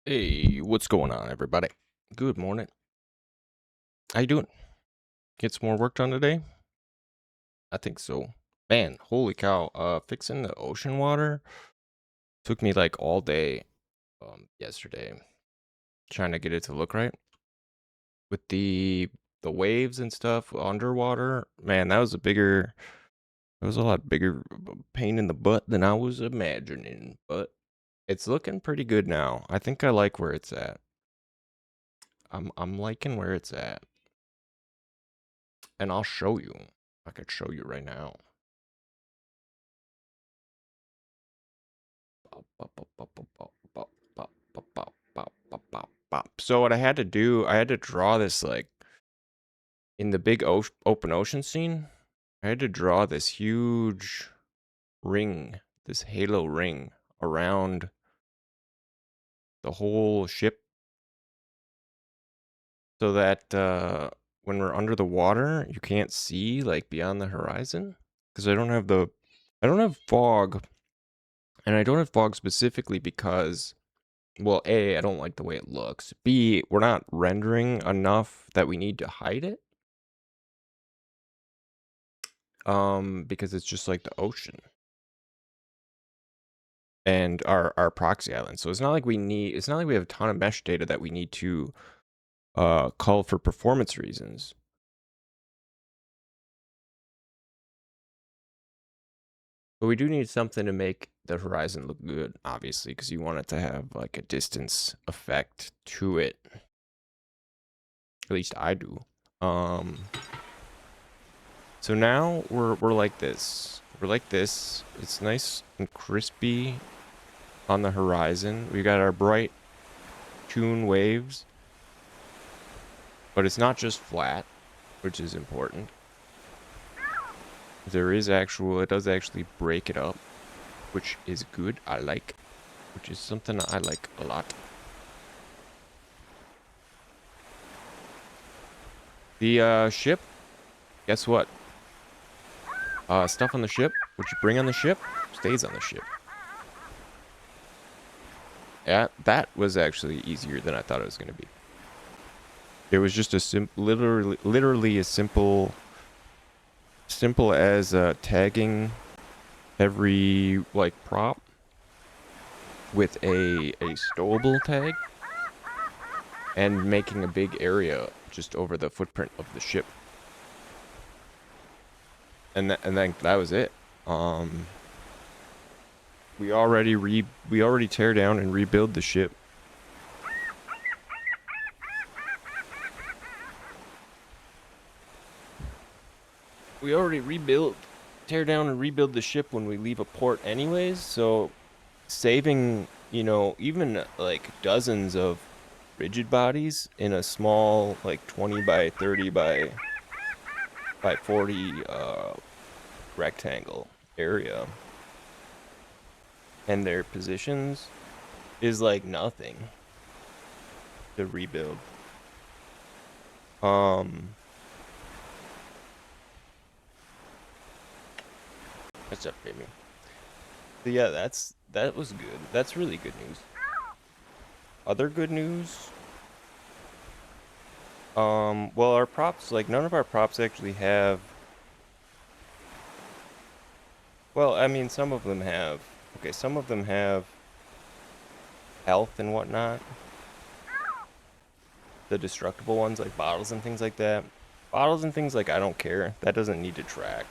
Hey, what's going on, everybody? Good morning. How you doing? Get some more work done today? I think so. Man, holy cow! Fixing the ocean water took me like all day. Yesterday, trying to get it to look right with the waves and stuff underwater. Man, that was a lot bigger pain in the butt than I was imagining. But it's looking pretty good now. I think I like where it's at. I'm liking where it's at. And I'll show you. I could show you right now. So what I had to do, I had to draw this like in the big open ocean scene. I had to draw this huge ring, this halo ring around the whole ship, so that when we're under the water, you can't see like beyond the horizon. Because I don't have fog, and I don't have fog specifically because, well, A, I don't like the way it looks. B, we're not rendering enough that we need to hide it. Because it's just like the ocean and our proxy island. So it's not like we have a ton of mesh data that we need to cull for performance reasons. But we do need something to make the horizon look good, obviously, because you want it to have like a distance effect to it. At least I do. So now we're like this. We're like this. It's nice and crispy on the horizon. We got our bright tune waves, but it's not just flat, which is important. It does actually break it up, which is good. Which is something I like a lot. The ship, guess what? Stuff on the ship, what you bring on the ship, stays on the ship. Yeah, that was actually easier than I thought it was going to be. It was just literally as simple as tagging every like prop with a stowable tag and making a big area just over the footprint of the ship. And then that was it. We already tear down and rebuild the ship. We already tear down and rebuild the ship when we leave a port anyways, so saving, even like dozens of rigid bodies in a small like 20 by 30 by 40 rectangle area and their positions is like nothing to rebuild. What's up, baby? But yeah, that was good. That's really good news. Other good news. Well, our props, like none of our props actually have. Well, I mean, some of them have. Okay, some of them have health and whatnot. The destructible ones, like bottles and things like that. Bottles and things like I don't care. That doesn't need to track.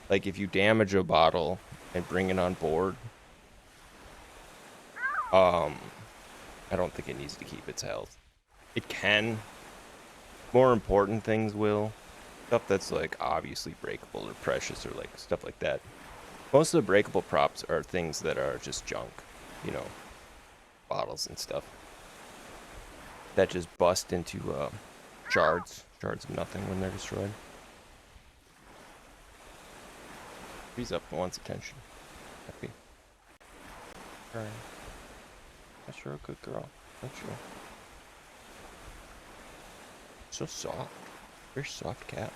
Like if you damage a bottle and bring it on board, I don't think it needs to keep its health. It can. More important things will. Stuff that's like obviously breakable or precious or like stuff like that. Most of the breakable props are things that are just junk, you know, bottles and stuff that just bust into shards of nothing when they're destroyed. He's up and wants attention. Happy. Alright. That's you're a good girl. That's you. So soft. Very soft cat.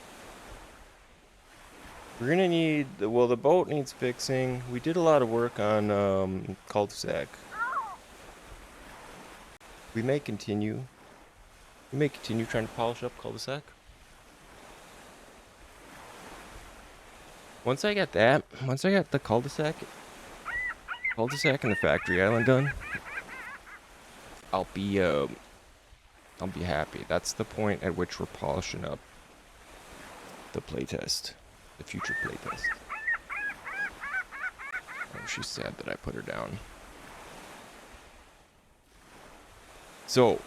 We're gonna need, well, the boat needs fixing. We did a lot of work on cul-de-sac. We may continue trying to polish up cul-de-sac. Once I got the cul-de-sac and the factory island done, I'll be happy. That's the point at which we're polishing up the playtest, the future playtest. Oh, she's sad that I put her down. So,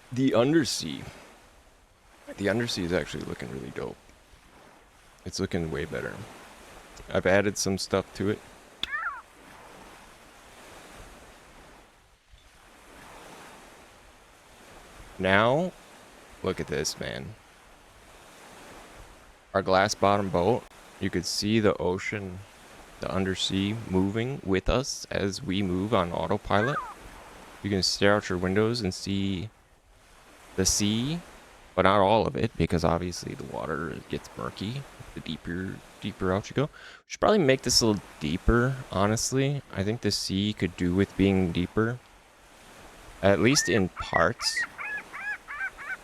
the undersea is actually looking really dope. It's looking way better. I've added some stuff to it. Now, look at this, man. Our glass bottom boat, you could see the ocean, the undersea moving with us as we move on autopilot. You can stare out your windows and see the sea, but not all of it, because obviously the water gets murky the deeper out you go. We should probably make this a little deeper, honestly. I think the sea could do with being deeper, at least in parts.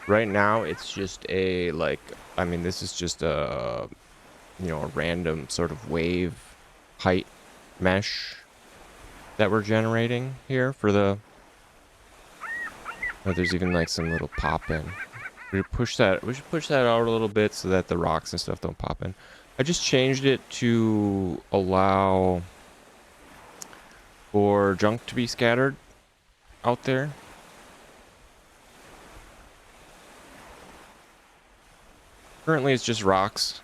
Right now, it's just a, like, I mean, this is just a, you know, a random sort of wave height mesh that we're generating here for the, oh, there's even like some little pop in. We should push that out a little bit so that the rocks and stuff don't pop in. I just changed it to allow for junk to be scattered out there. Currently it's just rocks.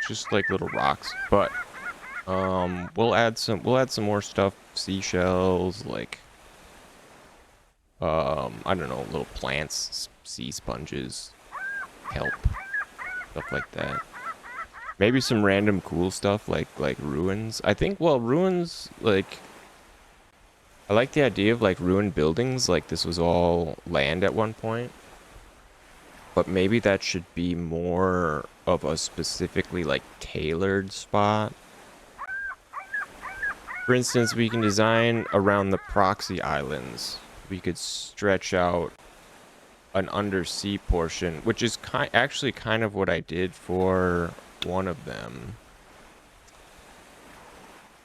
Just like little rocks, but we'll add some more stuff, seashells, like I don't know, little plants, sea sponges, kelp, stuff like that. Maybe some random cool stuff like ruins. I think, well, ruins, like, I like the idea of like ruined buildings, like this was all land at one point. But maybe that should be more of a specifically like tailored spot. For instance, we can design around the proxy islands. We could stretch out an undersea portion, which is actually kind of what I did for one of them.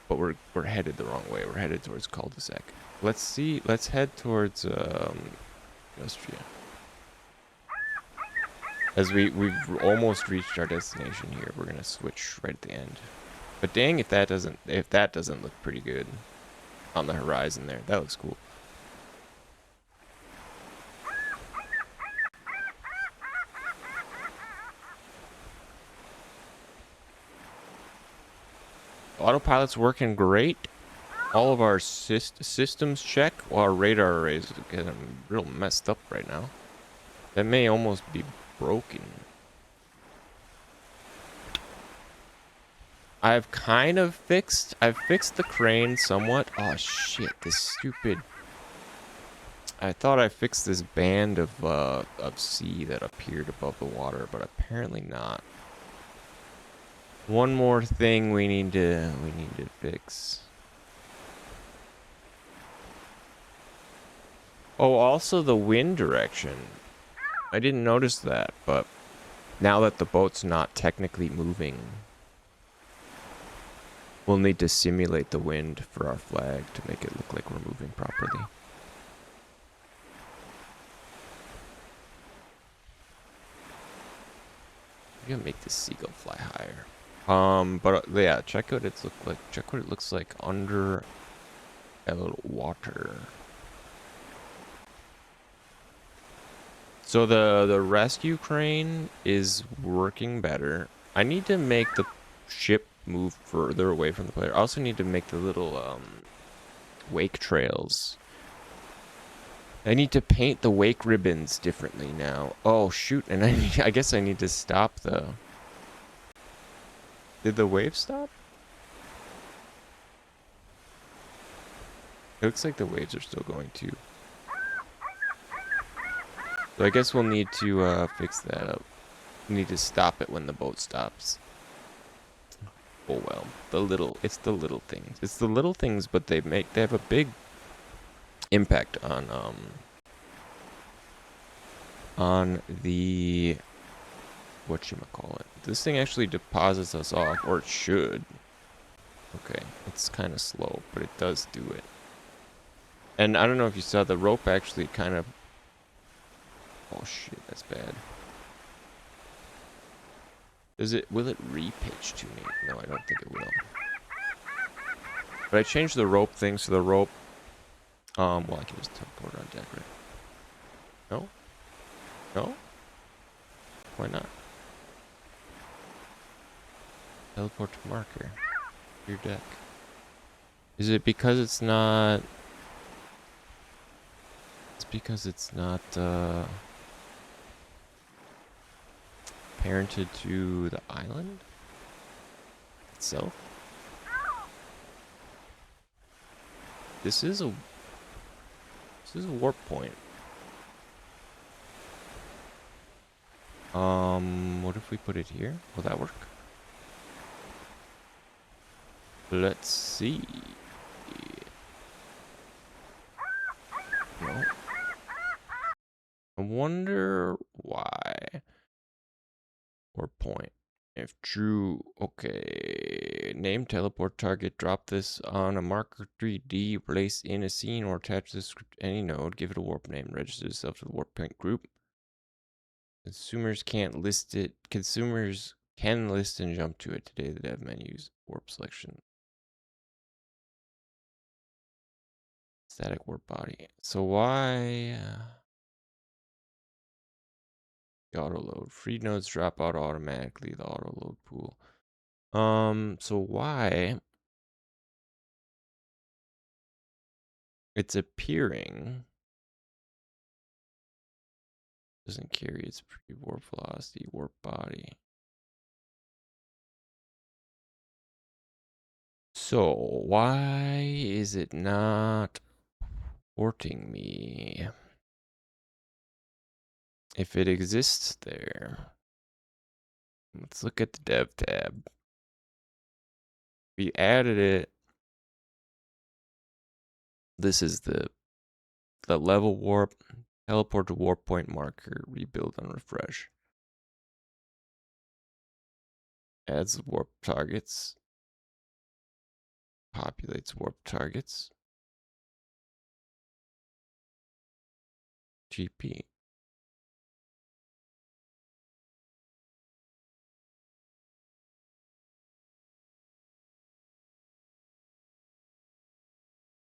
But we're headed the wrong way. We're headed towards cul-de-sac. Let's head towards Austria. As we've almost reached our destination here, we're gonna switch right at the end. But dang, if that doesn't look pretty good on the horizon there. That looks cool. Autopilot's working great. All of our systems check, while our radar arrays are getting real messed up right now. That may almost be broken. I've fixed the crane somewhat. Oh shit, this stupid. I thought I fixed this band of sea that appeared above the water, but apparently not. One more thing we need to fix. Oh, also the wind direction. I didn't notice that, but now that the boat's not technically moving, we'll need to simulate the wind for our flag to make it look like we're moving properly. We're gonna make this seagull fly higher. But yeah, check what it looks like under a little water. So the rescue crane is working better. I need to make the ship move further away from the player. I also need to make the little wake trails. I need to paint the wake ribbons differently now. Oh shoot, and I guess I need to stop the... Did the wave stop? It looks like the waves are still going too. So I guess we'll need to fix that up. We need to stop it when the boat stops. Oh well, it's the little things. It's the little things, but they have a big impact on the whatchamacallit. This thing actually deposits us off, or it should. Okay, it's kind of slow, but it does do it. And I don't know if you saw, the rope actually kind of... Oh shit, that's bad. Will it re-pitch to me? No, I don't think it will. But I changed the rope thing, so the rope... well, I can just teleport on deck, right? No? No? Why not? Teleport to marker. Your deck. Is it because it's not... It's because it's not, parented to the island itself? This is a warp point. What if we put it here? Will that work? Let's see. No. I wonder why. Warp point. If true, okay. Name teleport target. Drop this on a marker 3D. Place in a scene or attach this script to any node. Give it a warp name. Register yourself to the warp point group. Consumers can't list it. Consumers can list and jump to it today. The dev menus. Warp selection. Static warp body. So why? Auto load. Free nodes drop out automatically. The auto load pool. So why it's appearing doesn't carry its pre-warp velocity, warp body. So why is it not porting me if it exists there? Let's look at the dev tab. We added it. This is the level warp, teleport to warp point marker, rebuild and refresh. Adds warp targets. Populates warp targets. GP.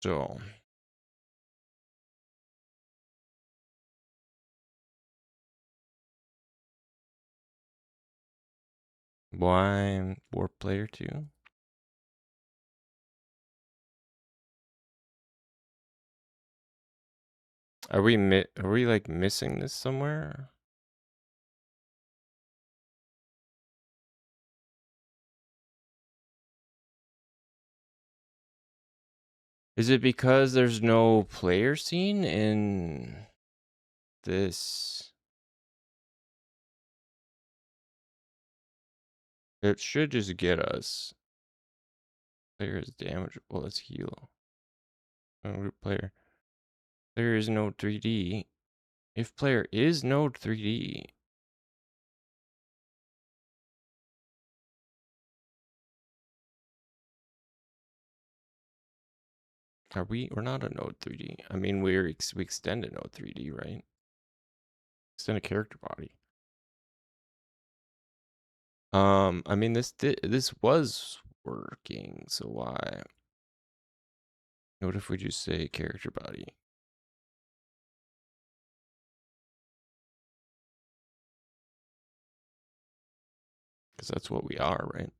So why warp player 2? Are we like missing this somewhere? Is it because there's no player scene in this? It should just get us. Player is damage. Well, let's heal. Group player. Player is node 3D. If player is node 3D. We're not a node 3D. I mean, we extend a node 3D, right? Extend a character body. I mean, this was working, so why? What if we just say character body? Because that's what we are, right?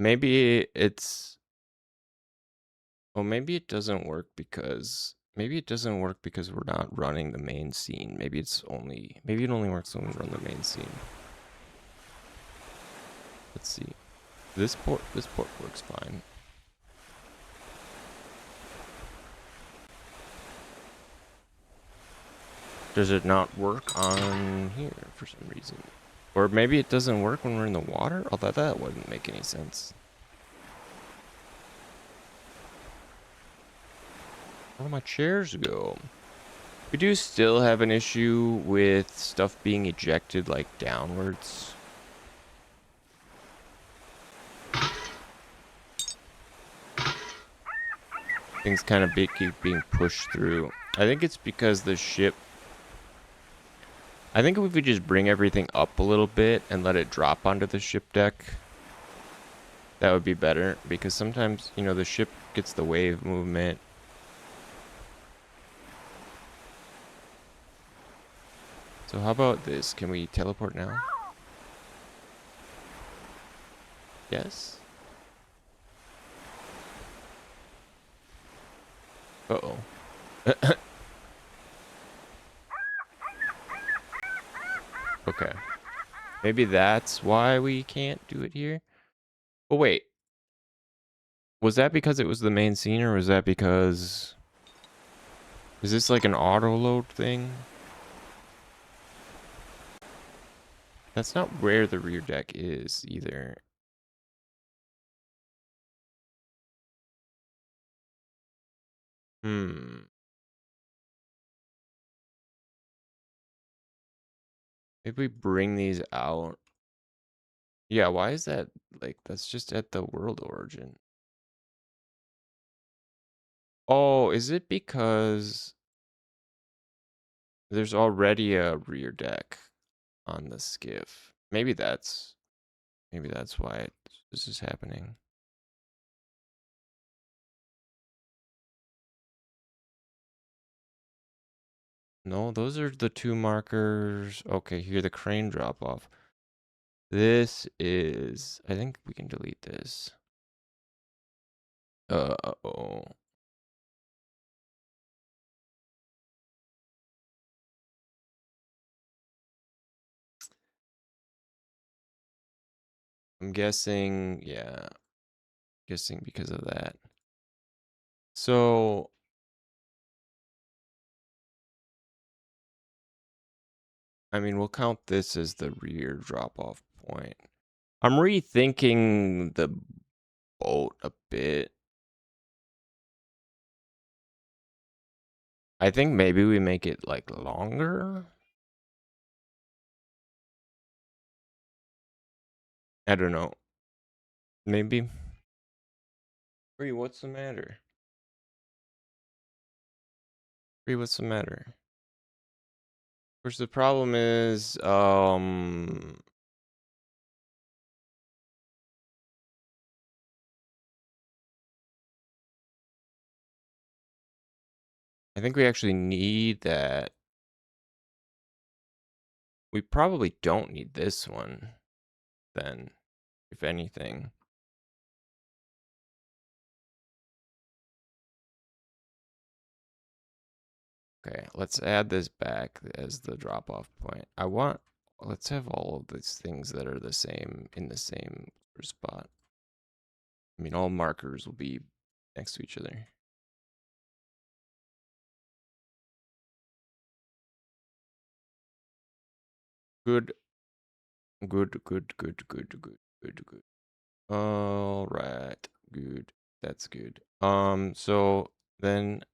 Maybe it's... Well, maybe it doesn't work because... Maybe it doesn't work because we're not running the main scene. Maybe it only works when we run the main scene. Let's see. This port works fine. Does it not work on here for some reason? Or maybe it doesn't work when we're in the water? Although that wouldn't make any sense. Where do my chairs go? We do still have an issue with stuff being ejected, like, downwards. Things kind of keep being pushed through. I think it's because the ship... I think if we just bring everything up a little bit and let it drop onto the ship deck, that would be better. Because sometimes, you know, the ship gets the wave movement. So how about this? Can we teleport now? Yes? Uh-oh. Okay. Maybe that's why we can't do it here? Oh, wait. Was that because it was the main scene, or was that because... Is this like an auto-load thing? That's not where the rear deck is, either. Maybe we bring these out. Yeah, why is that? Like, that's just at the world origin. Oh, is it because there's already a rear deck on the skiff? Maybe that's why this is happening. No, those are the two markers. Okay, here the crane drop off. This is, I think we can delete this. Uh-oh. I'm guessing, yeah. Guessing because of that. So, I mean, we'll count this as the rear drop-off point. I'm rethinking the boat a bit. I think maybe we make it, like, longer? I don't know. Maybe. Bree, what's the matter? Bree, what's the matter? Of course, the problem is, I think we actually need that. We probably don't need this one, then, if anything. Okay, let's add this back as the drop-off point. Let's have all of these things that are the same in the same spot. I mean, all markers will be next to each other. Good. Good, good, good, good, good, good, good. All right. Good. That's good. So then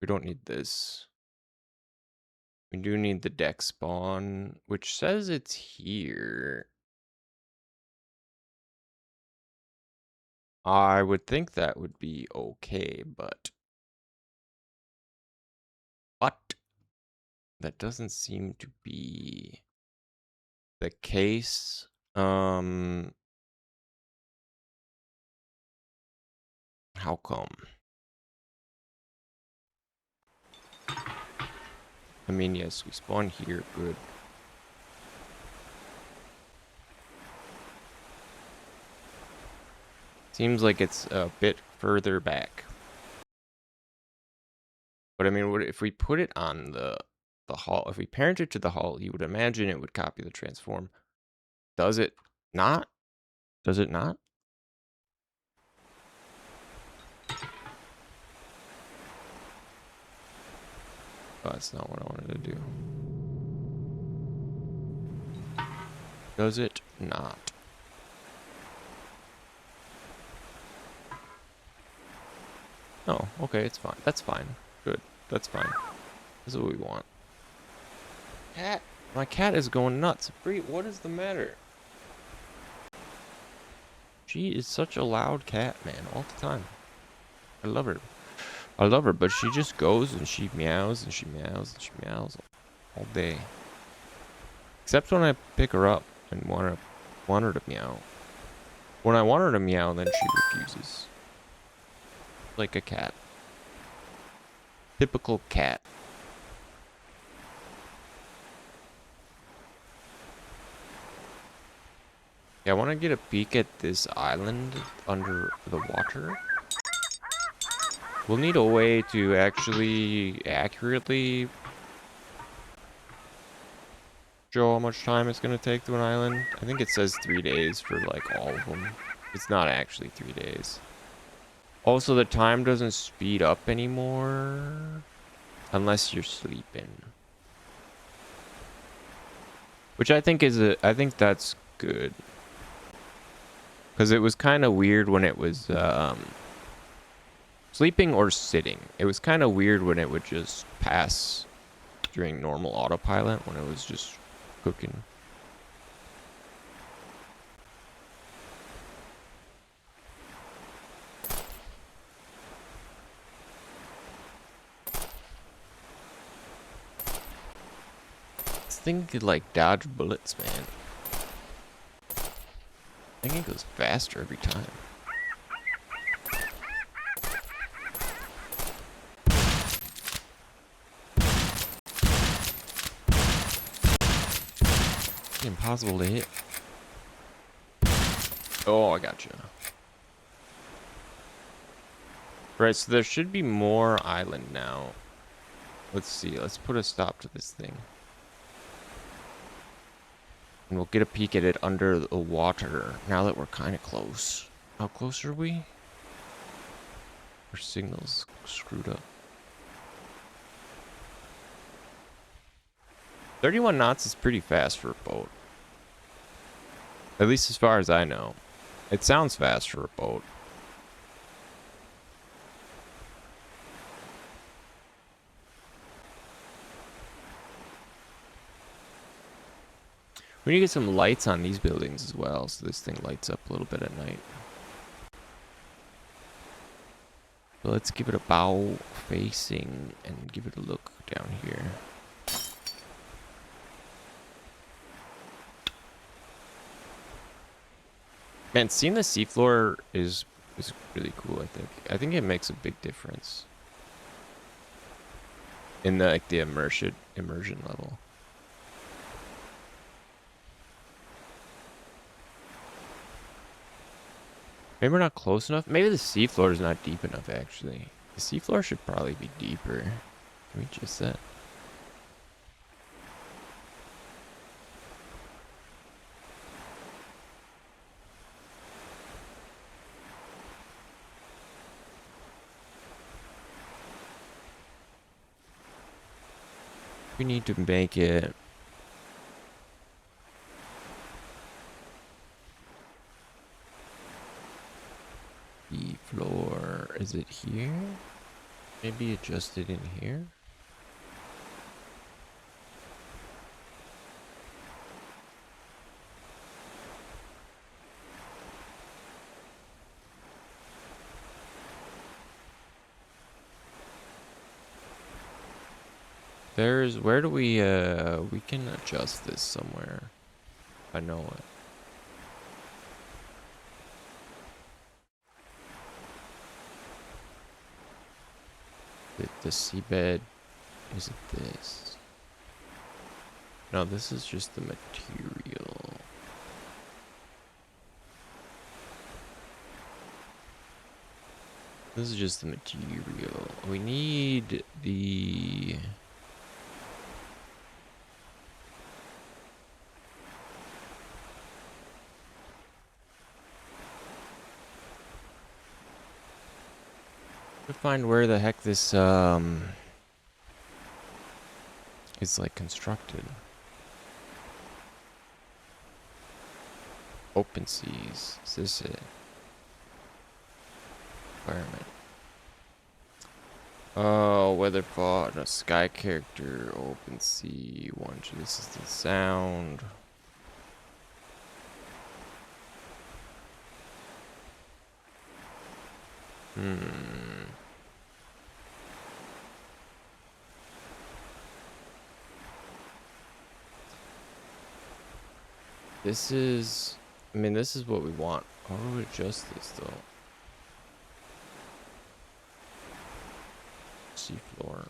we don't need this. We do need the deck spawn, which says it's here. I would think that would be okay, but that doesn't seem to be the case. How come? I mean, yes, we spawn here, good. Seems like it's a bit further back. But I mean, if we put it on the hull, if we parent it to the hull, you would imagine it would copy the transform. Does it not? Does it not? Oh, that's not what I wanted to do. Does it not? Oh, okay, it's fine. That's fine. Good. That's fine. That's what we want. Cat. My cat is going nuts. Bree, what is the matter? She is such a loud cat, man, all the time. I love her. I love her, but she just goes and she meows and she meows and she meows all day. Except when I pick her up and want her to meow. When I want her to meow, then she refuses. Like a cat. Typical cat. Yeah, I want to get a peek at this island under the water. We'll need a way to actually accurately show how much time it's going to take to an island. I think it says 3 days for like all of them. It's not actually 3 days. Also, the time doesn't speed up anymore unless you're sleeping. Which I think I think that's good. Because it was kind of weird when it was sleeping or sitting. It was kind of weird when it would just pass during normal autopilot when it was just cooking. This thing could like dodge bullets, man. I think it goes faster every time. It's impossible to hit. Oh, I gotcha. Right, so there should be more island now. Let's see. Let's put a stop to this thing. And we'll get a peek at it under the water now that we're kind of close. How close are we? Our signal's screwed up. 31 knots is pretty fast for a boat. At least as far as I know. It sounds fast for a boat. We need to get some lights on these buildings as well, so this thing lights up a little bit at night. So let's give it a bow facing and give it a look down here. Man, seeing the seafloor is really cool, I think. I think it makes a big difference in the like the immersion level. Maybe we're not close enough. Maybe the seafloor is not deep enough, actually. The seafloor should probably be deeper. Can we just that? We need to make it. The floor, is it here? Maybe adjust it in here. There's, where do we can adjust this somewhere. I know it. The seabed, is it this? No, this is just the material. This is just the material. We need the... to find where the heck this is like constructed. Open seas. Is this it? Environment. Oh, weather fought, a sky character, open sea, one. This is the sound. This is, I mean, this is what we want. How do we adjust this though? Seafloor.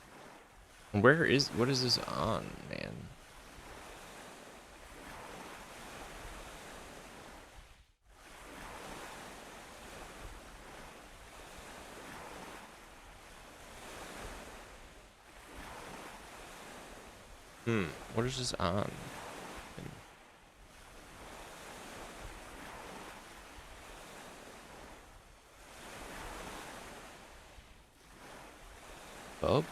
What is this on, man? What is this on? Bub?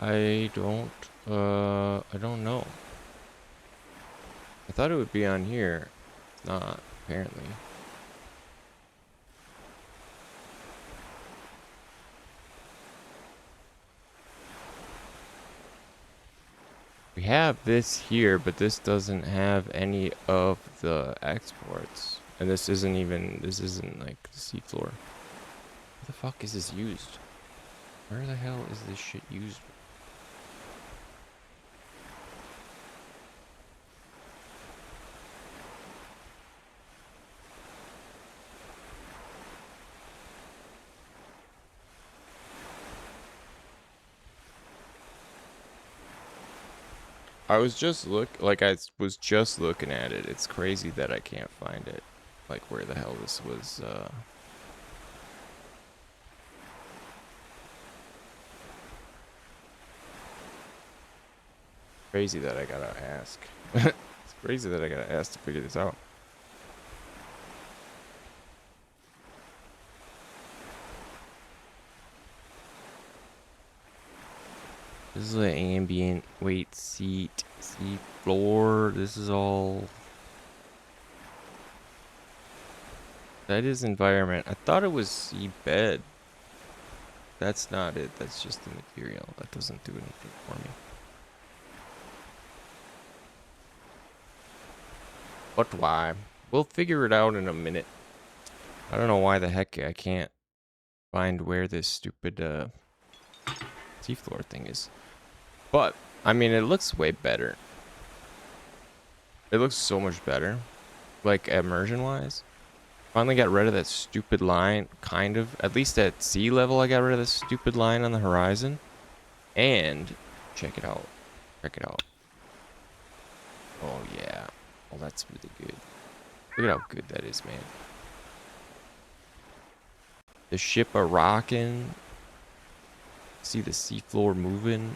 I don't know. I thought it would be on here. It's not, apparently. We have this here, but this doesn't have any of the exports. And this isn't like the seafloor. Where the fuck is this used? Where the hell is this shit used? I was just looking at it. It's crazy that I can't find it. Like where the hell this was crazy that I gotta ask. It's crazy that I gotta ask to figure this out. This is the ambient weight seat floor. This is all. That is environment. I thought it was sea bed. That's not it. That's just the material. That doesn't do anything for me. But why? We'll figure it out in a minute. I don't know why the heck I can't find where this stupid seafloor thing is. But, I mean, it looks way better. It looks so much better. Like, immersion-wise. Finally got rid of that stupid line, kind of. At least at sea level, I got rid of this stupid line on the horizon. And, check it out. Check it out. Oh, yeah. Well, that's really good. Look at how good that is, man. The ship a rocking. See the seafloor moving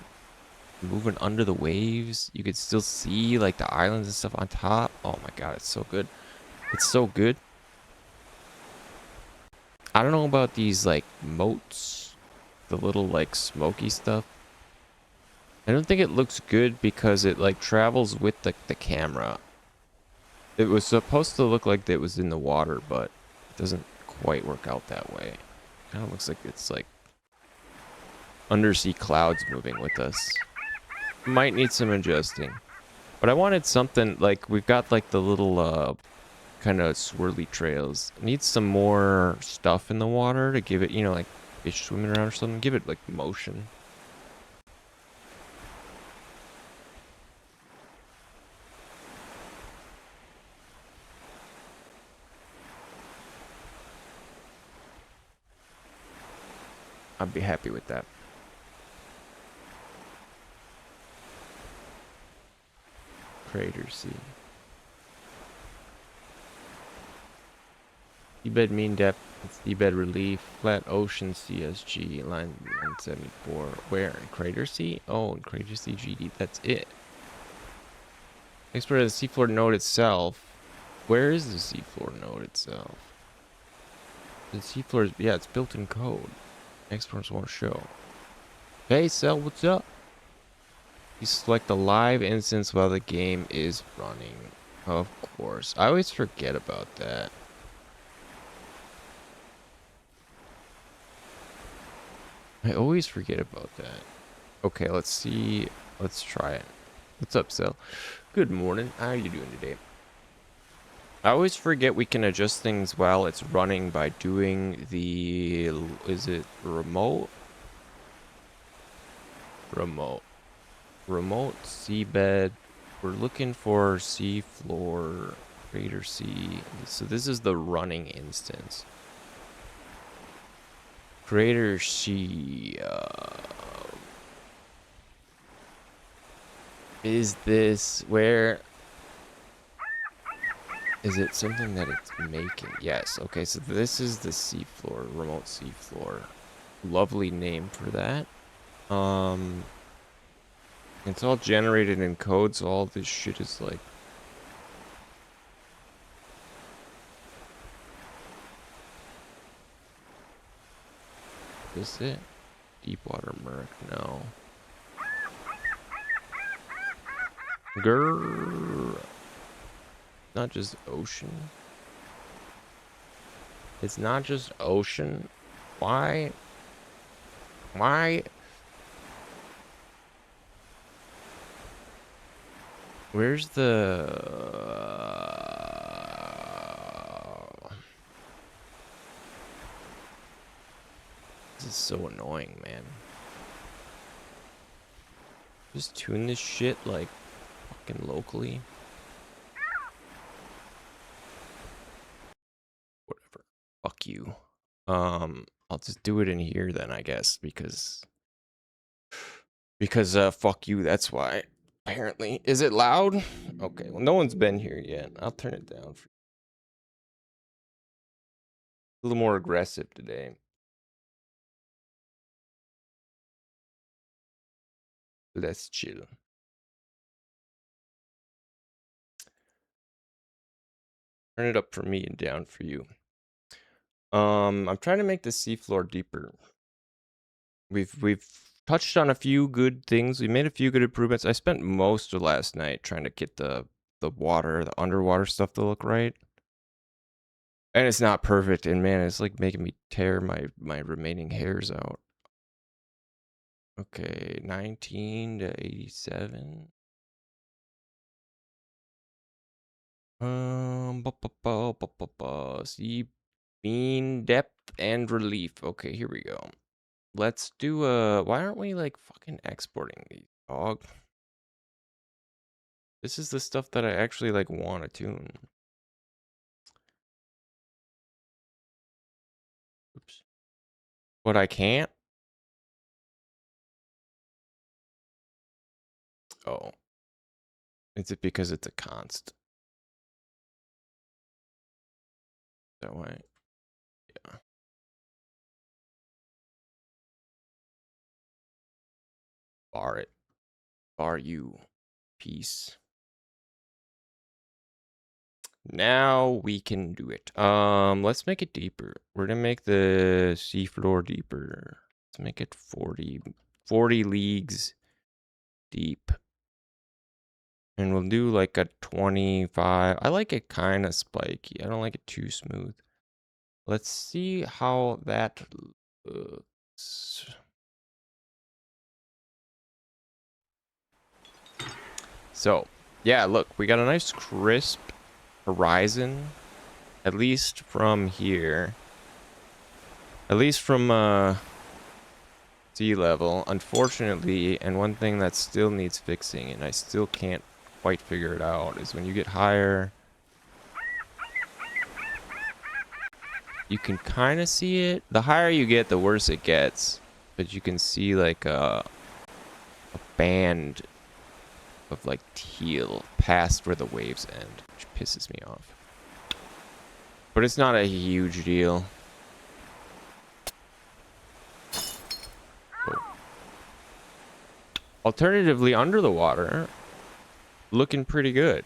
under the waves. You could still see like the islands and stuff on top. Oh my god, it's so good. It's so good. I don't know about these like moats, the little like smoky stuff. I don't think it looks good because it like travels with the camera. It was supposed to look like it was in the water, but it doesn't quite work out that way. It kind of looks like it's like undersea clouds moving with us. Might need some adjusting. But I wanted something like we've got like the little kind of swirly trails. Needs some more stuff in the water to give it, you know, like fish swimming around or something. Give it like motion. I'd be happy with that. crater sea. Seabed mean depth, seabed relief, flat ocean CSG, line 174. Where? In Crater Sea? Oh, in Crater Sea GD. That's it. Export the seafloor node itself. Where is the seafloor node itself? The seafloor is, yeah, it's built in code. Exports won't show. Hey, Cell, what's up? You select the live instance while the game is running. Of course. I always forget about that. I always forget about that. Okay, let's see. Let's try it. What's up, Cell? Good morning. How are you doing today? I always forget we can adjust things while it's running by doing the... Is it remote? Remote. Remote seabed. We're looking for seafloor, crater sea. So this is the running instance. Crater sea. Is this where? Is it something that it's making? Yes. Okay, so this is the seafloor, remote seafloor. Lovely name for that. It's all generated in code, so all this shit is like... Is it? Deepwater Merc, no. Grrr. Not just ocean. It's not just ocean. Why? Why? Where's the... This is so annoying, man. Just tune this shit, like, fucking locally. Whatever. Fuck you. I'll just do it in here then, I guess, because fuck you, that's why. Apparently. Is it loud? Okay, well, no one's been here yet. I'll turn it down. A little more aggressive today. Less chill. Turn it up for me and down for you. I'm trying to make the seafloor deeper. We've touched on a few good things. We made a few good improvements. I spent most of last night trying to get the water, the underwater stuff to look right. And it's not perfect, and man, it's like making me tear my remaining hairs out. Okay, 19 to 87. See bean depth and relief. Okay, here we go. Let's do why aren't we like fucking exporting these, dog? This is the stuff that I actually like want to tune. Oops. But I can't? Oh. Is it because it's a const? That way? Yeah. Bar it. Bar you. Peace. Now we can do it. Let's make it deeper. We're gonna make the seafloor deeper. Let's make it 40 leagues deep. And we'll do like a 25. I like it kind of spiky. I don't like it too smooth. Let's see how that looks. So, yeah, look, we got a nice crisp horizon, at least from here. At least from sea level. Unfortunately, and one thing that still needs fixing, and I still can't quite figure it out, is when you get higher, you can kind of see it. The higher you get, the worse it gets. But you can see like a band of like teal past where the waves end, which pisses me off. But it's not a huge deal. Oh. Alternatively, under the water, looking pretty good.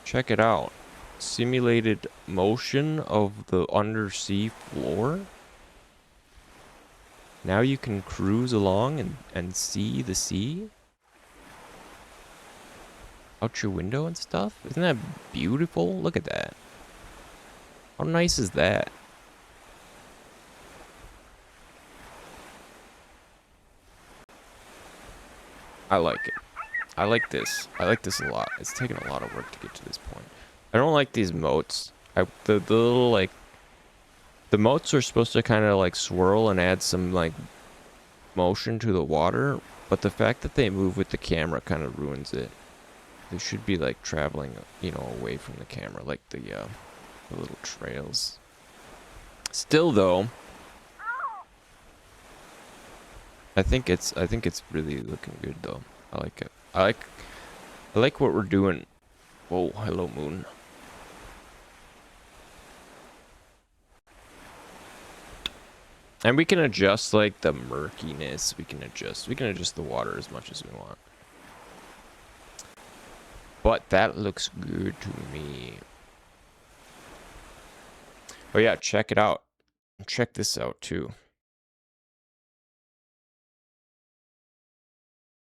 Check it out. Simulated motion of the undersea floor. Now you can cruise along and see the sea out your window and stuff. Isn't that beautiful? Look at that. How nice is that? I like it. I like this. I like this a lot. It's taken a lot of work to get to this point. I don't like these moats. The little like the moats are supposed to kind of like swirl and add some like motion to the water, but the fact that they move with the camera kind of ruins it. They should be like traveling, you know, away from the camera, like the little trails. Still though, I think it's really looking good though. I like it. I like what we're doing. Whoa, hello moon. And we can adjust like the murkiness. We can adjust the water as much as we want. But that looks good to me. Oh yeah, check it out. Check this out too.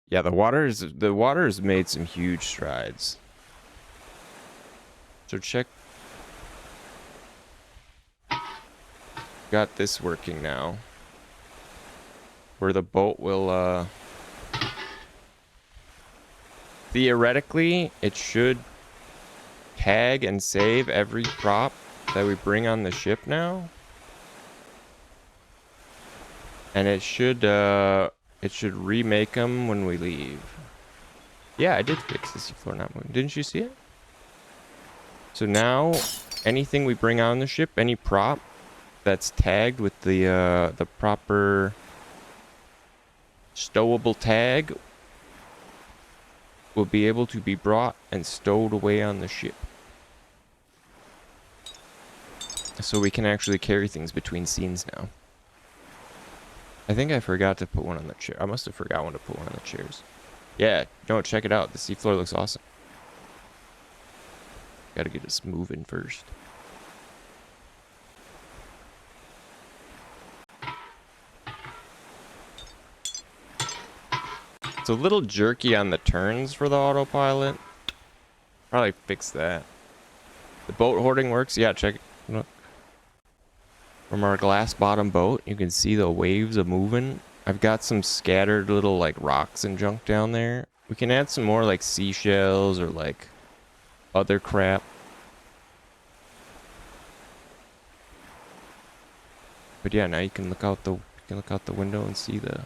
Yeah, the water's made some huge strides. So check. Got this working now. Where the boat will theoretically it should tag and save every prop that we bring on the ship now. And it should remake them when we leave. Yeah, I did fix the seafloor not moving. Didn't you see it? So now, anything we bring on the ship, any prop that's tagged with the proper stowable tag will be able to be brought and stowed away on the ship. So we can actually carry things between scenes now. I think I forgot to put one on the chair. I must have forgot one to put one on the chairs. Yeah, no, check it out. The seafloor looks awesome. Gotta get us moving first. It's a little jerky on the turns for the autopilot. Probably fix that. The boat hoarding works. Yeah, check it. Look. From our glass bottom boat, you can see the waves are moving. I've got some scattered little like rocks and junk down there. We can add some more like seashells or like other crap. But yeah, now you can look out the window and see the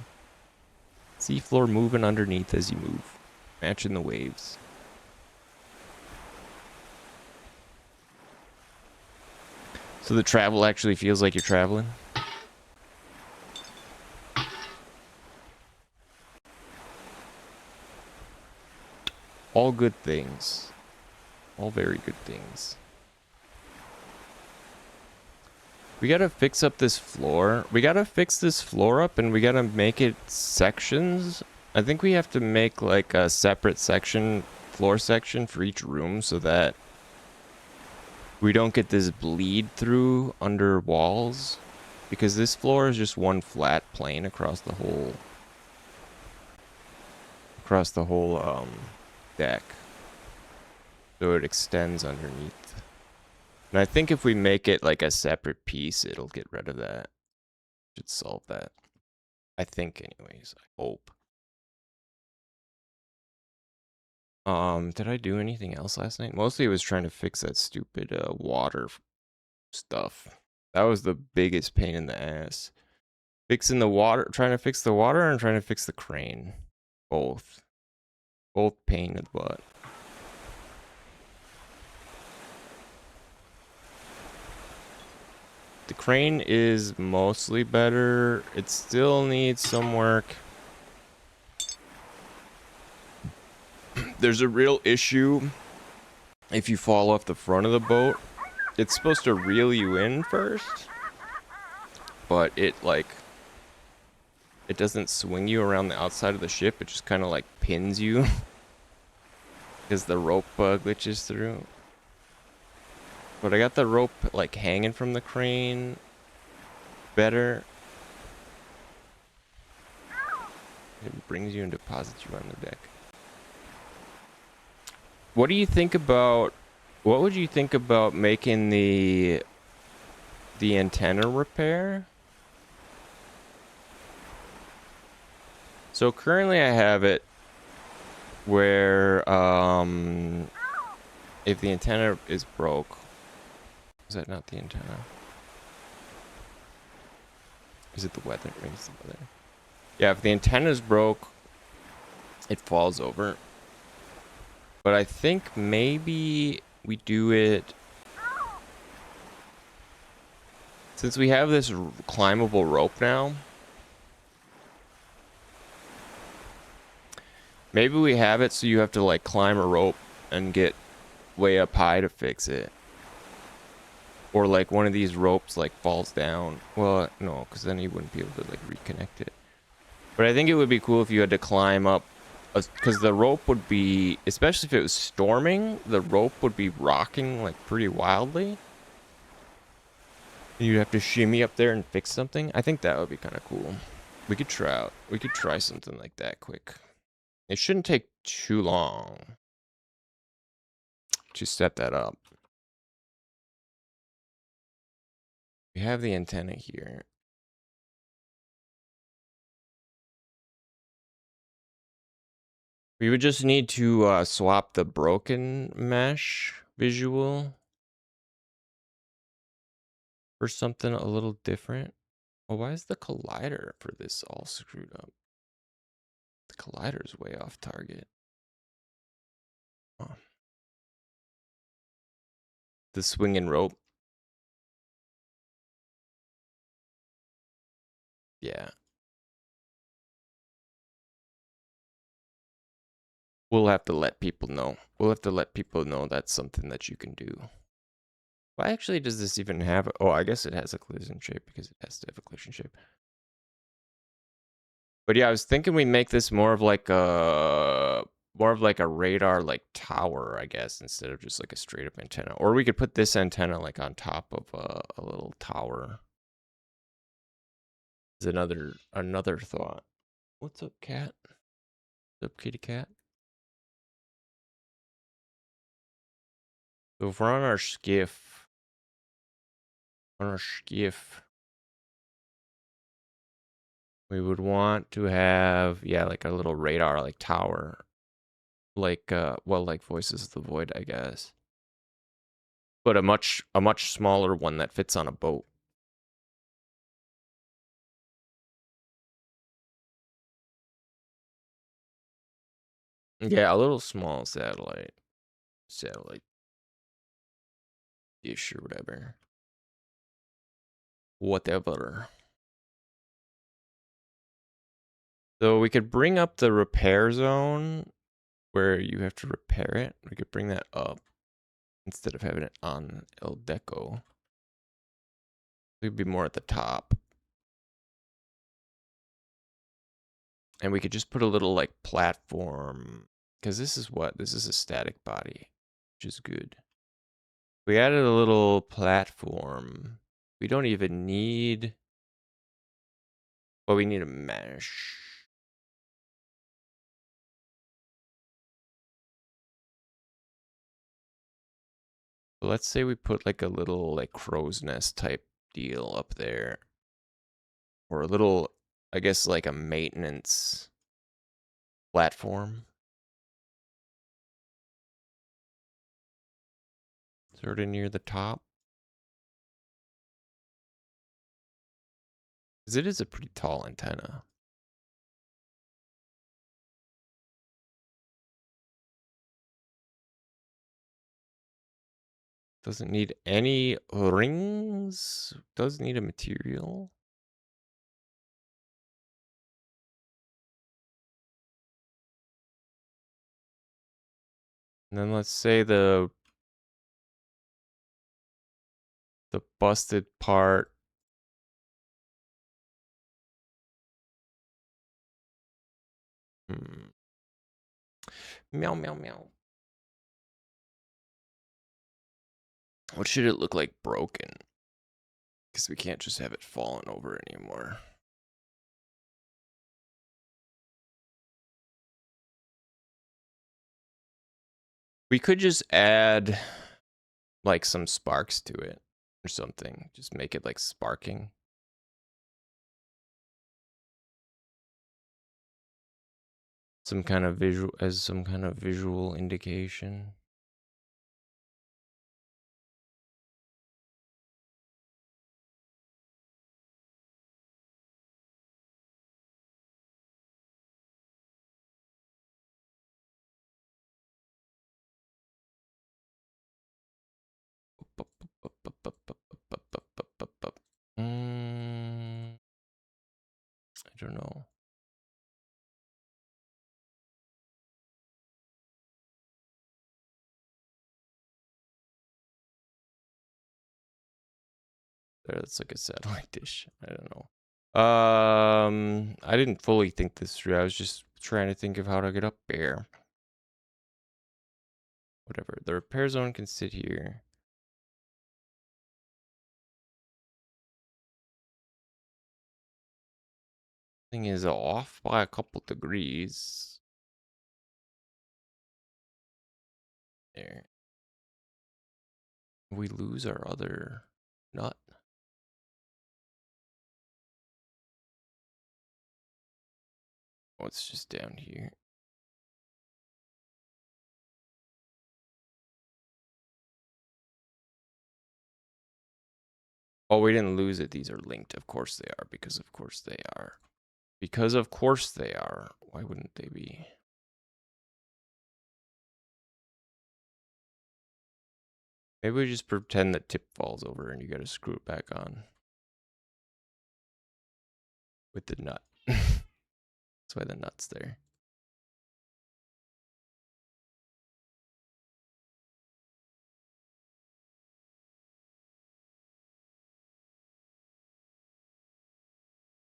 seafloor moving underneath as you move, matching the waves. So the travel actually feels like you're traveling. All good things. All very good things. We gotta fix up this floor. We gotta fix this floor up and we gotta make it sections. I think we have to make like a separate section, floor section for each room so that we don't get this bleed through under walls. Because this floor is just one flat plane across the whole deck. So it extends underneath. And I think if we make it like a separate piece, it'll get rid of that. Should solve that. I think anyways. I hope. Did I do anything else last night? Mostly I was trying to fix that stupid water stuff. That was the biggest pain in the ass. Fixing the water, trying to fix the water and trying to fix the crane. Both. Both pain in the butt. The crane is mostly better. It still needs some work. There's a real issue if you fall off the front of the boat. It's supposed to reel you in first, but it doesn't swing you around the outside of the ship. It just kind of like pins you because the rope glitches through. But I got the rope like hanging from the crane better. It brings you and deposits you on the deck. What do you think about, what would you think about making the antenna repair? So currently I have it where if the antenna is broke, is that not the antenna? Is it the weather? Maybe it's the weather. Yeah, if the antenna is broke, it falls over. But I think maybe we do it, since we have this climbable rope now, maybe we have it so you have to like climb a rope and get way up high to fix it. Or like one of these ropes like falls down. Well, no, because then you wouldn't be able to like reconnect it. But I think it would be cool if you had to climb up, because the rope would be, especially if it was storming, the rope would be rocking like pretty wildly. You'd have to shimmy up there and fix something. I think that would be kind of cool. We could try something like that quick. It shouldn't take too long to set that up. We have the antenna here. We would just need to swap the broken mesh visual for something a little different. Well, why is the collider for this all screwed up? The collider's way off target. Oh. The swinging rope. Yeah. We'll have to let people know. We'll have to let people know that's something that you can do. Why actually does this even have... Oh, I guess it has a collision shape because it has to have a collision shape. But yeah, I was thinking we make this more of like a radar like tower, I guess, instead of just like a straight up antenna. Or we could put this antenna like on top of a little tower. Is another thought. What's up, cat? What's up, kitty cat? So if we're on our skiff, we would want to have, yeah, like a little radar like tower, like well, like Voices of the Void, I guess, but a much smaller one that fits on a boat. Yeah, a little small satellite dish or whatever. So we could bring up the repair zone where you have to repair it. We could bring that up instead of having it on El Deco. We'd be more at the top. And we could just put a little like platform, because this is a static body, which is good. We added a little platform. We don't even need, well, we need a mesh. But let's say we put like a little like crow's nest type deal up there, or a little, I guess, like a maintenance platform. Sort of near the top. Because it is a pretty tall antenna. Doesn't need any rings. Does need a material. And then let's say the busted part. Meow, meow, meow. What should it look like broken? Because we can't just have it falling over anymore. We could just add like some sparks to it or something. Just make it like sparking. Some kind of visual indication. I don't know. That's like a satellite dish. I don't know. I didn't fully think this through. I was just trying to think of how to get up there. Whatever. The repair zone can sit here. Thing is off by a couple degrees. There. We lose our other nut. Oh, it's just down here. Oh, we didn't lose it. These are linked. Of course they are, because of course they are. Because of course they are. Why wouldn't they be? Maybe we just pretend that tip falls over and you gotta screw it back on. With the nut. That's why the nut's there.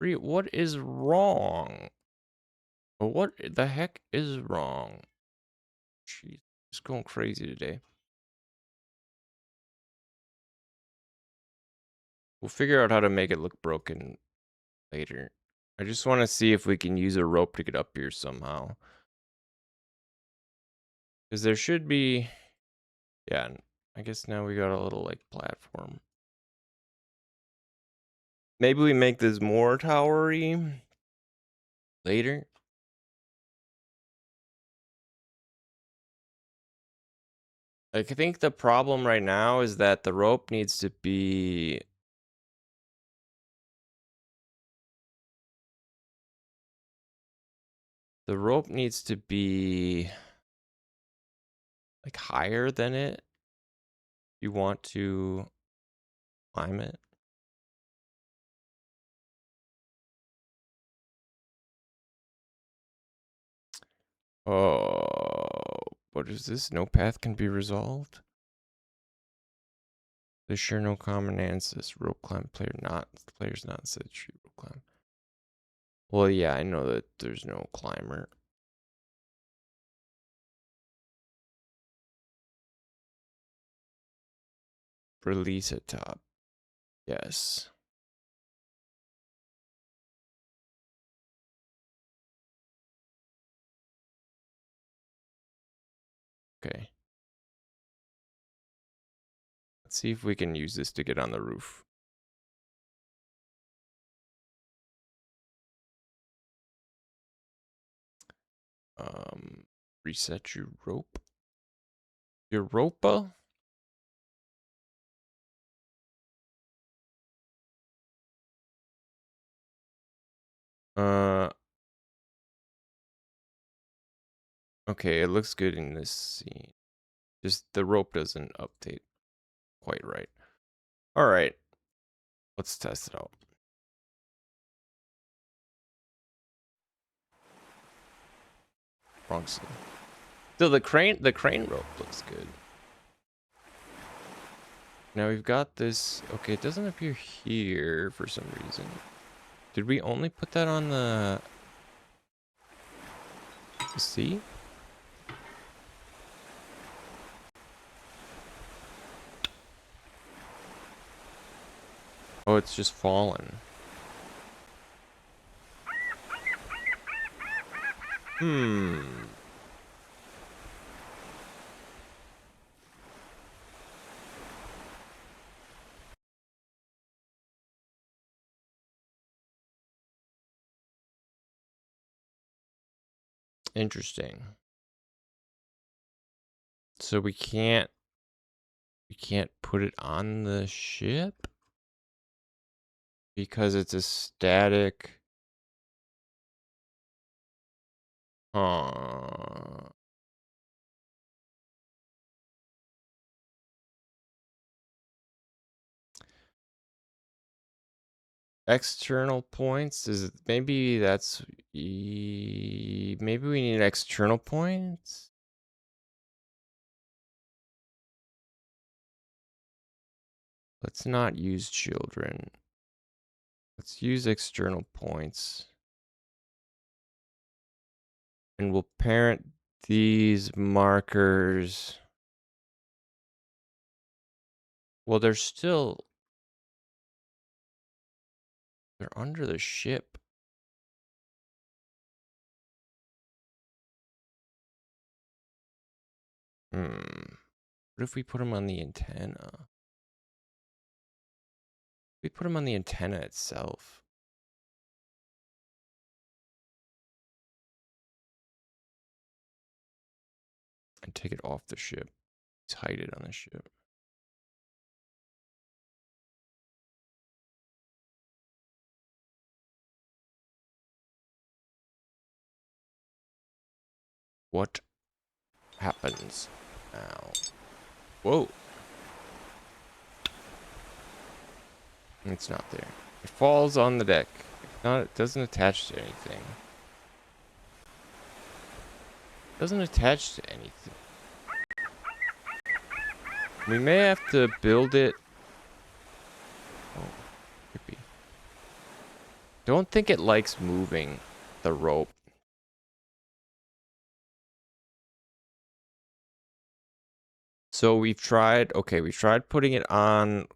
What is wrong? What the heck is wrong? Jeez, it's going crazy today. We'll figure out how to make it look broken later. I just want to see if we can use a rope to get up here somehow. Because there should be... Yeah, I guess now we got a little, like, platform. Maybe we make this more towery later. Like, I think the problem right now is that the rope needs to be... The rope needs to be... like, higher than it. You want to climb it. Oh, what is this? No path can be resolved? There's sure no common ancestor. Rope climb player's not said tree rope climb. Well, yeah, I know that there's no climber. Release at top. Yes. Okay. Let's see if we can use this to get on the roof. Reset your rope. Europa? Okay, it looks good in this scene. Just the rope doesn't update quite right. All right. Let's test it out. Wrong scene. Still, the crane rope looks good. Now we've got this. Okay, it doesn't appear here for some reason. Did we only put that on the sea? Oh, it's just fallen. Interesting. So we can't put it on the ship because it's a static. External points is maybe that's maybe we need external points. Let's not use children. Let's use external points. And we'll parent these markers. Well, they're under the ship. What if we put them on the antenna? We put them on the antenna itself. And take it off the ship. Let's hide it on the ship. What happens now? Whoa. It's not there. It falls on the deck. It doesn't attach to anything. It doesn't attach to anything. We may have to build it. Oh, creepy. Don't think it likes moving the rope. So we've tried putting it on.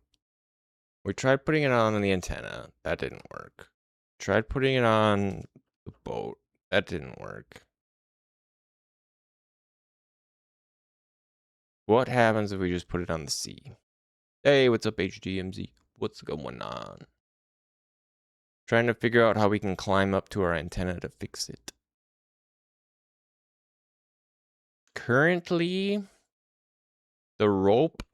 We tried putting it on the antenna. That didn't work. Tried putting it on the boat. That didn't work. What happens if we just put it on the sea? Hey, what's up, HDMZ? What's going on? Trying to figure out how we can climb up to our antenna to fix it. Currently, the rope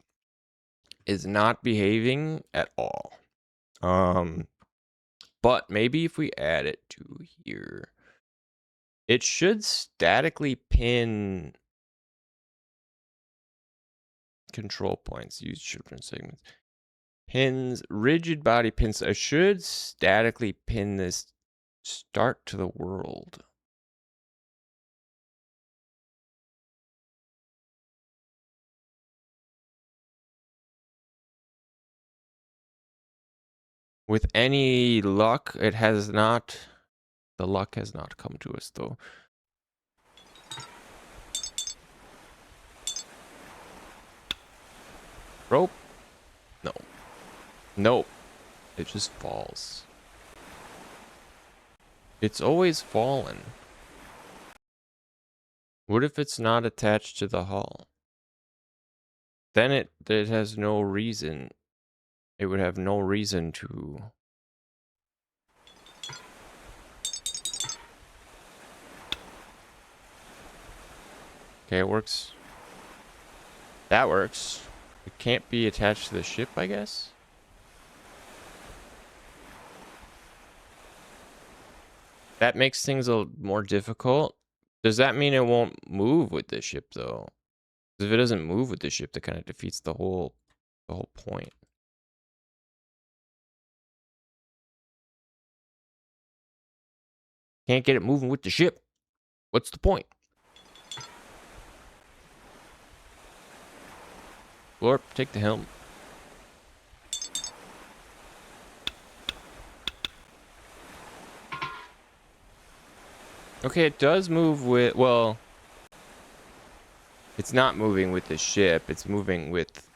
is not behaving at all. But maybe if we add it to here, it should statically pin control points. Use children segments. Pins, rigid body pins. I should statically pin this start to the world. With any luck, it has not. The luck has not come to us, though. Rope? No. Nope. It just falls. It's always fallen. What if it's not attached to the hull? Then it has no reason. It would have no reason to. Okay, it works. That works. It can't be attached to the ship, I guess? That makes things a little more difficult. Does that mean it won't move with the ship, though? If it doesn't move with the ship, that kind of defeats the whole point. Can't get it moving with the ship. What's the point? Glorp, take the helm. Okay, it does move with, well, it's not moving with the ship. It's moving with,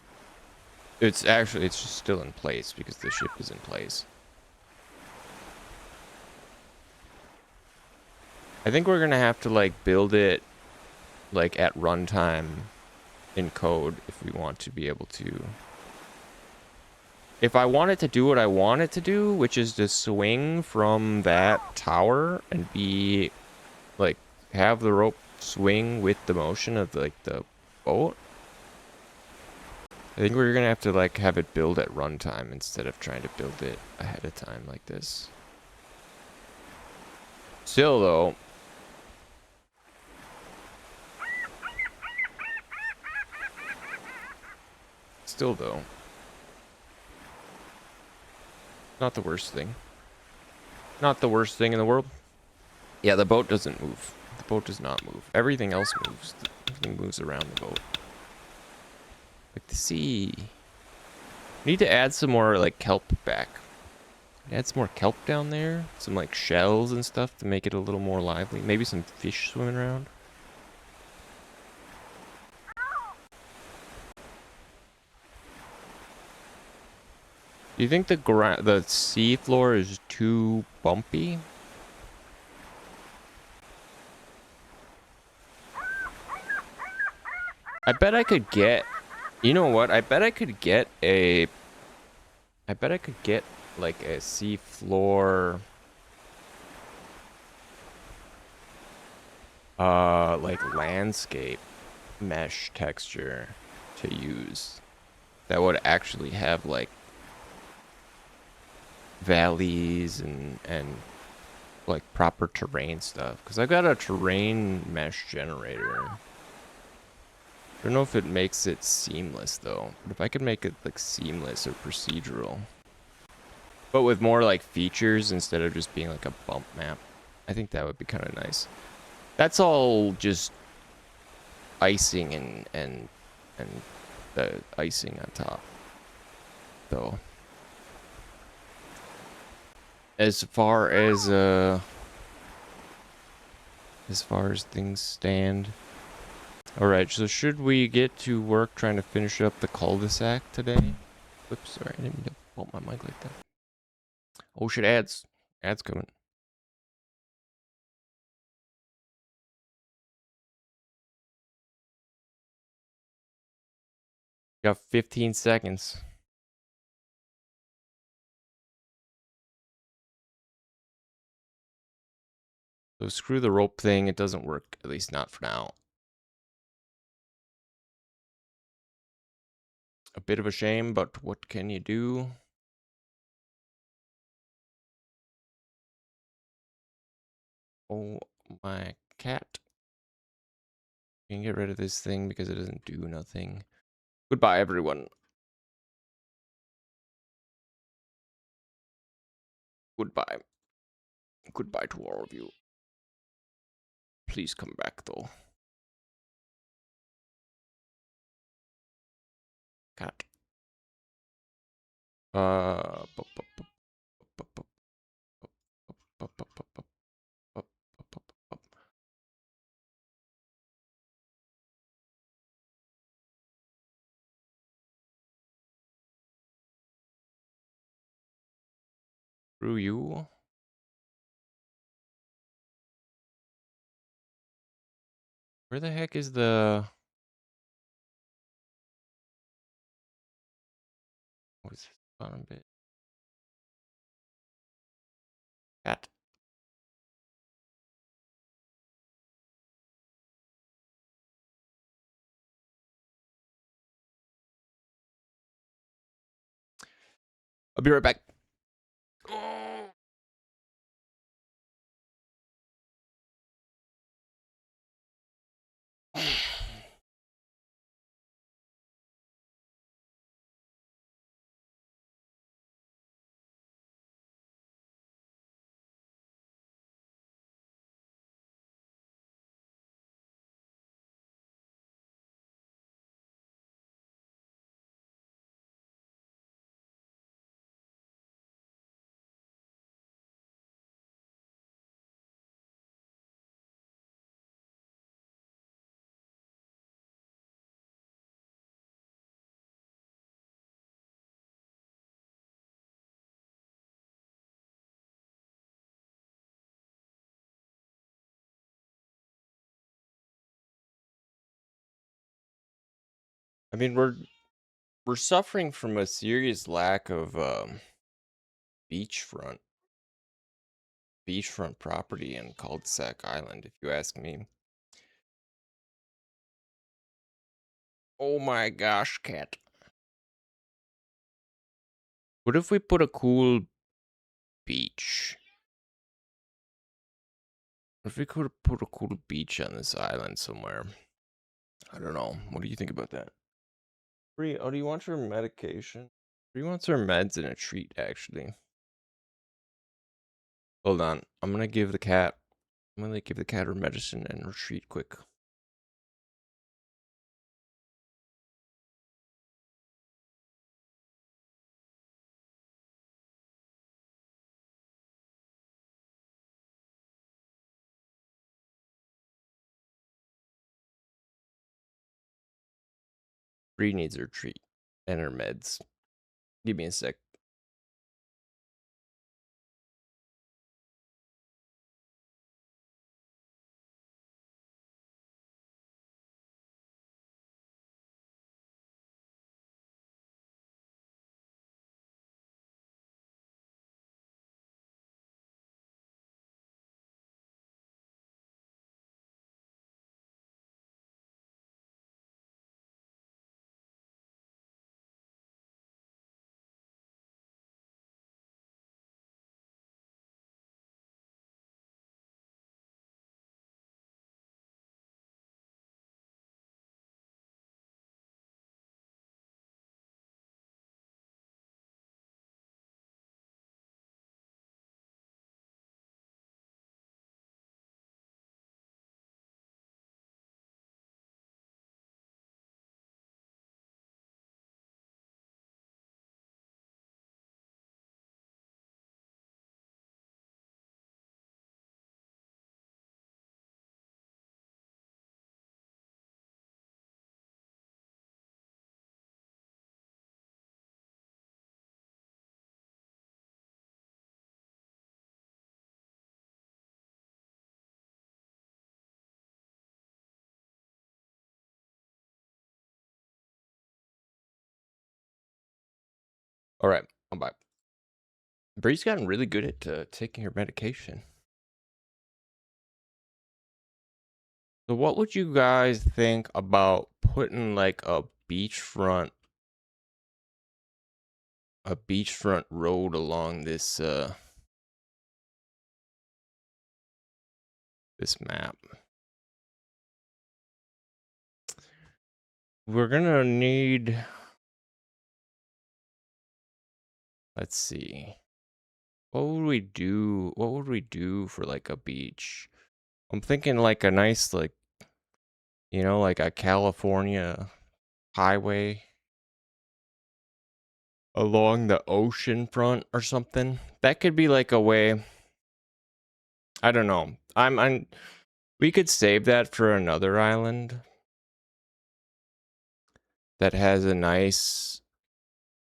it's just still in place because the ship is in place. I think we're gonna have to like build it like at runtime in code if we want to be able to. If I want it to do what I want it to do, which is to swing from that tower and be like have the rope swing with the motion of like the boat, I think we're gonna have to like have it build at runtime instead of trying to build it ahead of time like this. Still though, not the worst thing. Not the worst thing in the world. Yeah, the boat doesn't move. The boat does not move. Everything else moves. Everything moves around the boat. Like the sea. Need to add some more like kelp back. Add some more kelp down there. Some like shells and stuff to make it a little more lively. Maybe some fish swimming around. Do you think the sea floor is too bumpy? I bet I could get, you know what? I bet I could get like a sea floor like landscape mesh texture to use that would actually have like valleys and like proper terrain stuff, because I've got a terrain mesh generator. I don't know if it makes it seamless though, but if I could make it like seamless or procedural, but with more like features instead of just being like a bump map, I think that would be kind of nice. That's all just icing and the icing on top though. As far as things stand. Alright, so should we get to work trying to finish up the cul-de-sac today? Oops, sorry, I didn't mean to bump my mic like that. Oh shit, ads. Ads coming. Got 15 seconds. So screw the rope thing, it doesn't work, at least not for now. A bit of a shame, but what can you do? Oh my cat. You can get rid of this thing because it doesn't do nothing. Goodbye, everyone. Goodbye. Goodbye to all of you. Please come back, though. Cat. Screw you. Where the heck is the... What is this bottom bit? Cat. I'll be right back. I mean, we're suffering from a serious lack of beachfront beachfront property in Cul-de-sac Island, if you ask me. Oh my gosh, cat. What if we put a cool beach? What if we could put a cool beach on this island somewhere? I don't know. What do you think about that? Bree, oh, do you want your medication? Bree wants her meds and a treat, actually. Hold on. I'm gonna give the cat her medicine and her treat quick. Bree needs her treat and her meds. Give me a sec. All right, I'm back. Bree's gotten really good at taking her medication. So, what would you guys think about putting like a beachfront road along this map? We're gonna need. Let's see. What would we do? What would we do for like a beach? I'm thinking like a nice like a California highway along the ocean front or something. That could be like a way. I don't know. We could save that for another island that has a nice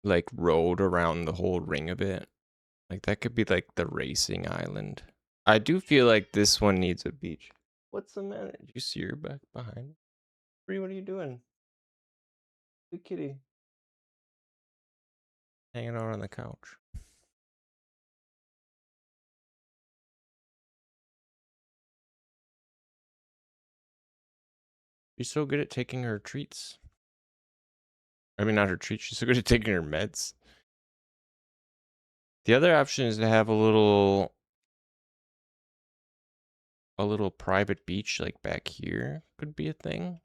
like road around the whole ring of it. Like that could be like the racing island. I do feel like this one needs a beach. What's the matter? Did you see her back behind? Bree, what are you doing? Good kitty. Hanging out on the couch. She's so good at taking her treats. I mean, not her treats. She's so good at taking her meds. The other option is to have a little private beach like back here. Could be a thing.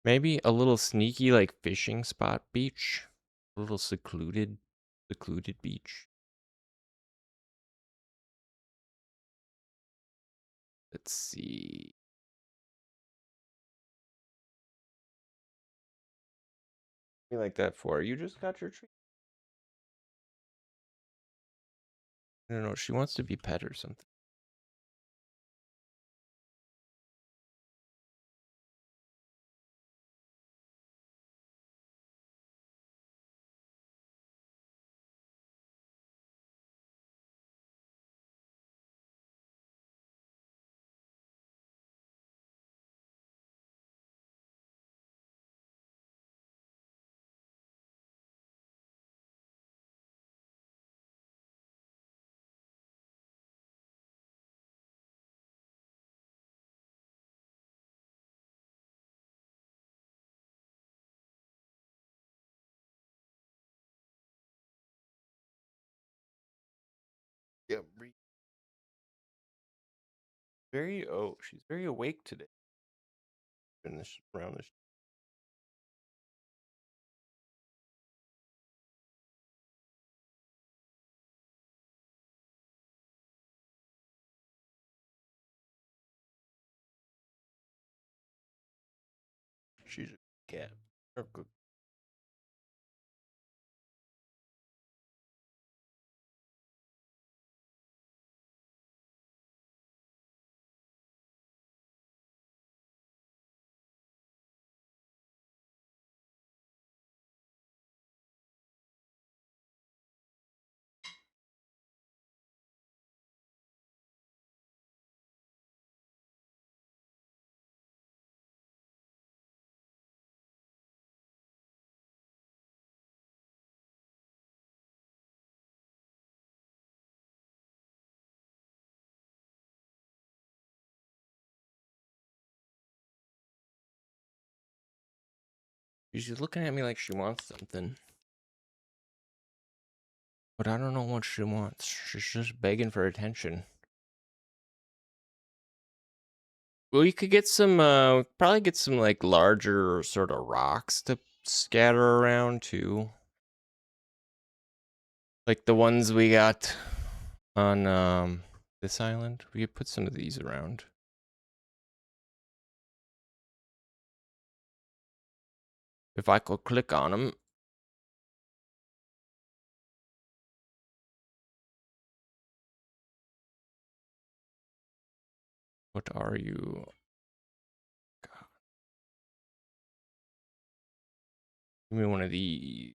Maybe a little sneaky like fishing spot beach. A little secluded beach. Let's see. What do you like that for? You just got your treat. I don't know. She wants to be pet or something. She's very awake today. In this around this. She's a cat. Or good. She's looking at me like she wants something. But I don't know what she wants. She's just begging for attention. Well, you could get some, probably get some like larger sort of rocks to scatter around too. Like the ones we got on this island. We could put some of these around. If I could click on them. What are you? God. Give me one of these.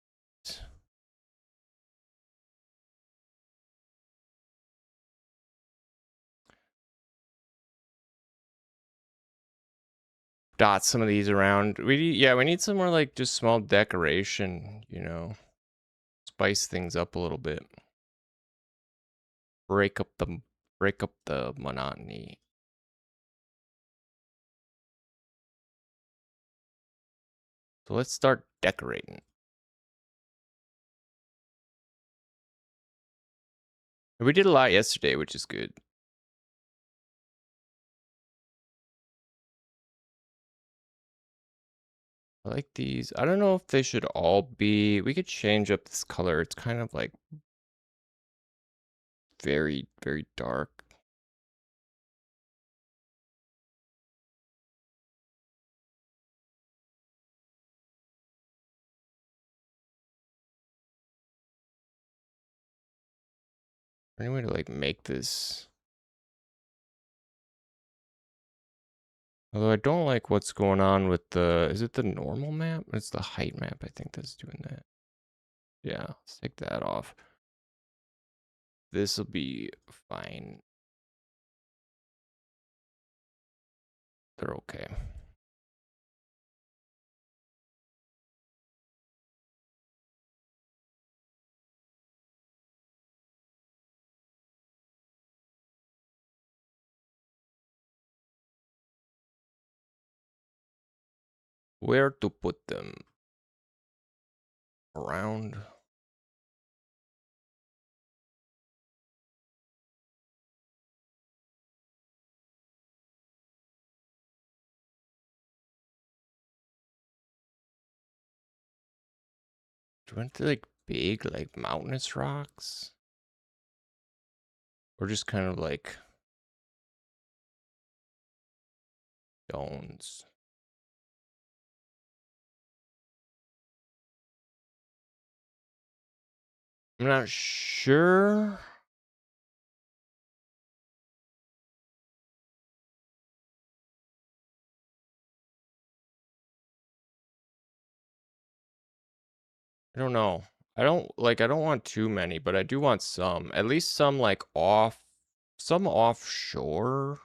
Dot some of these around. We need some more like just small decoration, you know. Spice things up a little bit. Break up the monotony. So let's start decorating. We did a lot yesterday, which is good. I like these. I don't know if they should all be. We could change up this color. It's kind of like very, very dark. Any way to like make this? Although I don't like what's going on with the, is it the normal map? It's the height map, I think that's doing that. Yeah, let's take that off. This will be fine. They're okay. Where to put them? Around. Do you want to like big, like mountainous rocks? Or just kind of like stones? I'm not sure. I don't know. I don't want too many, but I do want some. At least some like some offshore.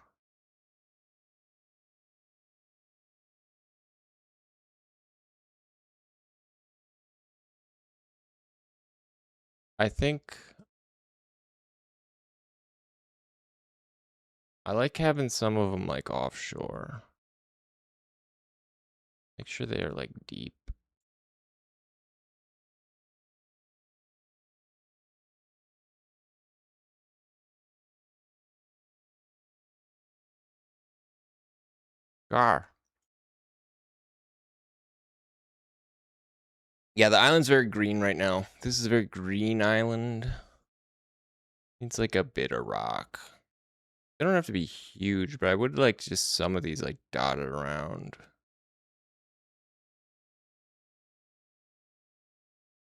I think I like having some of them like offshore. Make sure they are like deep. Gar. Yeah, the island's very green right now. This is a very green island. It's like a bit of rock. They don't have to be huge, but I would like just some of these like dotted around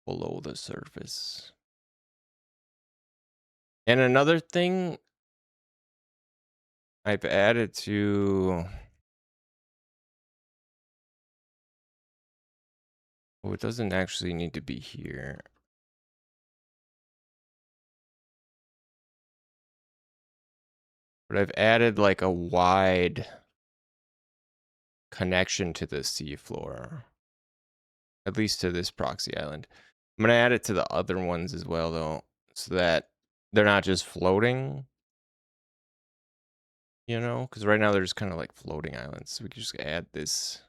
below the surface. And another thing I've added to... Oh, it doesn't actually need to be here. But I've added like a wide connection to the seafloor. At least to this proxy island. I'm going to add it to the other ones as well, though, so that they're not just floating. You know, because right now they're just kind of like floating islands. So we can just add this.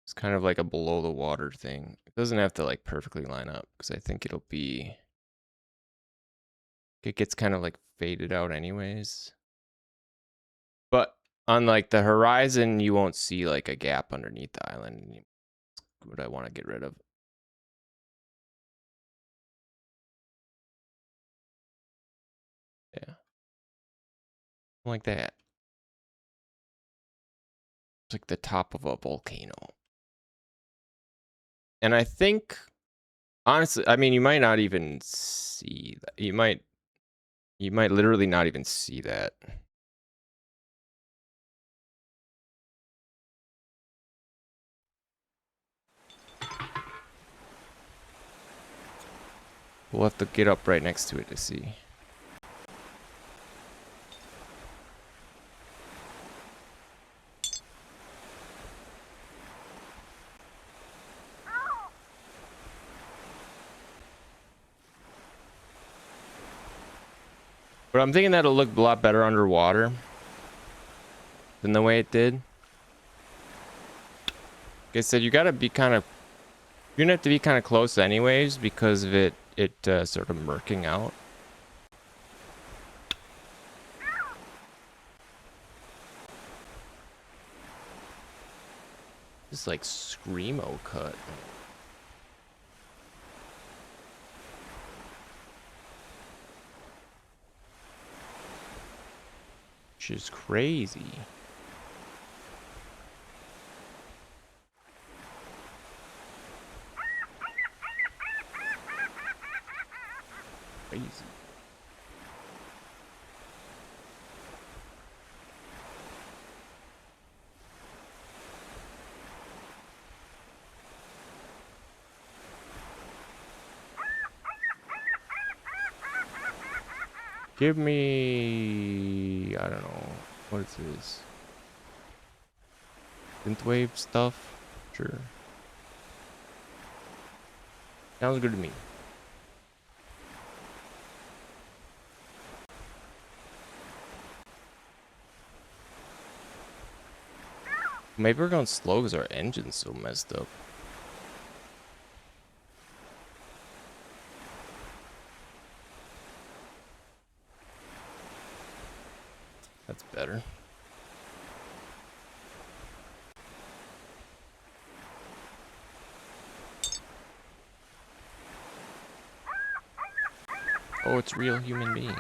It's kind of like a below the water thing. It doesn't have to like perfectly line up because I think it'll be... It gets kind of like faded out anyways. But on like the horizon, you won't see like a gap underneath the island. What I want to get rid of. Yeah. Like that. It's like the top of a volcano. And I think, honestly, I mean, you might not even see that. You might literally not even see that. We'll have to get up right next to it to see. But I'm thinking that'll look a lot better underwater than the way it did. Like I said, you gotta be kind of... You're gonna have to be kind of close anyways because of it sort of murking out. Just like screamo cut. Which is crazy. Crazy. Give me... I don't know. What is this? Synthwave stuff? Sure. Sounds good to me. Maybe we're going slow because our engine's so messed up. That's better. Oh, it's a real human being. You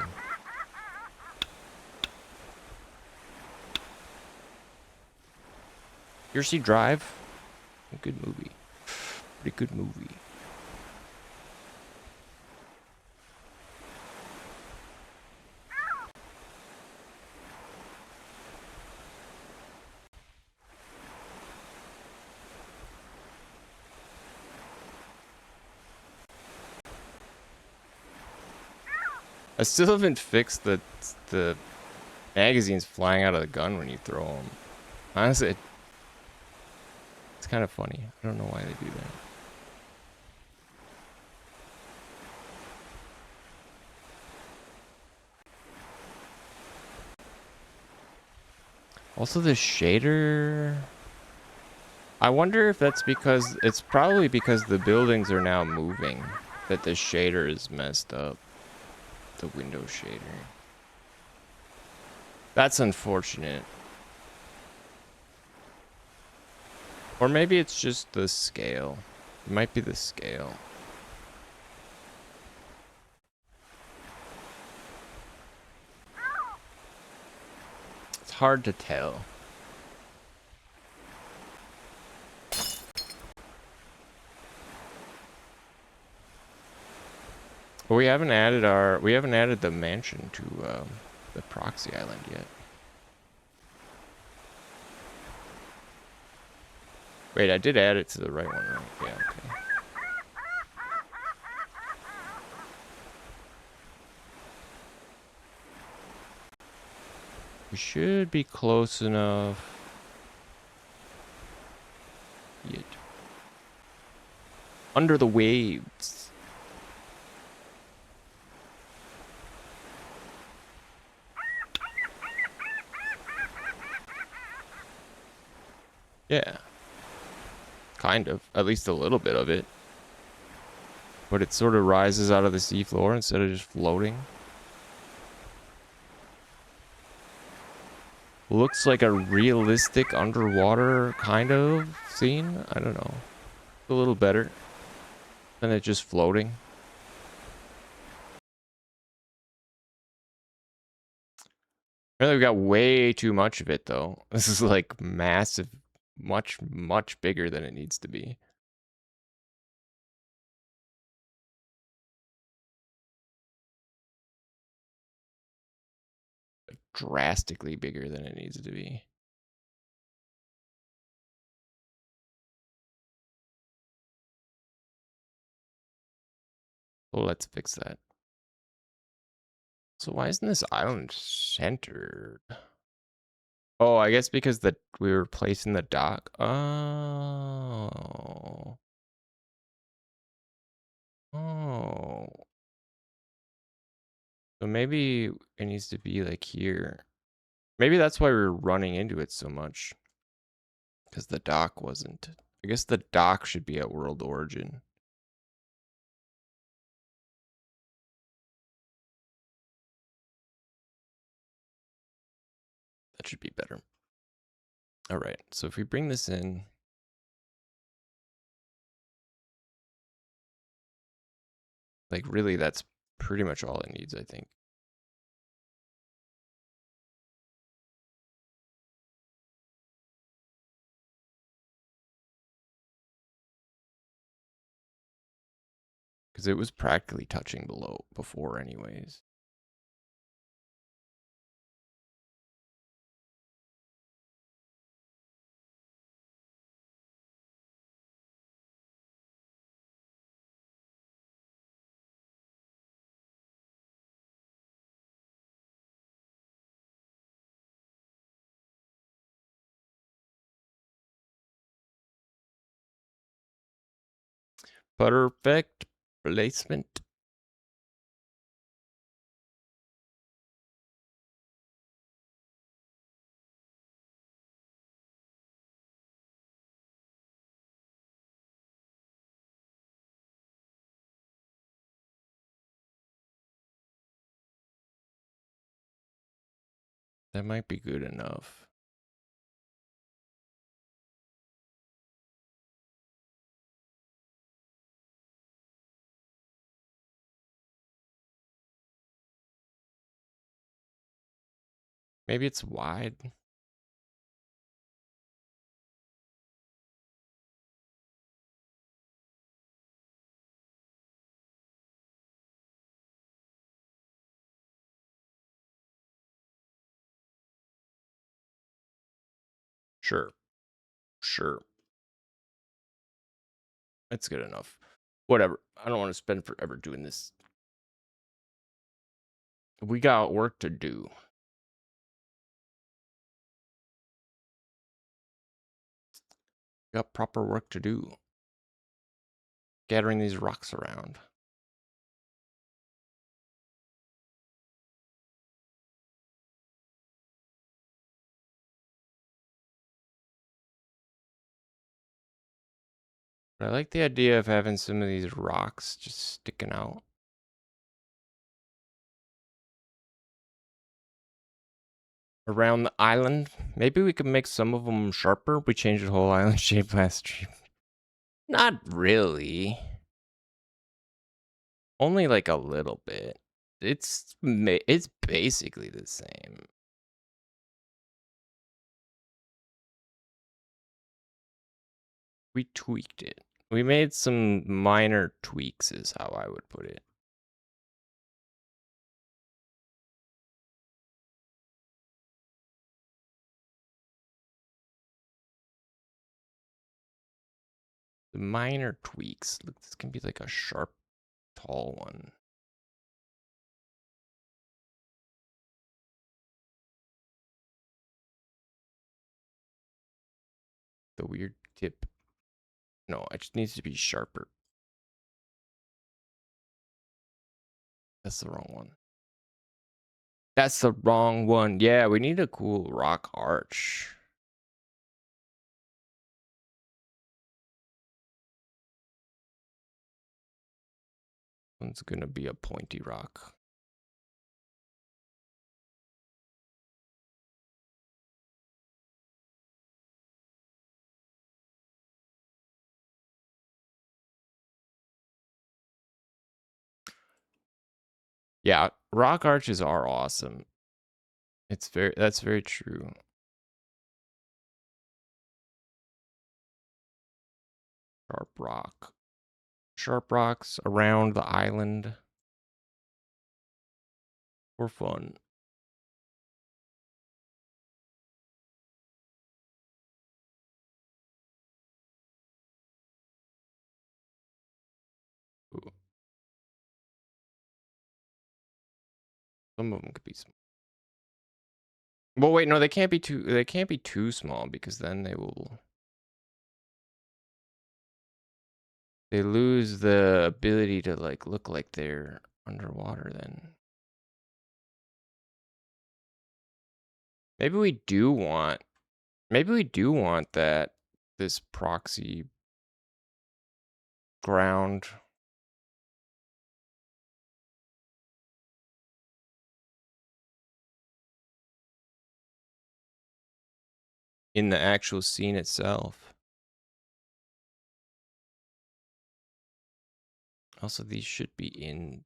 ever see Drive? A good movie. Pretty good movie. I still haven't fixed the magazines flying out of the gun when you throw them. Honestly, it's kind of funny. I don't know why they do that. Also, the shader... I wonder if that's because... It's probably because the buildings are now moving that the shader is messed up. The window shader. That's unfortunate. Or maybe it's just the scale. It might be the scale. It's hard to tell. But we haven't added the mansion to the proxy island yet. Wait, I did add it to the right one, right? Yeah, okay. We should be close enough. Yet. Under the waves. Yeah. Kind of. At least a little bit of it. But it sort of rises out of the seafloor instead of just floating. Looks like a realistic underwater kind of scene. I don't know. A little better than it just floating. Apparently we got way too much of it though. This is like massive, much bigger than it needs to be. Drastically bigger than it needs to be. Well, let's fix that. So why isn't this island centered? Oh, I guess because we were placing the dock. Oh. Oh. So maybe it needs to be like here. Maybe that's why we were running into it so much. Because the dock wasn't. I guess the dock should be at world origin. That should be better. All right, so if we bring this in. Like, really, that's pretty much all it needs, I think. Because it was practically touching below before anyways. Perfect placement. That might be good enough. Maybe it's wide. Sure. Sure. That's good enough. Whatever. I don't want to spend forever doing this. We got work to do. We got proper work to do. Gathering these rocks around. But I like the idea of having some of these rocks just sticking out. around the island. Maybe we could make some of them sharper. We changed the whole island shape last stream. Not really. Only like a little bit. It's basically the same. We tweaked it. We made some minor tweaks is how I would put it. The minor tweaks. Look, this can be like a sharp, tall one. The weird tip. No, it just needs to be sharper. That's the wrong one. That's the wrong one. Yeah, we need a cool rock arch. One's gonna be a pointy rock. Yeah, rock arches are awesome. That's very true. Sharp rocks around the island for fun. Ooh. Some of them could be small. Well, wait, no, they can't be too small because then they lose the ability to like look like they're underwater then. Maybe we do want that this proxy ground. In the actual scene itself. Also, these should be in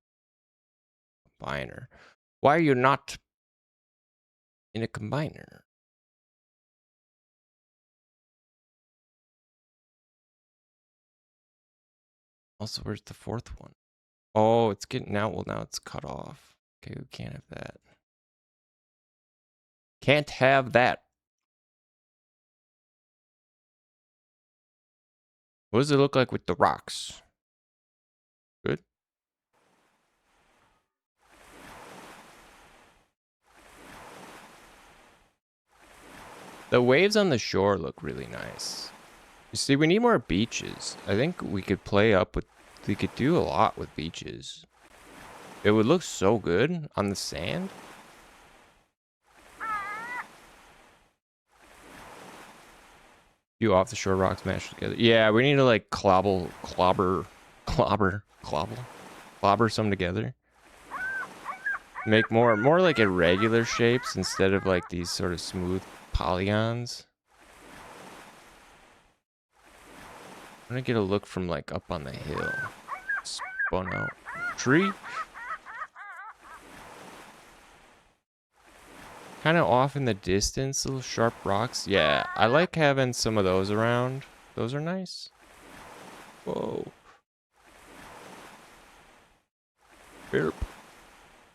combiner. Why are you not in a combiner? Also, where's the fourth one? Oh, it's getting out. Well, now it's cut off. Okay, we can't have that. Can't have that. What does it look like with the rocks? Good. The waves on the shore look really nice. You see, we need more beaches. I think we could we could do a lot with beaches. It would look so good on the sand. Few off the shore rocks mashed together. Yeah, we need to like clobber some together. Make more like irregular shapes instead of like these sort of smooth polygons. I'm gonna get a look from like up on the hill. Spun out. Tree? Kind of off in the distance, little sharp rocks. Yeah, I like having some of those around. Those are nice. Whoa. Burp.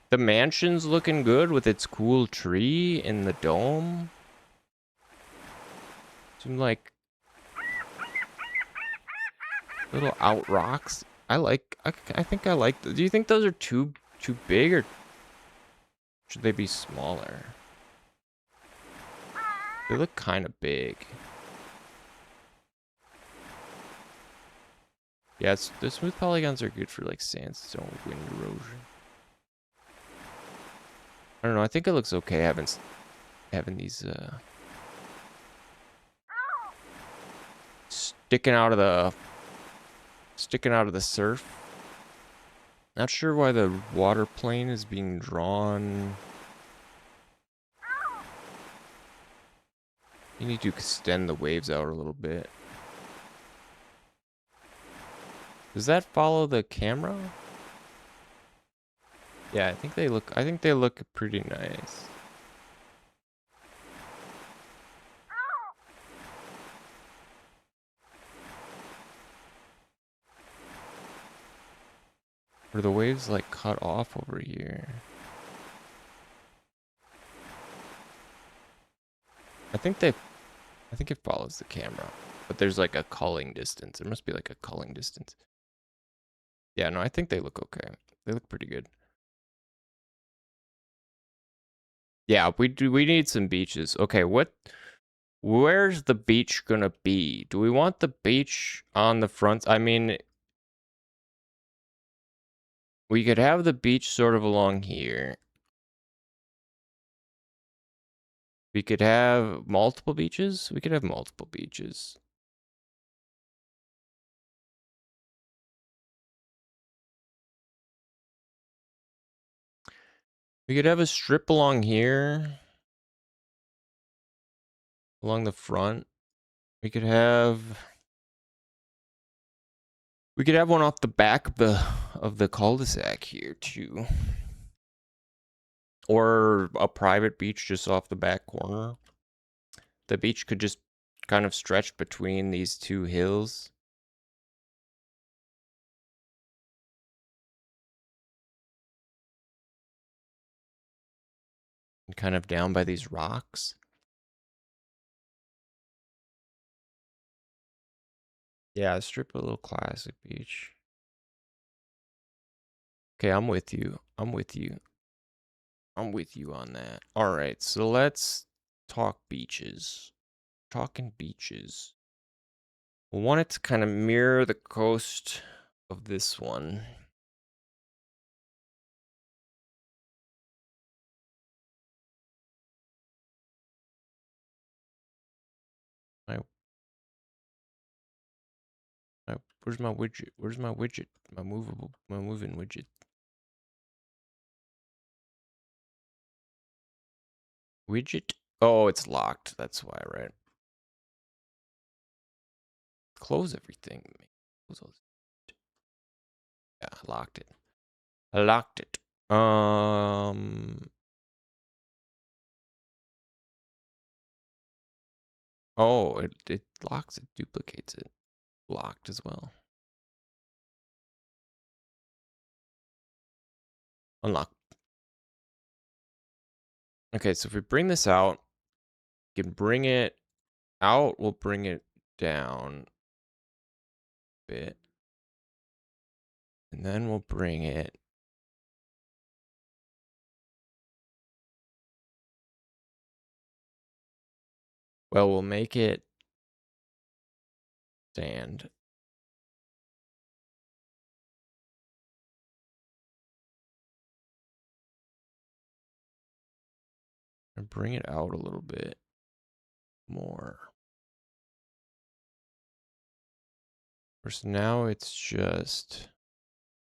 The mansion's looking good with its cool tree in the dome. Some like little out rocks. I think I like. Do you think those are too big, or should they be smaller? They look kind of big. Yeah, the smooth polygons are good for like sandstone wind erosion. I don't know. I think it looks okay having these sticking out of the surf. Not sure why the water plane is being drawn You need to extend the waves out a little bit. Does that follow the camera? Yeah, I think they look pretty nice. Or the waves like cut off over here. I think it follows the camera. But there's like a culling distance. There must be like a culling distance. Yeah, no, I think they look okay. They look pretty good. Yeah, we need some beaches. Okay, where's the beach gonna be? Do we want the beach on the front? I mean, we could have the beach sort of along here. We could have multiple beaches. We could have multiple beaches. We could have a strip along here. Along the front. We could have one off the back of the cul-de-sac here too. Or a private beach just off the back corner. The beach could just kind of stretch between these two hills. And kind of down by these rocks. Yeah, strip a little classic beach. Okay, I'm with you. I'm with you. I'm with you on that. All right, so let's talk beaches. Talking beaches. We want it to kind of mirror the coast of this one. Where's my widget? Where's my widget? My moving widget. Widget? Oh, it's locked. That's why, right? Close everything. Close all this. Yeah, I locked it. I locked it. Oh, it locks it, duplicates it. Locked as well. Unlock. Okay, so if we bring this out, we can bring it out, we'll bring it down a bit. And then we'll bring it. Well, we'll make it sand. And bring it out a little bit more. So now it's just,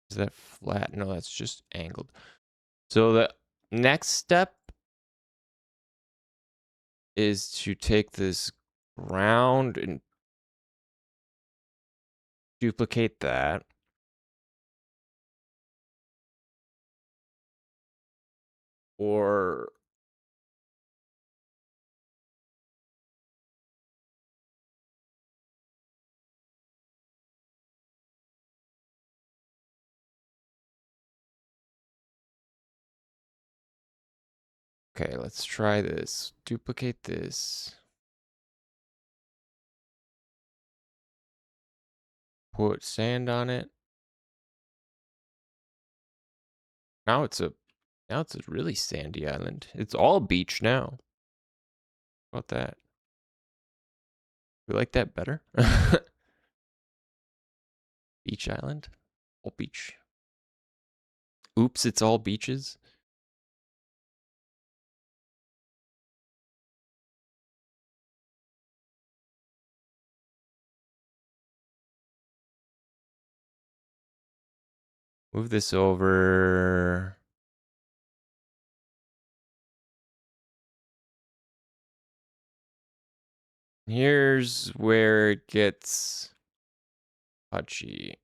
is that flat? No, that's just angled. So the next step is to take this ground and duplicate that. Or okay, let's try this. Duplicate this. Put sand on it. Now it's a really sandy island. It's all beach now. How about that? We like that better. Beach island. All beach. Oops, it's all beaches. Move this over. Here's where it gets touchy.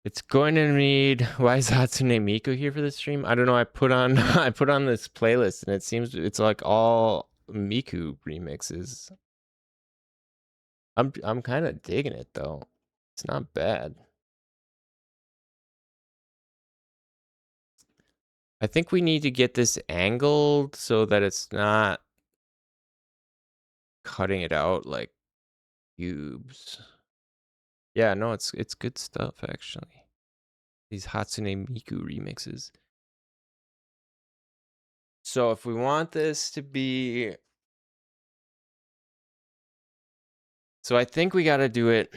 It's going to need. Why is Hatsune Miku here for this stream? I don't know. I put on I put on this playlist and it seems it's like all Miku remixes. I'm kind of digging it though. It's not bad. I think we need to get this angled so that it's not cutting it out like cubes. Yeah, no, it's good stuff actually. These Hatsune Miku remixes. So if we want this to be, so I think we got to do it.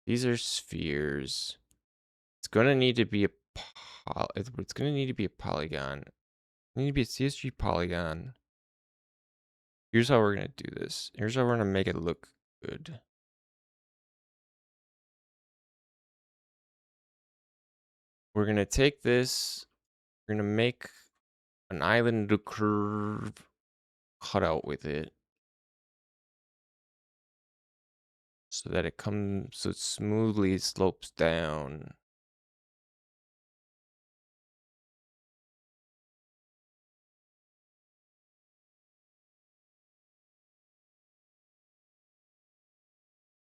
These are spheres. It's gonna need to be a it's gonna need to be a polygon. It need to be a CSG polygon. Here's how we're gonna do this. Here's how we're gonna make it look good. We're gonna take this. We're gonna make an island curve cutout with it, so that it comes so it smoothly slopes down.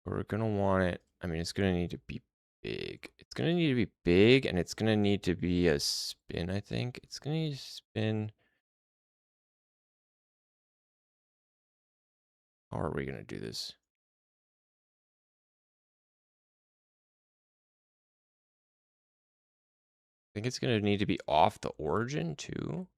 We're gonna want it. I mean, it's gonna need to be big. It's gonna need to be big, and it's gonna need to be a spin. I think it's gonna need to spin. How are we gonna do this? I think it's gonna need to be off the origin too.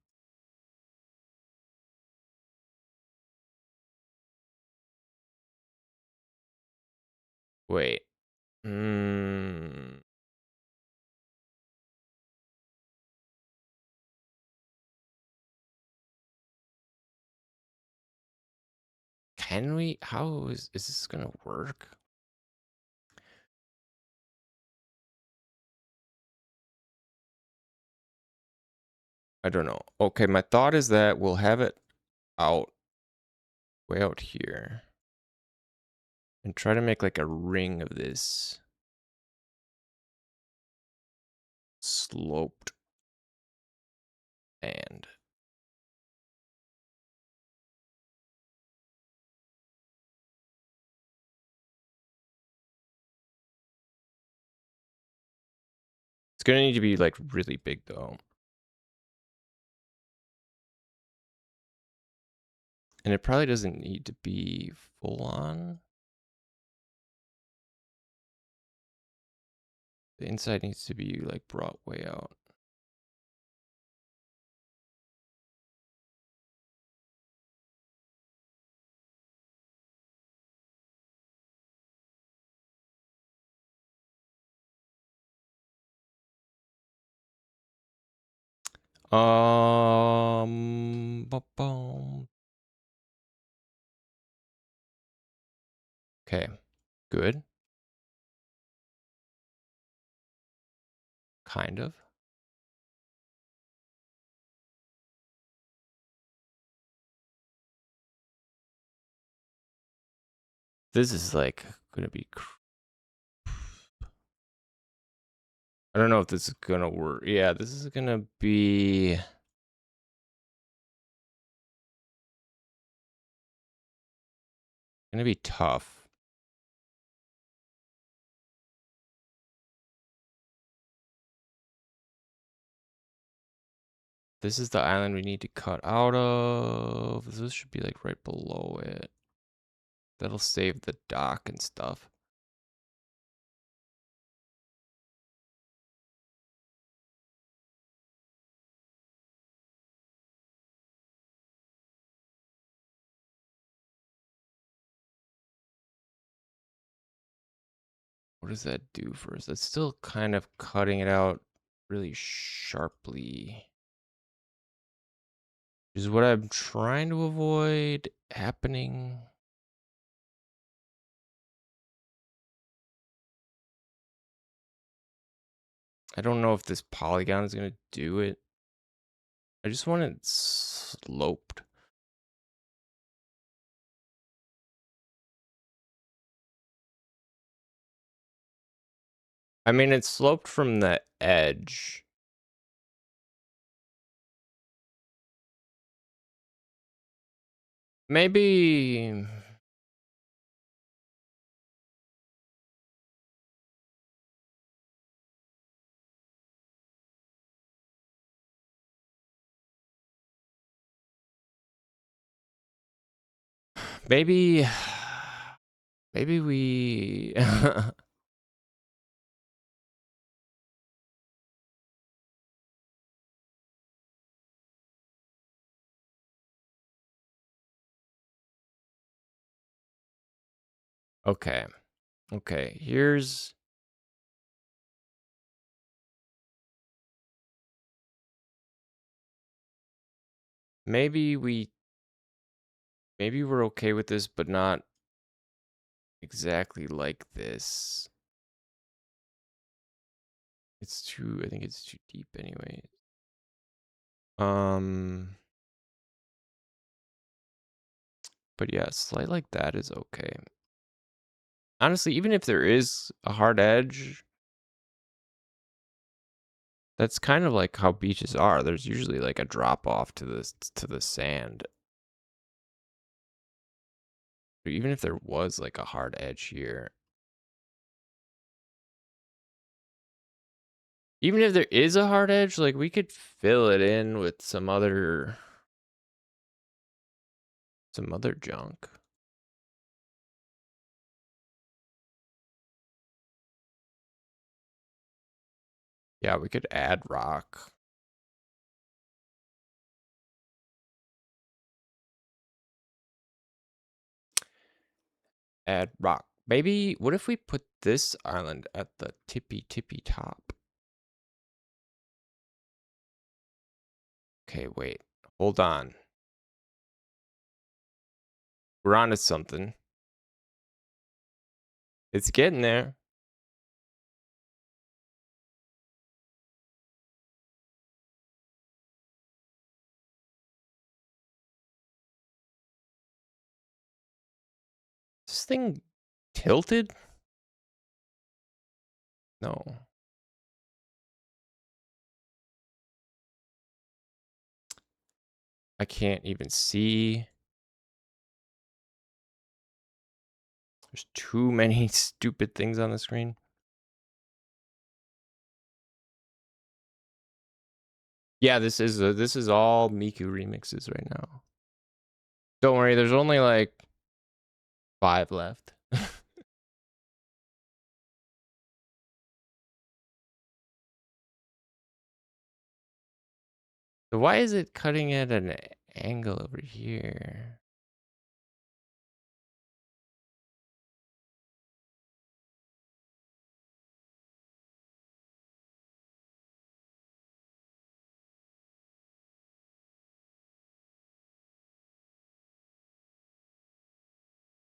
Wait. Can we? How is this gonna work? I don't know. Okay, my thought is that we'll have it out way out here and try to make like a ring of this sloped and it's gonna need to be like really big though. And it probably doesn't need to be full on. The inside needs to be like brought way out. Okay, good. Kind of. This is like gonna be. I don't know if this is gonna work. Yeah, this is gonna be. Gonna be tough. This is the island we need to cut out of. This should be like right below it. That'll save the dock and stuff. What does that do for us? That's still kind of cutting it out really sharply. Which is what I'm trying to avoid. happening? I don't know if this polygon is gonna do it. I just want it sloped. I mean, it's sloped from the edge. Maybe... Maybe... Maybe we... Okay. Okay, here's... Maybe we're okay with this, but not exactly like this. It's too... I think it's too deep anyway. But yeah, slide like that is okay. Honestly, even if there is a hard edge, that's kind of like how beaches are. There's usually like a drop off to the sand. But even if there was like a hard edge here, even if there is a hard edge, like we could fill it in with some other junk. Yeah, we could add rock. Add rock. Maybe, what if we put this island at the tippy top? Okay, wait. Hold on. We're onto something. It's getting there. This thing tilted? No. I can't even see. There's too many stupid things on the screen. Yeah, this is all Miku remixes right now. Don't worry, there's only like 5 left. So why is it cutting at an angle over here?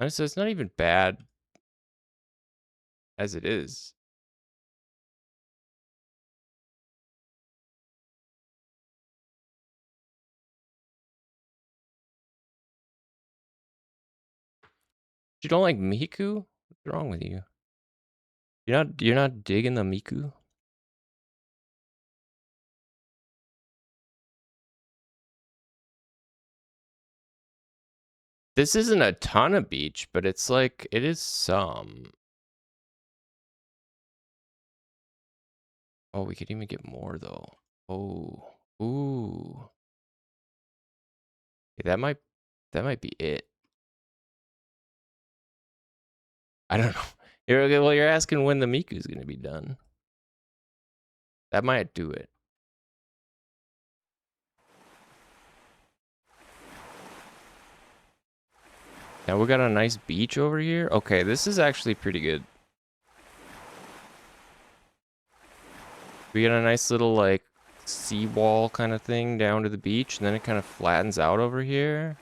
Honestly, it's not even bad as it is. You don't like Miku? What's wrong with you? You're not digging the Miku? This isn't a ton of beach, but it's like, it is some. Oh, we could even get more though. Oh, ooh. Okay, that might be it. I don't know. You're asking when the Miku's gonna be done. That might do it. Now we got a nice beach over here. Okay, this is actually pretty good. We got a nice little like seawall kind of thing down to the beach, and then it kind of flattens out over here.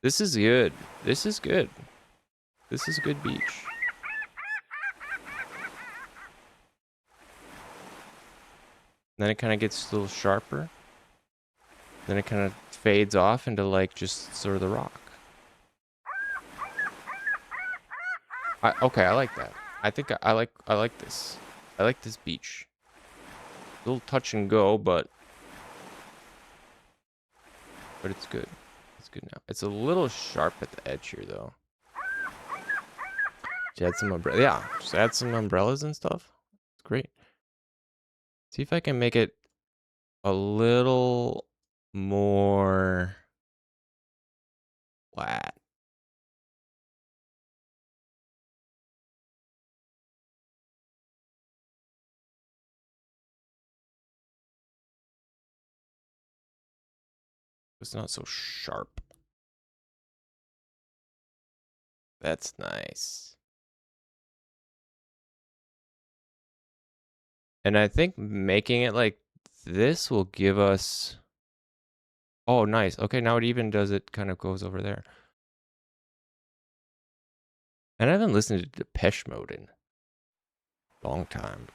This is good. This is good. This is a good beach. Then it kind of gets a little sharper. Then it kind of fades off into like just sort of the rock. Okay, I like that. I think I like this. I like this beach. A little touch and go, but it's good. It's good now. It's a little sharp at the edge here though. Just add some umbrella. Yeah, just add some umbrellas and stuff. It's great. See if I can make it a little more flat. It's not so sharp. That's nice. And I think making it like this will give us... Oh, nice. Okay, now it even does it kind of goes over there. And I haven't listened to Depeche Mode in a long time.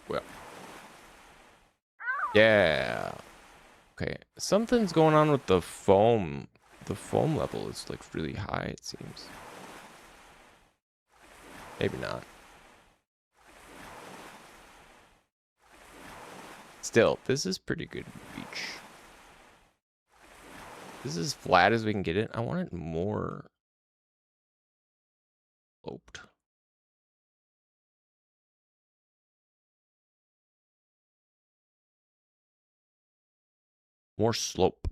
Well. Yeah. Okay. Something's going on with the foam. The foam level is like really high, it seems. Maybe not. Still, this is pretty good beach. This is as flat as we can get it. I want it more sloped. More slope.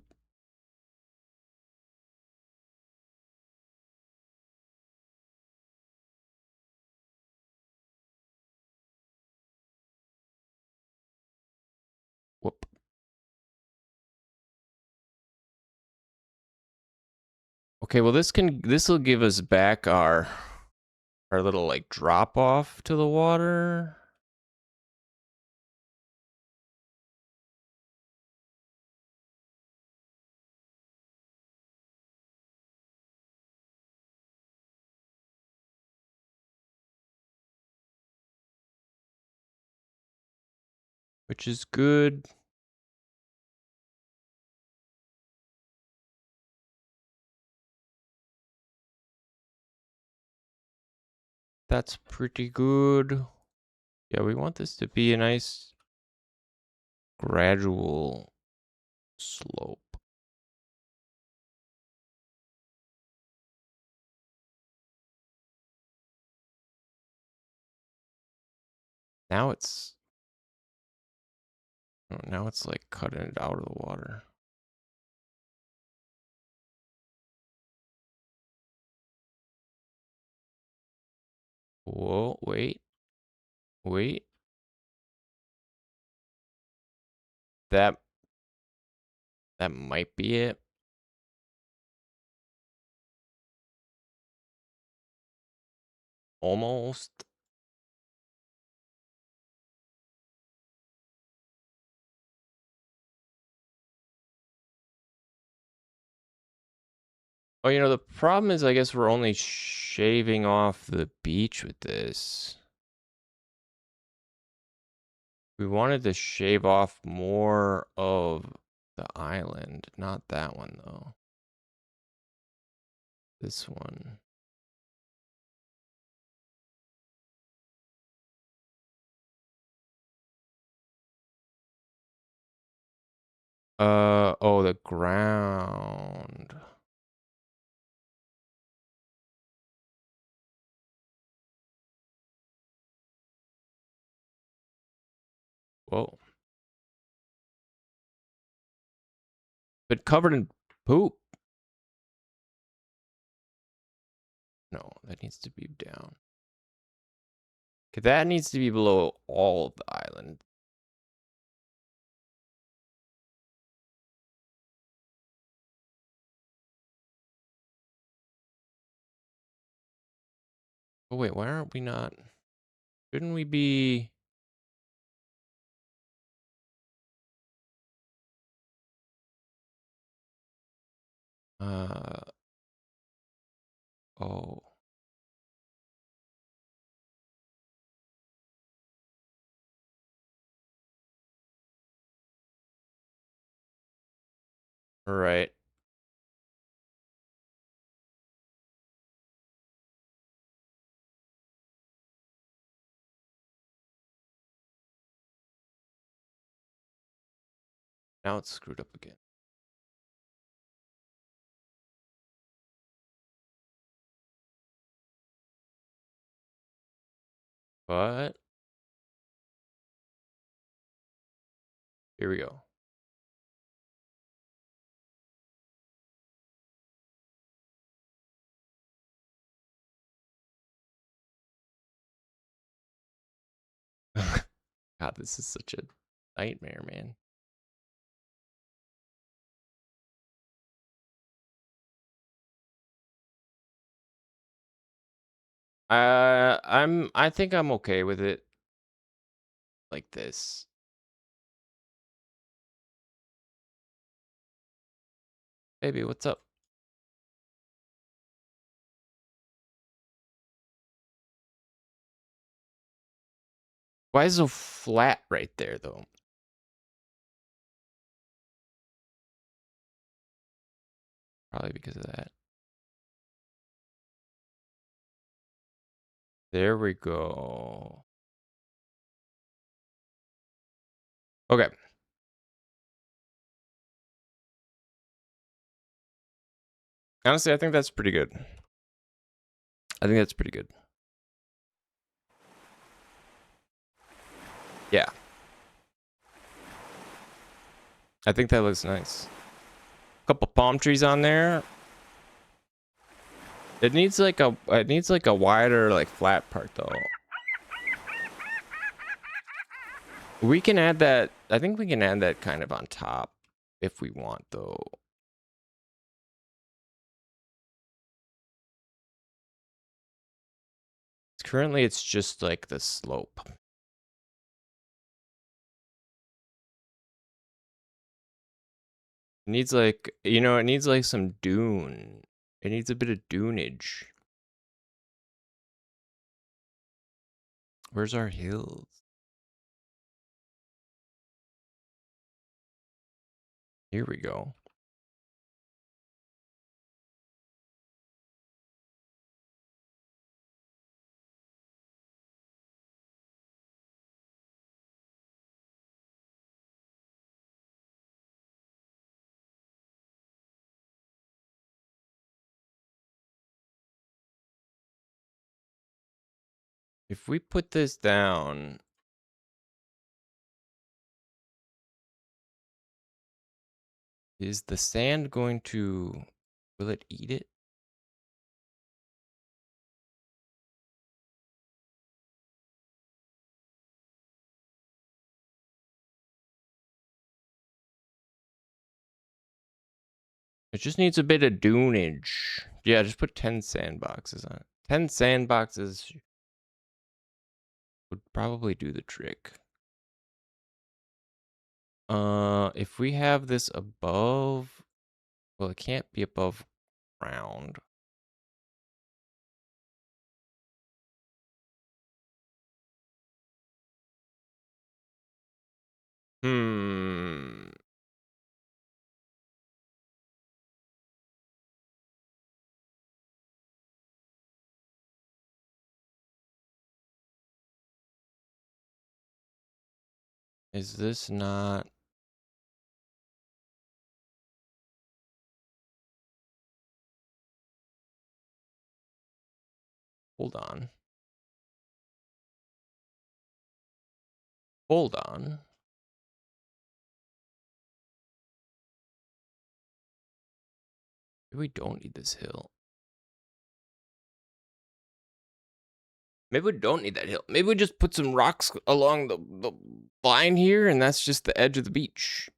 Whoop. Okay, well this will give us back our little like drop off to the water. Which is good. That's pretty good. Yeah, we want this to be a nice gradual slope. Now it's like cutting it out of the water. Whoa, wait. That might be it. Almost. Oh, you know, the problem is I guess we're only shaving off the beach with this. We wanted to shave off more of the island. Not that one, though. This one. Oh, the ground. Whoa. But covered in poop. No, that needs to be down. Okay, that needs to be below all of the island. Oh, wait, why aren't we not? Shouldn't we be... Oh. Right. Now it's screwed up again. But here we go. God, this is such a nightmare, man. I think I'm okay with it like this. Baby, what's up? Why is it so flat right there, though? Probably because of that. There we go. Okay. Honestly, I think that's pretty good. I think that's pretty good. Yeah. I think that looks nice. Couple palm trees on there. It needs like a wider, like, flat part though. We can add that. I think we can add that kind of on top if we want though. Currently it's just like the slope. It needs like, you know, it needs like some dune. It needs a bit of dunage. Where's our hills? Here we go. If we put this down, is the sand going to, will it eat it? It just needs a bit of dunage. Yeah, just put 10 sandboxes on it. 10 sandboxes would probably do the trick. If we have this above, well, it can't be above ground. Hmm. Is this not? Hold on. Hold on. Maybe we don't need this hill. Maybe we don't need that hill. Maybe we just put some rocks along the line here, and that's just the edge of the beach.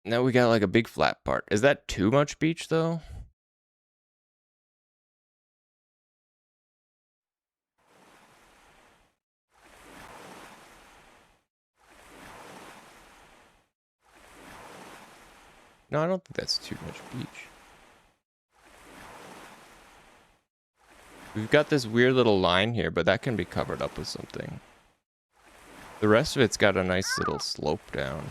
Now we got like a big flat part. Is that too much beach, though? No, I don't think that's too much beach. We've got this weird little line here, but that can be covered up with something. The rest of it's got a nice little slope down.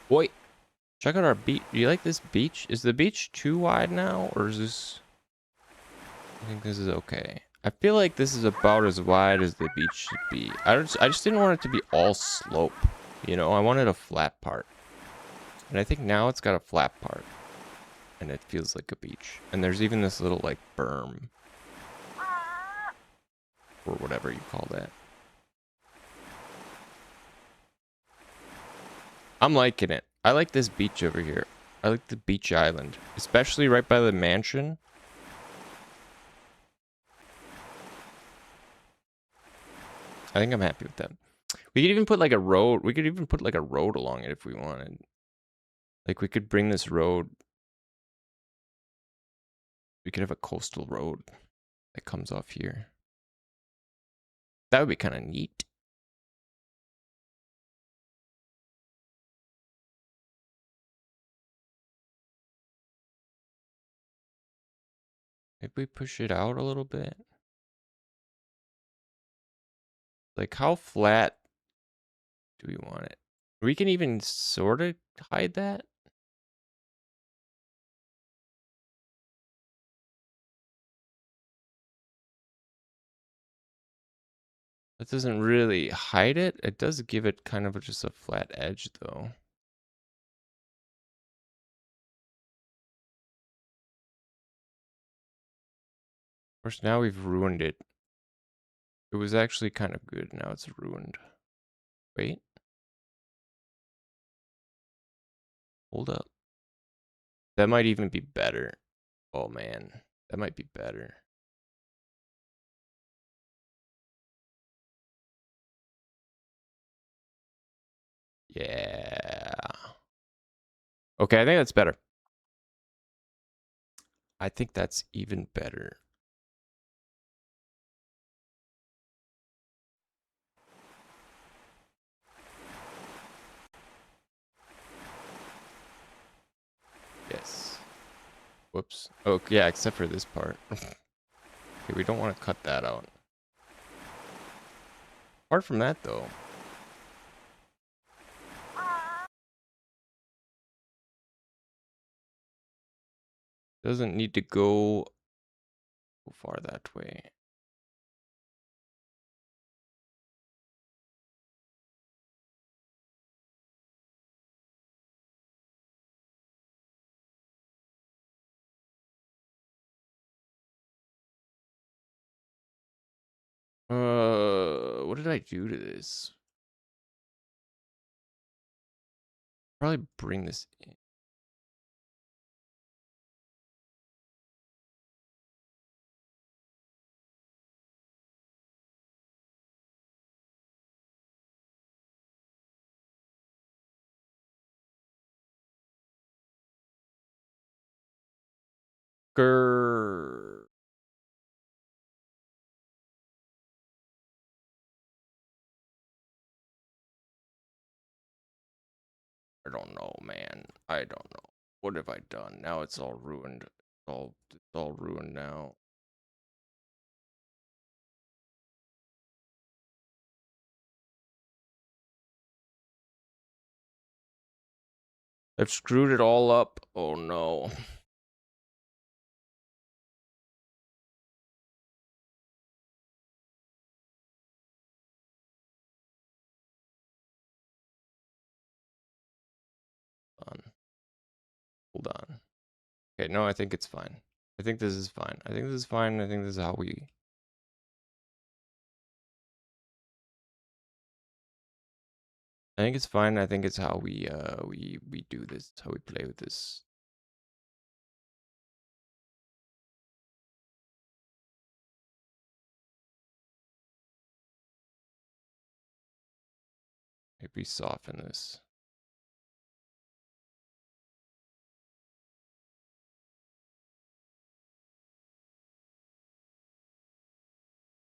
Boy, check out our beach. Do you like this beach? Is the beach too wide now, or is this... I think this is okay. I feel like this is about as wide as the beach should be. I just didn't want it to be all slope. You know, I wanted a flat part. And I think now it's got a flat part. And it feels like a beach. And there's even this little, like, berm. Or whatever you call that. I'm liking it. I like this beach over here. I like the beach island. Especially right by the mansion. I think I'm happy with that. We could even put like a road. We could even put like a road along it if we wanted. Like we could bring this road. We could have a coastal road that comes off here. That would be kind of neat. Maybe we push it out a little bit. Like how flat do we want it? We can even sort of hide that. That doesn't really hide it. It does give it kind of just a flat edge though. Of course, now we've ruined it. It was actually kind of good. Now it's ruined. Wait. Hold up. That might even be better. Oh man, that might be better. Yeah. Okay, I think that's better. I think that's even better. Yes. Whoops. Oh, yeah, except for this part. Okay, we don't want to cut that out. Apart from that, though. Doesn't need to go far that way. What did I do to this? Probably bring this in. Grrr. I don't know, man. I don't know. What have I done? Now it's all ruined. It's all ruined now. I've screwed it all up. Oh no. Hold on. Okay, no, I think it's fine. I think this is fine. I think this is fine. I think this is how we... I think it's fine. I think it's how we do this. How we play with this. Maybe soften this.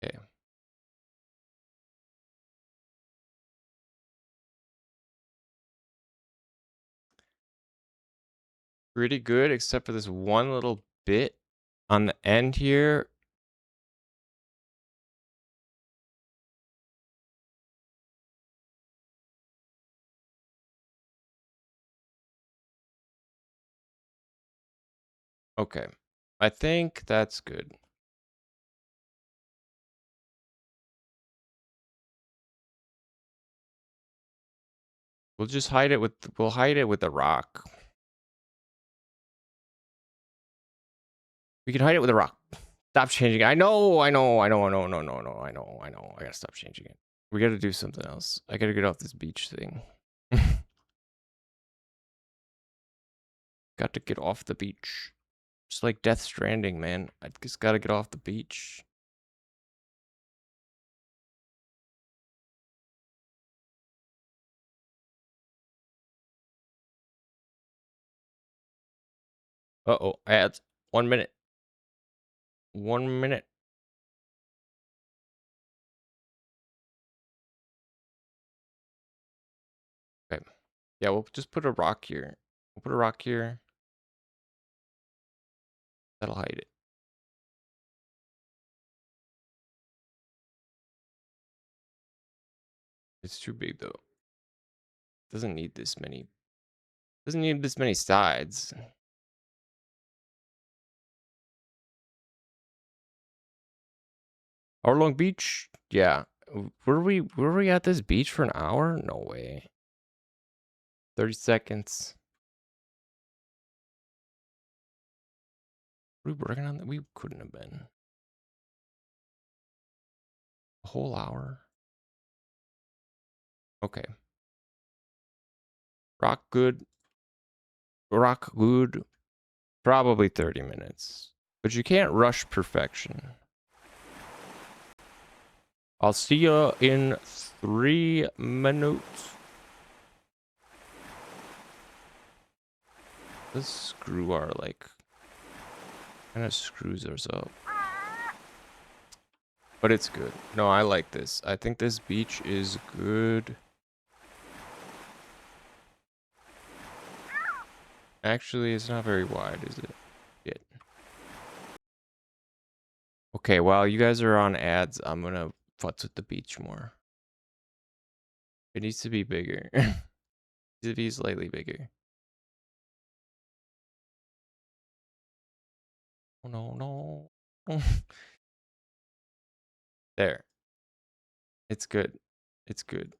Okay. Pretty good, except for this one little bit on the end here. Okay. I think that's good. We'll just hide it with we'll hide it with a rock. We can hide it with a rock. Stop changing it. I know. I gotta stop changing it. We gotta do something else. I gotta get off this beach thing. Got to get off the beach. Just like Death Stranding, man. I just gotta get off the beach. Uh-oh. Ads. 1 minute. 1 minute. Okay. Yeah, we'll just put a rock here. We'll put a rock here. That'll hide it. It's too big though. Doesn't need this many. Doesn't need this many sides. Hour long beach? Yeah. Were we at this beach for an hour? No way. 30 seconds. Were we working on that? We couldn't have been. A whole hour. Okay. Rock good. Rock good. Probably 30 minutes. But you can't rush perfection. I'll see you in 3 minutes. Let's screw our, like, kind of screws us up. But it's good. No, I like this. I think this beach is good. Actually, it's not very wide, is it? Yet. Okay, while you guys are on ads, I'm gonna futz with the beach more. It needs to be bigger. It needs to be slightly bigger. Oh, no, no. There. It's good. It's good.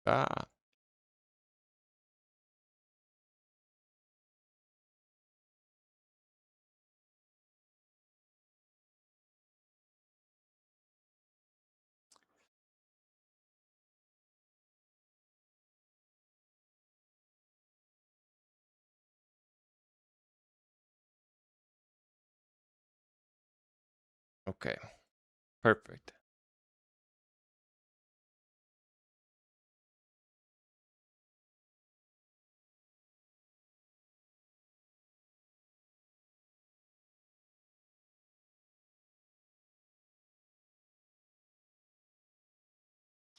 Ah, okay. Perfect.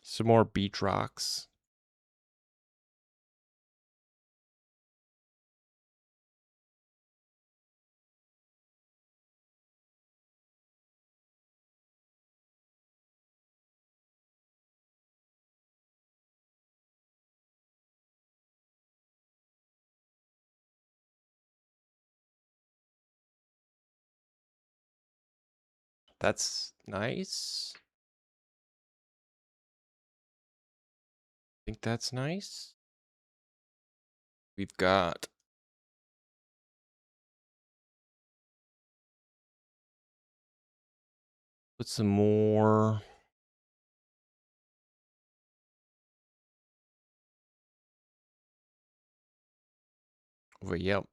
Some more beach rocks. That's nice. I think that's nice. We've got put some more. Over, yep.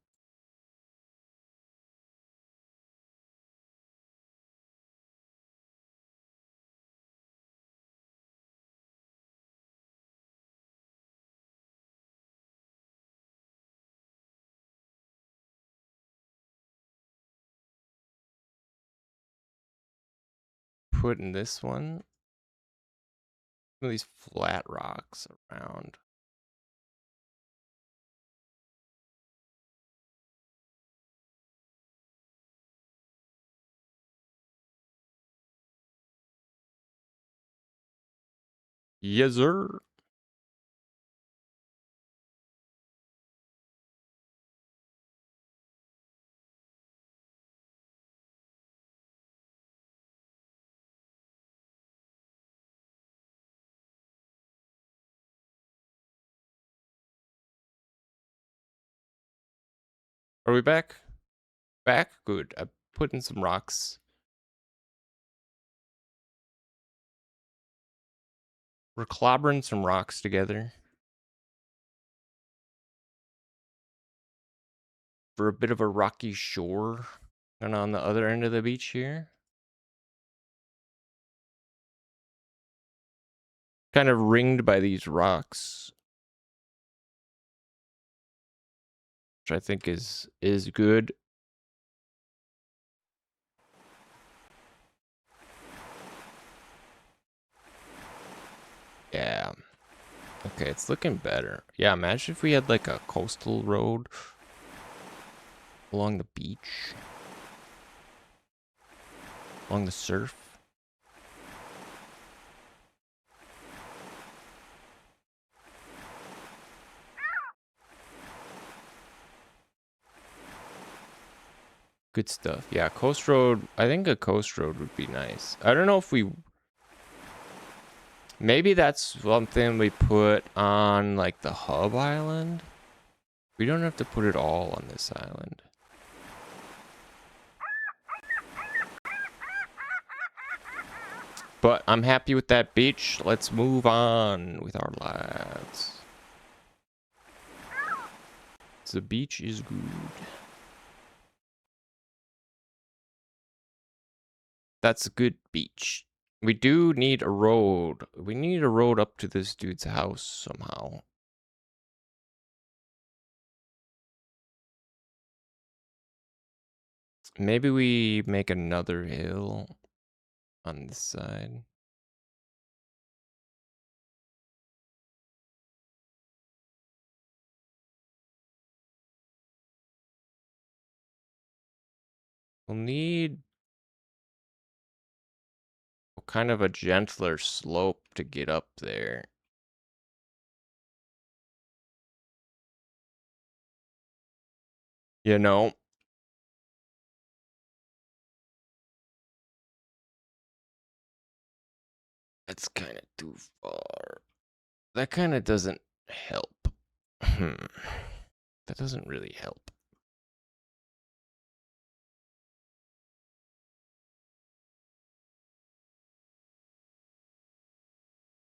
put in this one? Some of these flat rocks around. Yes, sir. Are we back? Back? Good. I put in some rocks. We're clobbering some rocks together for a bit of a rocky shore. And on the other end of the beach here, kind of ringed by these rocks, which I think is good. Yeah. Okay, it's looking better. Yeah, imagine if we had like a coastal road along the beach, along the surf. Good stuff. Yeah, coast road. I think a coast road would be nice. I don't know if we... Maybe that's something we put on like the hub island. We don't have to put it all on this island. But I'm happy with that beach. Let's move on with our lives. The beach is good. That's a good beach. We do need a road. We need a road up to this dude's house somehow. Maybe we make another hill on this side. We'll need kind of a gentler slope to get up there. You know? That's kind of too far. That kind of doesn't help. That doesn't really help.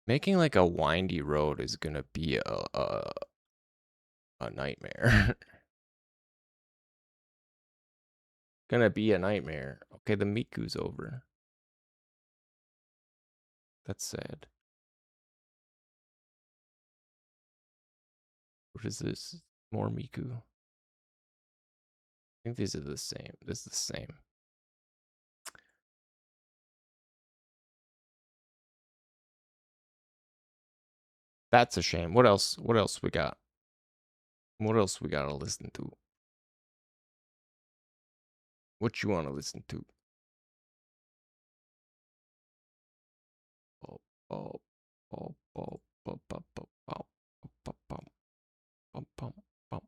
Making like a windy road is gonna be a nightmare. Gonna be a nightmare. Okay, the Miku's over. That's sad. What is this? More Miku. I think these are the same. This is the same. That's a shame. What else? What else we got? What else we gotta listen to? What you wanna listen to? Oh, oh, oh, oh, oh, oh, oh, oh, oh, oh, oh, oh, oh.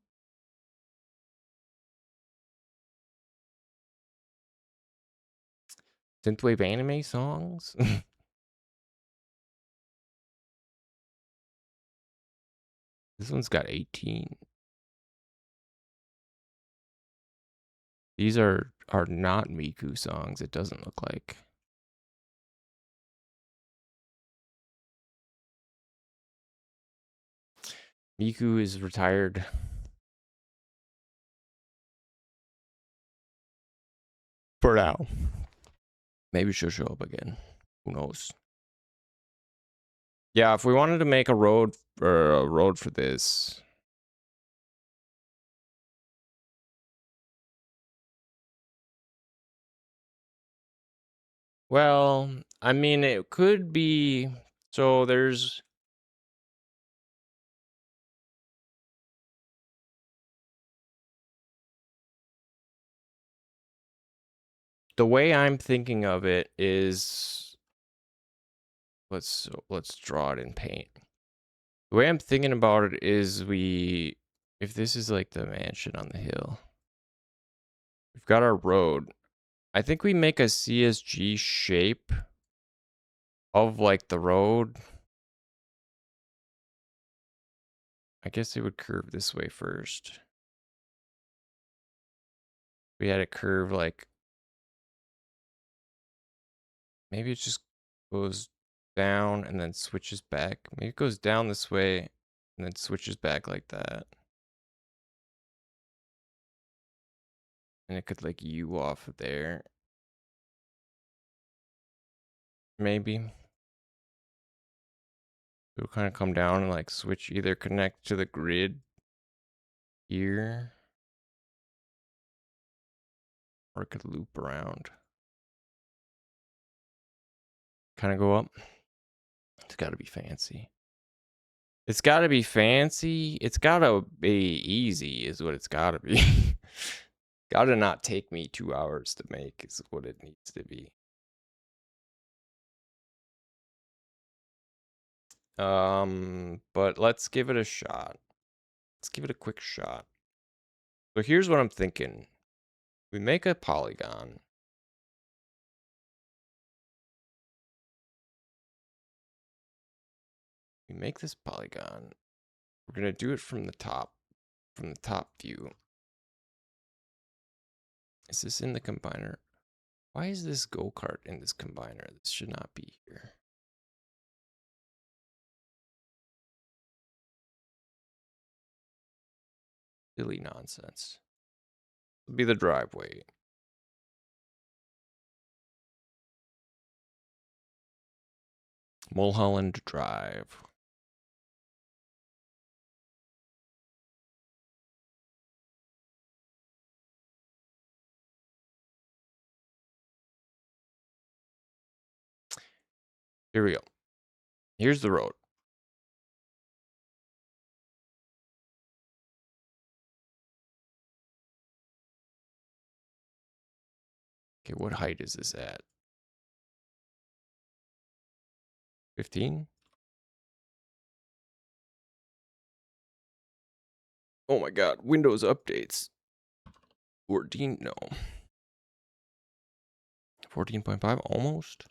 Synthwave anime songs? This one's got 18. These are not Miku songs, it doesn't look like. Miku is retired. For now. Maybe she'll show up again. Who knows? Yeah, if we wanted to make a road for this. Well, I mean, it could be. So there's. The way I'm thinking of it is. Let's draw it in paint. The way I'm thinking about it is if this is like the mansion on the hill, we've got our road. I think we make a CSG shape of like the road. I guess it would curve this way first. We had it curve like, maybe it just goes down and then switches back. Maybe it goes down this way and then switches back like that. And it could like U off of there. Maybe. It'll kind of come down and like switch, either connect to the grid here, or it could loop around. Kind of go up. It's got to be fancy. It's got to be fancy. It's got to be easy is what it's got to be. Got to not take me 2 hours to make is what it needs to be. But let's give it a shot. Let's give it a quick shot. So here's what I'm thinking. We make a polygon. We make this polygon. We're going to do it from the top view. Is this in the combiner? Why is this go-kart in this combiner? This should not be here. Silly nonsense. It'll be the driveway. Mulholland Drive. Here we go. Here's the road. Okay, what height is this at? 15? Oh my god, Windows updates. 14, no. 14.5, almost.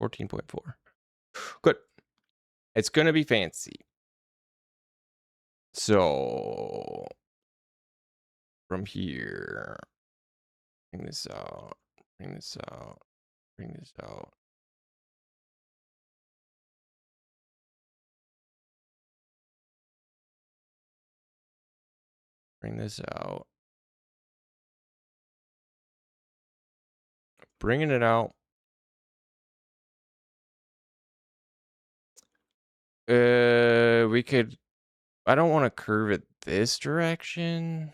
14.4. Good. It's gonna be fancy. So from here, bring this out, bring this out, bring this out. Bring this out. Bringing it out. We could, I don't want to curve it this direction.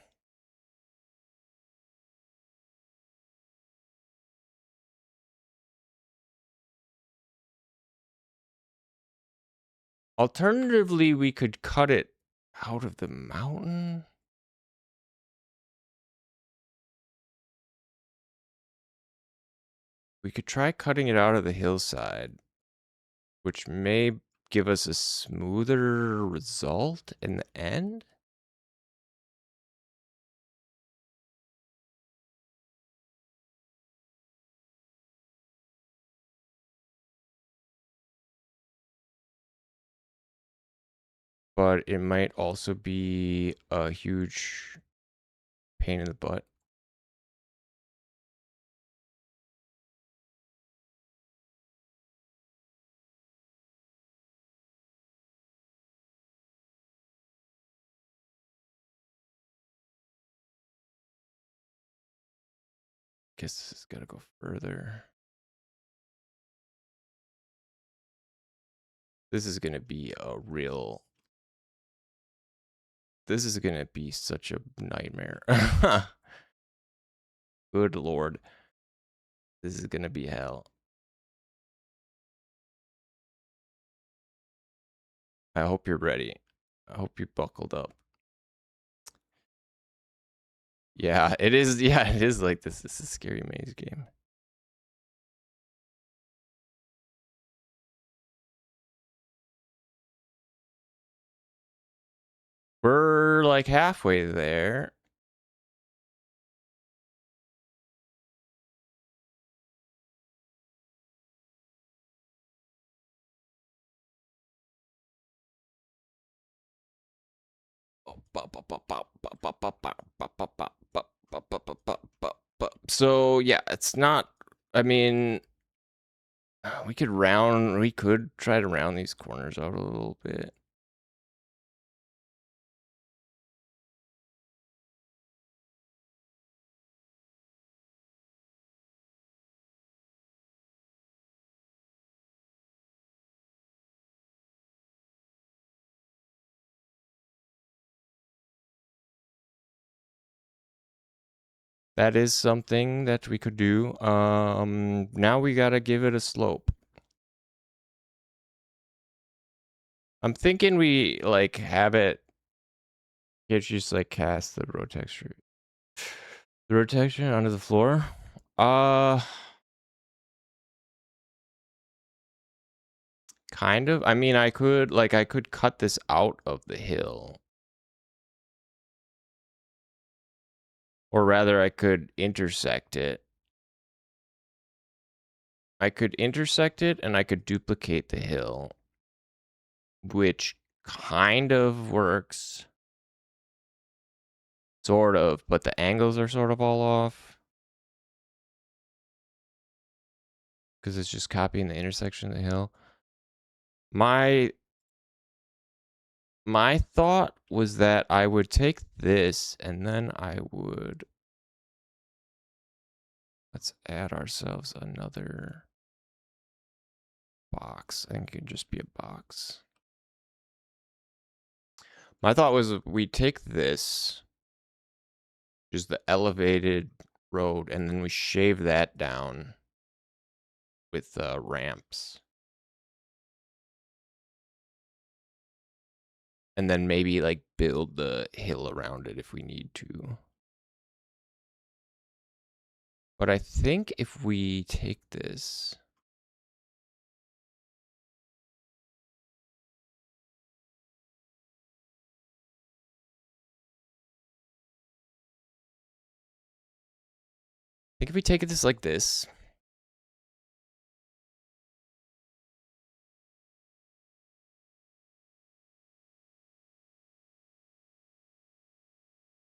Alternatively, we could cut it out of the mountain. We could try cutting it out of the hillside, which may give us a smoother result in the end. But it might also be a huge pain in the butt. Guess this has got to go further. This is going to be a real... This is going to be such a nightmare. Good lord. This is gonna be hell. I hope you're ready. I hope you're buckled up. Yeah, it is. Yeah, it is like this. This is a scary maze game. We're like halfway there. So yeah, it's not. I mean, we could try to round these corners out a little bit. That is something that we could do. Now we gotta give it a slope. I'm thinking we like have it. You just like cast the road texture. The road texture onto the floor. Kind of. I mean, I could cut this out of the hill. Or rather, I could intersect it. I could intersect it and I could duplicate the hill, which kind of works. Sort of, but the angles are sort of all off. Because it's just copying the intersection of the hill. My thought was that I would take this and then I would... Let's add ourselves another box. I think it could just be a box. My thought was we take this, just the elevated road, and then we shave that down with ramps. And then maybe like build the hill around it if we need to. But I think if we take this... I think if we take this like this...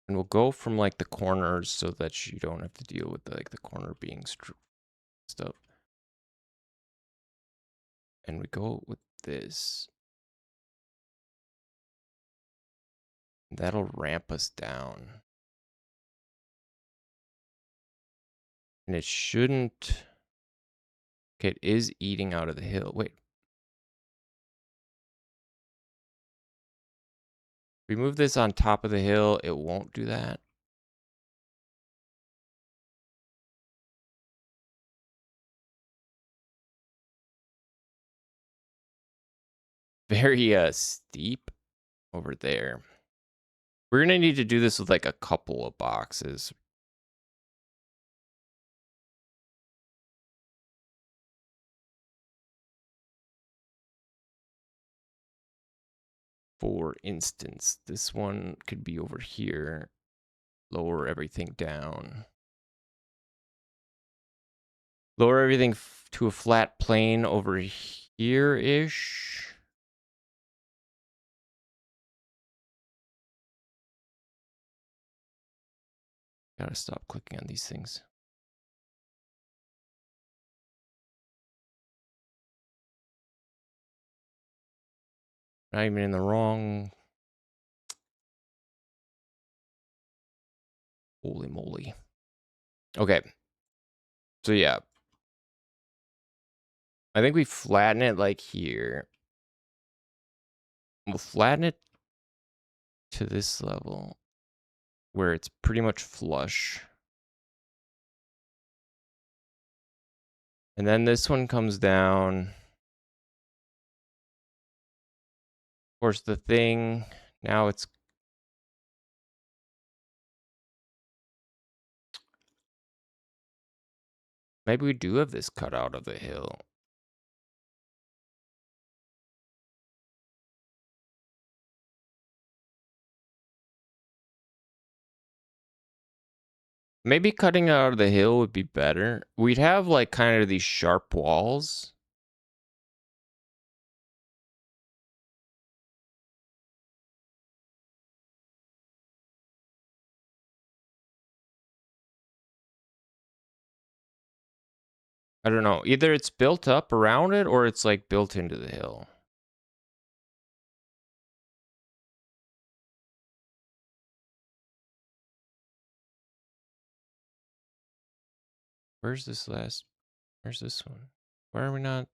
And we'll go from like the corners so that you don't have to deal with like the corner being stuff. And we go with this. That'll ramp us down. And it shouldn't... Okay, it is eating out of the hill. Wait. If we move this on top of the hill, it won't do that. Very steep over there. We're gonna need to do this with like a couple of boxes. For instance, this one could be over here. Lower everything down. Lower everything to a flat plane over here-ish. Gotta stop clicking on these things. Not even in the wrong... Holy moly. Okay. So yeah. I think we flatten it like here. We'll flatten it to this level where it's pretty much flush. And then this one comes down. Of course, the thing, now it's... Maybe we do have this cut out of the hill. Maybe cutting out of the hill would be better. We'd have like kind of these sharp walls. I don't know. Either it's built up around it or it's like built into the hill. Where's this last? Where's this one? Why are we not?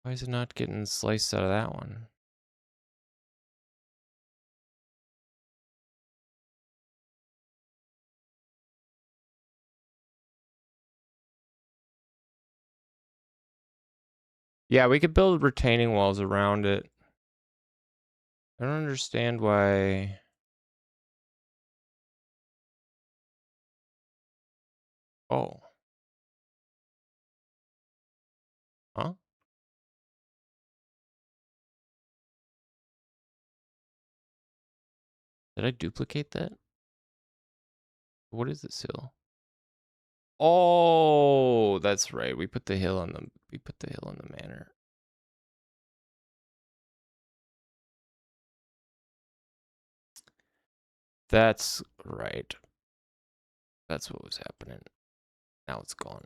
Why is it not getting sliced out of that one? Yeah, we could build retaining walls around it. I don't understand why. Oh. Huh? Did I duplicate that? What is this hill? Oh, that's right. We put the hill on the manor. That's right. That's what was happening. Now it's gone.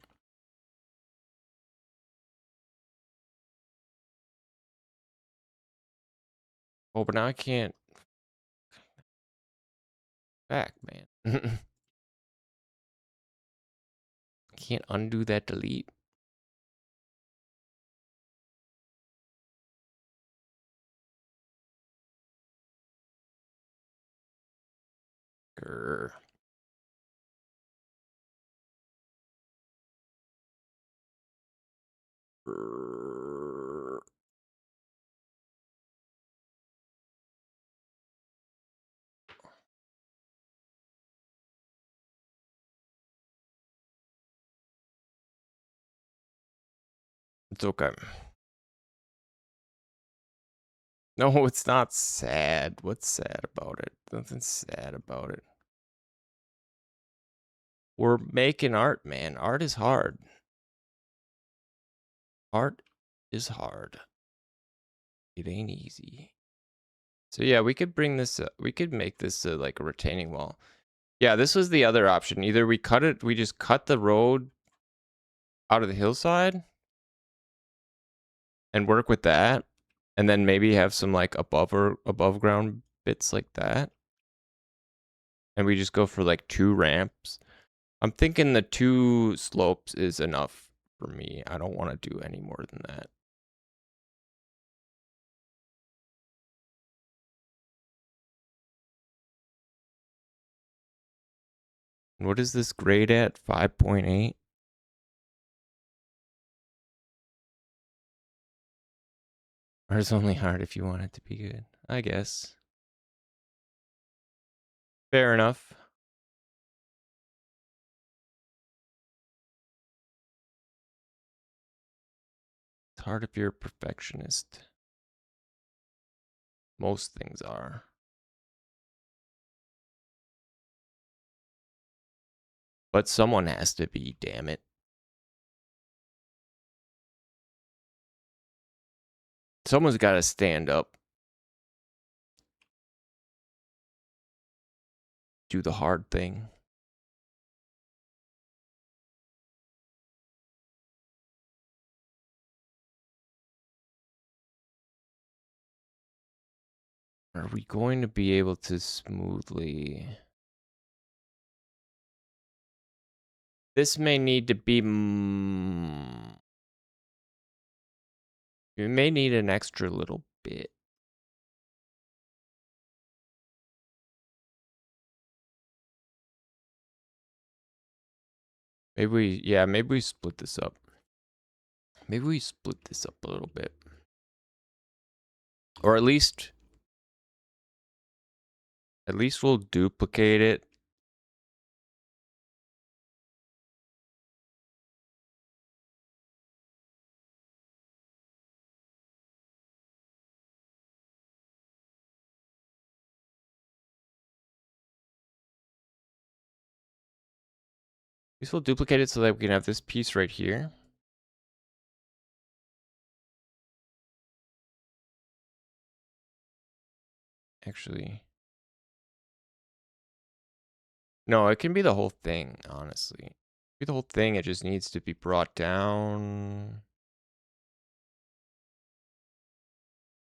Oh, but now I can't back, man. Can't undo that delete. Grr. Grr. It's okay. No, it's not sad. What's sad about it? Nothing sad about it. We're making art, man. Art is hard. Art is hard. It ain't easy. So yeah, we could bring this, we could make this like a retaining wall. Yeah, this was the other option. Either we just cut the road out of the hillside and work with that, and then maybe have some like above ground bits like that. And we just go for like 2 ramps. I'm thinking the 2 slopes is enough for me. I don't want to do any more than that. What is this grade at? 5.8? Or it's only hard if you want it to be good, I guess. Fair enough. It's hard if you're a perfectionist. Most things are. But someone has to be, damn it. Someone's got to stand up. Do the hard thing. Are we going to be able to smoothly... This may need to be... We may need an extra little bit. Maybe we split this up. Maybe we split this up a little bit. Or at least we'll duplicate it. At least we'll duplicate it so that we can have this piece right here. Actually, no, it can be the whole thing, honestly. Be the whole thing, it just needs to be brought down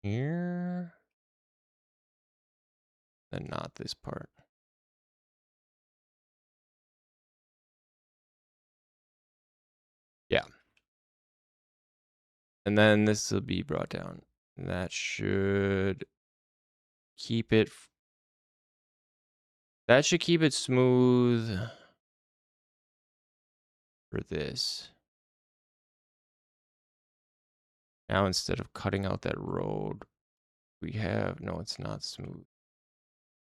here. And not this part. Yeah. And then this will be brought down. That should keep it. That should keep it smooth for this. Now instead of cutting out that road, we have, no, it's not smooth.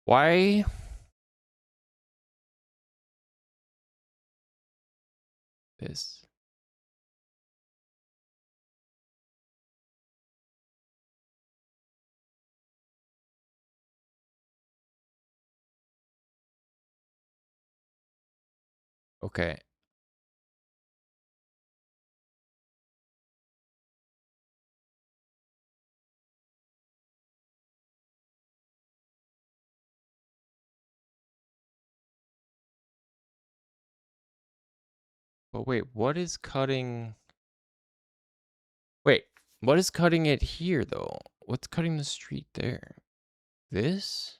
Why? This. Okay. But wait, what is cutting? Wait, what is cutting it here though? What's cutting the street there? This?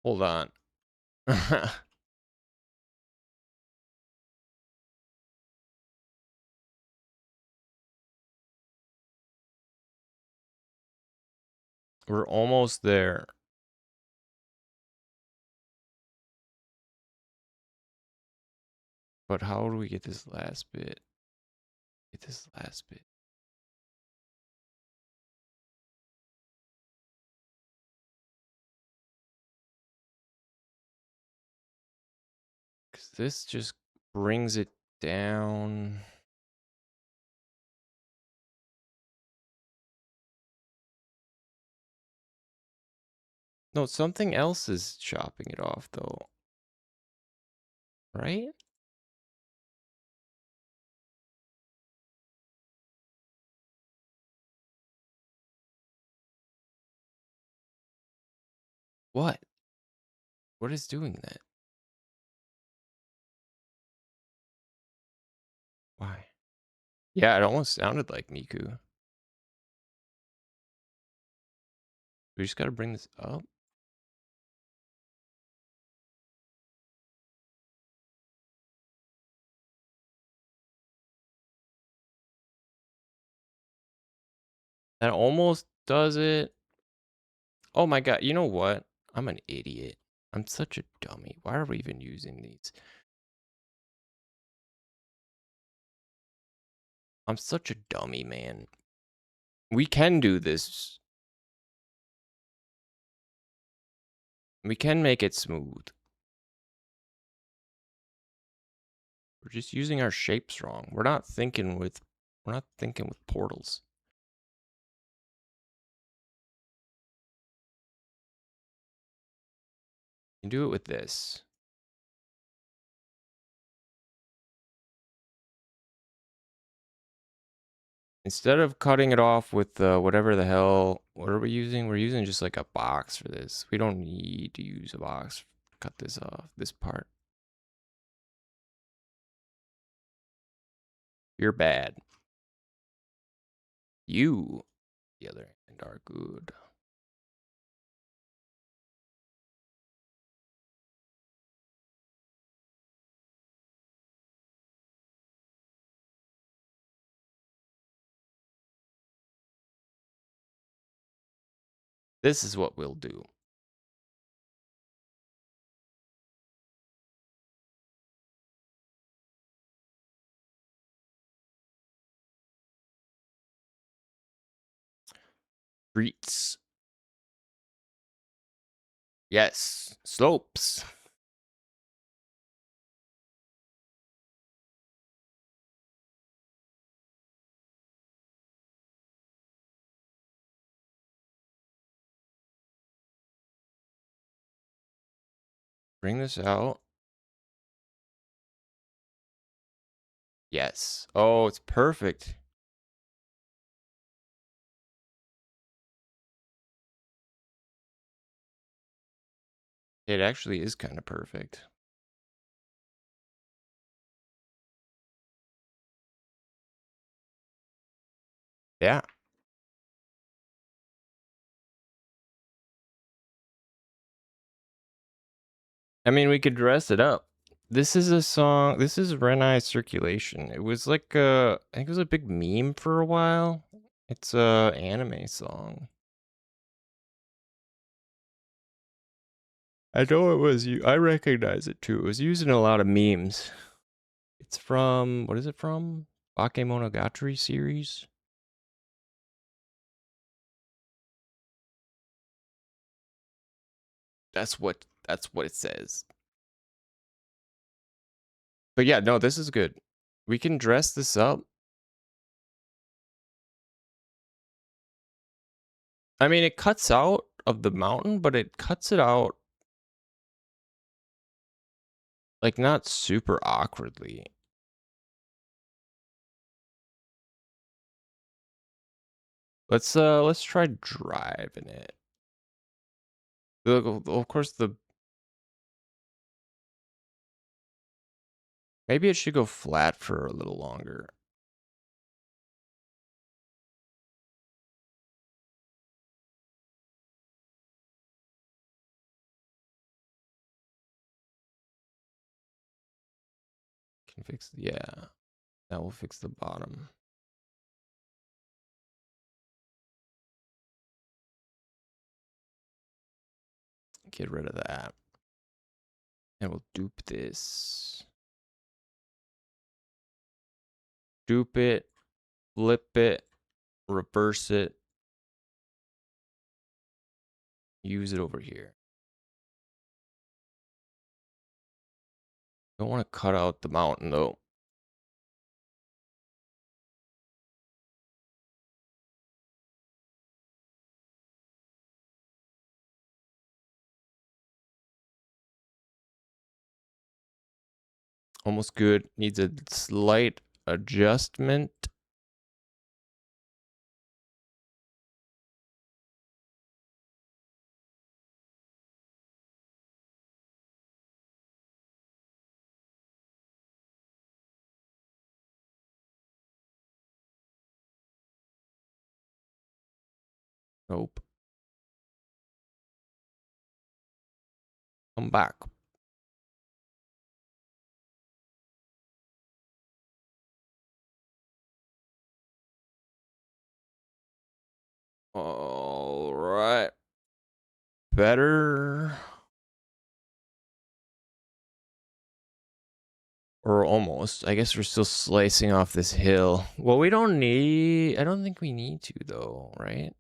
Hold on. We're almost there. But how do we get this last bit? Get this last bit. Because this just brings it down. No, something else is chopping it off though. Right? What? What is doing that? Why? Yeah, it almost sounded like Miku. We just gotta bring this up. That almost does it. Oh my god, you know what? I'm an idiot. I'm such a dummy. Why are we even using these? I'm such a dummy, man. We can do this. We can make it smooth. We're just using our shapes wrong. We're not thinking with portals. You can do it with this. Instead of cutting it off with whatever the hell, what are we using? We're using just like a box for this. We don't need to use a box. Cut this off, this part. You're bad. You, the other hand, are good. This is what we'll do. Streets. Yes. Slopes. Bring this out. Yes. Oh, it's perfect. It actually is kind of perfect. Yeah. I mean, we could dress it up. This is a song. This is Renai Circulation. It was like I think it was a big meme for a while. It's a anime song. I know it was you. I recognize it too. It was used in a lot of memes. It's from, what is it from? Bakemonogatari series. That's what it says. But yeah, no, this is good. We can dress this up. I mean, it cuts out of the mountain, but it cuts it out like not super awkwardly. Let's try driving it. Of course, maybe it should go flat for a little longer. Can fix, yeah. That will fix the bottom. Get rid of that. And we'll dupe this. Dupe it, flip it, reverse it. Use it over here. Don't want to cut out the mountain though. Almost good. Needs a slight adjustment. Nope. Come back. All right. Better. Or almost. I guess we're still slicing off this hill. Well, we don't need... I don't think we need to, though, right?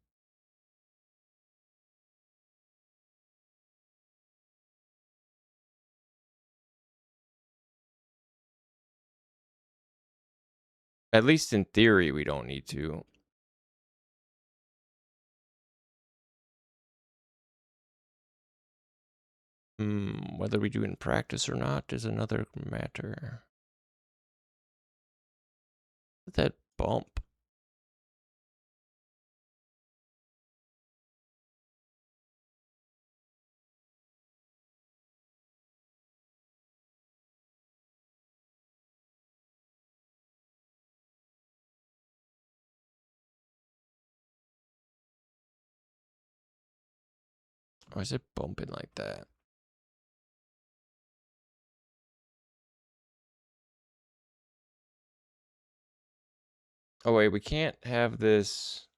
At least in theory, we don't need to. Whether we do in practice or not is another matter. That bump. Why is it bumping like that? Oh, wait, we can't have this.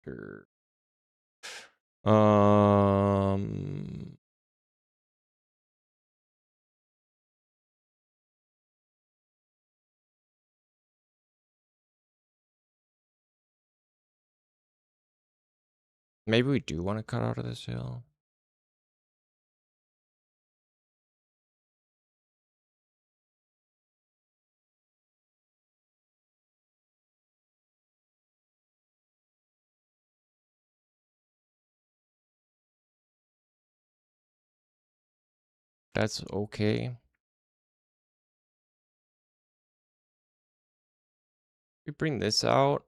Sure. Um, maybe we do want to cut out of this hill. That's okay. We bring this out.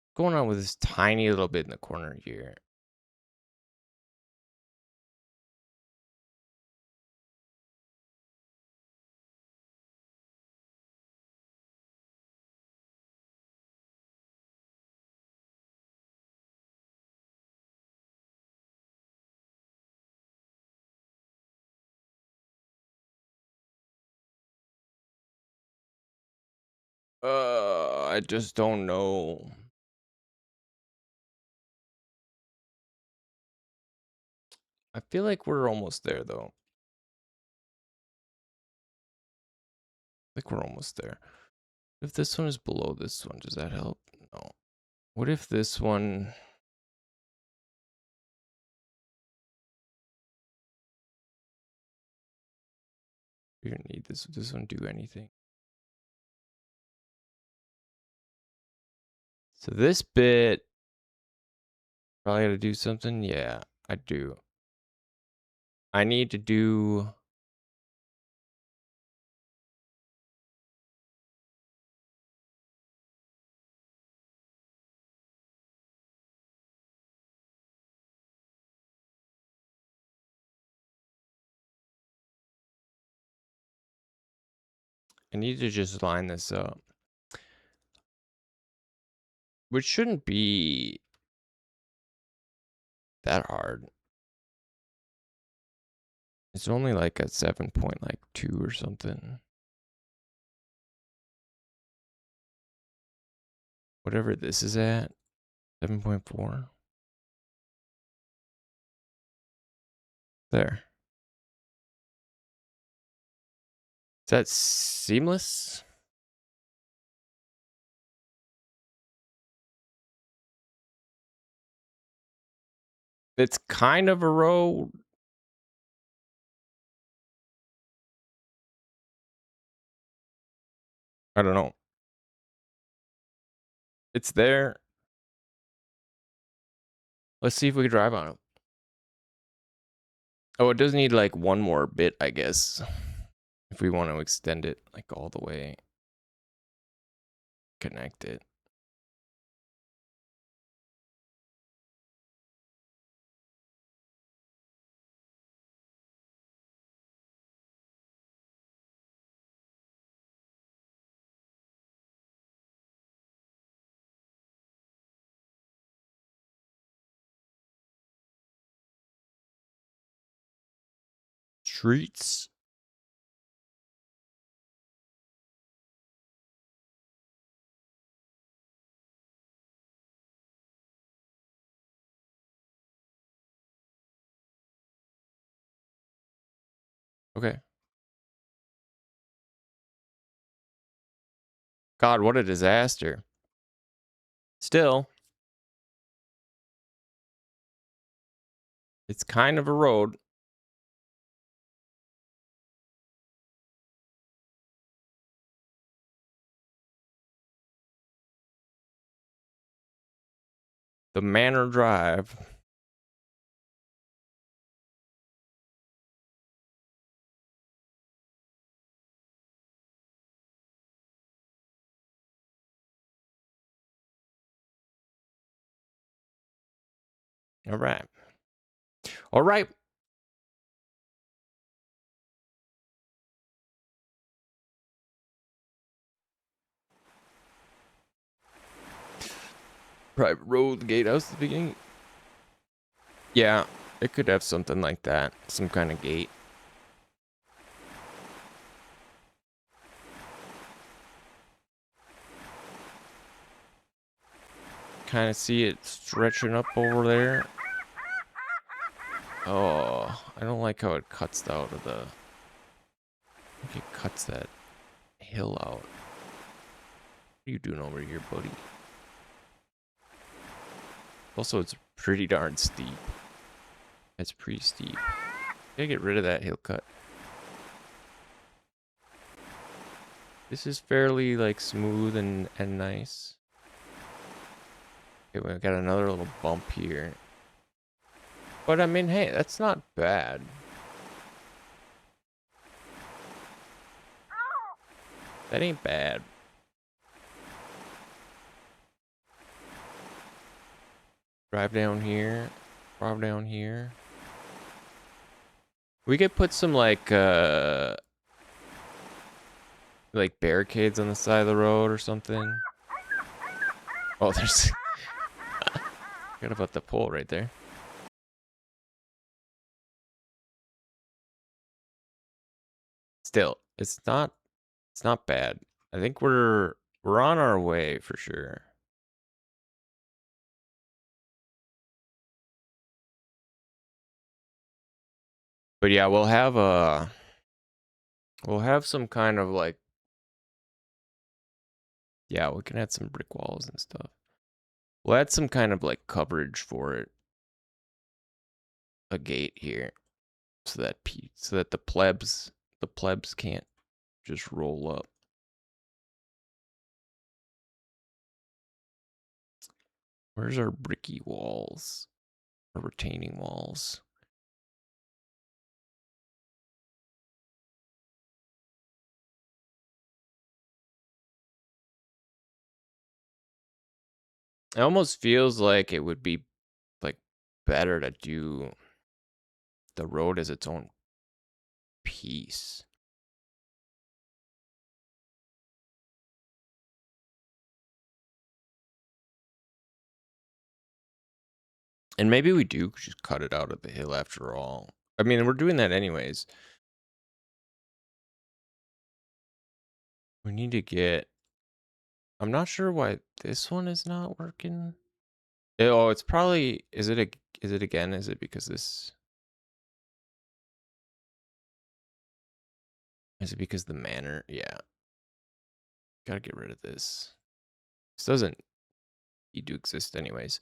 What's going on with this tiny little bit in the corner here? I just don't know. I feel like we're almost there, though. I think we're almost there. If this one is below this one, does that help? No. What if this one... We don't need this. This one do anything. So this bit... Probably gotta do something? Yeah, I do. I need to do... I need to just line this up. Which shouldn't be that hard. It's only like a 7.2 or something. Whatever this is at. 7.4. There. Is that seamless? It's kind of a road. I don't know. It's there. Let's see if we can drive on it. Oh, it does need like one more bit, I guess. If we want to extend it like all the way. Connect it. Streets. Okay. God, what a disaster. Still, it's kind of a road. The Manor Drive. All right. All right. Private road, gatehouse at the beginning. Yeah, it could have something like that. Some kind of gate. kind of see it stretching up over there. Oh, I don't like how it cuts out of the... I think it cuts that hill out. What are you doing over here, buddy? Also, it's pretty darn steep. It's pretty steep. Gotta get rid of that hill cut. This is fairly, like, smooth and nice. Okay, we got another little bump here. But, I mean, hey, that's not bad. That ain't bad. Drive down here. Drive down here. We could put some, like barricades on the side of the road or something. Oh, there's... Forgot about the pole right there. Still, it's not bad. I think we're on our way for sure. But yeah, we'll have some kind of like, yeah, we can add some brick walls and stuff. We'll add some kind of like coverage for it. A gate here. So that the plebs can't just roll up. Where's our bricky walls? Our retaining walls. It almost feels like it would be like better to do the road as its own piece. And maybe we do just cut it out of the hill after all. I mean, we're doing that anyways. We need to get... I'm not sure why this one is not working. Oh, it's probably... Is it again? Is it because this... Is it because the manor? Yeah. Gotta get rid of this. This doesn't need to exist anyways.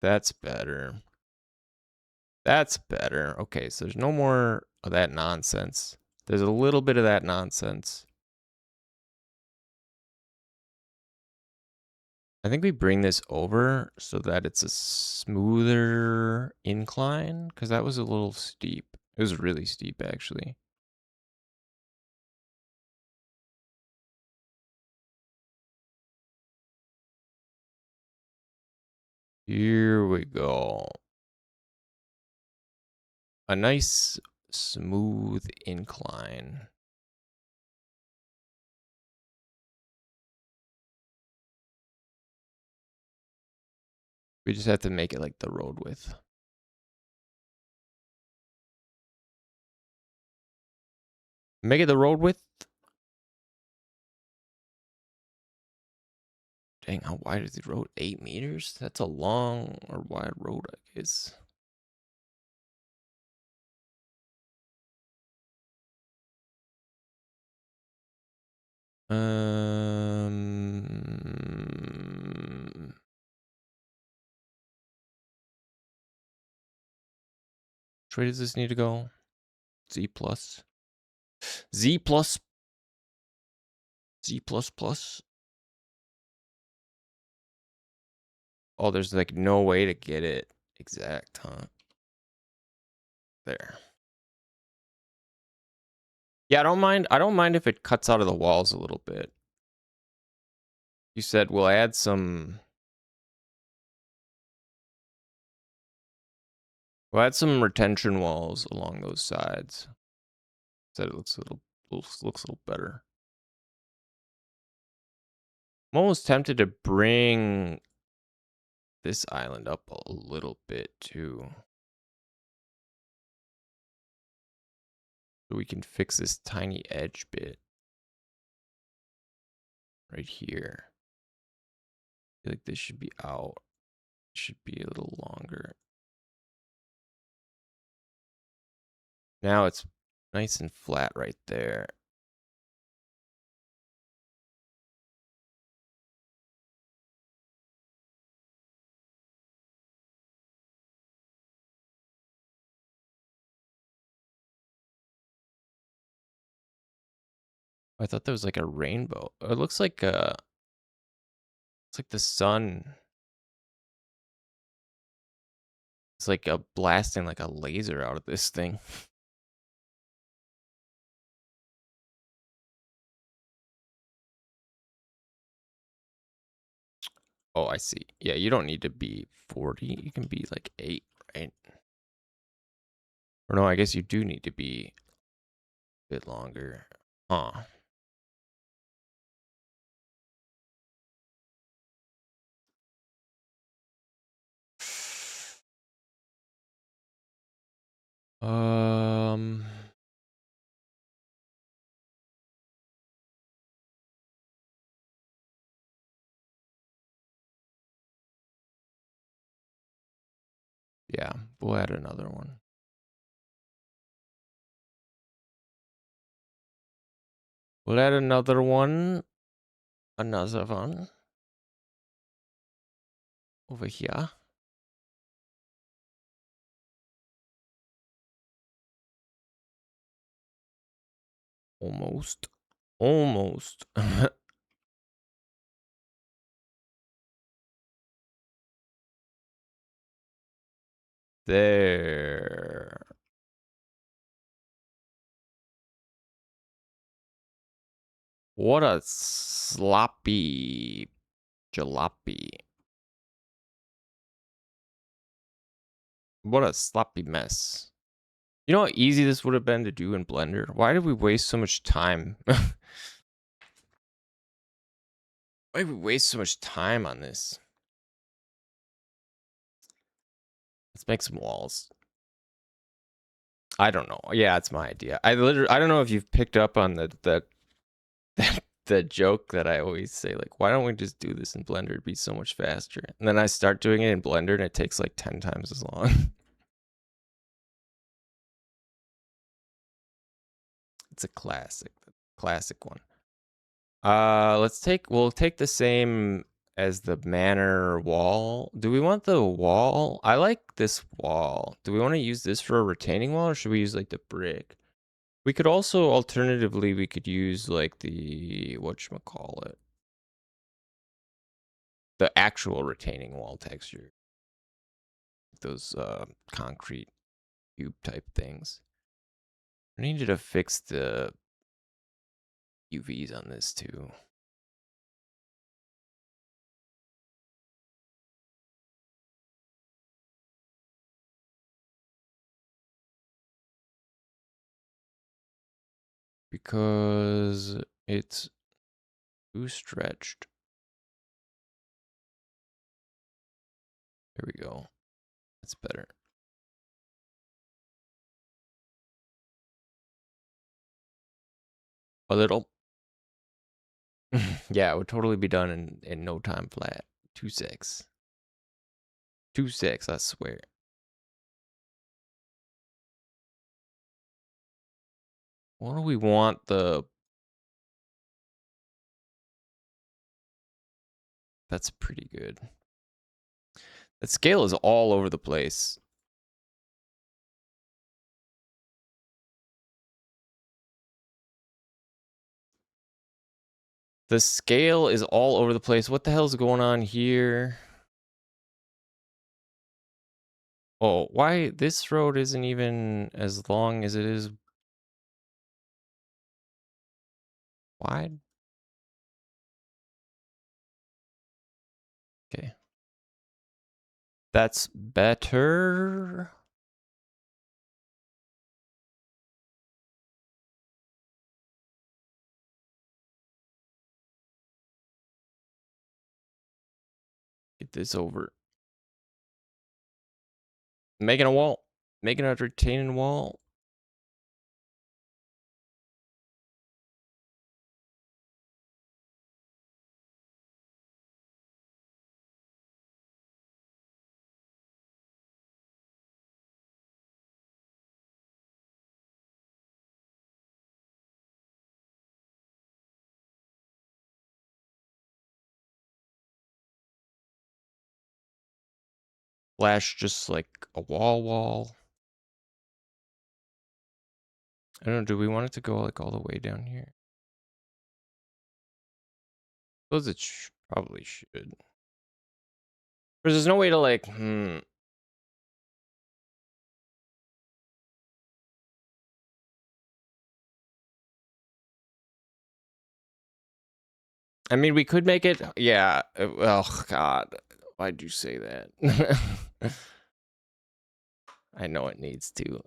That's better. That's better. Okay, so there's no more of that nonsense. There's a little bit of that nonsense. I think we bring this over so that it's a smoother incline, because that was a little steep. It was really steep, actually. Here we go. A nice, smooth incline. We just have to make it like the road width. Make it the road width. Dang, how wide is the road? 8 meters? That's a long or wide road, I guess. Which way does this need to go? Z plus. Z plus. Z plus plus. Oh, there's like no way to get it exact, huh? There. Yeah, I don't mind if it cuts out of the walls a little bit. You said we'll add some retention walls along those sides. Said it looks a little better. I'm almost tempted to bring this island up a little bit too. So we can fix this tiny edge bit. right here. I feel like this should be out. Should be a little longer. Now it's nice and flat right there. I thought that was like a rainbow. It looks like it's like the sun. It's like a blasting like a laser out of this thing. Oh, I see. Yeah, you don't need to be 40. You can be like 8, right? Or no, I guess you do need to be a bit longer. Huh. Um, yeah, we'll add another one. We'll add another one. Another one. Over here. Almost. Almost. There. What a sloppy jalopy. What a sloppy mess. You know how easy this would have been to do in Blender? Why did we waste so much time? Why did we waste so much time on this? Let's make some walls. I don't know. Yeah, it's my idea. I don't know if you've picked up on the joke that I always say, like, why don't we just do this in Blender? It'd be so much faster. And then I start doing it in Blender and it takes like 10 times as long. It's a classic one. We'll take the same as the manor wall. Do we want the wall? I like this wall. Do we want to use this for a retaining wall or should we use like the brick? We could also alternatively we could use like the whatchamacallit. The actual retaining wall texture. Those concrete cube type things. I needed to fix the UVs on this too. Because it's too stretched. There we go. That's better. A little. Yeah, it would totally be done in no time flat. 2.6. 2.6, I swear. What do we want the... That's pretty good. The scale is all over the place. The scale is all over the place. What the hell's going on here? Oh, why this road isn't even as long as it is wide? Okay. That's better. Get this over. Making a wall. Making a retaining wall. slash just like a wall. I don't know, do we want it to go like all the way down here? Suppose it probably should. There's no way to like, I mean, we could make it, yeah. Oh, God. Why'd you say that? I know it needs to.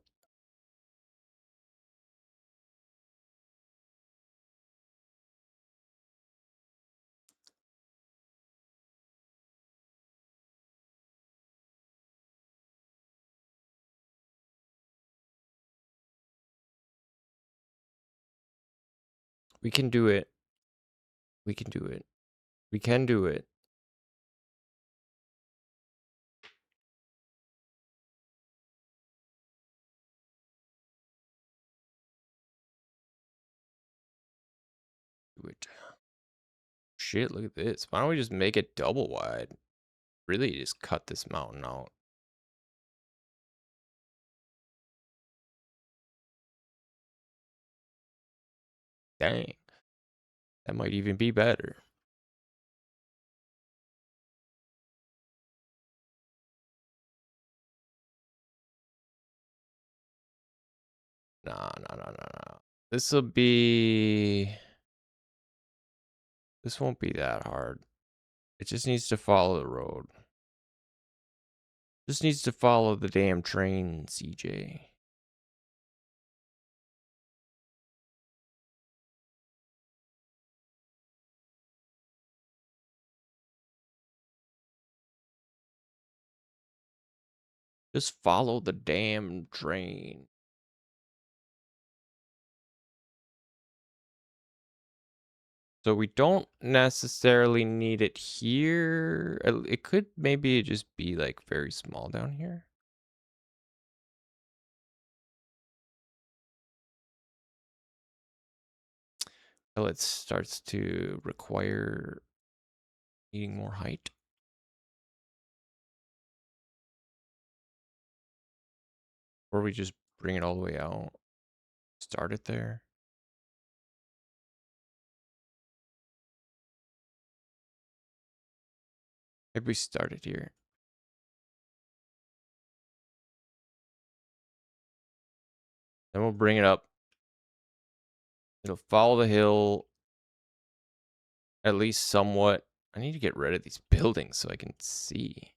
We can do it. We can do it. We can do it. Do it. Shit, look at this. Why don't we just make it double wide? Really just cut this mountain out. Dang. That might even be better. Nah. This won't be that hard. It just needs to follow the road. Just needs to follow the damn train, CJ. Just follow the damn train. So we don't necessarily need it here. It could maybe just be like very small down here. Until it starts to require needing more height. Or we just bring it all the way out. Start it there. Maybe we start it here. Then we'll bring it up. It'll follow the hill at least somewhat. I need to get rid of these buildings so I can see.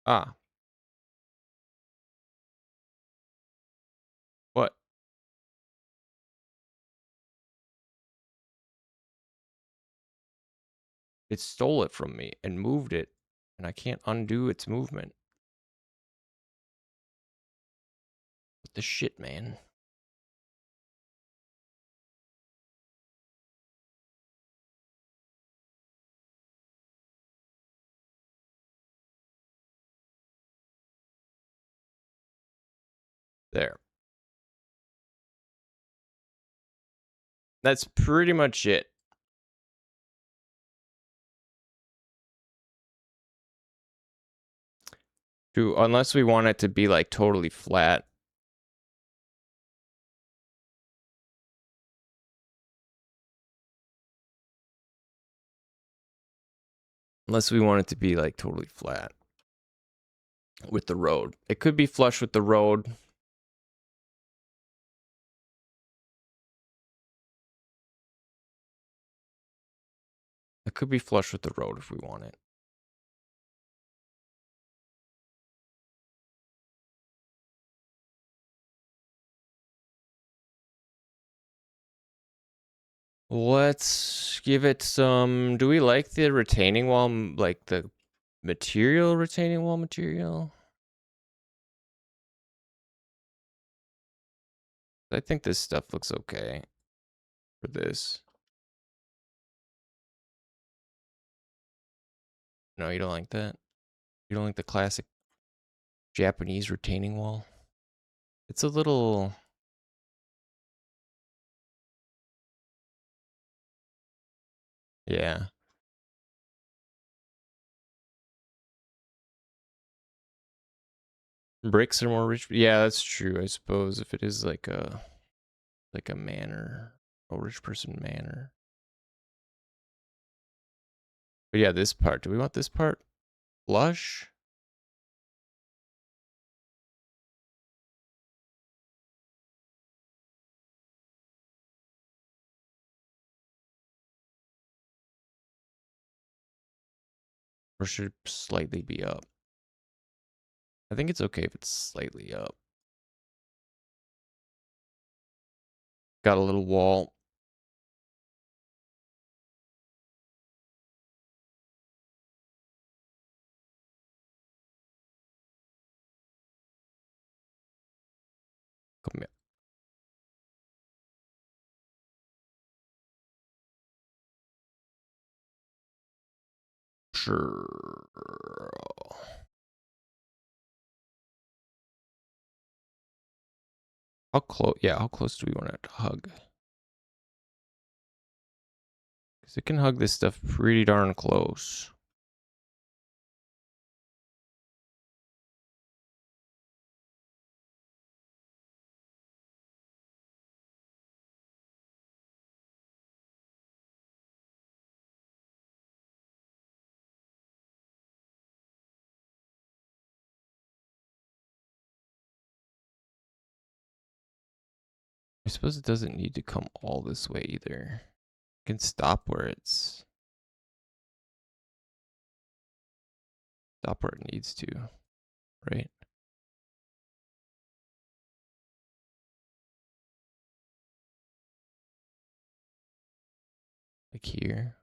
Ah. What? It stole it from me and moved it, and I can't undo its movement. What the shit, man? There. That's pretty much it. Unless we want it to be like totally flat. Unless we want it to be like totally flat with the road. It could be flush with the road. It could be flush with the road if we want it. Let's give it some. Do we like the retaining wall, like the material retaining wall material? I think this stuff looks okay for this. No, you don't like that? You don't like the classic Japanese retaining wall? It's a little... Yeah. Bricks are more rich. Yeah, that's true. I suppose if it is like a manor, a rich person manor. But yeah, this part. Do we want this part? Lush? Or should it slightly be up? I think it's okay if it's slightly up. Got a little wall. Come here. Sure. How close? Yeah, how close do we want it to hug? Because it can hug this stuff pretty darn close. I suppose it doesn't need to come all this way either. It can stop where it needs to, right? Like here.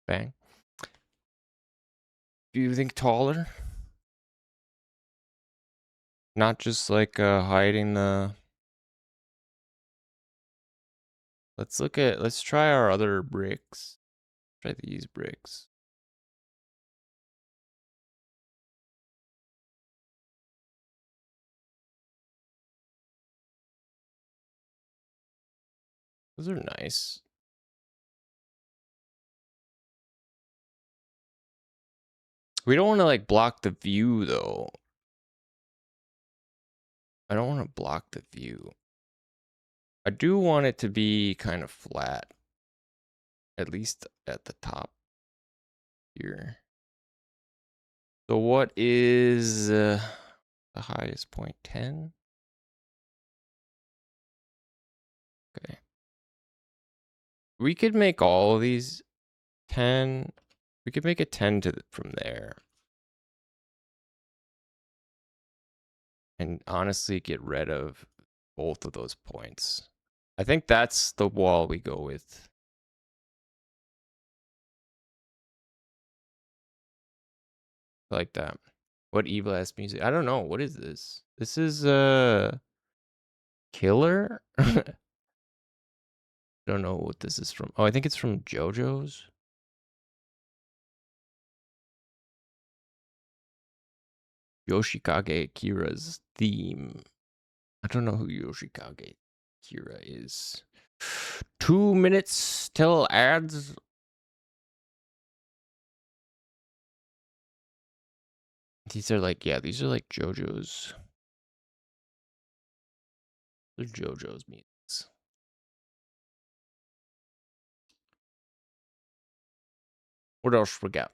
Bang. Do you think taller? Not just like hiding the... Let's try our other bricks. Try these bricks. Those are nice. We don't want to like block the view though. I don't want to block the view. I do want it to be kind of flat. At least at the top here. So what is the highest point? 10? Okay. We could make all of these 10. We could make a 10 from there. And honestly get rid of both of those points. I think that's the wall we go with. Like that. What evil ass music? I don't know. What is this? This is Killer? Don't know what this is from. Oh, I think it's from JoJo's. Yoshikage Kira's theme. I don't know who Yoshikage Kira is. 2 minutes till ads. These are like, yeah, these are like JoJo's. They're JoJo's musics. What else we got?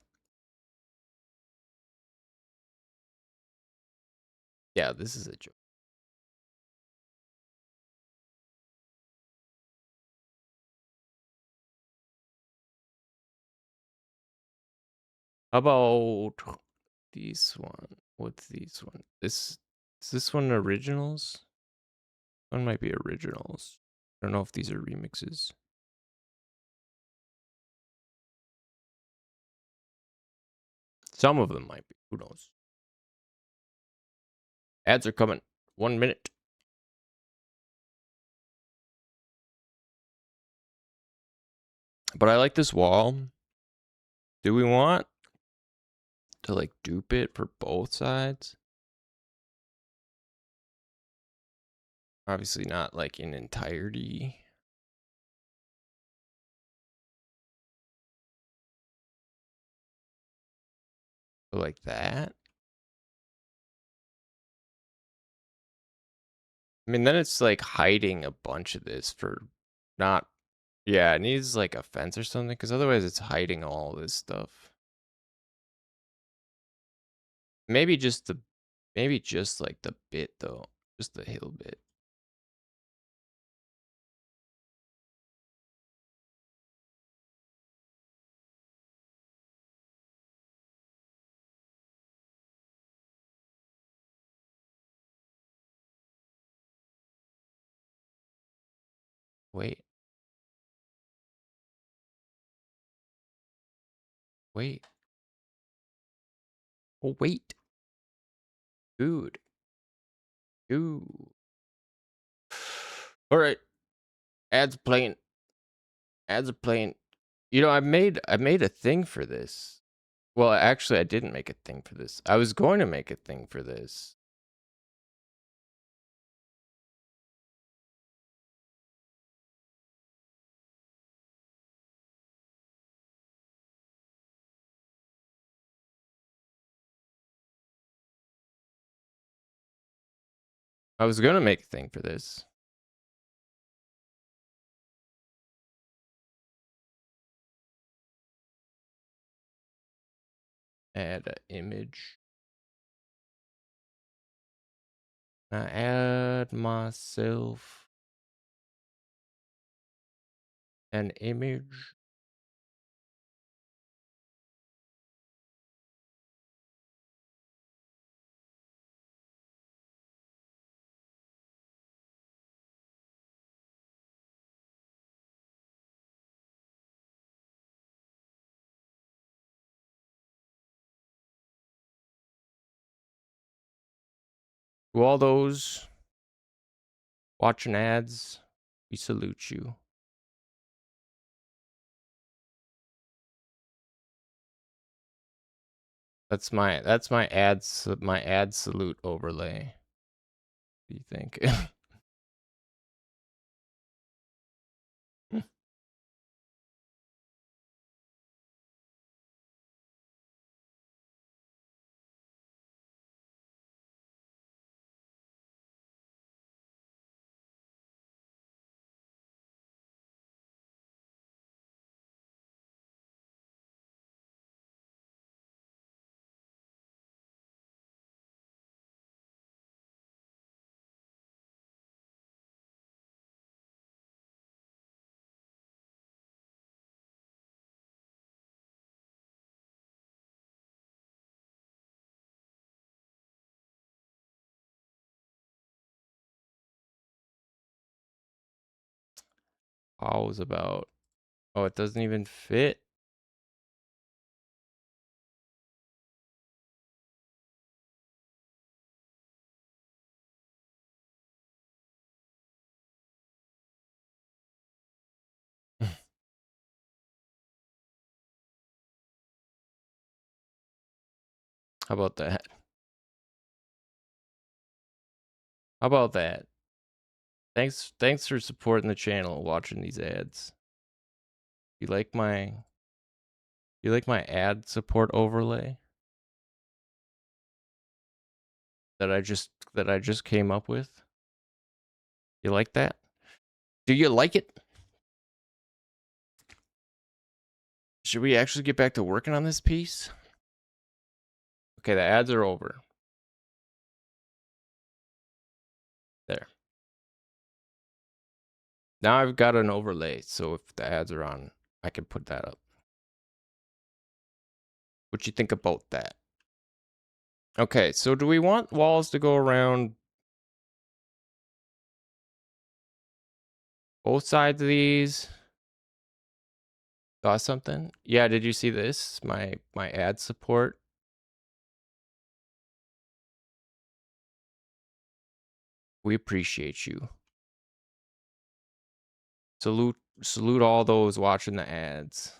Yeah, this is a joke. How about this one? What's this one? Is this one originals? One might be originals. I don't know if these are remixes. Some of them might be. Who knows? Ads are coming. 1 minute. But I like this wall. Do we want to like dupe it for both sides. Obviously not like in entirety. But like that. I mean, then it's like hiding a bunch of this for not. Yeah, it needs like a fence or something, because otherwise it's hiding all this stuff. Maybe just like the bit though, just the hill bit. Wait, wait, oh wait, dude, dude. All right, ads playing, ads are playing. You know, I made a thing for this. Well, actually, I didn't make a thing for this. I was going to make a thing for this. I was gonna make a thing for this. Add an image. I add myself an image. To all those watching ads, we salute you. That's my ad salute overlay. What do you think? Pause about. Oh, it doesn't even fit. How about that? How about that? Thanks for supporting the channel, watching these ads. You like my ad support overlay that I just came up with? You like that? Do you like it? Should we actually get back to working on this piece? Okay, the ads are over. There. Now I've got an overlay, so if the ads are on, I can put that up. What you think about that? Okay, so do we want walls to go around both sides of these? Saw something? Yeah, did you see this? My ad support. We appreciate you. Salute all those watching the ads.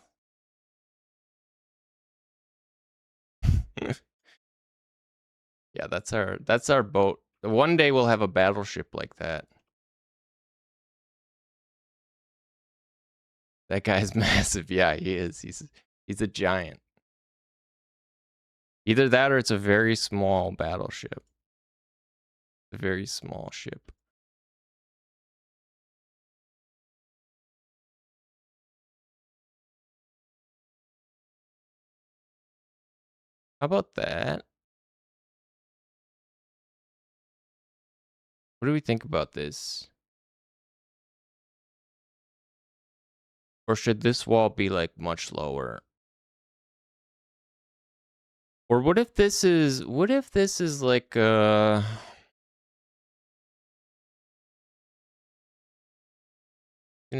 Yeah, that's our boat. One day we'll have a battleship like that. That guy's massive. Yeah, he is. He's a giant. Either that or it's a very small battleship. A very small ship. How about that? What do we think about this? Or should this wall be like much lower? Or what if this is like gonna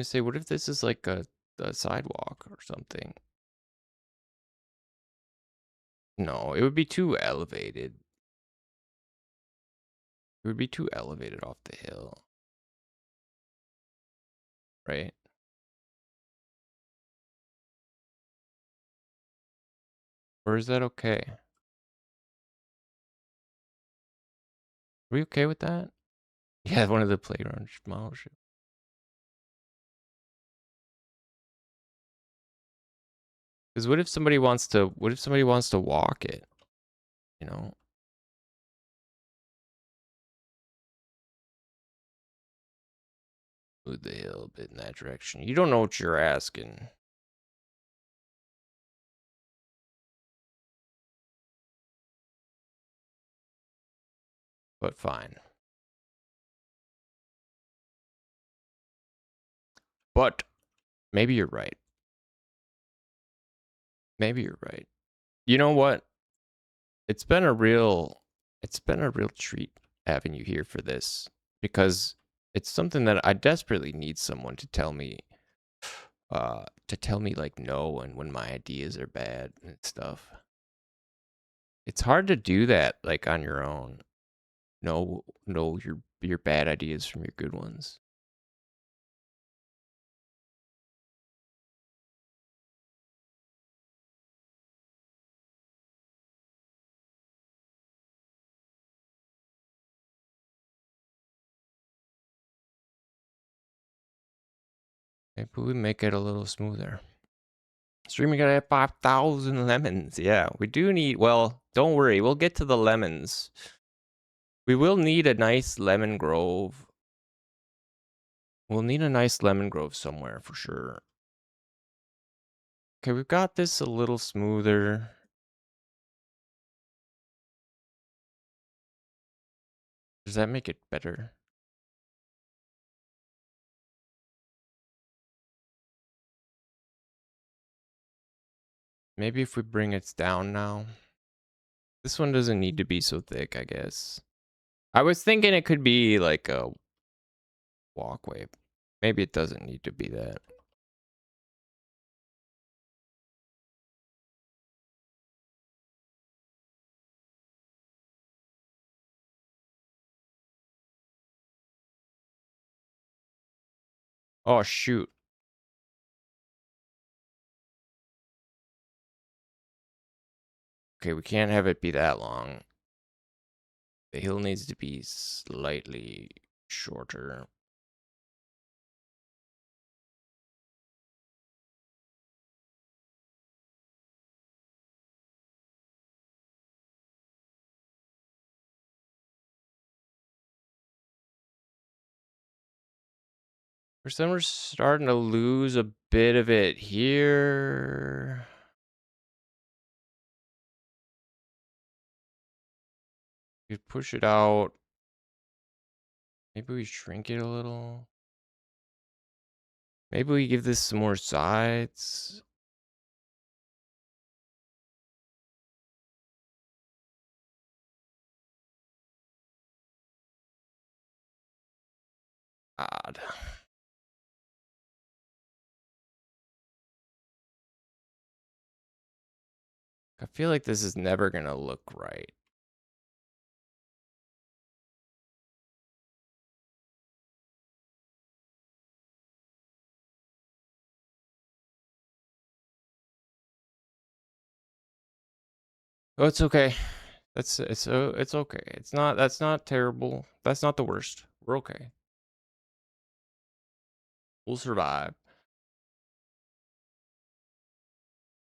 say, what if this is like a sidewalk or something? No, it would be too elevated. It would be too elevated off the hill. Right? Or is that okay? Are we okay with that? Yeah, one of the playground model ships. Because what if somebody wants to walk it? You know? Move the hill a bit in that direction. You don't know what you're asking. But fine. But maybe you're right. Maybe you're right. You know what? It's been a real treat having you here for this, because it's something that I desperately need someone to tell me like no and when my ideas are bad and stuff. It's hard to do that like on your own. No your bad ideas from your good ones. Maybe we make it a little smoother. Streaming at 5,000 lemons. Yeah, we do need, well, don't worry, we'll get to the lemons. We will need a nice lemon grove. We'll need a nice lemon grove somewhere for sure. Okay, we've got this a little smoother. Does that make it better? Maybe if we bring it down now. This one doesn't need to be so thick, I guess. I was thinking it could be like a walkway. Maybe it doesn't need to be that. Oh, shoot. Okay, we can't have it be that long. The hill needs to be slightly shorter. For some, we're starting to lose a bit of it here. We push it out. Maybe we shrink it a little. Maybe we give this some more sides. Odd. I feel like this is never gonna look right. Oh, it's okay. It's okay. That's not terrible. That's not the worst. We're okay. We'll survive.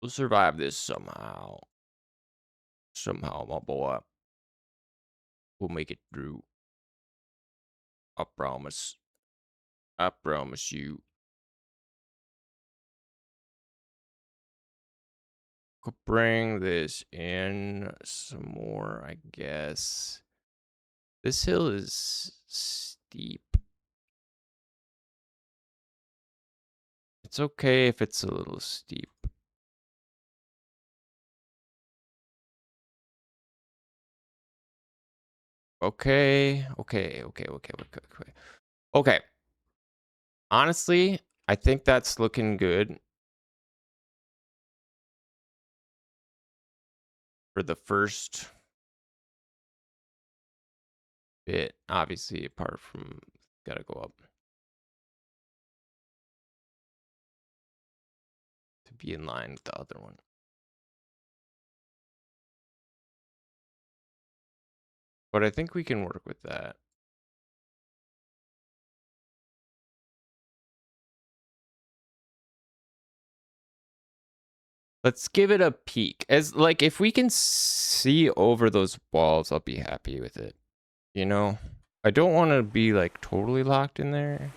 We'll survive this somehow. Somehow, my boy. We'll make it through. I promise. I promise you. Could bring this in some more, I guess. This hill is steep. It's okay if it's a little steep. Okay. Okay. Honestly, I think that's looking good for the first bit. Obviously, apart from gotta go up to be in line with the other one. But I think we can work with that. Let's give it a peek. As like if we can see over those walls, I'll be happy with it. You know? I don't want to be like totally locked in there.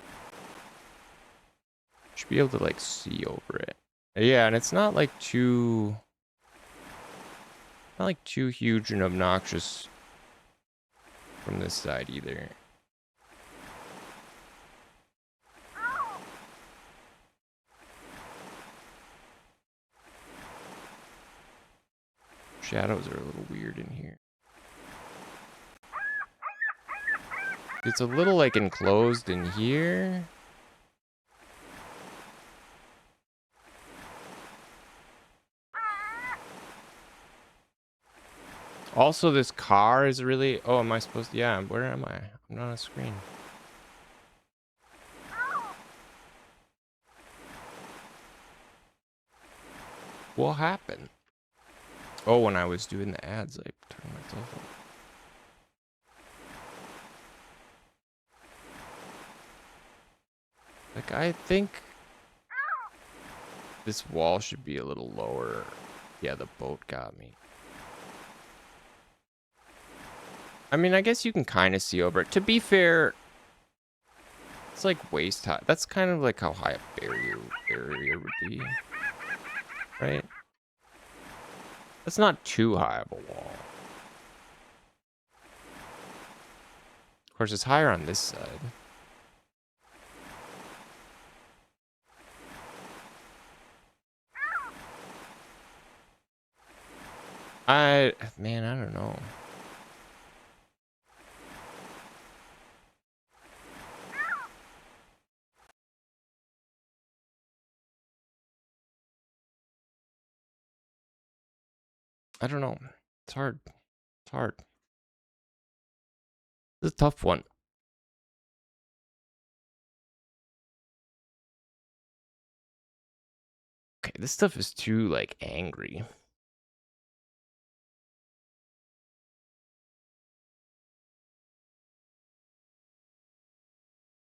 Should be able to like see over it. Yeah, and it's not like too huge and obnoxious from this side either. Shadows are a little weird in here. It's a little like enclosed in here. Also, this car is really... Oh, am I supposed to... Yeah, where am I? I'm not on a screen. What happened? Oh, when I was doing the ads, I turned myself off. Like, I think this wall should be a little lower. Yeah, the boat got me. I mean, I guess you can kind of see over it. To be fair, it's like waist high. That's kind of like how high a barrier would be. Right? That's not too high of a wall. Of course, it's higher on this side. Man, I don't know. I don't know. It's hard. It's hard. It's a tough one. Okay, this stuff is too, like, angry.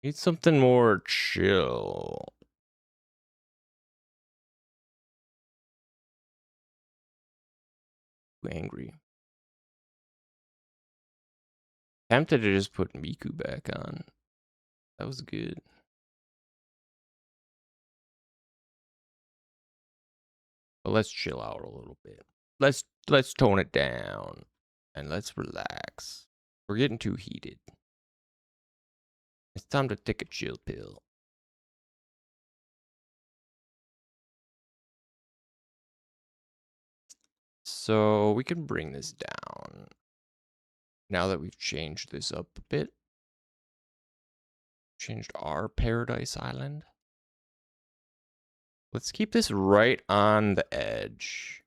Need something more chill. Too angry. Tempted to just put Miku back on. That was good. But let's chill out a little bit. Let's tone it down. And let's relax. We're getting too heated. It's time to take a chill pill. So we can bring this down. Now that we've changed this up a bit. Changed our paradise island. Let's keep this right on the edge.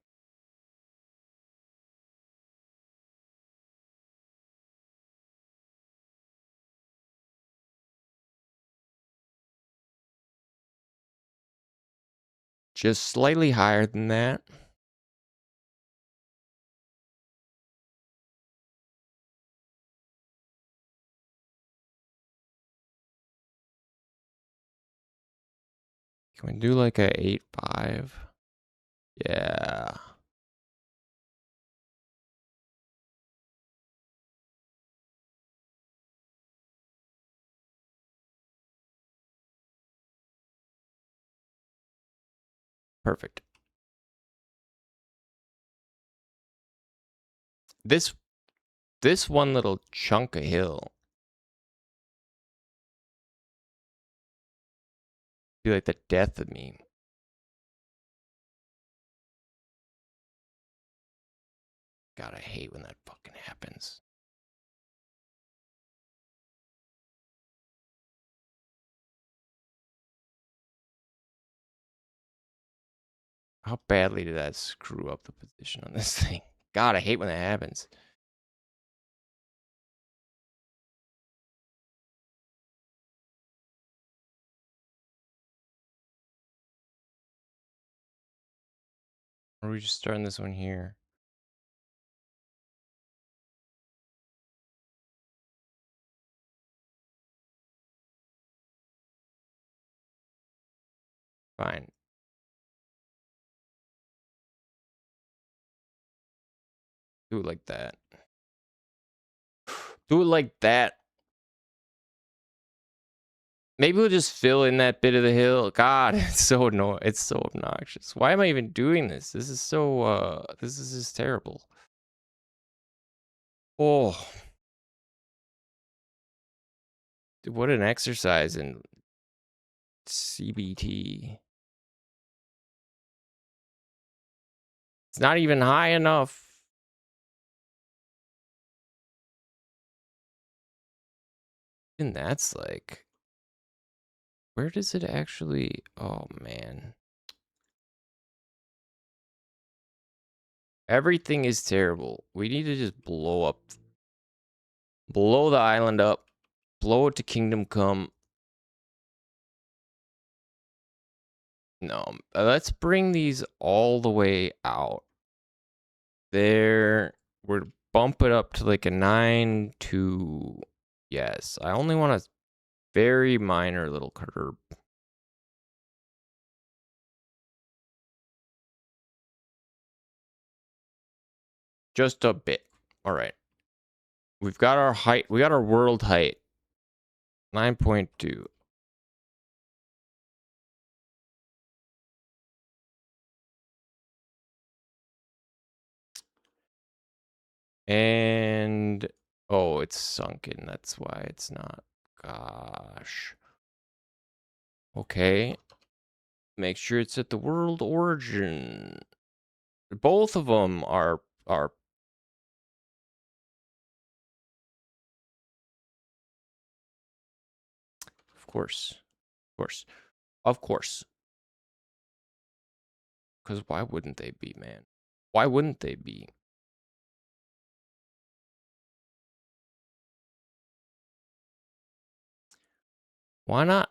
Just slightly higher than that. Can we do like a 8-5? Yeah. Perfect. This one little chunk of hill. Be like the death of me. God, I hate when that fucking happens. How badly did that screw up the position on this thing? God, I hate when that happens. Or are we just starting this one here? Fine. Do it like that. Do it like that. Maybe we'll just fill in that bit of the hill. God, it's so annoying. It's so obnoxious. Why am I even doing this? This is so, this is just terrible. Oh. Dude, what an exercise in CBT. It's not even high enough. And that's like, where does it actually, oh man. Everything is terrible. We need to just blow the island up, blow it to Kingdom Come. No, let's bring these all the way out. There, we're bump it up to like a 9-2. Yes, I only want a very minor little curb. Just a bit. All right. We've got our height. We got our world height. 9.2. And oh, it's sunken. That's why it's not. Gosh. Okay. Make sure it's at the world origin. Both of them are of course. Of course. Of course. Cuz why wouldn't they be, man? Why wouldn't they be? Why not?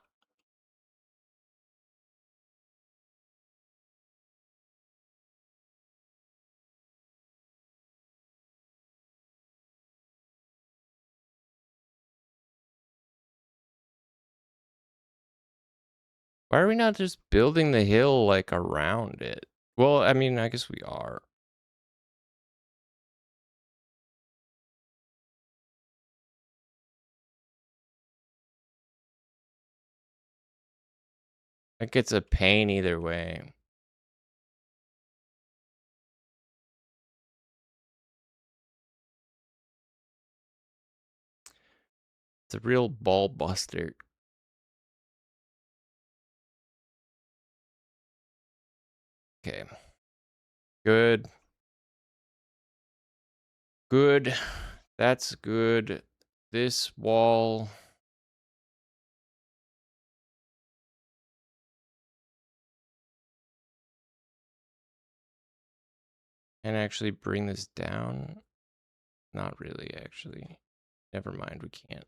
Why are we not just building the hill like around it? Well, I mean, I guess we are. Like it's a pain either way. It's a real ball buster. Okay. Good. Good. That's good. This wall. And actually bring this down. Not really, actually. Never mind, we can't.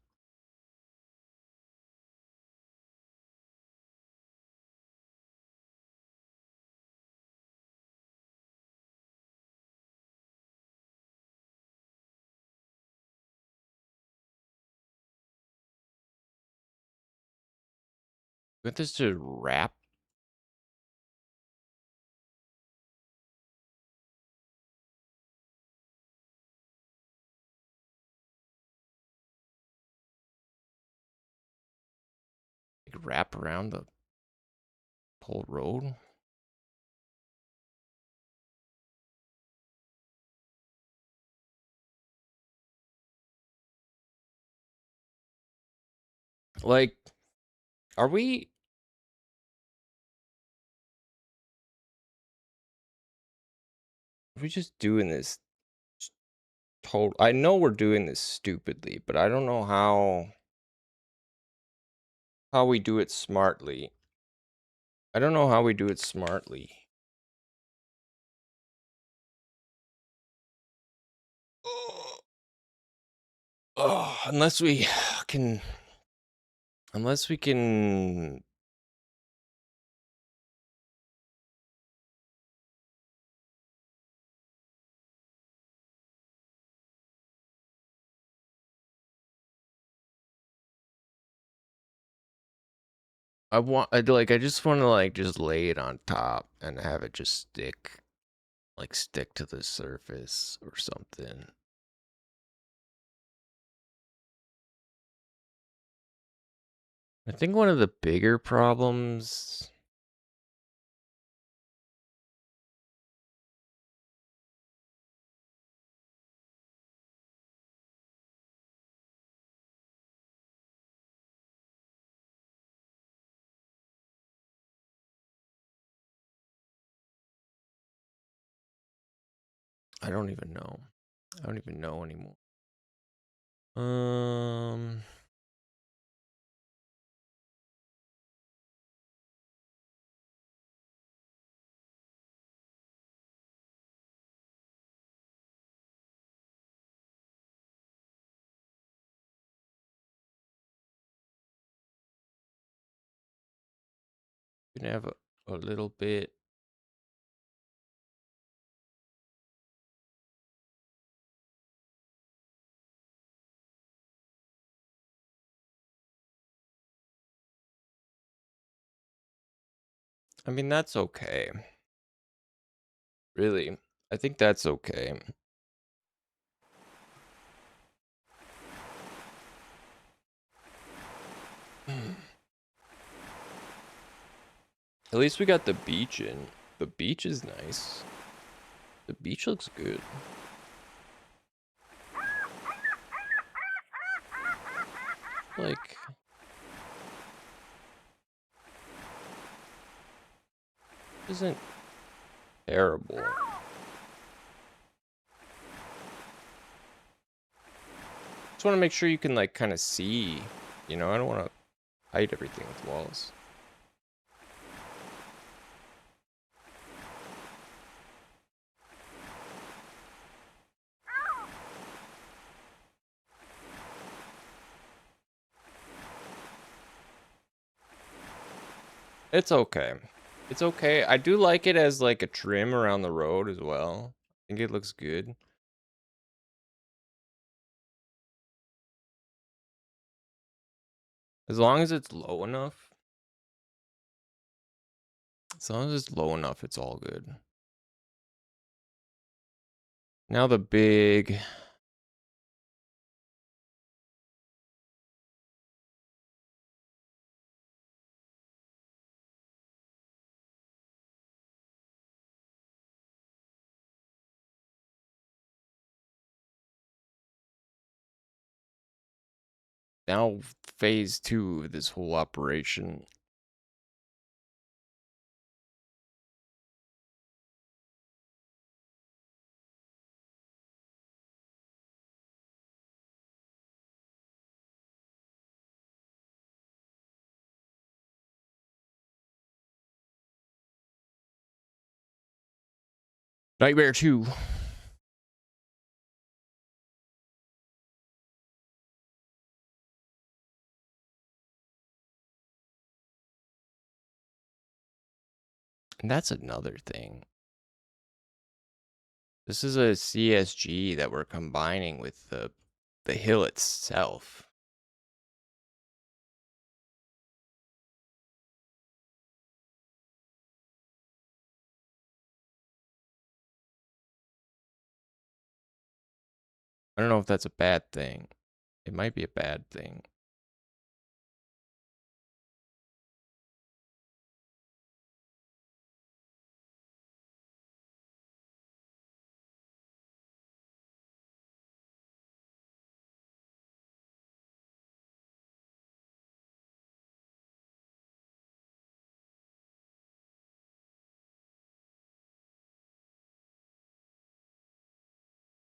We want this to wrap wrap around the whole road? Like, are we just doing this total? I know we're doing this stupidly, but I don't know how we do it smartly. I don't know how we do it smartly. Oh, unless we can I just want to like just lay it on top and have it just stick to the surface or something. I think one of the bigger problems, I don't even know. I don't even know anymore. Um, you can have a little bit. I mean, that's okay. Really, I think that's okay. At least we got the beach in. The beach is nice. The beach looks good. Like, isn't terrible. Just want to make sure you can like kind of see. You know, I don't want to hide everything with walls. It's okay. It's okay. I do like it as like a trim around the road as well. I think it looks good. As long as it's low enough. As long as it's low enough, it's all good. Now the big. Now phase 2 of this whole operation. Nightmare 2. And that's another thing. This is a CSG that we're combining with the hill itself. I don't know if that's a bad thing. It might be a bad thing.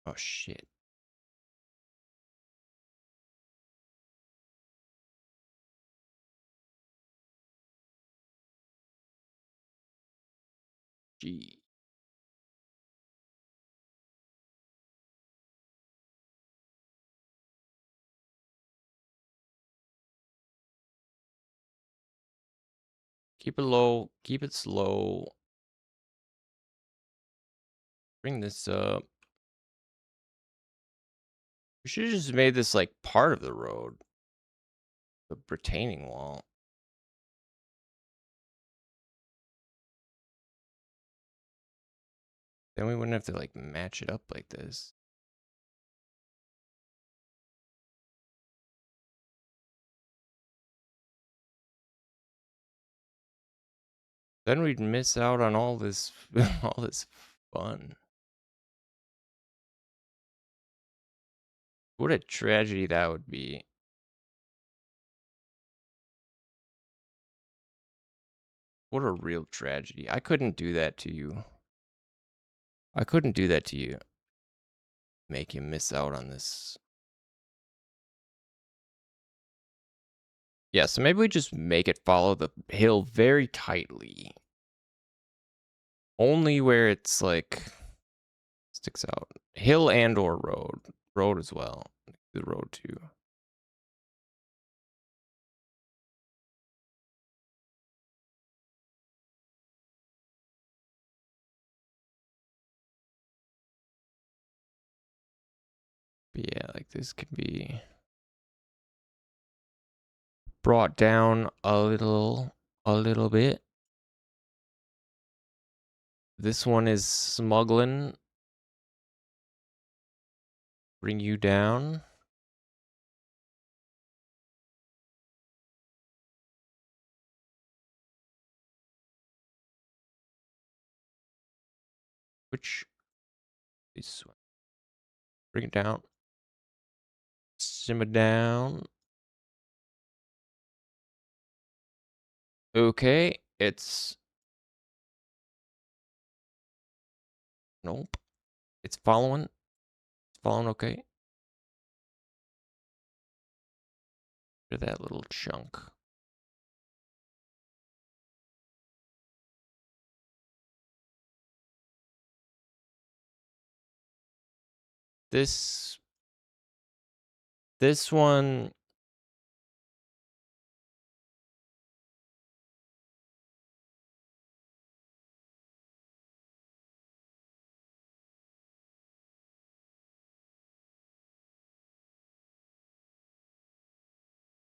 Oh, shit. Gee. Keep it low. Keep it slow. Bring this up. We should have just made this like part of the road. The retaining wall. Then we wouldn't have to like match it up like this. Then we'd miss out on all this all this fun. What a tragedy that would be. What a real tragedy. I couldn't do that to you. I couldn't do that to you. Make you miss out on this. Yeah, so maybe we just make it follow the hill very tightly. Only where it's like sticks out. Hill and or road. Road as well. The road too. But yeah, like this could be brought down a little bit. This one is smuggling. Bring you down. Which is bring it down. Simmer down. Okay, it's nope. It's following. It's following okay. To that little chunk. This one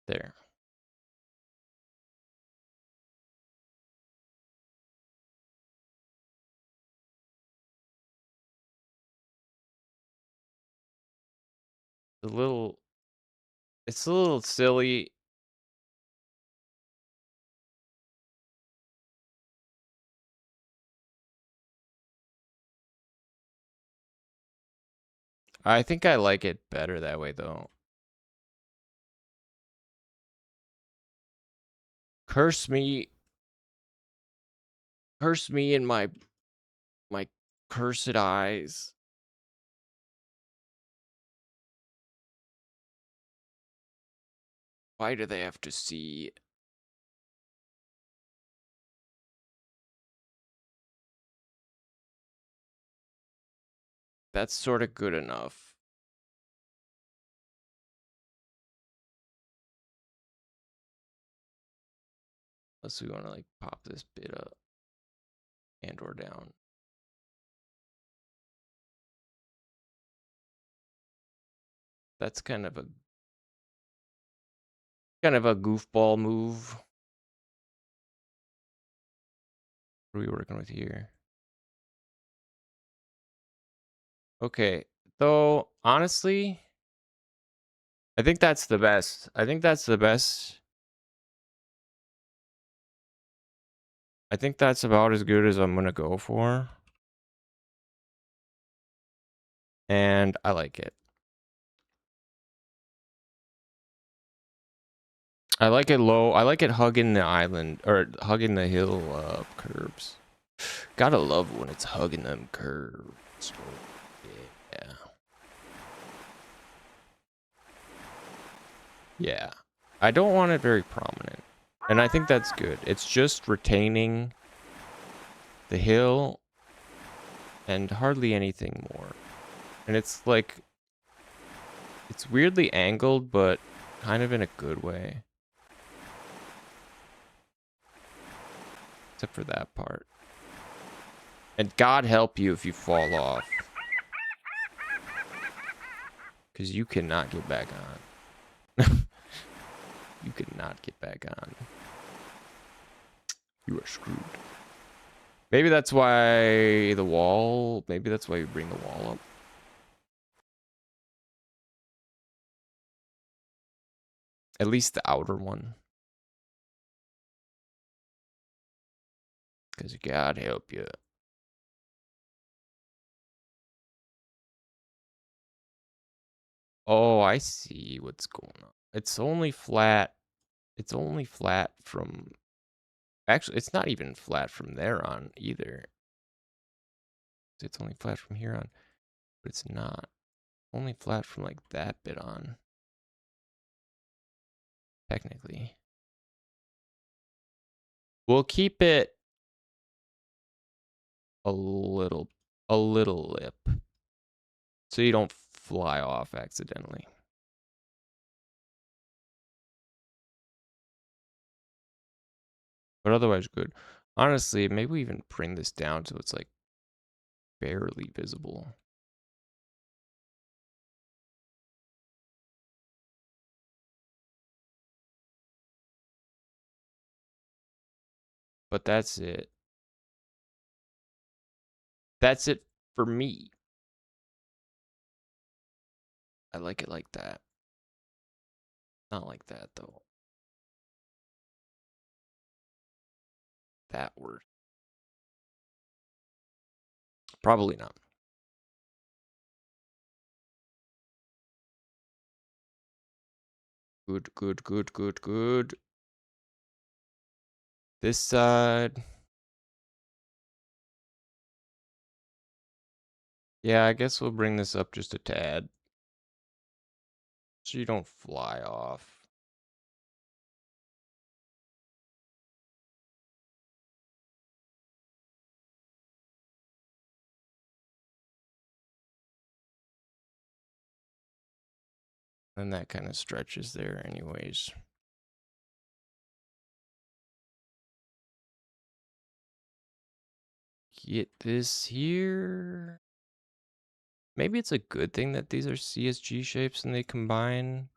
there. It's a little silly. I think I like it better that way though. Curse me in my cursed eyes. Why do they have to see? That's sort of good enough. Unless we want to like pop this bit up and or down. That's kind of a goofball move. What are we working with here? Okay, though honestly, I think that's the best. I think that's about as good as I'm gonna go for. And I like it. I like it low. I like it hugging the island or hugging the hill curbs. Gotta love when it's hugging them curbs. Yeah. Yeah. I don't want it very prominent. And I think that's good. It's just retaining the hill and hardly anything more. And it's like, it's weirdly angled, but kind of in a good way. Except for that part. And God help you if you fall off. Because you cannot get back on. You cannot get back on. You are screwed. Maybe that's why the wall... Maybe that's why you bring the wall up. At least the outer one. Because God help you. Oh, I see what's going on. It's only flat. It's only flat from... Actually, it's not even flat from there on either. It's only flat from here on. But it's not. Only flat from like that bit on. Technically. We'll keep it a little lip. So you don't fly off accidentally. But otherwise good. Honestly, maybe we even bring this down so it's like barely visible. But that's it. That's it for me. I like it like that. Not like that though. That word. Probably not. Good, good, good, good, good. This side. Yeah, I guess we'll bring this up just a tad. So you don't fly off. And that kind of stretches there anyways. Get this here. Maybe it's a good thing that these are CSG shapes and they combine.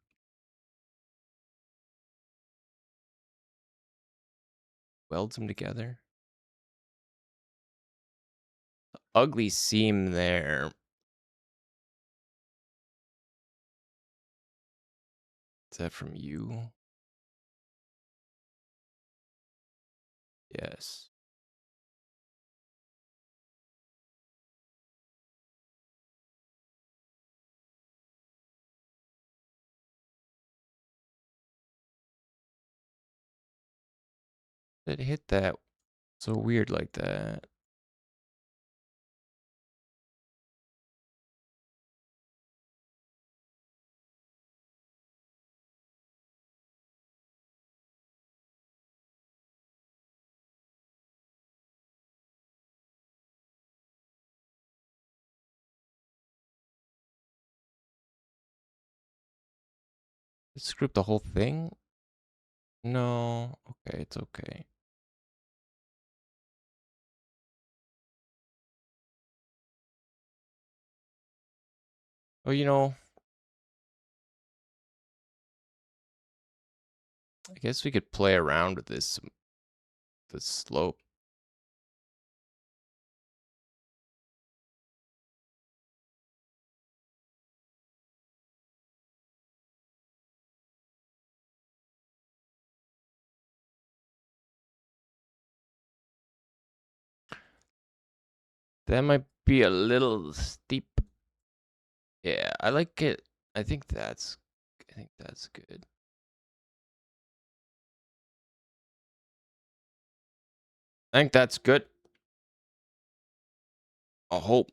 Welds them together. Ugly seam there. Is that from you? Yes. It hit that so weird like that. It screwed the whole thing? No. Okay, it's okay. Oh, you know, I guess we could play around with this, the slope. That might be a little steep. Yeah, I like it. I think that's good. I think that's good. I hope.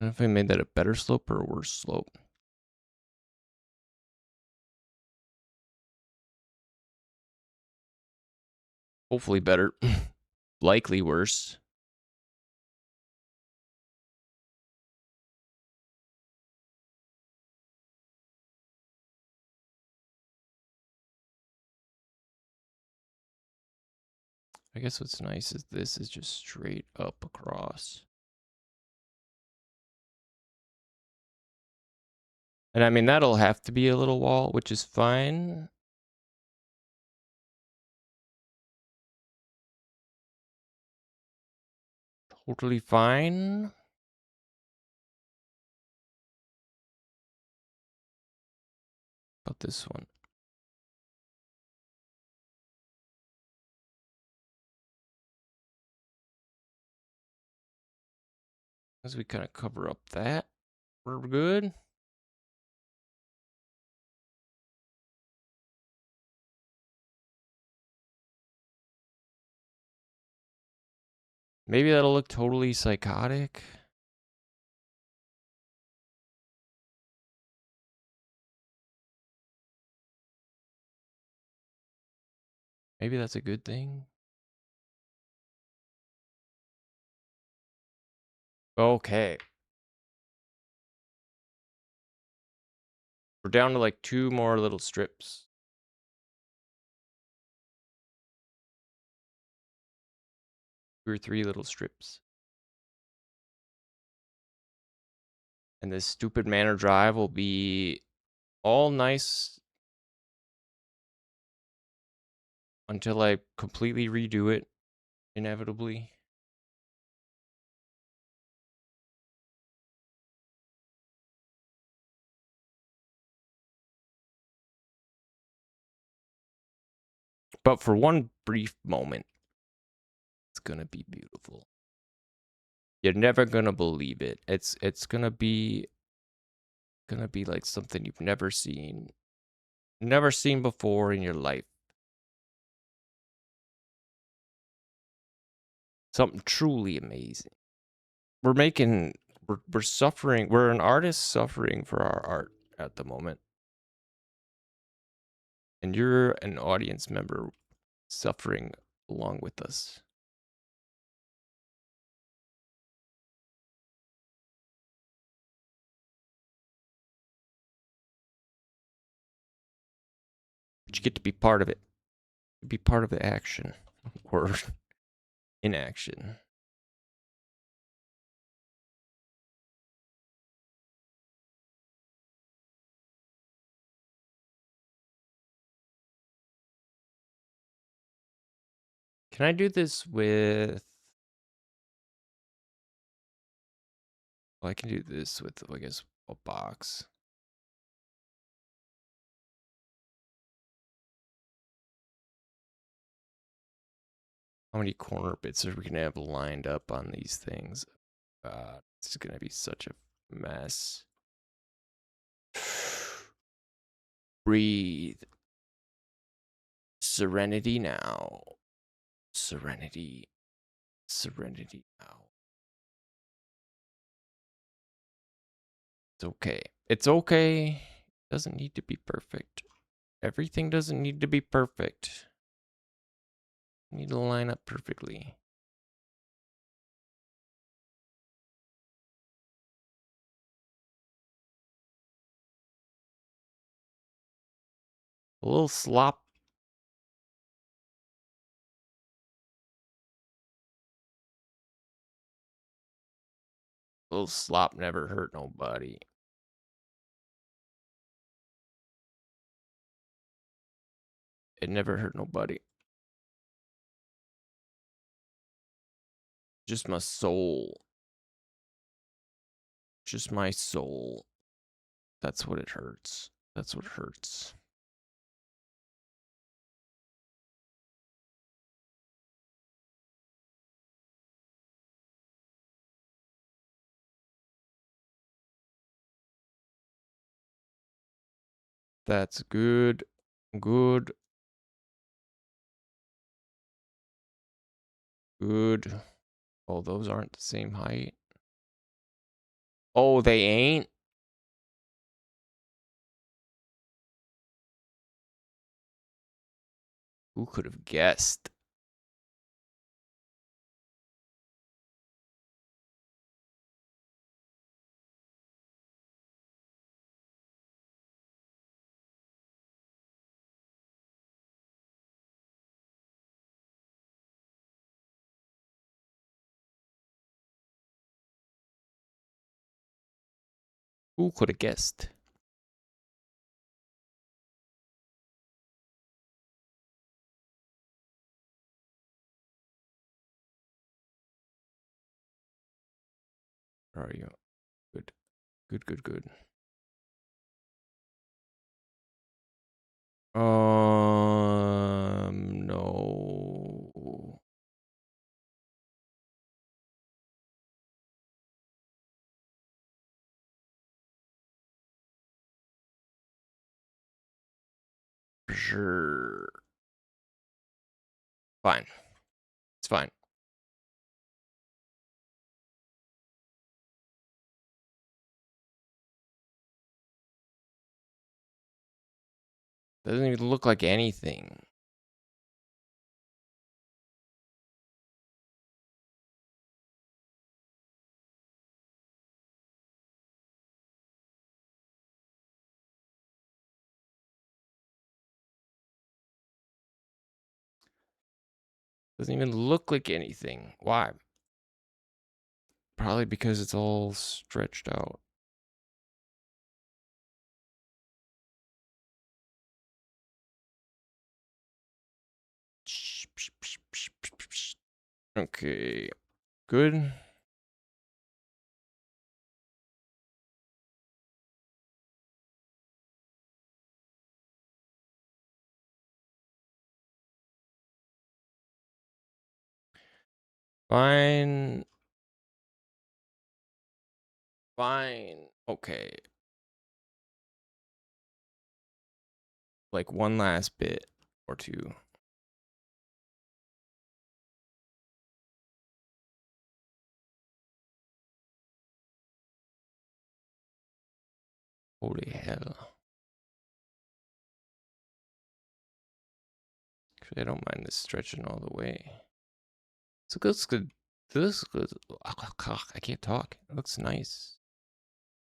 don't know if I made that a better slope or a worse slope. Hopefully better. Likely worse. I guess what's nice is this is just straight up across. And I mean, that'll have to be a little wall, which is fine. Totally fine. About this one. As we kind of cover up that, we're good. Maybe that'll look totally psychotic. Maybe that's a good thing. Okay. We're down to like 2 more little strips. 2 or 3 little strips. And this stupid manor drive will be all nice until I completely redo it, inevitably. But for one brief moment, it's gonna be beautiful. You're never gonna believe it. It's gonna be like something you've never seen before in your life. Something truly amazing. We're suffering. We're an artist suffering for our art at the moment. And you're an audience member suffering along with us. But you get to be part of it. Be part of the action or inaction. Can I do this with... Well, I can do this with, I guess, a box. How many corner bits are we going to have lined up on these things? This is going to be such a mess. Breathe. Serenity now. Serenity. Serenity now. It's okay. It's okay. It doesn't need to be perfect. Everything doesn't need to be perfect. You need to line up perfectly. A little slop. A little slop never hurt nobody. It never hurt nobody. Just my soul. Just my soul. That's what it hurts. That's what hurts. That's good. Good. Good. Oh, those aren't the same height. Oh, they ain't? Who could have guessed? Who could have guessed? Where are you? Good. Good, good, good. No. Sure. Fine. It's fine. Doesn't even look like anything. Doesn't even look like anything. Why? Probably because it's all stretched out. Okay. Good. Fine. Fine. Okay. Like one last bit or two. Holy hell. Actually, I don't mind this stretching all the way. So this good. This good. I can't talk. It looks nice.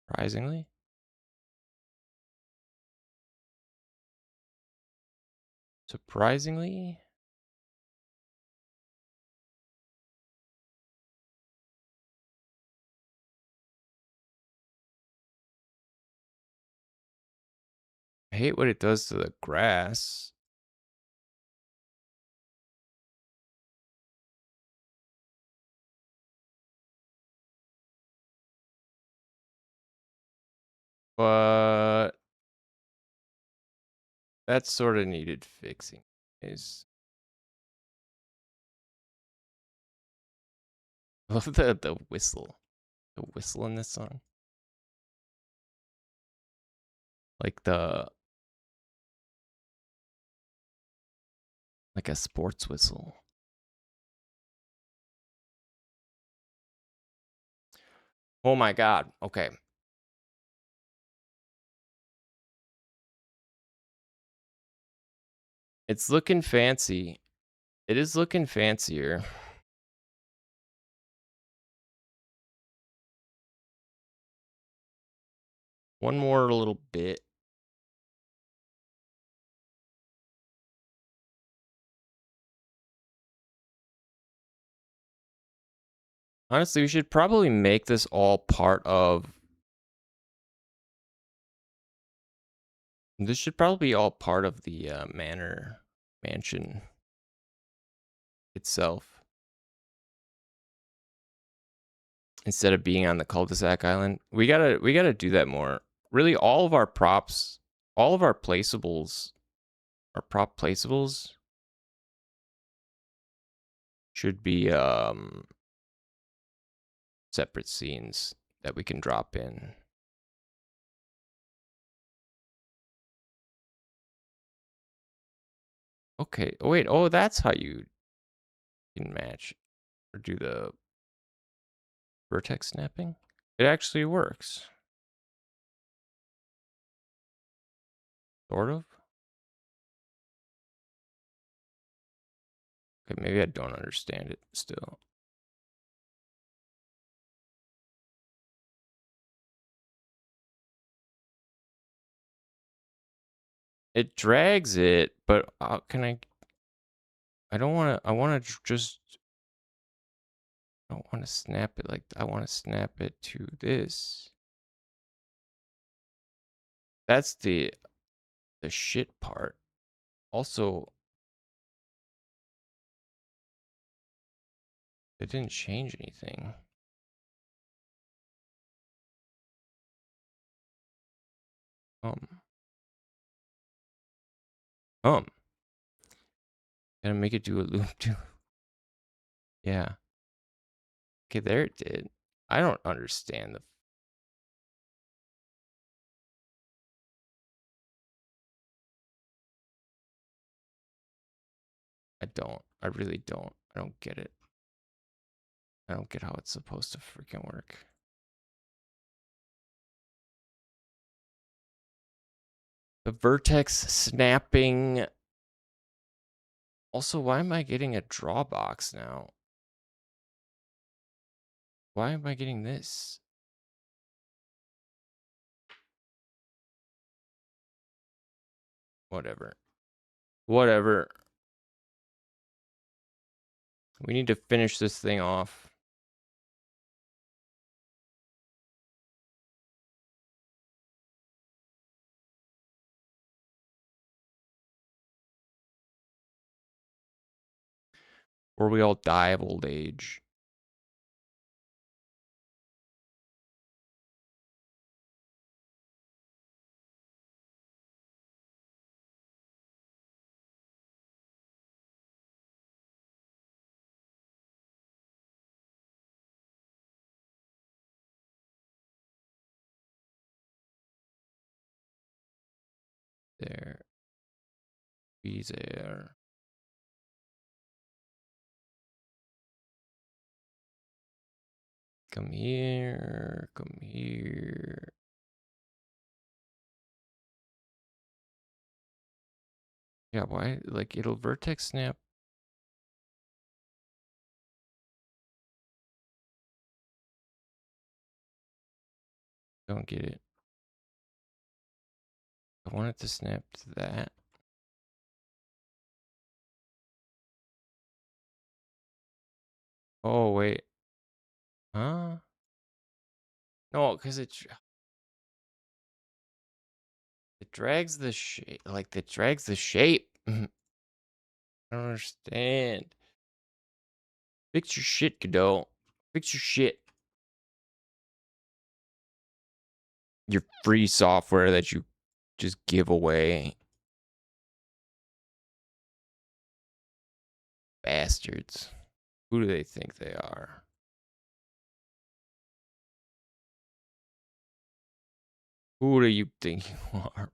Surprisingly. Surprisingly. I hate what it does to the grass. But that sort of needed fixing. Is I love the whistle. The whistle in this song. Like like a sports whistle. Oh my god. Okay. It's looking fancy. It is looking fancier. One more little bit. Honestly, we should probably make this all part of. This should probably be all part of the mansion itself. Instead of being on the cul-de-sac island. We gotta do that more. Really, all of our props, all of our placeables, our prop placeables should be separate scenes that we can drop in. Okay. Oh wait. Oh, that's how you can match or do the vertex snapping. It actually works. Sort of. Okay, maybe I don't understand it still. It drags it, but can I don't want to, I want to just, I don't want to snap it like, I want to snap it to this. That's the shit part. Also, it didn't change anything. Um, Gonna make it do a loop too. Yeah. Okay, there it did. I don't understand the. I don't. I really don't. I don't get it. I don't get how it's supposed to freaking work. The vertex snapping. Also, why am I getting a draw box now? Why am I getting this? Whatever. Whatever. We need to finish this thing off. Or we all die of old age. There. Be there. Come here. Come here. Yeah, why? Like, it'll vertex snap. Don't get it. I want it to snap to that. Oh, wait. Huh? No, because it drags the shape. Like, it drags the shape. I don't understand. Fix your shit, Godot. Fix your shit. Your free software that you just give away. Bastards. Who do they think they are? Who do you think you are?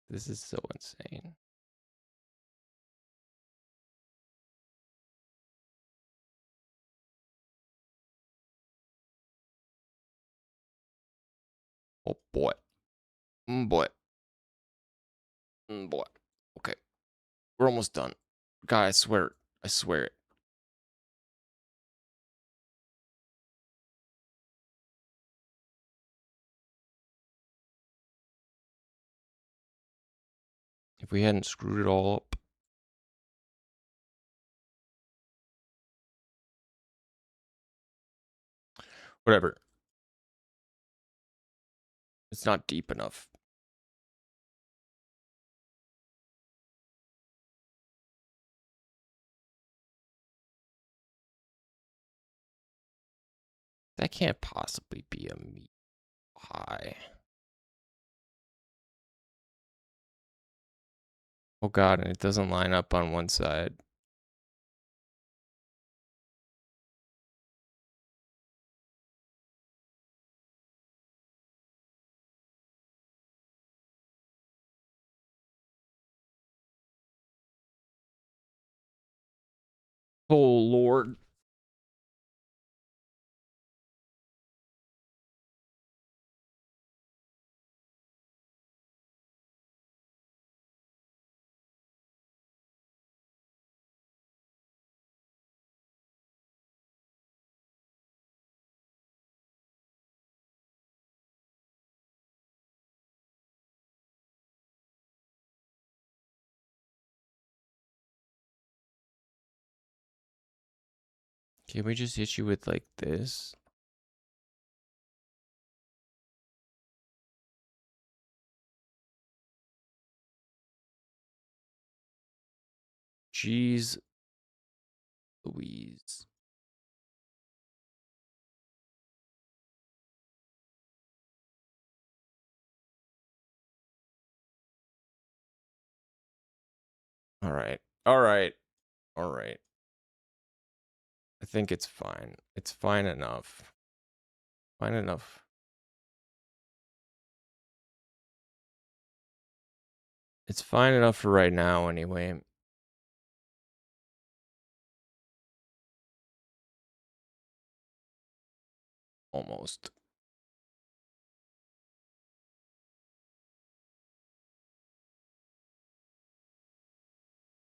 This is so insane. Oh boy. Boy. Boy. Okay. We're almost done. God, I swear. I swear it. If we hadn't screwed it all up. Whatever. It's not deep enough. That can't possibly be a meat pie. Oh god, and it doesn't line up on one side. Oh, Lord. Can we just hit you with like this? Jeez Louise. All right. All right. All right. I think it's fine. It's fine enough. Fine enough. It's fine enough for right now, anyway. Almost.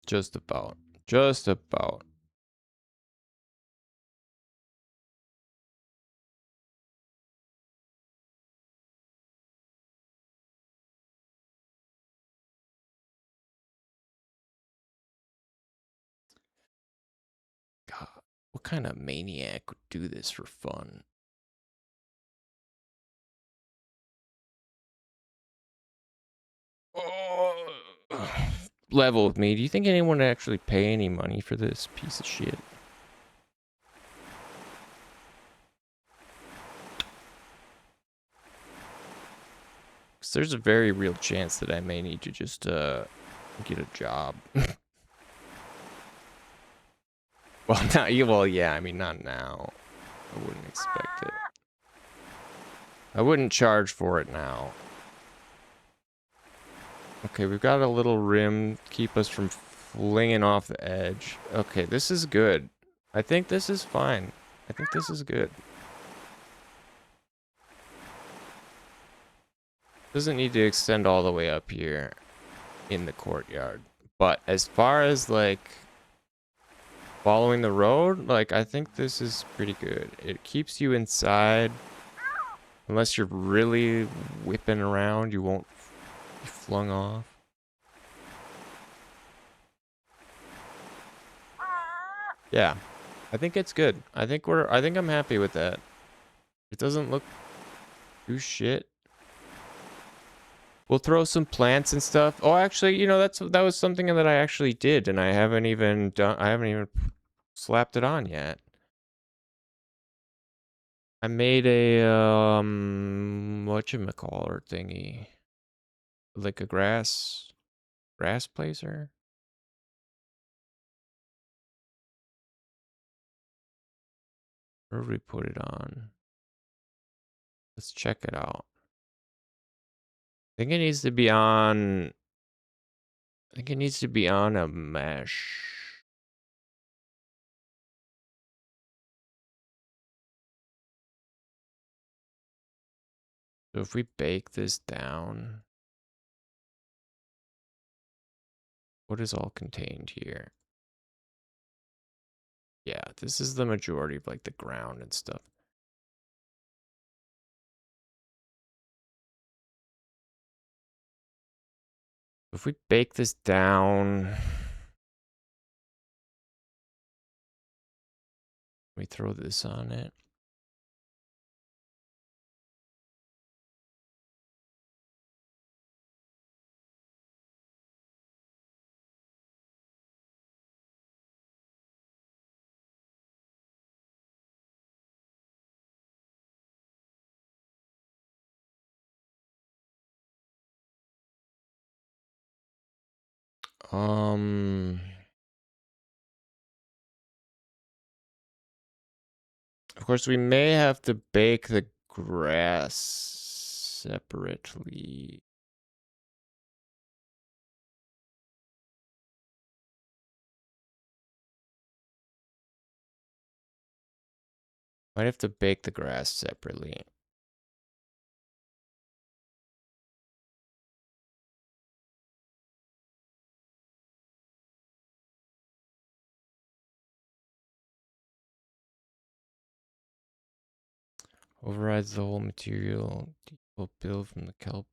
Just about. Just about. God, what kind of maniac would do this for fun? Oh. Level with me. Do you think anyone would actually pay any money for this piece of shit? Because there's a very real chance that I may need to just get a job. Well, not you. Well, yeah. I mean, not now. I wouldn't expect it. I wouldn't charge for it now. Okay, we've got a little rim to keep us from flinging off the edge. Okay, this is good. I think this is fine. I think this is good. Doesn't need to extend all the way up here in the courtyard. But as far as like following the road, like I think this is pretty good. It keeps you inside. Unless you're really whipping around, you won't be flung off. Yeah. I think it's good. I think I'm happy with that. It doesn't look too shit. We'll throw some plants and stuff. Oh, actually, you know, that was something that I actually did, and I haven't even slapped it on yet. I made a whatchamacallit thingy. Like a grass placer. Where did we put it on? Let's check it out. I think it needs to be on a mesh. So if we bake this down, what is all contained here? Yeah, this is the majority of like the ground and stuff. If we bake this down, we throw this on it. Of course, we may have to bake the grass separately. Might have to bake the grass separately. Overrides the whole material. Will build from the kelp.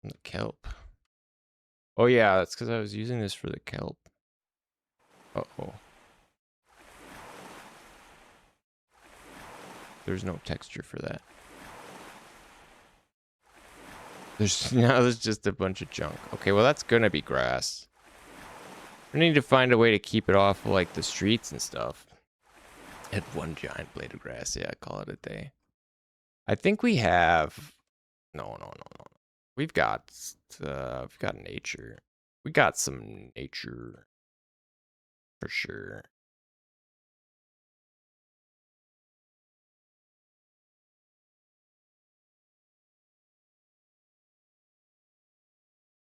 From the kelp. Oh yeah, that's because I was using this for the kelp. Uh-oh. There's no texture for that. There's just a bunch of junk. Okay, well that's gonna be grass. We need to find a way to keep it off of, like, the streets and stuff. Had one giant blade of grass. Yeah, call it a day. I think we have. No. We've got nature. We got some nature for sure.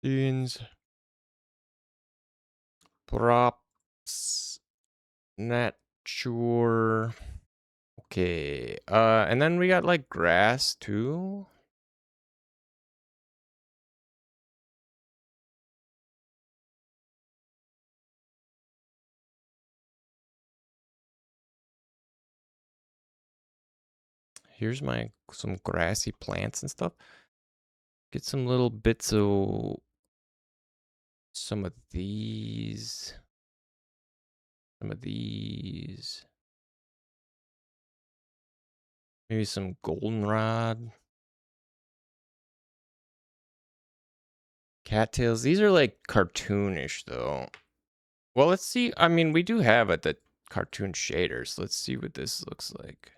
Beans. Props. Nature. Okay. And then we got like grass too. Here's some grassy plants and stuff. Get some little bits of some of these. Some of these. Maybe some goldenrod. Cattails. These are like cartoonish though. Well, let's see. I mean, we do have the cartoon shaders. Let's see what this looks like.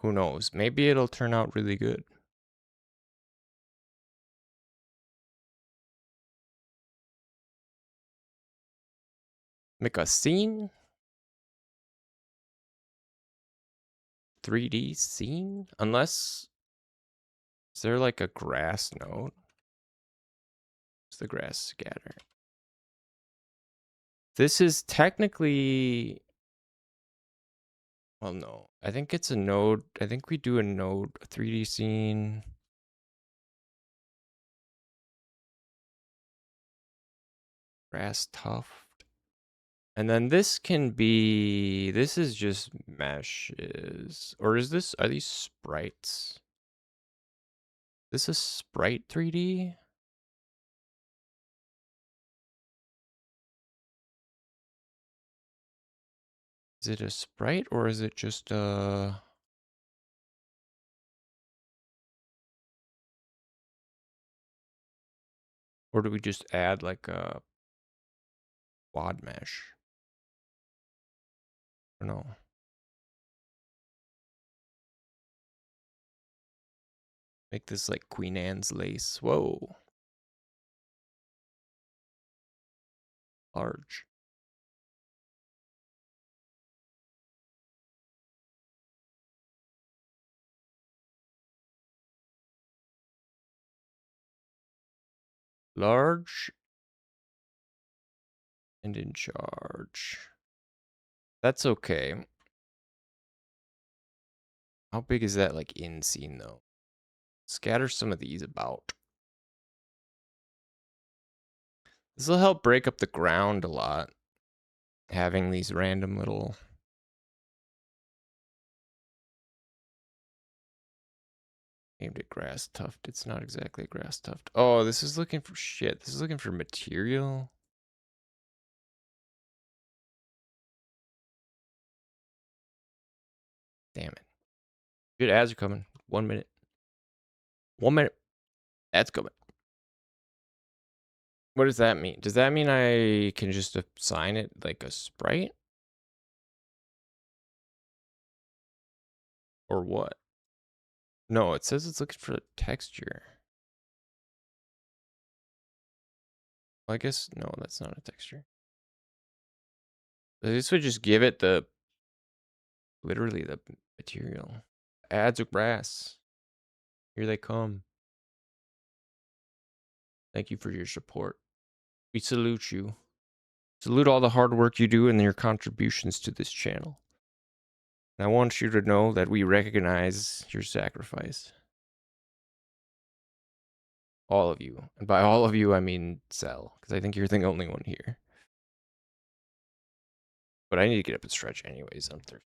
Who knows? Maybe it'll turn out really good. Make a scene. 3D scene? Unless, is there like a grass node? It's the grass scatter. This is technically, well, no. I think it's a node. I think we do a 3D scene. Grass tuft. And then this is just meshes. Or are these sprites? This is sprite 3D? Is it a sprite or is it just or do we just add like a quad mesh? I don't know. Make this like Queen Anne's lace. Whoa. Large. Large and in charge. That's okay. How big is that like in scene though? Scatter some of these about. This will help break up the ground a lot. Having these random little aimed at grass tuft. It's not exactly a grass tuft. Oh, this is looking for shit. This is looking for material. Damn it. Good ads are coming. 1 minute. 1 minute. Ads coming. What does that mean? Does that mean I can just assign it like a sprite? Or what? No, it says it's looking for the texture. Well, I guess, no, that's not a texture. This would just give it literally the material. Ads are grass. Here they come. Thank you for your support. We salute you. Salute all the hard work you do and your contributions to this channel. And I want you to know that we recognize your sacrifice. All of you. And by all of you, I mean Cell, because I think you're the only one here. But I need to get up and stretch anyways. I'm thirsty.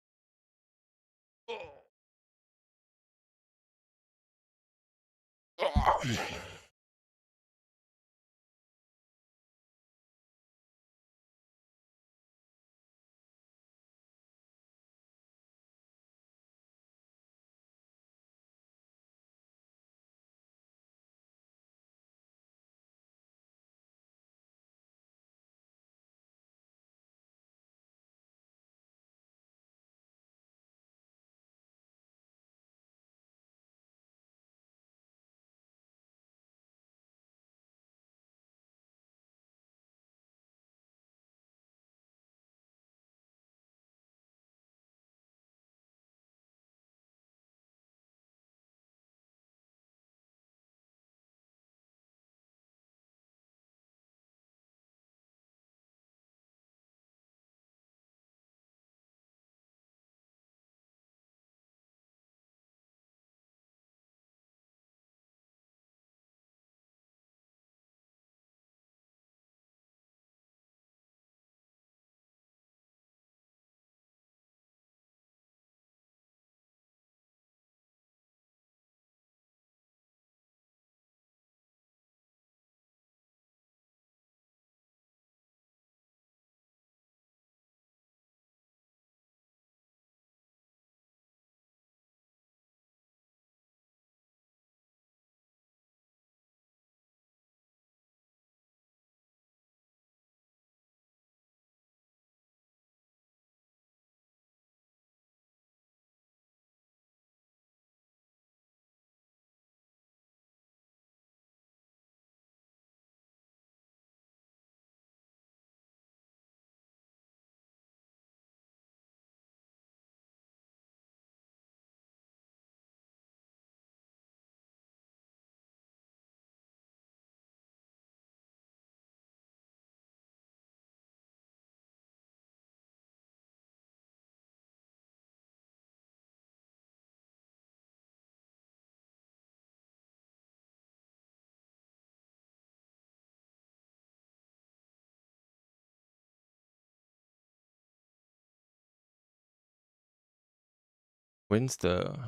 When's the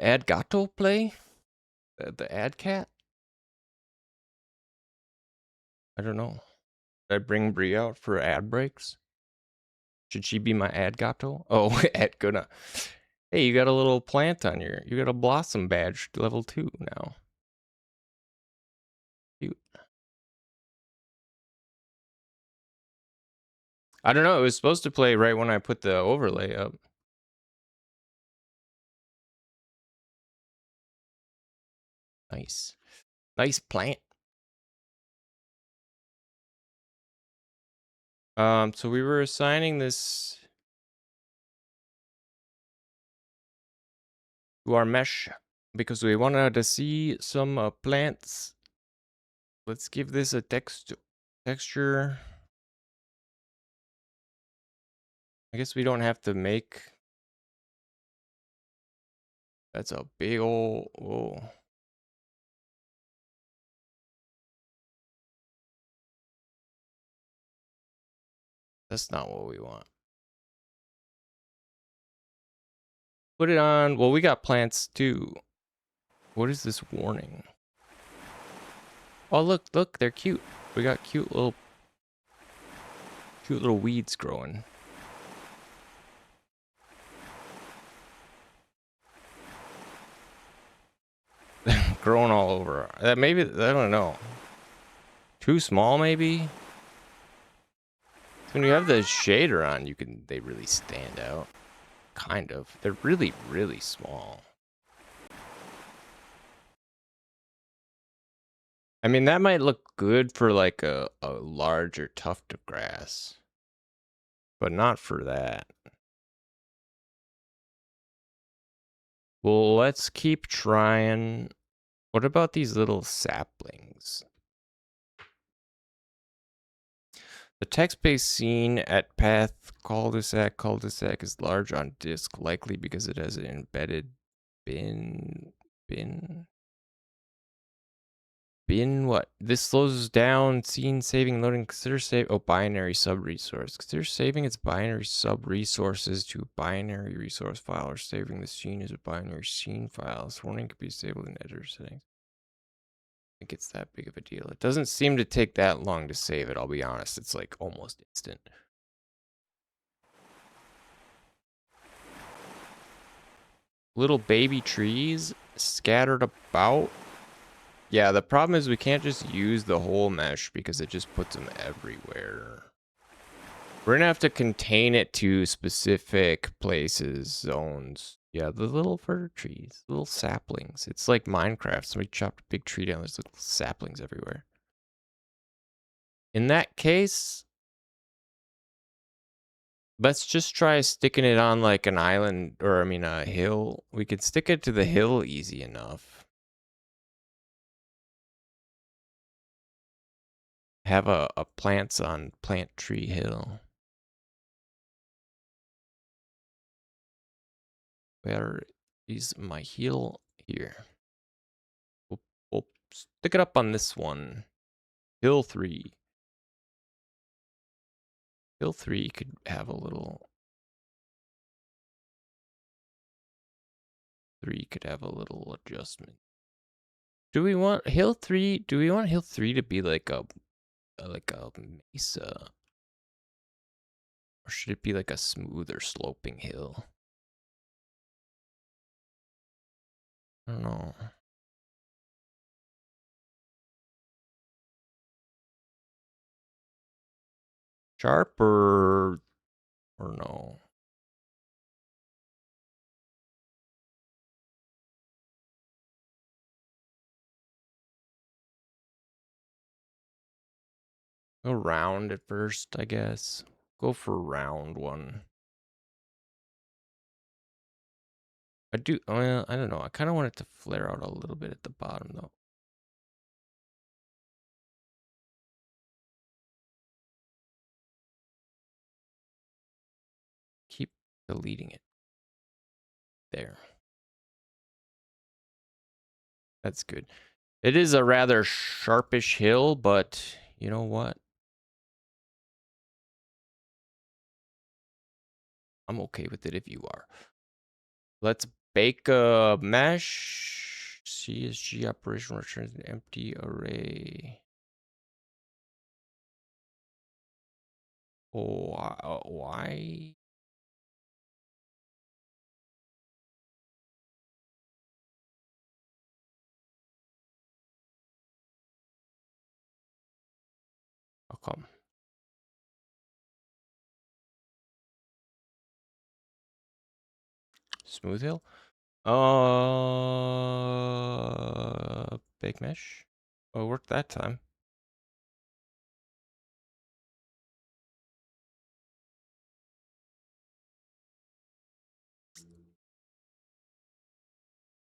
ad Gato play? The ad cat? I don't know. Did I bring Brie out for ad breaks? Should she be my ad Gato? Oh, ad gonna. Hey, you got a little plant on you got a blossom badge level 2 now. Cute. I don't know. It was supposed to play right when I put the overlay up. Nice. Nice plant. So we were assigning this to our mesh because we wanted to see some plants. Let's give this a texture. I guess we don't have to make. That's a big old. Whoa. That's not what we want. Put it on. Well, we got plants too. What is this warning? Oh, look, they're cute. We got cute little weeds growing. Growing all over. Maybe, I don't know. Too small, maybe? When you have the shader on, they really stand out. Kind of. They're really, really small. I mean, that might look good for like a larger tuft of grass. But not for that. Well, let's keep trying. What about these little saplings? The text-based scene at path cul-de-sac is large on disk, likely because it has an embedded bin what? This slows down scene saving loading. Consider save binary sub resource. Consider saving its binary sub resources to binary resource file or saving the scene as a binary scene file. This warning could be disabled in editor settings. I think it's that big of a deal. It doesn't seem to take that long to save it, I'll be honest. It's like almost instant. Little baby trees scattered about. Yeah, the problem is we can't just use the whole mesh because it just puts them everywhere. We're gonna have to contain it to specific places, zones. Yeah, the little fir trees, little saplings. It's like Minecraft. Somebody chopped a big tree down. There's little saplings everywhere. In that case, let's just try sticking it on like an island, or I mean a hill. We could stick it to the hill easy enough. Have a plants on Plant Tree Hill. Where is my hill? Here. We'll stick it up on this one. Hill 3. Hill 3 could have a little... 3 could have a little adjustment. Do we want Hill 3? Do we want Hill 3 to be like a mesa? Or should it be like a smoother sloping hill? I don't know. Sharp or no? Go round at first, I guess. Go for round one. I do, well, I don't know. I kind of want it to flare out a little bit at the bottom, though. Keep deleting it. There. That's good. It is a rather sharpish hill, but you know what? I'm okay with it if you are. Let's bake a mesh. CSG operation returns an empty array. Oh, why? How come? Smooth hill? Bake mesh? Oh, it worked that time.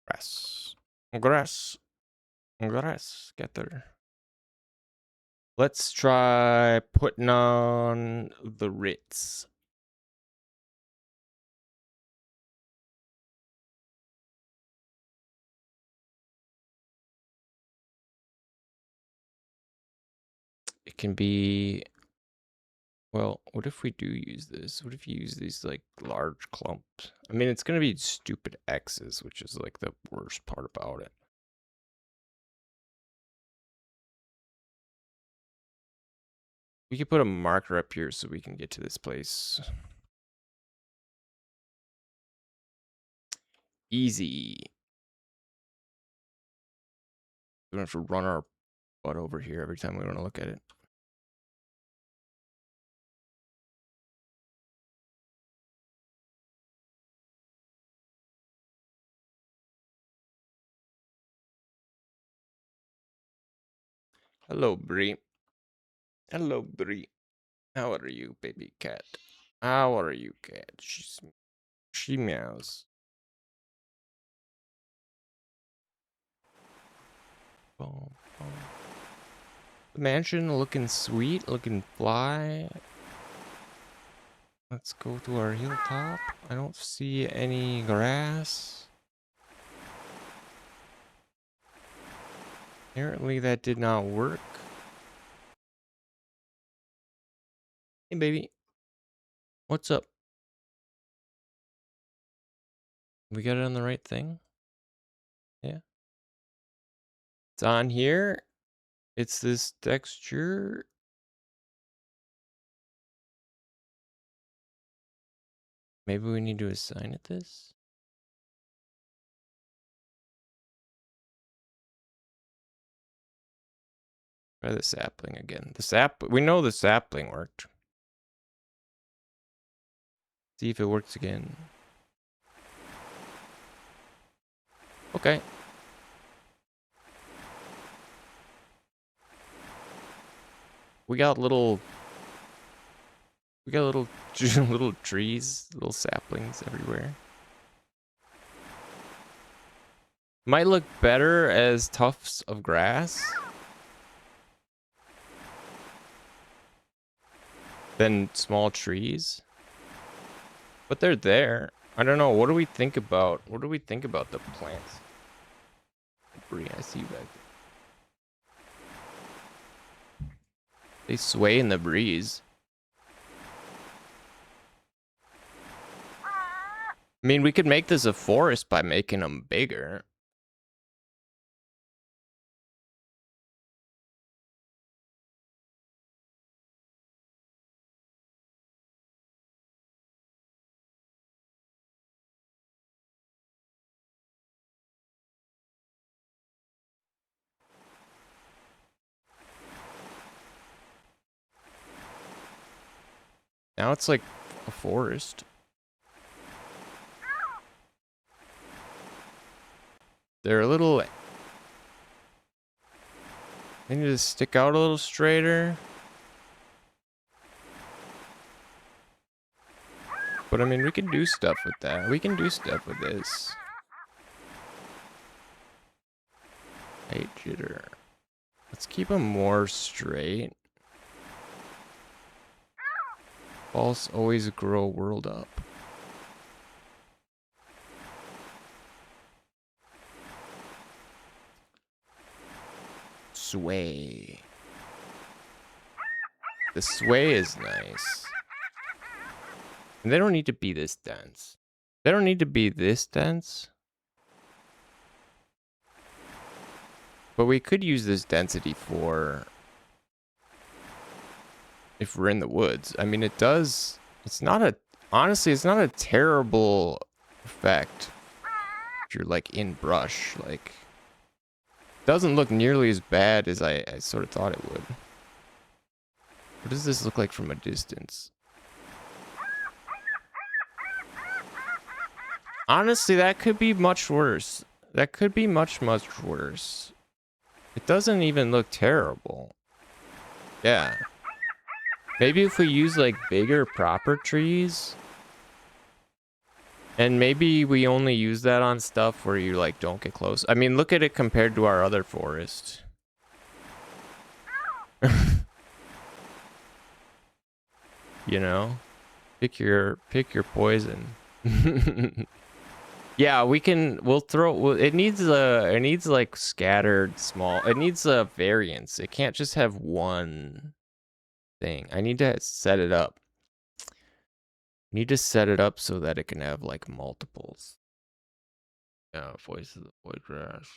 Grass. Grass. Grass. Get there. Let's try putting on the Ritz. It can be... Well, what if we do use this? What if you use these, like, large clumps? I mean, it's going to be stupid X's, which is, like, the worst part about it. We could put a marker up here so we can get to this place. Easy. We don't have to run our butt over here every time we want to look at it. Hello, Bree. Hello, Bree. How are you, baby cat? How are you, cat? She meows. Boom, boom. The mansion looking sweet, looking fly. Let's go to our hilltop. I don't see any grass. Apparently that did not work. Hey, baby. What's up? We got it on the right thing? Yeah. It's on here. It's this texture. Maybe we need to assign it this? Try the sapling again. We know the sapling worked. See if it works again. Okay. We got little little trees, little saplings everywhere. Might look better as tufts of grass than small trees. But they're there. I don't know. What do we think about the plants? Bree, I see you back there. They sway in the breeze. I mean, we could make this a forest by making them bigger. Now it's like a forest. They're a little... They need to stick out a little straighter. But I mean, we can do stuff with that. We can do stuff with this. Hey, jitter. Let's keep them more straight. False always grow world up. Sway. The sway is nice. And they don't need to be this dense. They don't need to be this dense. But we could use this density for... if we're in the woods. I mean, it does... It's not a... Honestly, it's not a terrible effect. If you're, like, in brush. Like... Doesn't look nearly as bad as I sort of thought it would. What does this look like from a distance? Honestly, that could be much worse. That could be much, much worse. It doesn't even look terrible. Yeah. Maybe if we use, like, bigger proper trees. And maybe we only use that on stuff where you, like, don't get close. I mean, look at it compared to our other forest. You know? Pick your poison. Yeah, it needs like scattered small. It needs a variance. It can't just have one thing. I need to set it up. Need to set it up so that it can have like multiples. Yeah, voice of the void grass.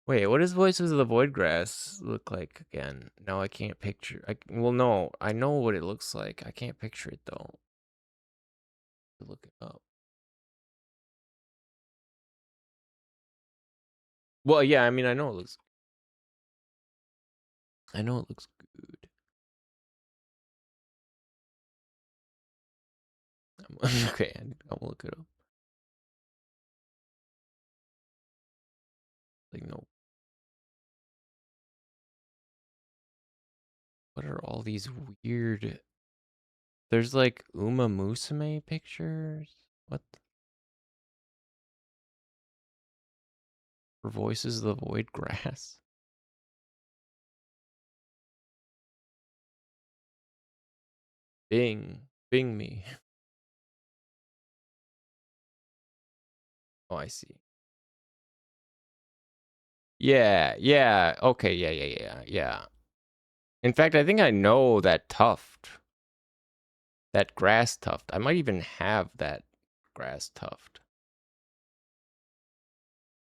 Wait, what does Voices of the Void Grass look like again? No, I can't picture. Well, no, I know what it looks like. I can't picture it though. Look it up. Well, yeah, I mean, I know it looks good. Okay, I'll look it up. Like, no. What are all these weird... There's like Uma Musume pictures? What? For Voices of the Void Grass. Bing me. Oh, I see. Yeah, yeah. Okay, yeah. In fact, I think I know that tuft. That grass tuft. I might even have that grass tuft.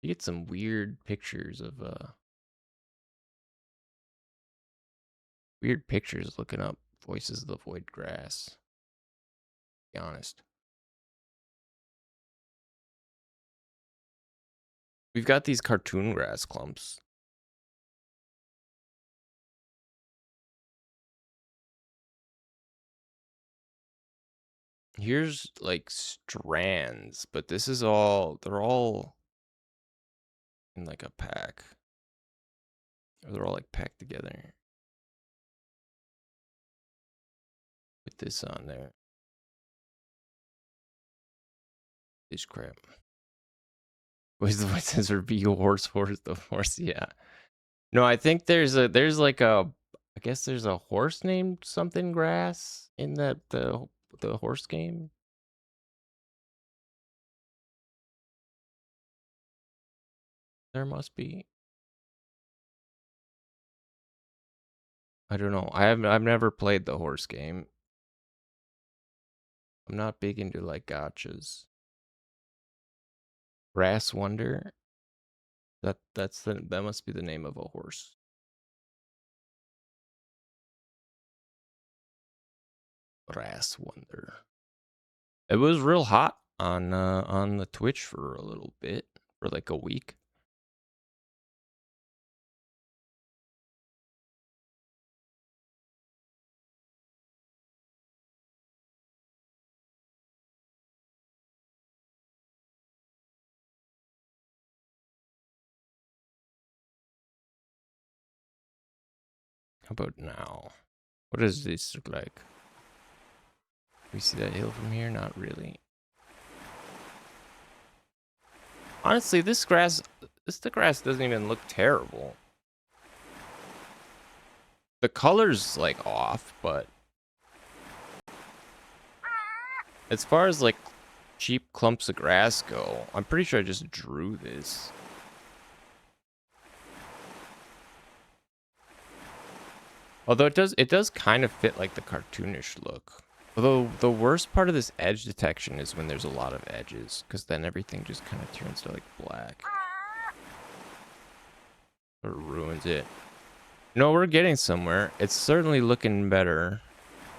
You get some weird pictures of weird pictures looking up Voices of the Void Grass. To be honest. We've got these cartoon grass clumps. Here's like strands, but this is all, they're all in like a pack. Or they're all like packed together. Put this on there. This crap. What's the voices are be horse, the horse, yeah. No, I think there's like a, I guess there's a horse named something grass in that the horse game. There must be. I don't know. I've never played the horse game. I'm not big into like gotchas. Grass Wonder. That must be the name of a horse. Grass Wonder. It was real hot on the Twitch for a little bit, for like a week. How about now? What does this look like? We see that hill from here? Not really. Honestly, the grass doesn't even look terrible. The color's like off, but as far as like cheap clumps of grass go, I'm pretty sure I just drew this. Although it does kind of fit like the cartoonish look. Although the worst part of this edge detection is when there's a lot of edges, because then everything just kind of turns to like black. Or ruins it. No, we're getting somewhere. It's certainly looking better.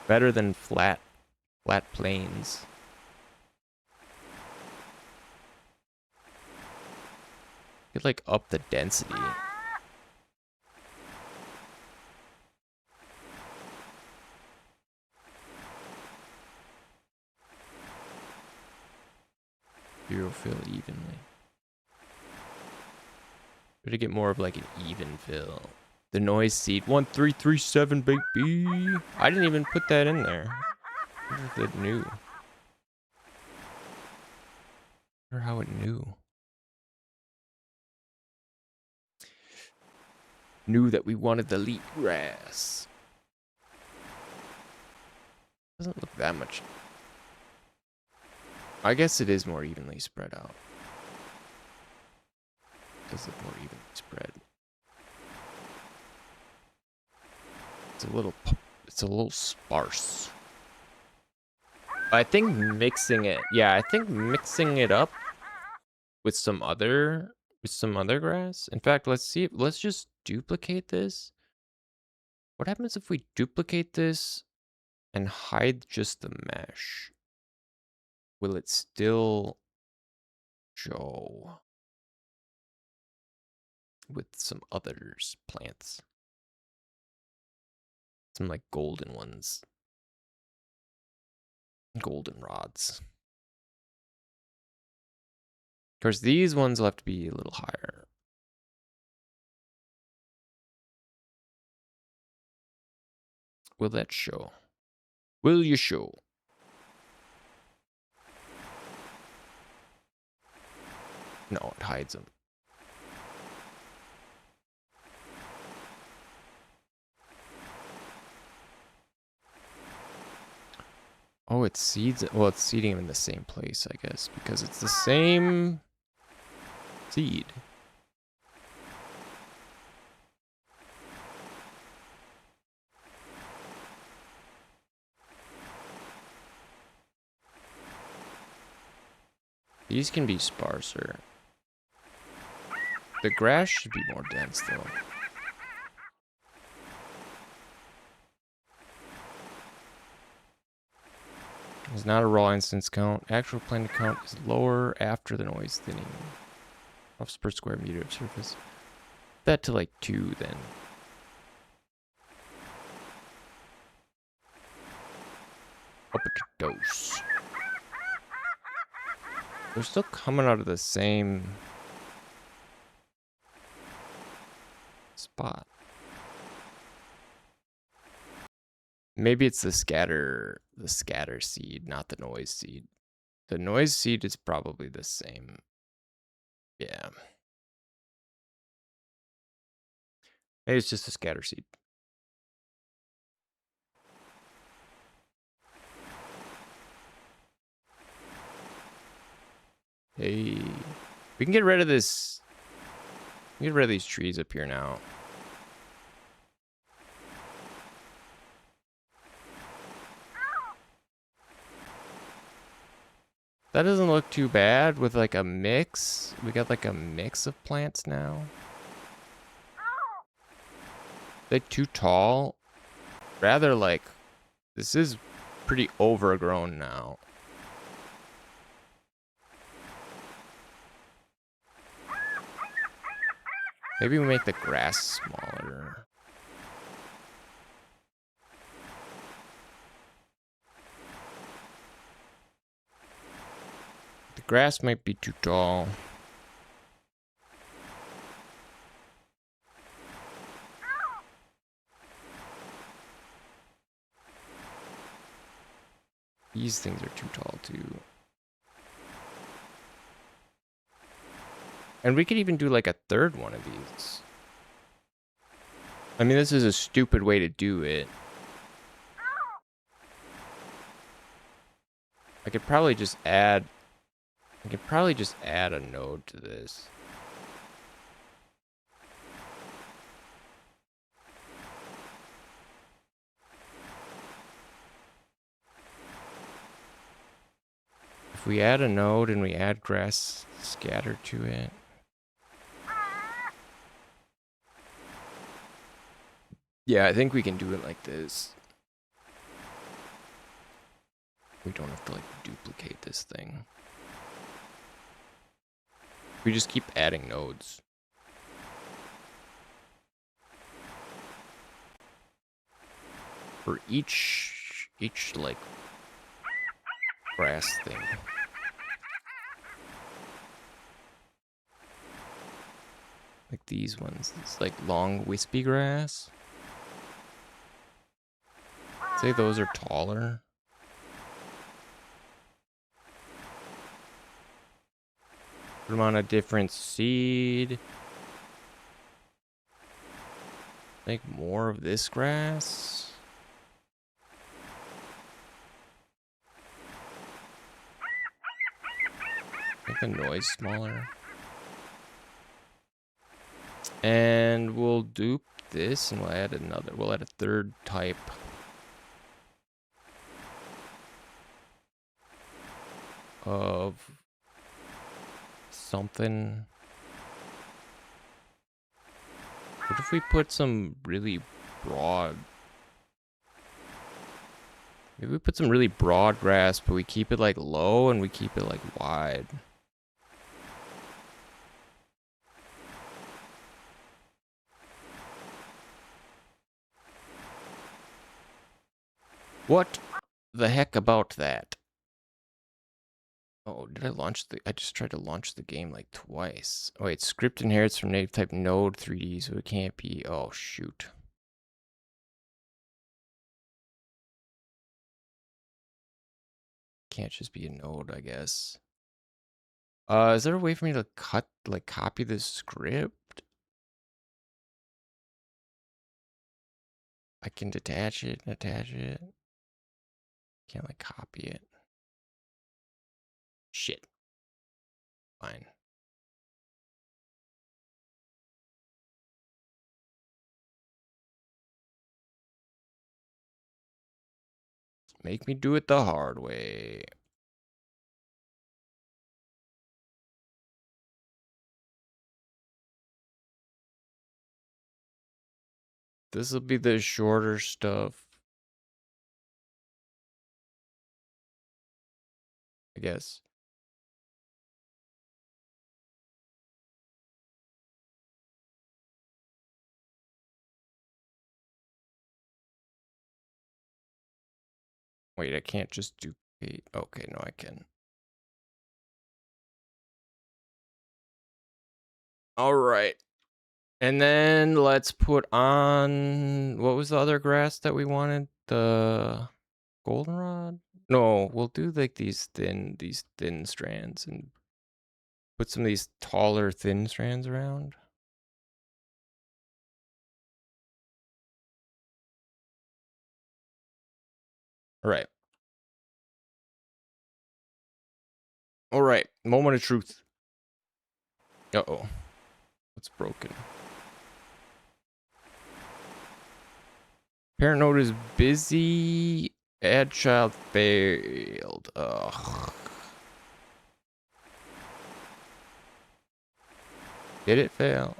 Better than flat plains. Could like up the density. Zero fill evenly. Try to get more of like an even fill. The noise seed 1337, baby. I didn't even put that in there. I wonder if it knew. I wonder how it knew. Knew that we wanted the leaf grass. Doesn't look that much. I guess it is more evenly spread out. Does look more evenly spread. It's a little sparse. I think mixing it, yeah, I think mixing it up with some other grass. In fact, let's just duplicate this. What happens if we duplicate this and hide just the mesh? Will it still show with some others plants? Some like golden ones. Golden rods. Of course, these ones will have to be a little higher. Will that show? Will you show? No, it hides them. Oh, it seeds. Well, it's seeding them in the same place, I guess, because it's the same seed. These can be sparser. The grass should be more dense, though. It's not a raw instance count. Actual planet count is lower after the noise thinning. Puffs per square meter of surface. That to like 2 then. Up it dose. They're still coming out of the same spot. Maybe it's the scatter seed, not the noise seed. The noise seed is probably the same. Yeah. Maybe it's just a scatter seed. Hey, we can get rid of this. Get rid of these trees up here now. That doesn't look too bad with like a mix. We got like a mix of plants now. They're too tall. Rather like, this is pretty overgrown now. Maybe we make the grass smaller. The grass might be too tall. These things are too tall too. And we could even do like a third one of these. I mean, this is a stupid way to do it. I could probably just add a node to this. If we add a node and we add grass scatter to it. Yeah, I think we can do it like this. We don't have to like duplicate this thing. We just keep adding nodes. For each like grass thing. Like these ones. It's like long wispy grass. Say those are taller. Put them on a different seed. Make more of this grass. Make the noise smaller. And we'll dupe this and we'll add another. We'll add a third type. Of something. What if we put some really broad? Maybe we put some really broad grass, but we keep it like low and we keep it like wide. What the heck about that? Oh, did I launch the... I just tried to launch the game like twice. Oh, wait, script inherits from native type node 3D, so it can't be... Oh, shoot. Can't just be a node, I guess. Is there a way for me to copy this script? I can detach it and attach it. Can't like copy it. Shit. Fine. Make me do it the hard way. This will be the shorter stuff. I guess. Wait, I can't just duplicate. Okay, no, I can. All right. And then let's put on, what was the other grass that we wanted? The goldenrod? No, we'll do like these thin strands and put some of these taller thin strands around. All right. All right. Moment of truth. Uh-oh. It's broken. Parent node is busy. Add child failed. Ugh. Did it fail?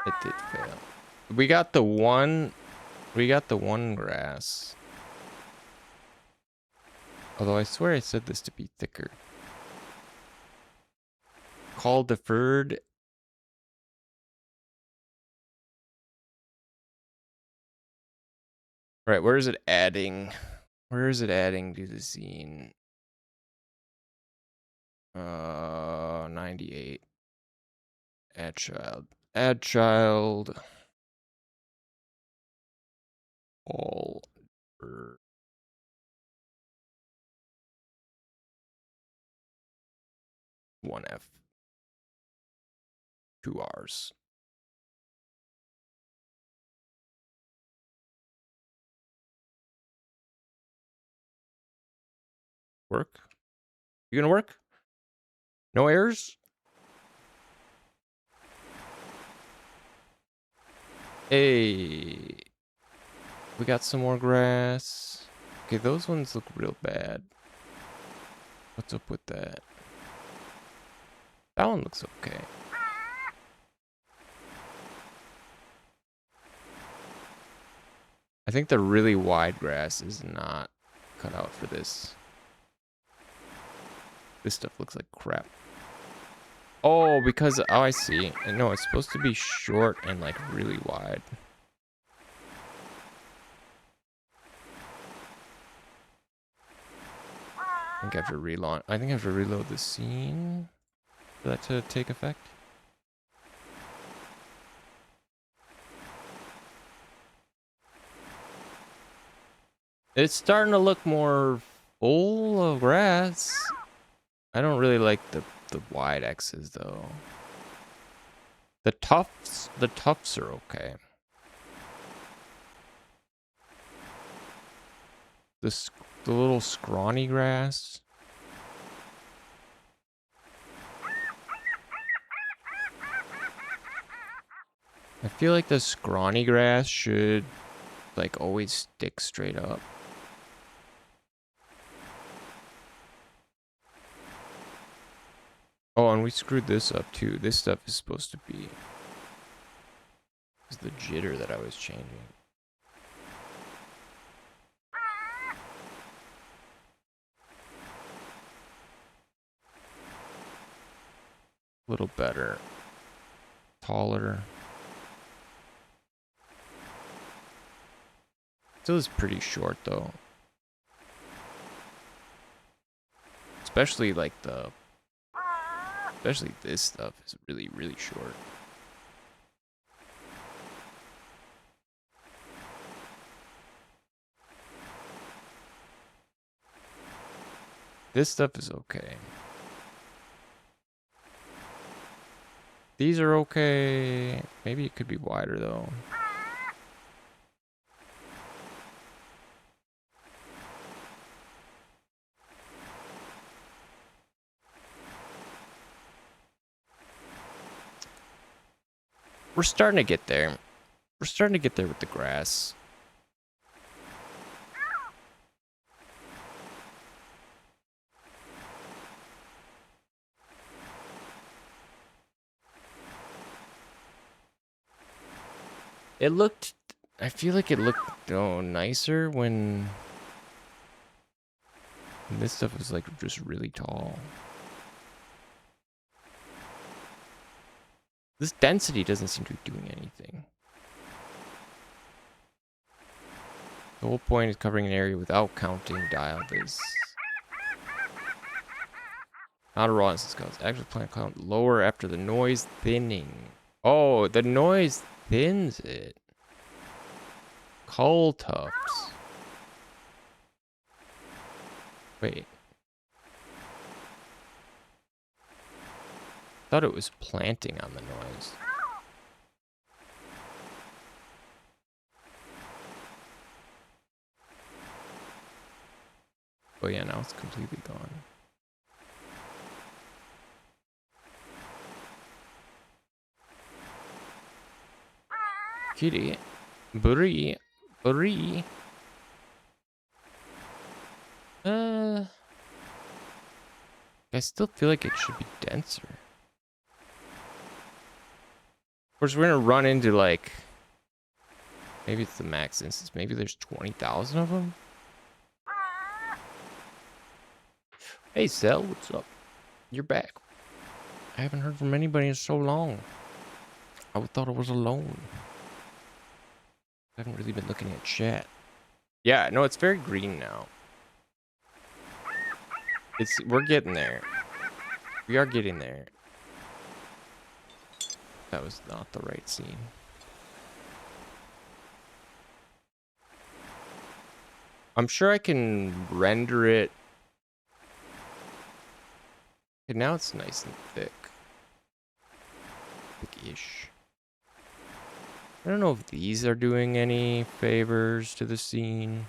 It did fail. We got the one grass. Although I swear I said this to be thicker. Call deferred. Right, where is it adding? Where is it adding to the scene? 98. Add child. Add child. All. 1F. 2 R's. Work? You gonna work? No errors? Hey. We got some more grass. Okay, those ones look real bad. What's up with that? That one looks okay. I think the really wide grass is not cut out for this. This stuff looks like crap. Oh, because, oh, I see. No, it's supposed to be short and like really wide. I think I have to relaunch. I think I have to reload the scene for that to take effect. It's starting to look more full of grass. I don't really like the wide X's though. The tufts are okay. The little scrawny grass. I feel like the scrawny grass should like always stick straight up. Oh, and we screwed this up too. This stuff is supposed to be the jitter that I was changing. A little better. Taller. Still is pretty short though. Especially like especially this stuff is really, really short. This stuff is okay. These are okay. Maybe it could be wider though. We're starting to get there. We're starting to get there with the grass. It looked, I feel like it looked nicer when this stuff was like just really tall. This density doesn't seem to be doing anything. The whole point is covering an area without counting dial this. Not a raw instance counts. Actual plant count lower after the noise thinning. Oh, the noise thins it. Cull tufts. Wait. Thought it was planting on the noise. Oh yeah, now it's completely gone. Kitty. Brie. Brie. I still feel like it should be denser. Of course, we're gonna run into like, maybe it's the max instance. Maybe there's 20,000 of them. Hey, Cell, what's up? You're back. I haven't heard from anybody in so long. I thought I was alone. I haven't really been looking at chat. Yeah, no, it's very green now. We're getting there. We are getting there. That was not the right scene. I'm sure I can render it. Okay, now it's nice and thick. Thick-ish. I don't know if these are doing any favors to the scene.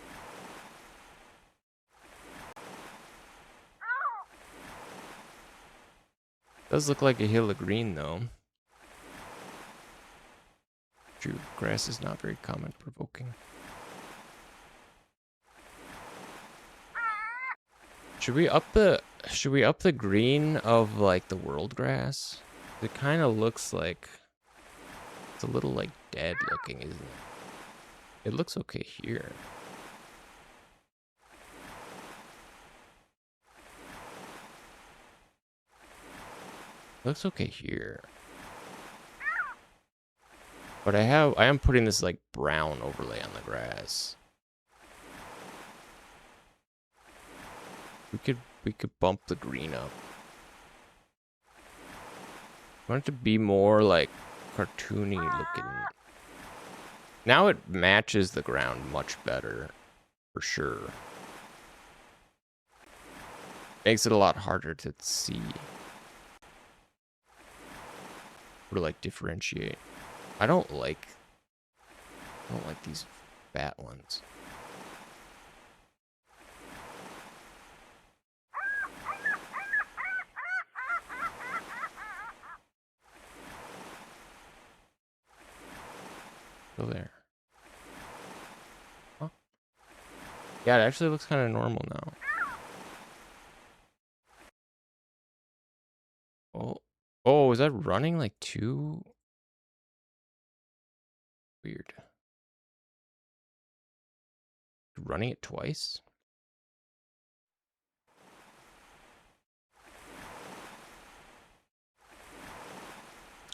Does look like a hill of green, though. True, grass is not very comment-provoking. Should we up the green of like the world grass? It kind of looks like it's a little like dead looking, isn't it? It looks okay here. Looks okay here. But I am putting this like brown overlay on the grass. We could bump the green up. I want it to be more like cartoony looking. Now it matches the ground much better, for sure. Makes it a lot harder to see. Or to like differentiate. I don't like these fat ones. Go there. Huh? Yeah, it actually looks kind of normal now. Oh, is that running like too weird? Running it twice?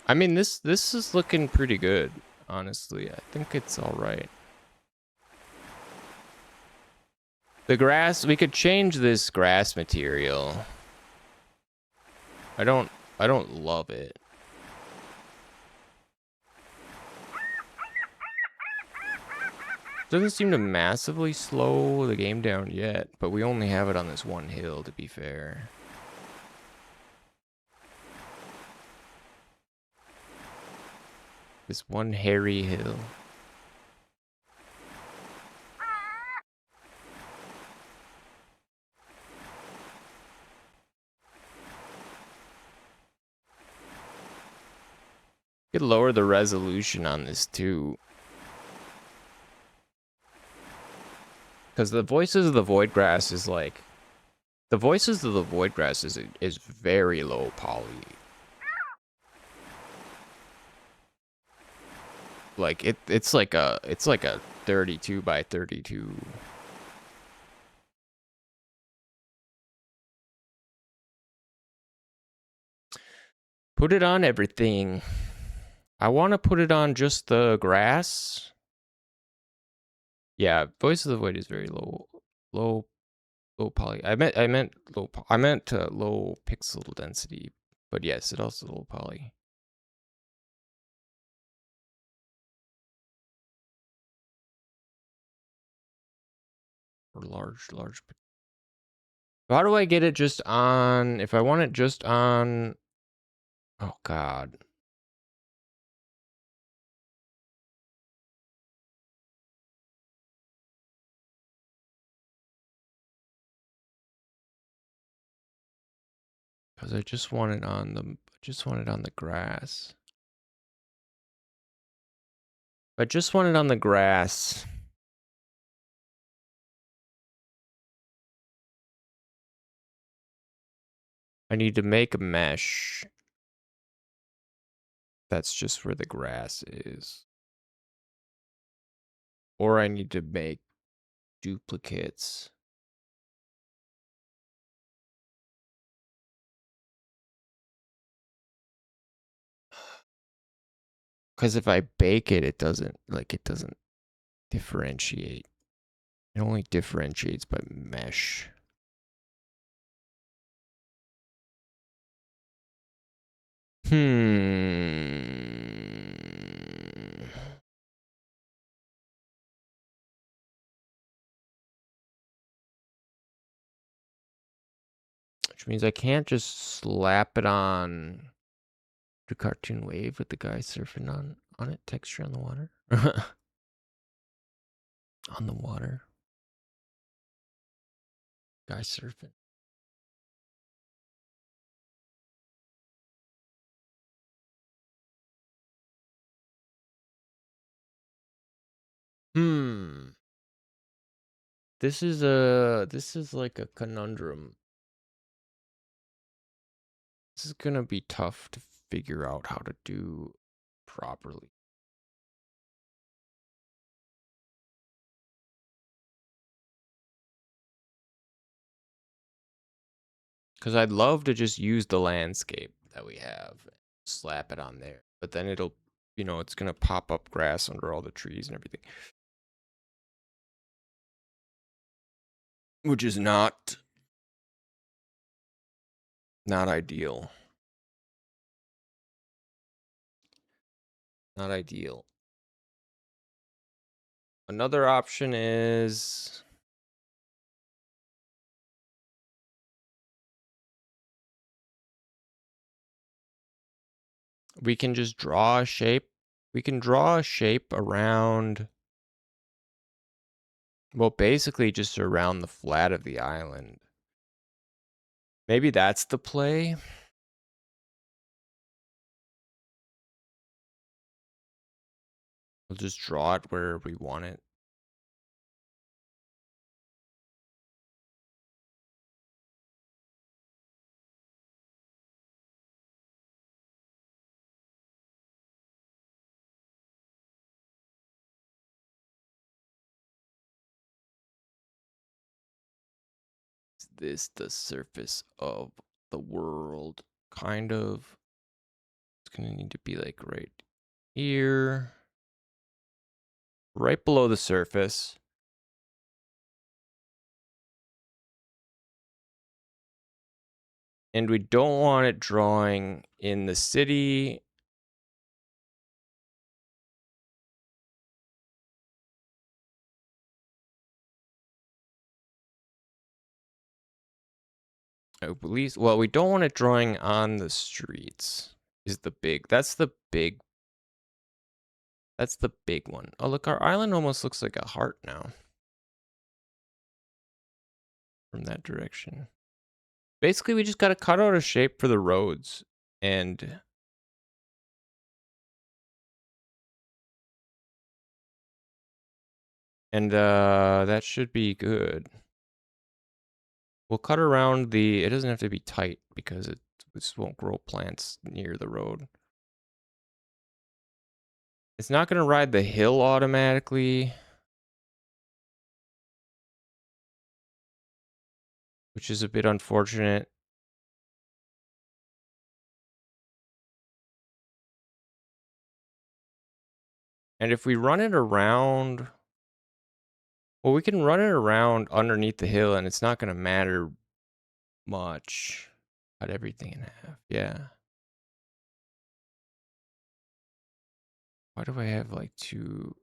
I mean, this is looking pretty good, honestly. I think it's all right. The grass, we could change this grass material. I don't love it. Doesn't seem to massively slow the game down yet, but we only have it on this one hill, to be fair. This one hairy hill. Could lower the resolution on this too. Because the voices of the void grass is like, the voices of the void grass is very low poly. Like it's like a 32 by 32. Put it on everything. I want to put it on just the grass. Yeah, Voice of the Void is very low poly. I meant low pixel density, but yes, it also low poly. Or large. How do I get it just on? If I want it just on, oh god. Because I just want it on the grass. I just want it on the grass. I need to make a mesh. That's just where the grass is. Or I need to make duplicates. Because if I bake it, it doesn't differentiate. It only differentiates by mesh. Which means I can't just slap it on the cartoon wave with the guy surfing on it, texture on the water. On the water. Guy surfing. This is like a conundrum. This is gonna be tough to figure out how to do properly. Because I'd love to just use the landscape that we have, slap it on there. But then it'll, it's gonna pop up grass under all the trees and everything. Which is not ideal. Not ideal. Another option is we can just draw a shape. We can draw a shape around, well, basically just around the flat of the island. Maybe that's the play. We'll just draw it where we want it. Is this the surface of the world? Kind of. It's gonna need to be like right here. Right below the surface. And we don't want it drawing in the city. At least, well, we don't want it drawing on the streets. That's the big one. Oh, look, our island almost looks like a heart now. From that direction. Basically, we just got to cut out a shape for the roads and And that should be good. We'll cut around it doesn't have to be tight because it just won't grow plants near the road. It's not going to ride the hill automatically, which is a bit unfortunate. And if we run it around, well, we can run it around underneath the hill and it's not going to matter much. Cut everything in half. Yeah. Why do I have like two?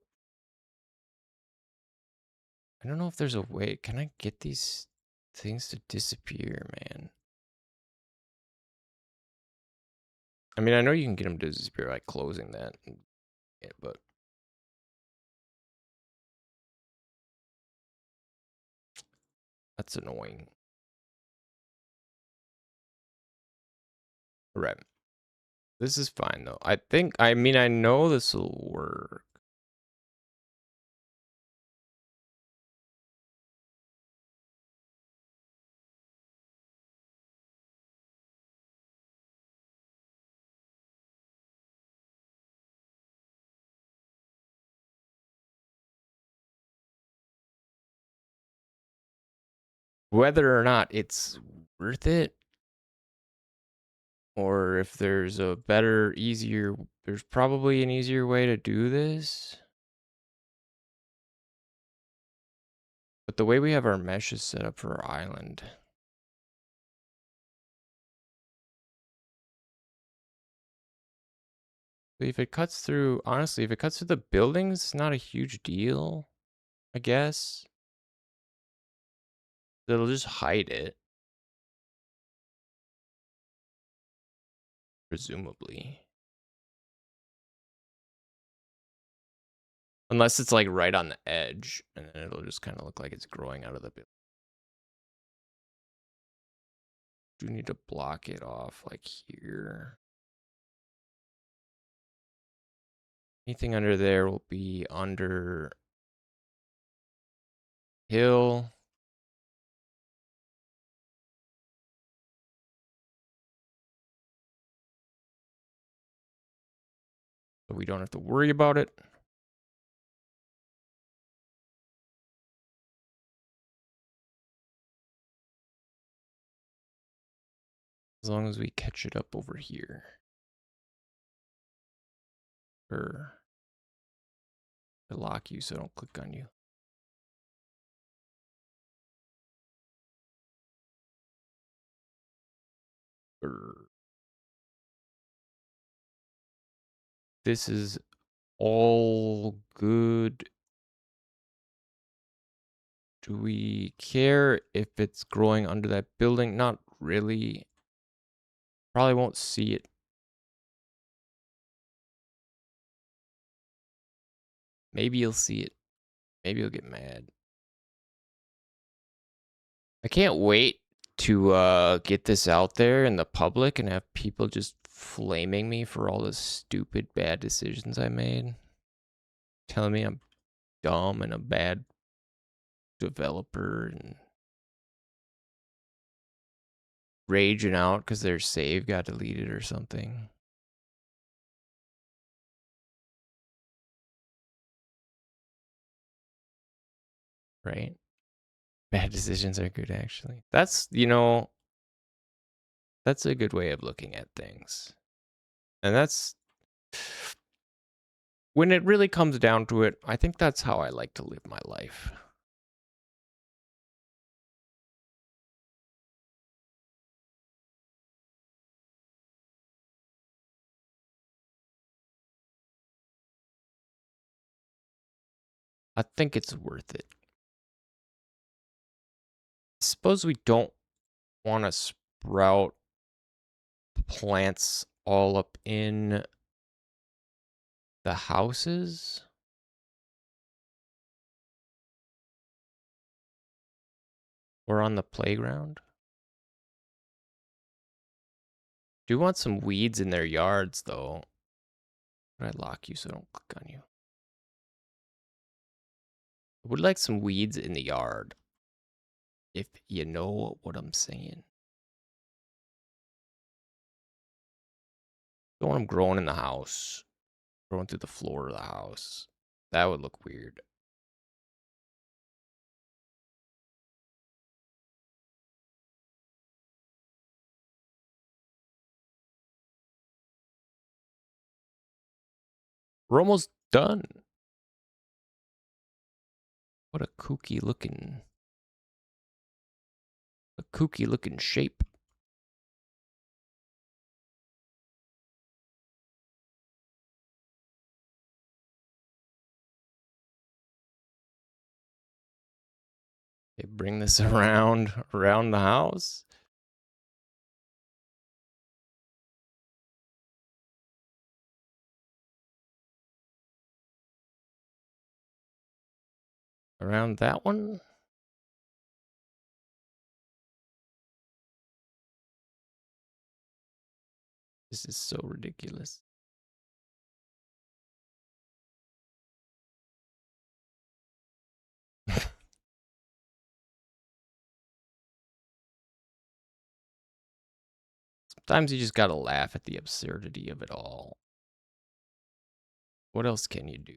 I don't know if there's a way. Can I get these things to disappear, man? I mean, I know you can get them to disappear by closing that, yeah, but that's annoying. Right. This is fine though. I mean, I know this will work. Whether or not it's worth it, or if there's a better, easier, there's probably an easier way to do this. But the way we have our mesh is set up for our island. If it cuts through, honestly, if it cuts through the buildings, it's not a huge deal, I guess. It'll just hide it. Presumably. Unless it's like right on the edge, and then it'll just kind of look like it's growing out of the building. Do need to block it off like here. Anything under there will be under hill. So we don't have to worry about it. As long as we catch it up over here. Or I lock you so I don't click on you. This is all good. Do we care if it's growing under that building? Not really. Probably won't see it. Maybe you'll see it. Maybe you'll get mad. I can't wait to get this out there in the public and have people just flaming me for all the stupid bad decisions I made. Telling me I'm dumb and a bad developer and raging out because their save got deleted or something. Right? Bad decisions are good, actually. That's, that's a good way of looking at things. And that's, when it really comes down to it, I think that's how I like to live my life. I think it's worth it. Suppose we don't want to sprout plants all up in the houses. Or on the playground. Do want some weeds in their yards, though. But I lock you so I don't click on you. would like some weeds in the yard. If you know what I'm saying. Don't want them growing in the house. Growing through the floor of the house. That would look weird. We're almost done. What a kooky looking shape. Okay, bring this around the house. Around that one. This is so ridiculous. Sometimes you just gotta laugh at the absurdity of it all. What else can you do?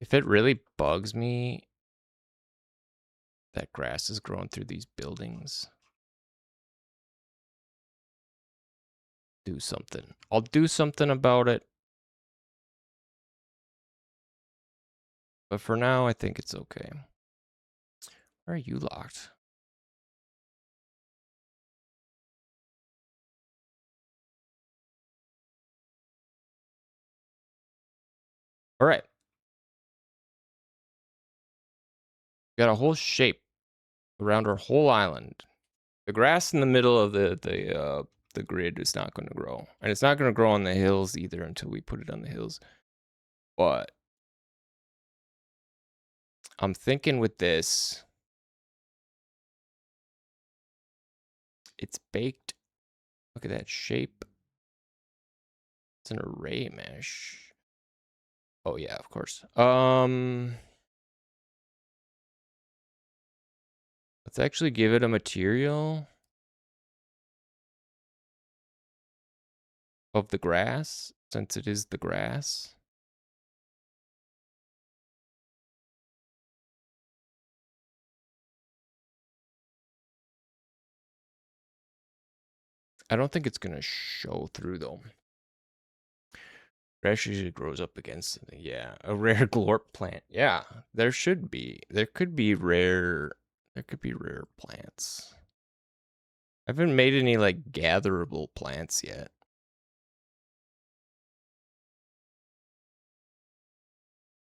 If it really bugs me that grass is growing through these buildings, do something. I'll do something about it. But for now, I think it's okay. Where are you locked? All right. Got a whole shape around our whole island. The grass in the middle of the grid is not going to grow, and it's not going to grow on the hills either until we put it on the hills. But I'm thinking with this, it's baked. Look at that shape. It's an array mesh. Oh yeah, of course. Let's actually give it a material of the grass, since it is the grass. I don't think it's gonna show through though. Grass usually grows up against something. Yeah, a rare glorp plant. Yeah, there should be. There could be rare plants. I haven't made any like gatherable plants yet.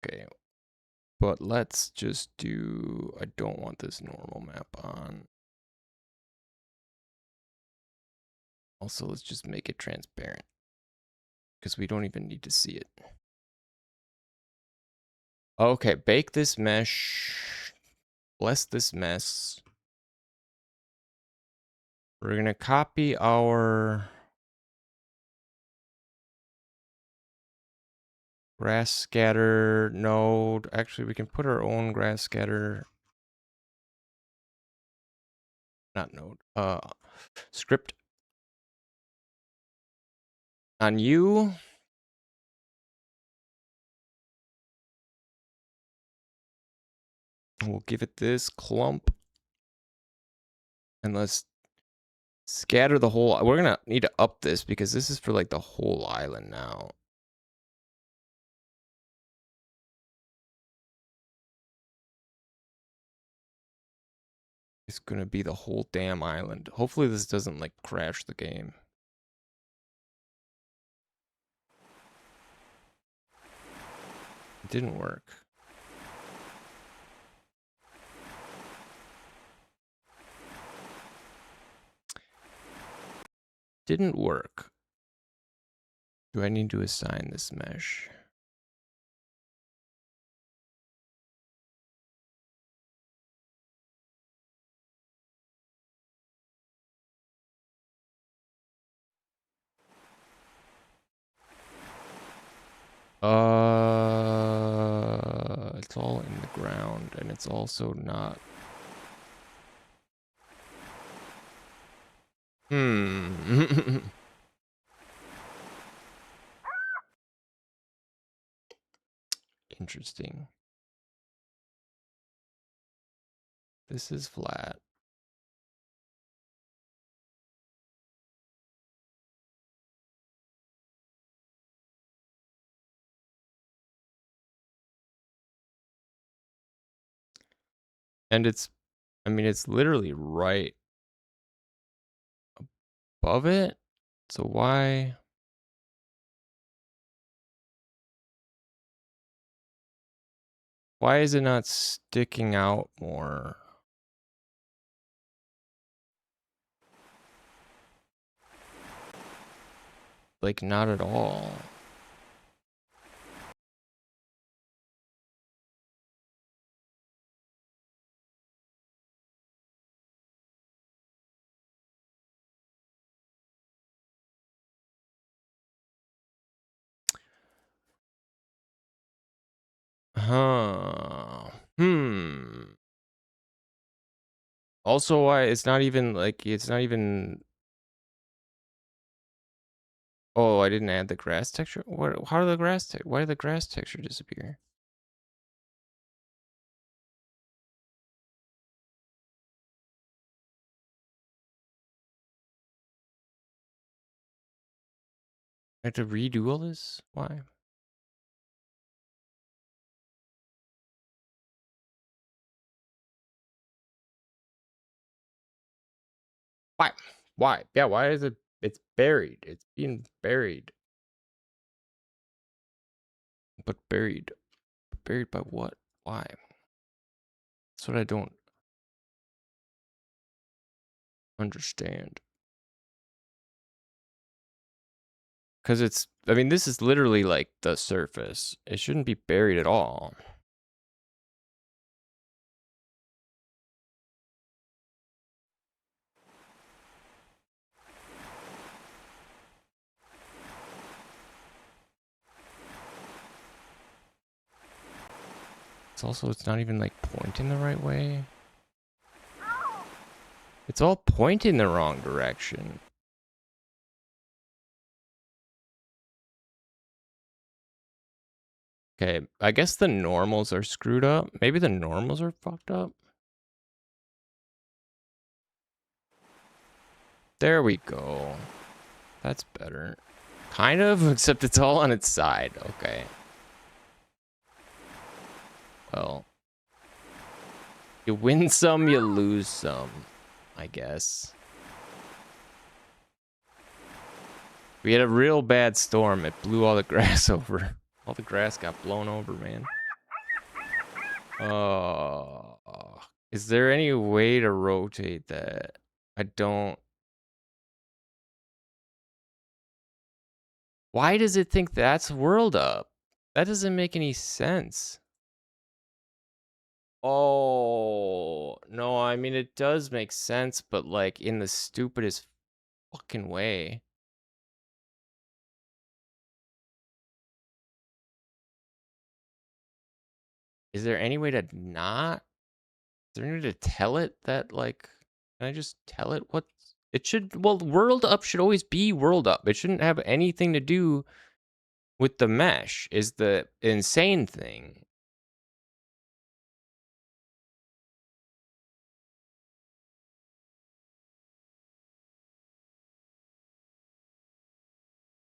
Okay, but let's just do, I don't want this normal map on. Also, let's just make it transparent because we don't even need to see it. Okay, bake this mesh. Bless this mess. We're gonna copy our grass scatter node. Actually, we can put our own grass scatter. Not node. Script on you. We'll give it this clump. And let's scatter the whole. We're gonna need to up this because this is for like the whole island now. It's gonna be the whole damn island. Hopefully this doesn't like crash the game. It didn't work. Didn't work. Do I need to assign this mesh? It's all in the ground, and it's also not. Interesting. This is flat. And it's, I mean, it's literally right above it. So why is it not sticking out more? Like, not at all. Huh. Also, why it's not even like it's not even. Oh, I didn't add the grass texture. What? How did the grass? Why did the grass texture disappear? I have to redo all this. Why? Why? Why? Yeah. Why is it? It's buried. It's being buried. But buried. Buried by what? Why? That's what I don't understand. Because it's, I mean, this is literally like the surface. It shouldn't be buried at all. It's also, it's not even like pointing the right way. It's all pointing the wrong direction. Okay, I guess the normals are screwed up. Maybe the normals are fucked up. There we go. That's better. Kind of, except it's all on its side. Okay. Well, you win some, you lose some, I guess. We had a real bad storm. It blew all the grass over. All the grass got blown over, man. Is there any way to rotate that? I don't. Why does it think that's world up? That doesn't make any sense. Oh, no, I mean, it does make sense, but like in the stupidest fucking way. Is there any way to not? Is there any way to tell it that, like, can I just tell it what it should? Well, world up should always be world up. It shouldn't have anything to do with the mesh, is the insane thing.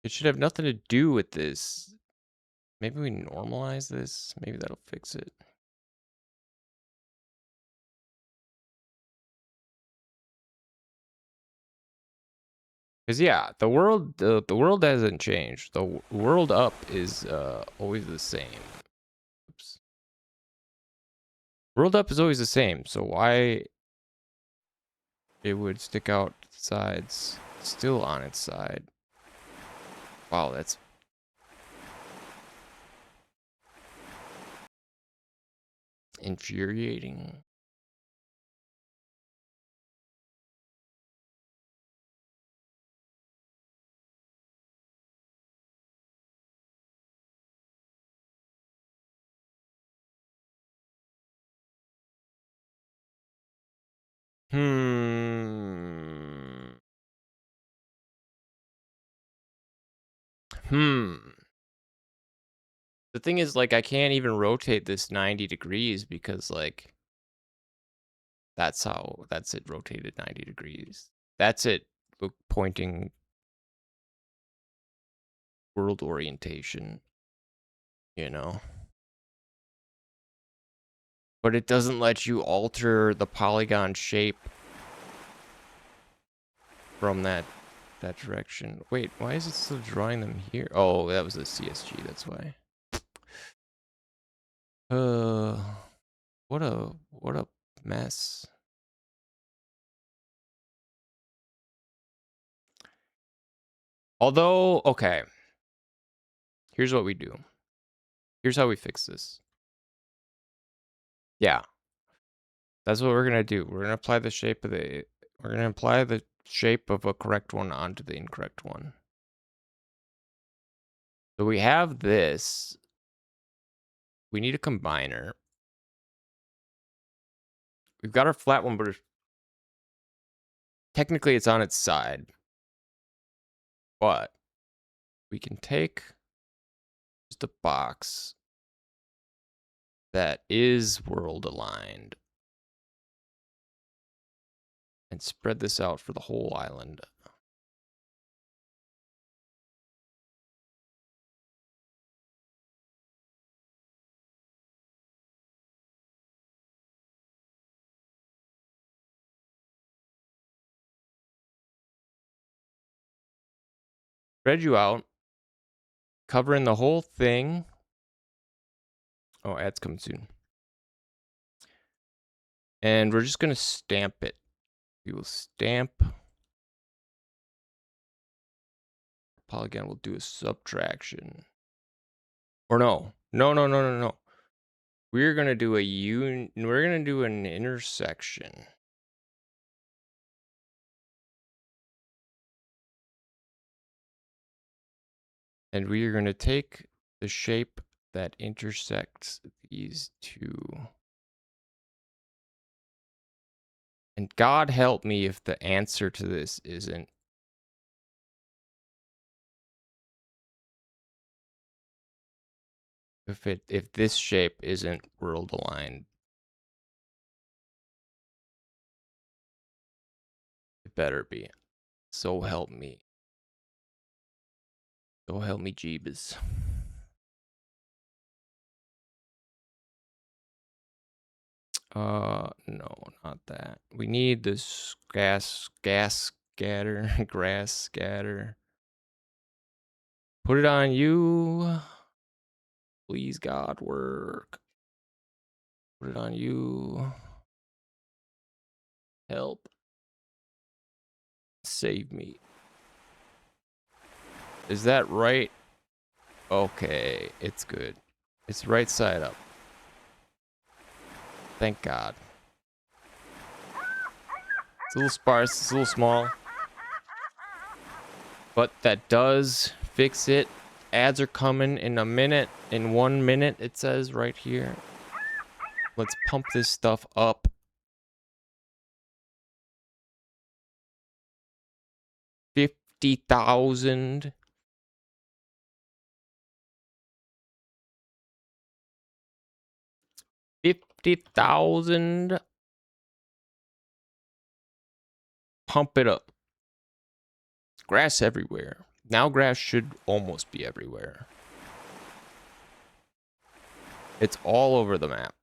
It should have nothing to do with this. Maybe we normalize this. Maybe that'll fix it. Because yeah, the world hasn't changed. The world up is always the same. Oops. World up is always the same. So why it would stick out sides still on its side? Wow, that's infuriating. The thing is, like, I can't even rotate this 90 degrees because, like, that's it rotated 90 degrees. That's it pointing world orientation, you know? But it doesn't let you alter the polygon shape from that direction. Wait, why is it still drawing them here? Oh, that was the CSG, that's why. What a mess. Although, okay. Here's what we do. Here's how we fix this. Yeah. That's what we're gonna do. We're gonna apply the shape of a correct one onto the incorrect one. So we have this. We need a combiner. We've got our flat one, but technically it's on its side. But we can take just a box that is world aligned and spread this out for the whole island. Spread you out, covering the whole thing. Oh, ads coming soon. And we're just going to stamp it. We will stamp. Polygon will do a subtraction. Or no. No. We're going to do we're going to do an intersection. And we are going to take the shape that intersects these two. And God help me if the answer to this isn't. If this shape isn't world aligned. It better be. So help me. So help me Jeebus. No, not that. We need this grass scatter. Put it on you. Please, God, work. Put it on you. Help. Save me. Is that right? Okay, it's good. It's right side up. Thank God. It's a little sparse, it's a little small. But that does fix it. Ads are coming in a minute. In 1 minute, it says right here. Let's pump this stuff up. $50,000. $50,000. Pump it up. Grass everywhere. Now grass should almost be everywhere. It's all over the map.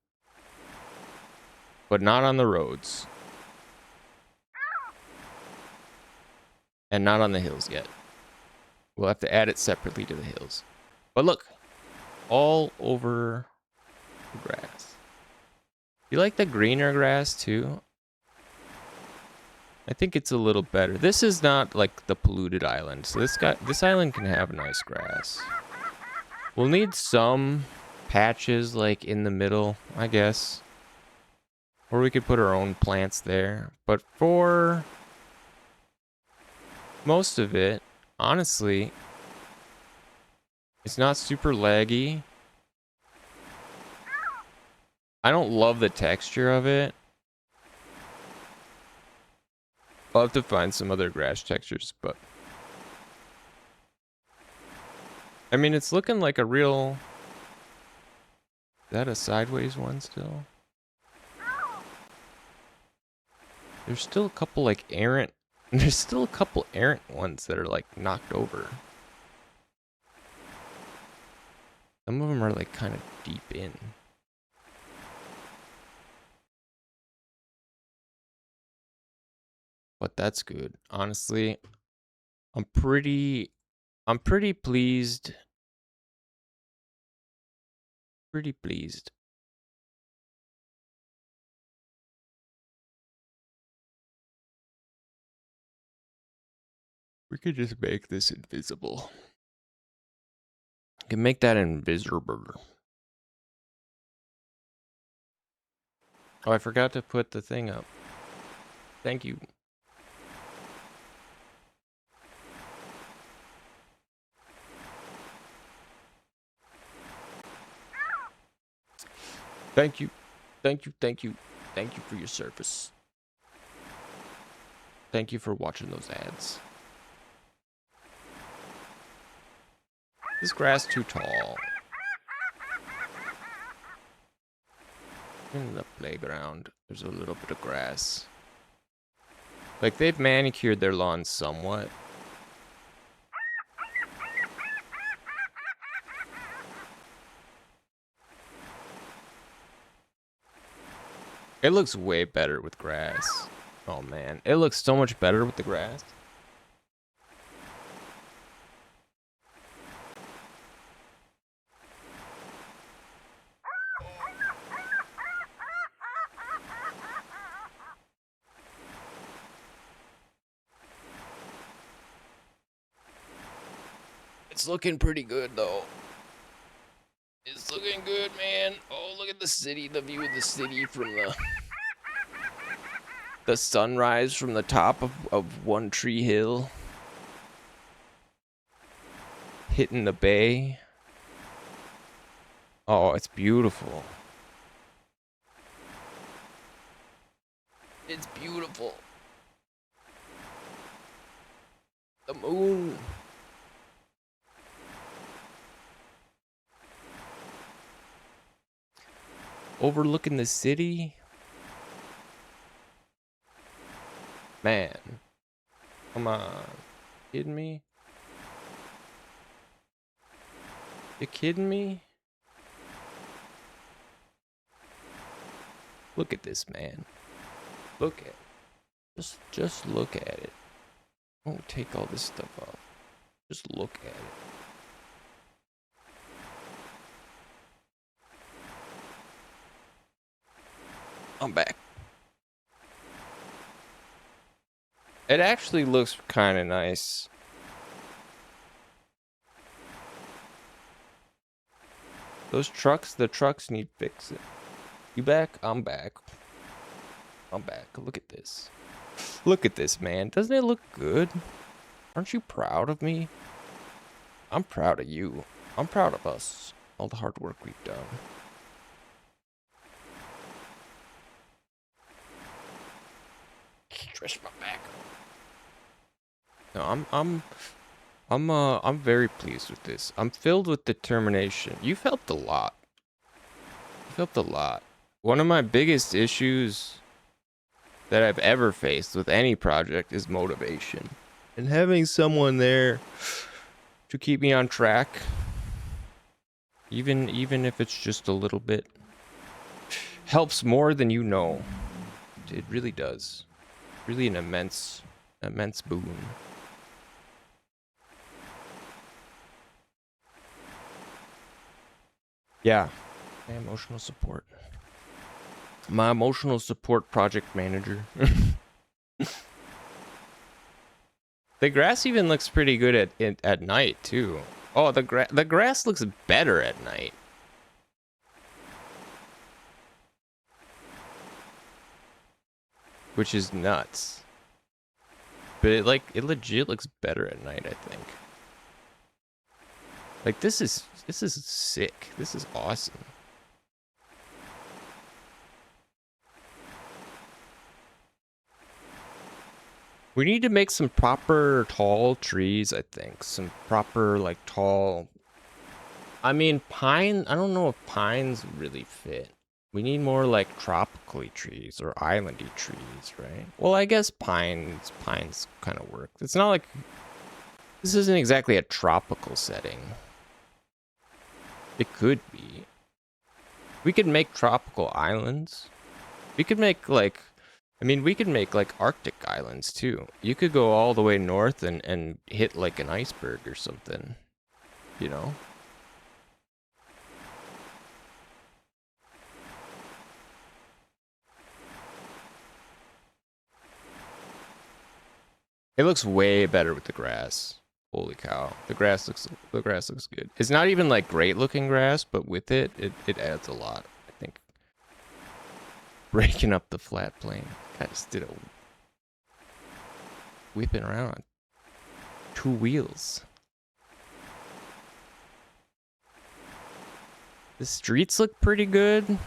But not on the roads. And not on the hills yet. We'll have to add it separately to the hills. But look. All over the grass. You like the greener grass too? I think it's a little better. This is not like the polluted island. So this island can have nice grass. We'll need some patches like in the middle, I guess. Or we could put our own plants there. But for most of it, honestly, it's not super laggy. I don't love the texture of it. I'll have to find some other grass textures, but I mean, it's looking like a real... Is that a sideways one still? There's still a couple like errant... There's still a couple errant ones that are like knocked over. Some of them are like kind of deep in. But that's good. Honestly, I'm pretty pleased. Pretty pleased. We could just make this invisible. We can make that invisible. Oh, I forgot to put the thing up. Thank you. Thank you. Thank you, thank you. Thank you for your service. Thank you for watching those ads. This grass too tall. In the playground, there's a little bit of grass. Like, they've manicured their lawn somewhat. It looks way better with grass. Oh man, it looks so much better with the grass. It's looking pretty good though. It's looking good, man. Oh, look at the city, the view of the city from the sunrise from the top of One Tree Hill. Hitting the bay. Oh, it's beautiful. It's beautiful. The moon. Overlooking the city. Man. Come on. Kidding me? You kidding me? Look at this, man. Look at it. Just look at it. Don't take all this stuff off. Just look at it. I'm back. It actually looks kind of nice. Those trucks, the trucks need fixing. You back? I'm back. I'm back. Look at this. Look at this, man. Doesn't it look good? Aren't you proud of me? I'm proud of you. I'm proud of us. All the hard work we've done. Stretch my back. No, I'm very pleased with this. I'm filled with determination. You've helped a lot. You've helped a lot. One of my biggest issues that I've ever faced with any project is motivation. And having someone there to keep me on track, even if it's just a little bit, helps more than you know. It really does. Really an immense boon. Yeah, my emotional support. My emotional support project manager. The grass even looks pretty good at night too. Oh, the grass looks better at night. Which is nuts. But it legit looks better at night, I think. Like this is sick. This is awesome. We need to make some proper tall trees, I think. Some proper like tall I mean, pine, I don't know if pines really fit. We need more like tropically trees or islandy trees, right? Well, I guess pines kind of work. It's not like, this isn't exactly a tropical setting. It could be. We could make tropical islands. We could make like, I mean, we could make like Arctic islands too. You could go all the way north and hit like an iceberg or something, you know? It looks way better with the grass. Holy cow. The grass looks good. It's not even like great looking grass, but with it adds a lot, I think. Breaking up the flat plane. I just did a whipping around on 2 wheels. The streets look pretty good.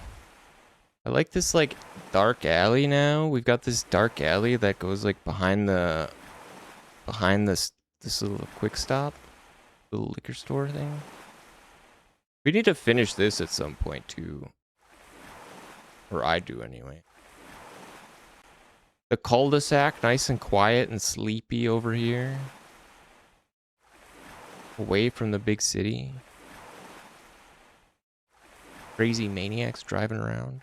I like this like dark alley now. We've got this dark alley that goes like behind this little quick stop, little liquor store thing. We need to finish this at some point too. Or I do anyway. The cul-de-sac, nice and quiet and sleepy over here. Away from the big city. Crazy maniacs driving around.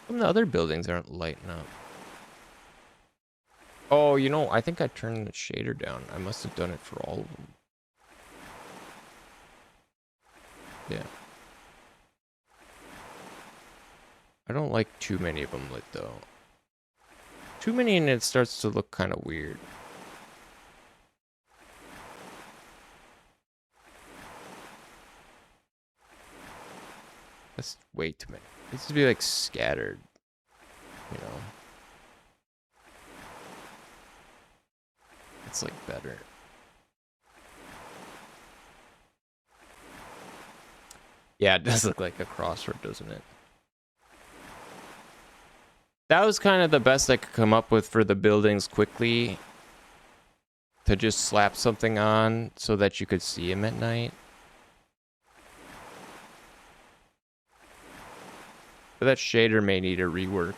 Some of the other buildings aren't lighting up. Oh, you know, I think I turned the shader down. I must have done it for all of them. Yeah. I don't like too many of them lit, though. Too many and it starts to look kind of weird. That's way too many. It needs to be, like, scattered, you know? It's, like, better. Yeah, it does look like a crossroad, doesn't it? That was kind of the best I could come up with for the buildings quickly. To just slap something on so that you could see him at night. But that shader may need a rework.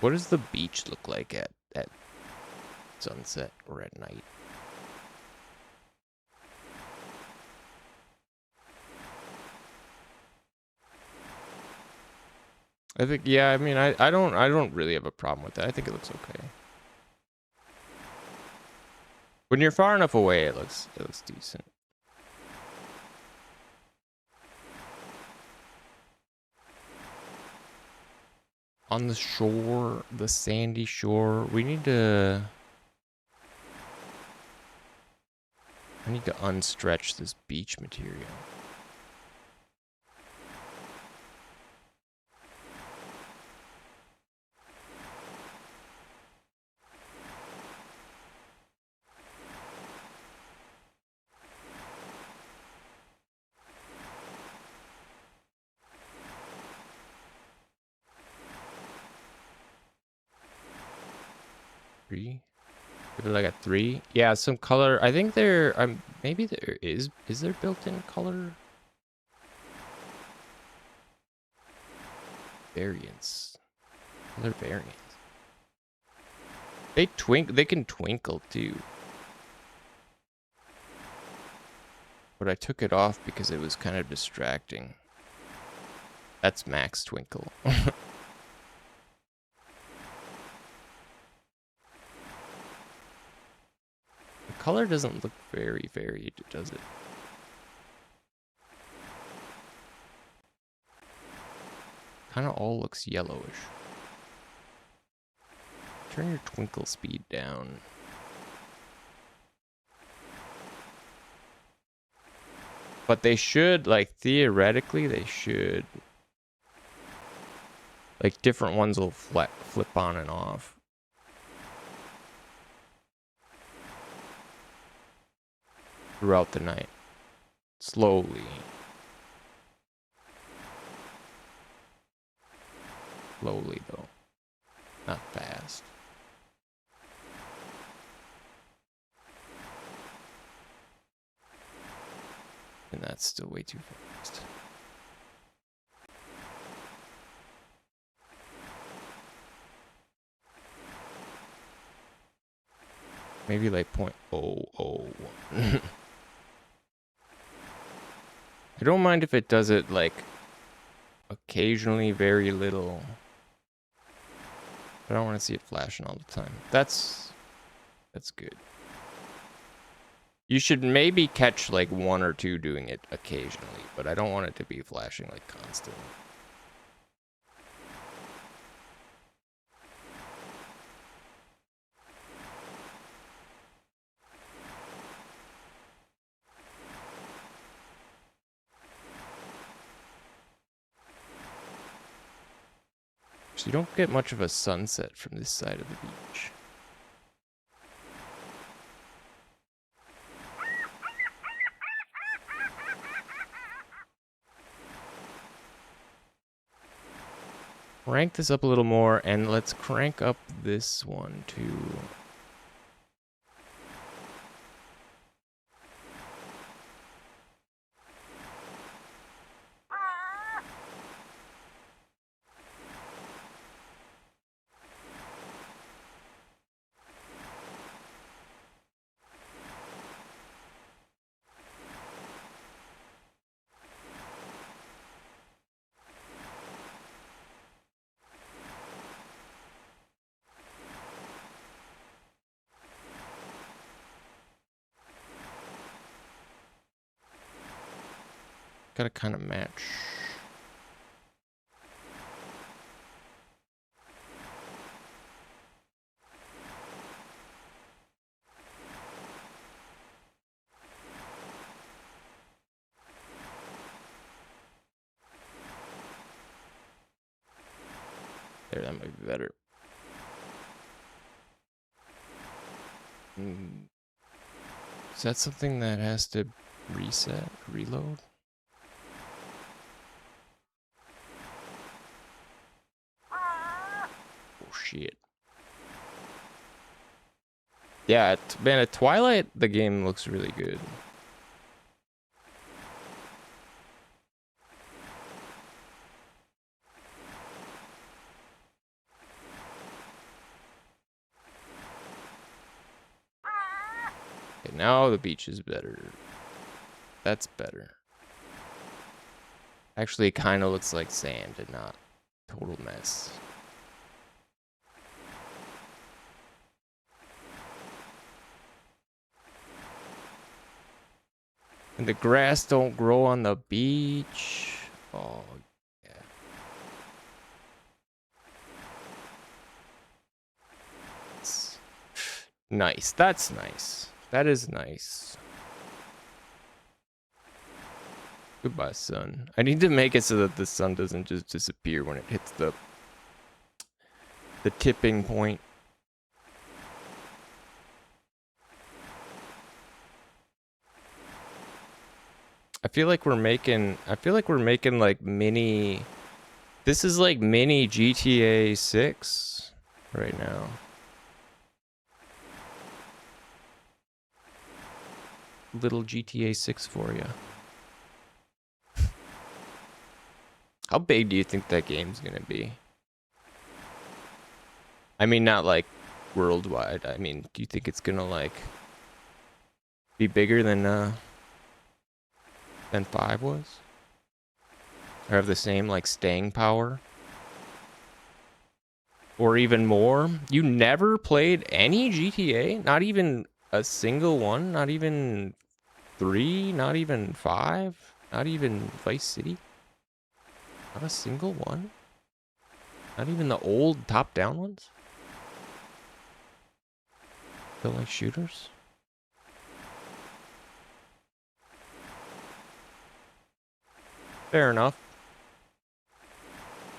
What does the beach look like at sunset or at night? I think, yeah, I mean, I don't really have a problem with that. I think it looks okay. When you're far enough away, it looks decent. On the shore, the sandy shore, I need to unstretch this beach material. Three? Give it like a 3? Yeah, some color. I think there, maybe there is there built-in color? Variance. Color variance. They can twinkle too. But I took it off because it was kind of distracting. That's max twinkle. The color doesn't look very varied, does it? Kind of all looks yellowish. Turn your twinkle speed down. But they should, like, theoretically, they should. Like, different ones will flip on and off. Throughout the night. Slowly. Slowly, though. Not fast. And that's still way too fast. Maybe like 0.001. I don't mind if it does it like occasionally very little. I don't want to see it flashing all the time. That's good. You should maybe catch like 1 or 2 doing it occasionally, but I don't want it to be flashing like constantly. So you don't get much of a sunset from this side of the beach. Rank this up a little more, and let's crank up this one too. Gotta kind of match. There, that might be better. Is that something that has to reset, reload? Oh shit. Yeah, man, at Twilight, the game looks really good. Okay, now the beach is better. That's better. Actually, it kind of looks like sand and not total mess. And the grass don't grow on the beach. Oh, yeah. It's nice. That's nice. That is nice. Goodbye, sun. I need to make it so that the sun doesn't just disappear when it hits the tipping point. I feel like we're making like mini. This is like mini GTA 6 right now. Little GTA 6 for you. How big do you think that game's gonna be? I mean, not like worldwide. I mean, do you think it's gonna like be bigger than 5 was? Or have the same like staying power? Or even more? You never played any GTA? Not even a single one? Not even 3? Not even 5? Not even Vice City? Not a single one? Not even the old top-down ones? Don't like shooters? Fair enough.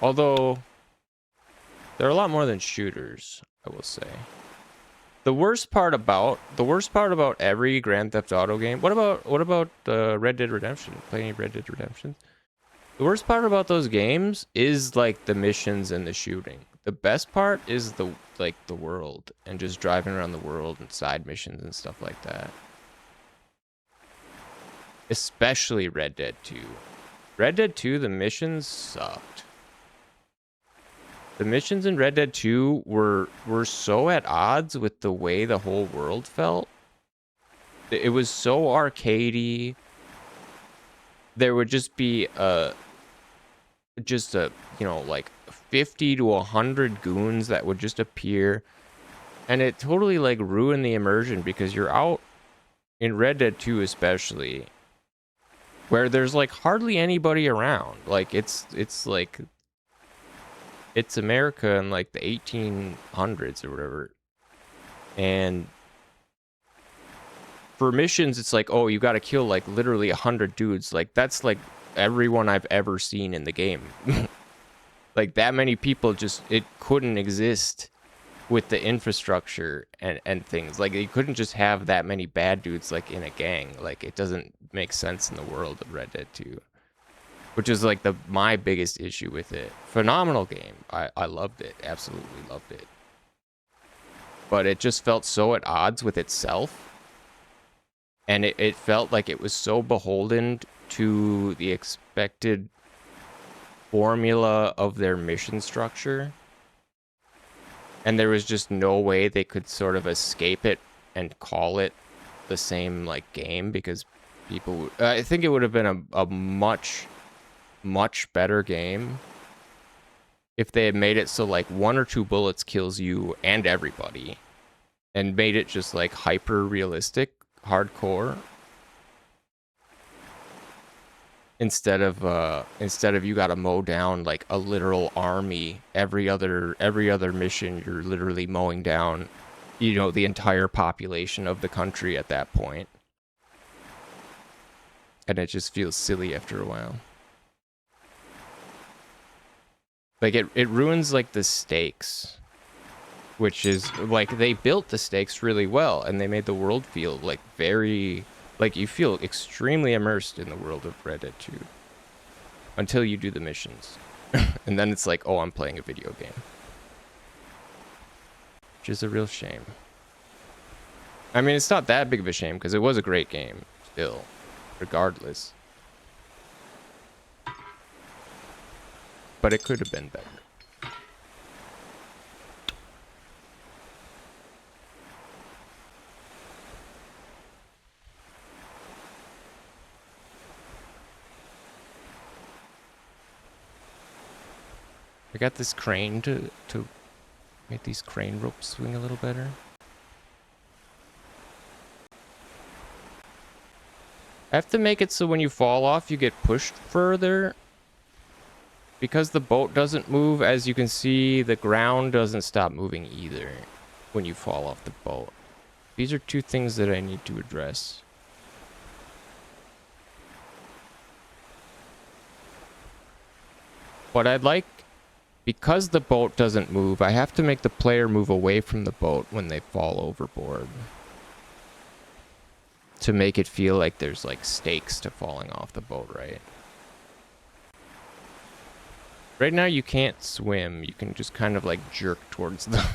Although there are a lot more than shooters, I will say. The worst part about every Grand Theft Auto game. What about Red Dead Redemption? Play any Red Dead Redemption? The worst part about those games is like the missions and the shooting. The best part is the world and just driving around the world and side missions and stuff like that. Especially Red Dead 2. Red Dead 2, the missions sucked. The missions in Red Dead 2 were so at odds with the way the whole world felt. It was so arcadey. There would just be you know, like 50 to 100 goons that would just appear, and it totally like ruined the immersion, because you're out in Red Dead 2 especially, where there's like hardly anybody around. Like it's like it's America in like the 1800s or whatever. And for missions, it's like, oh, you got to kill like literally 100 dudes. Like that's like everyone I've ever seen in the game. Like that many people, just it couldn't exist with the infrastructure and things. Like you couldn't just have that many bad dudes like in a gang. Like it doesn't make sense in the world of Red Dead 2. Which is like my biggest issue with it. Phenomenal game. I loved it. Absolutely loved it. But it just felt so at odds with itself. And it felt like it was so beholden to the expected formula of their mission structure. And there was just no way they could sort of escape it and call it the same like game, because people I think it would have been a much better game if they had made it so like 1 or 2 bullets kills you and everybody, and made it just like hyper realistic, hardcore, instead of you gotta mow down like a literal army every other mission. You're literally mowing down, you know, the entire population of the country at that point, and it just feels silly after a while. Like it ruins like the stakes, which is like they built the stakes really well, and they made the world feel like very, like you feel extremely immersed in the world of Red Dead 2 until you do the missions. And then it's like, oh, I'm playing a video game, which is a real shame. I mean, it's not that big of a shame because it was a great game still, regardless. But it could have been better. I got this crane to make these crane ropes swing a little better. I have to make it so when you fall off, you get pushed further. Because the boat doesn't move, as you can see, the ground doesn't stop moving either when you fall off the boat. These are 2 things that I need to address. What I'd like, because the boat doesn't move, I have to make the player move away from the boat when they fall overboard, to make it feel like there's like stakes to falling off the boat, right? Right now you can't swim. You can just kind of like jerk towards the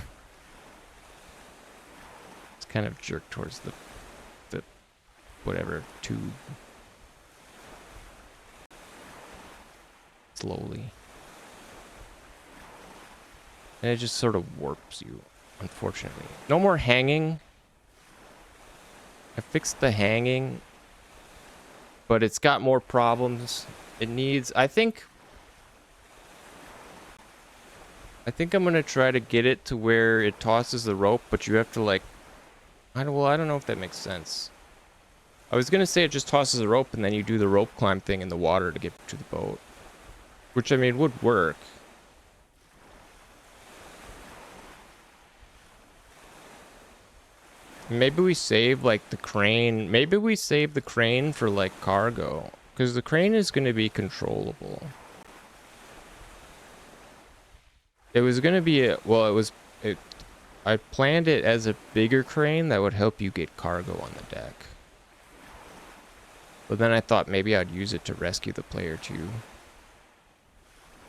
it's kind of jerk towards the whatever tube slowly. And it just sort of warps you, unfortunately. No more hanging. I fixed the hanging, but it's got more problems. It needs, I think I'm gonna try to get it to where it tosses the rope, but you have to like, I don't know if that makes sense. I was gonna say it just tosses the rope and then you do the rope climb thing in the water to get to the boat, which I mean would work. Maybe we save like the crane. Maybe we save the crane for like cargo, because the crane is gonna be controllable. It was gonna be I planned it as a bigger crane that would help you get cargo on the deck. But then I thought maybe I'd use it to rescue the player too.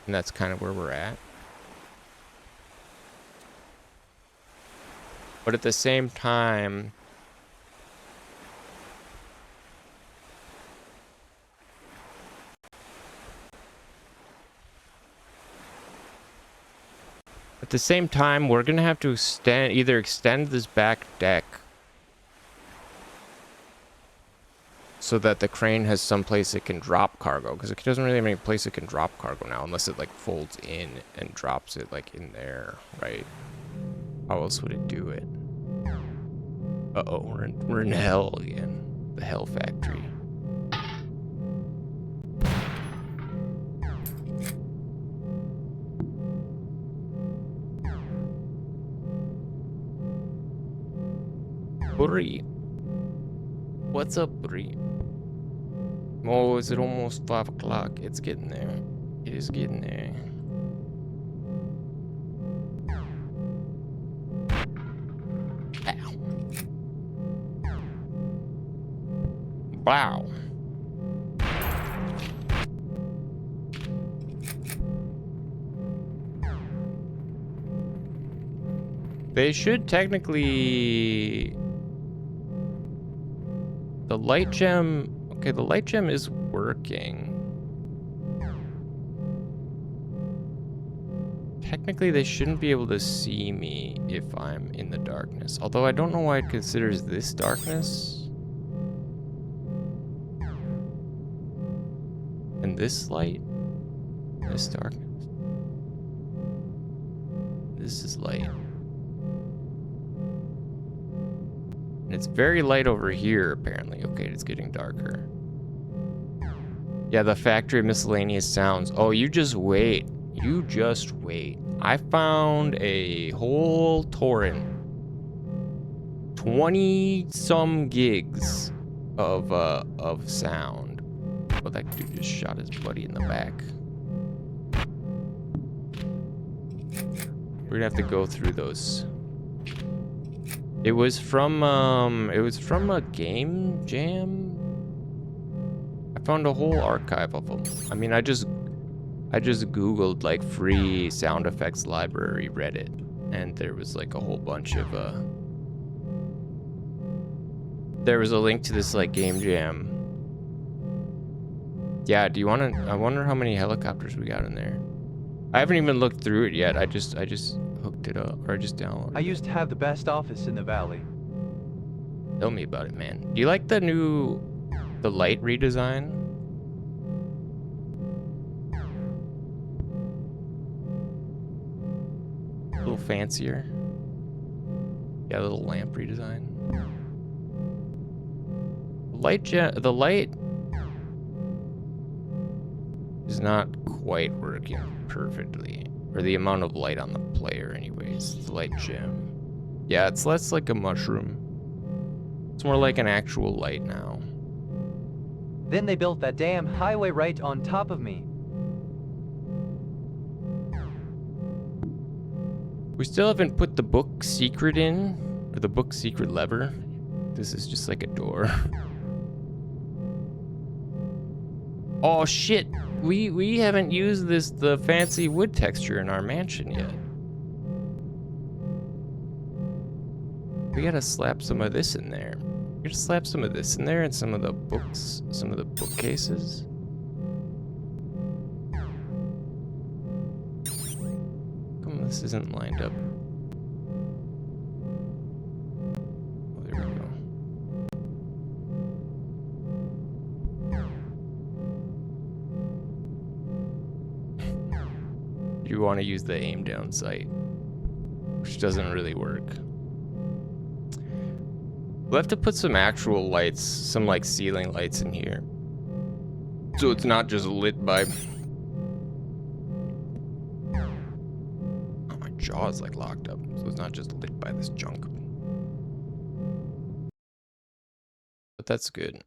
And that's kind of where we're at. But at the same time, At the same time, we're gonna have to either extend this back deck so that the crane has some place it can drop cargo, because it doesn't really have any place it can drop cargo now, unless it like folds in and drops it like in there, right? How else would it do it? Uh-oh, we're in hell again. The hell factory. Bree. What's up, Bree? Oh, is it almost 5 o'clock? It's getting there. It is getting there. Ow. Wow. They should technically... The light gem... Okay, the light gem is working. Technically, they shouldn't be able to see me if I'm in the darkness. Although I don't know why it considers this darkness. And this light. This darkness. This is light. And it's very light over here, apparently. Okay, it's getting darker. Yeah, the factory miscellaneous sounds. Oh, you just wait. You just wait. I found a whole torrent. 20-some gigs of sound. Oh, that dude just shot his buddy in the back. We're gonna have to go through those. It was from a game jam. I found a whole archive of them. I mean, I just Googled like free sound effects library Reddit, and there was like a whole bunch of there was a link to this like game jam. Yeah, do you want to? I wonder how many helicopters we got in there. I haven't even looked through it yet. I just hooked it up, or I just downloaded. I used to have the best office in the valley. Tell me about it, man. Do you like the light redesign? A little fancier. Yeah, a little lamp redesign. The light is not quite working perfectly. Or the amount of light on the player anyways. The light gem. Yeah, it's less like a mushroom. It's more like an actual light now. Then they built that damn highway right on top of me. We still haven't put the book secret in, or the book secret lever. This is just like a door. Oh shit! We haven't used the fancy wood texture in our mansion yet. We gotta slap some of this in there. We gotta slap some of this in there and some of the books, some of the bookcases. Come, this isn't lined up. Oh, there we go. You want to use the aim down sight, which doesn't really work. We'll have to put some actual lights, some like ceiling lights in here, so it's not just lit by... Oh, my jaw is like locked up, so it's not just lit by this junk. But that's good.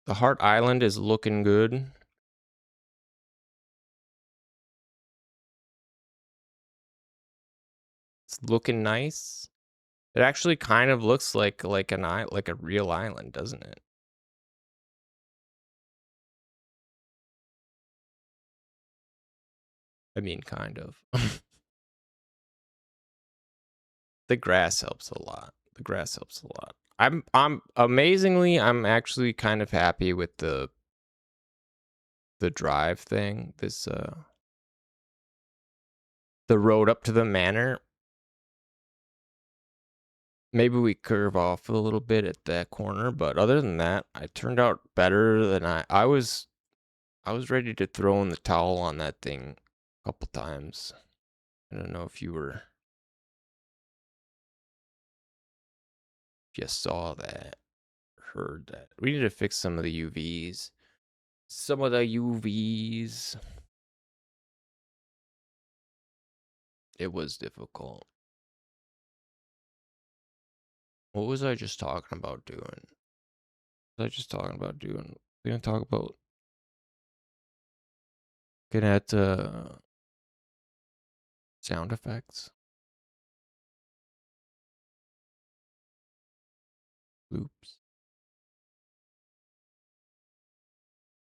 The Heart Island is looking good. It's looking nice. It actually kind of looks like a real island, doesn't it? I mean, kind of. The grass helps a lot. The grass helps a lot. I'm amazingly, I'm actually kind of happy with the drive thing. This the road up to the manor. Maybe we curve off a little bit at that corner, but other than that, I turned out better than I was ready to throw in the towel on that thing a couple times. I don't know if you saw that, heard that. We need to fix some of the UVs. Some of the UVs. It was difficult. What was I just talking about doing? What was I just talking about doing? We're gonna talk about looking at sound effects, loops.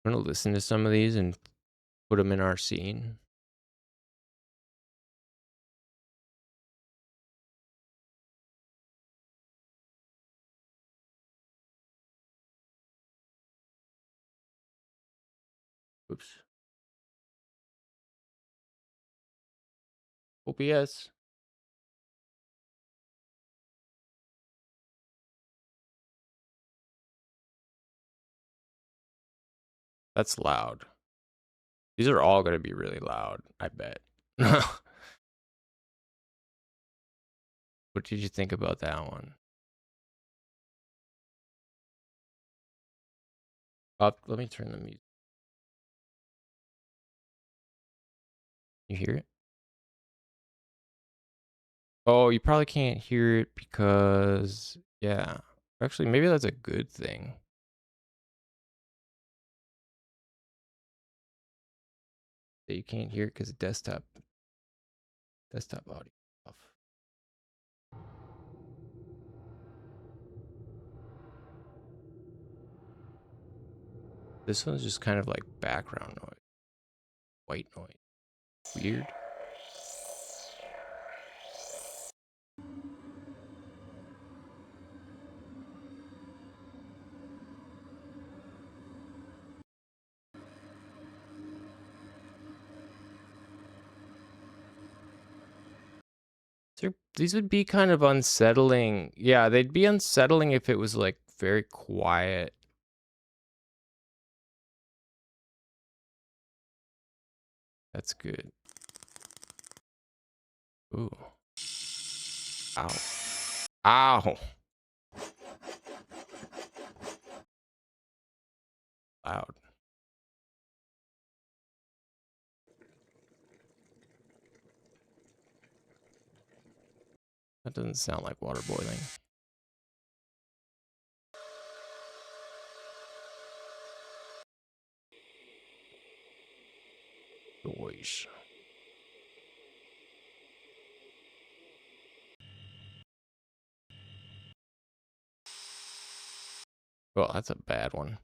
I'm gonna listen to some of these and put them in our scene. Oops. OBS. That's loud. These are all gonna be really loud, I bet. What did you think about that one? Let me turn the music. You hear it? Oh, you probably can't hear it because, yeah. Actually, maybe that's a good thing. That you can't hear it because desktop audio off. This one's just kind of like background noise, white noise. Weird. These would be kind of unsettling. Yeah, they'd be unsettling if it was like very quiet. That's good. Ooh. Ow. Ow. Loud. That doesn't sound like water boiling. Noise. Well, that's a bad one.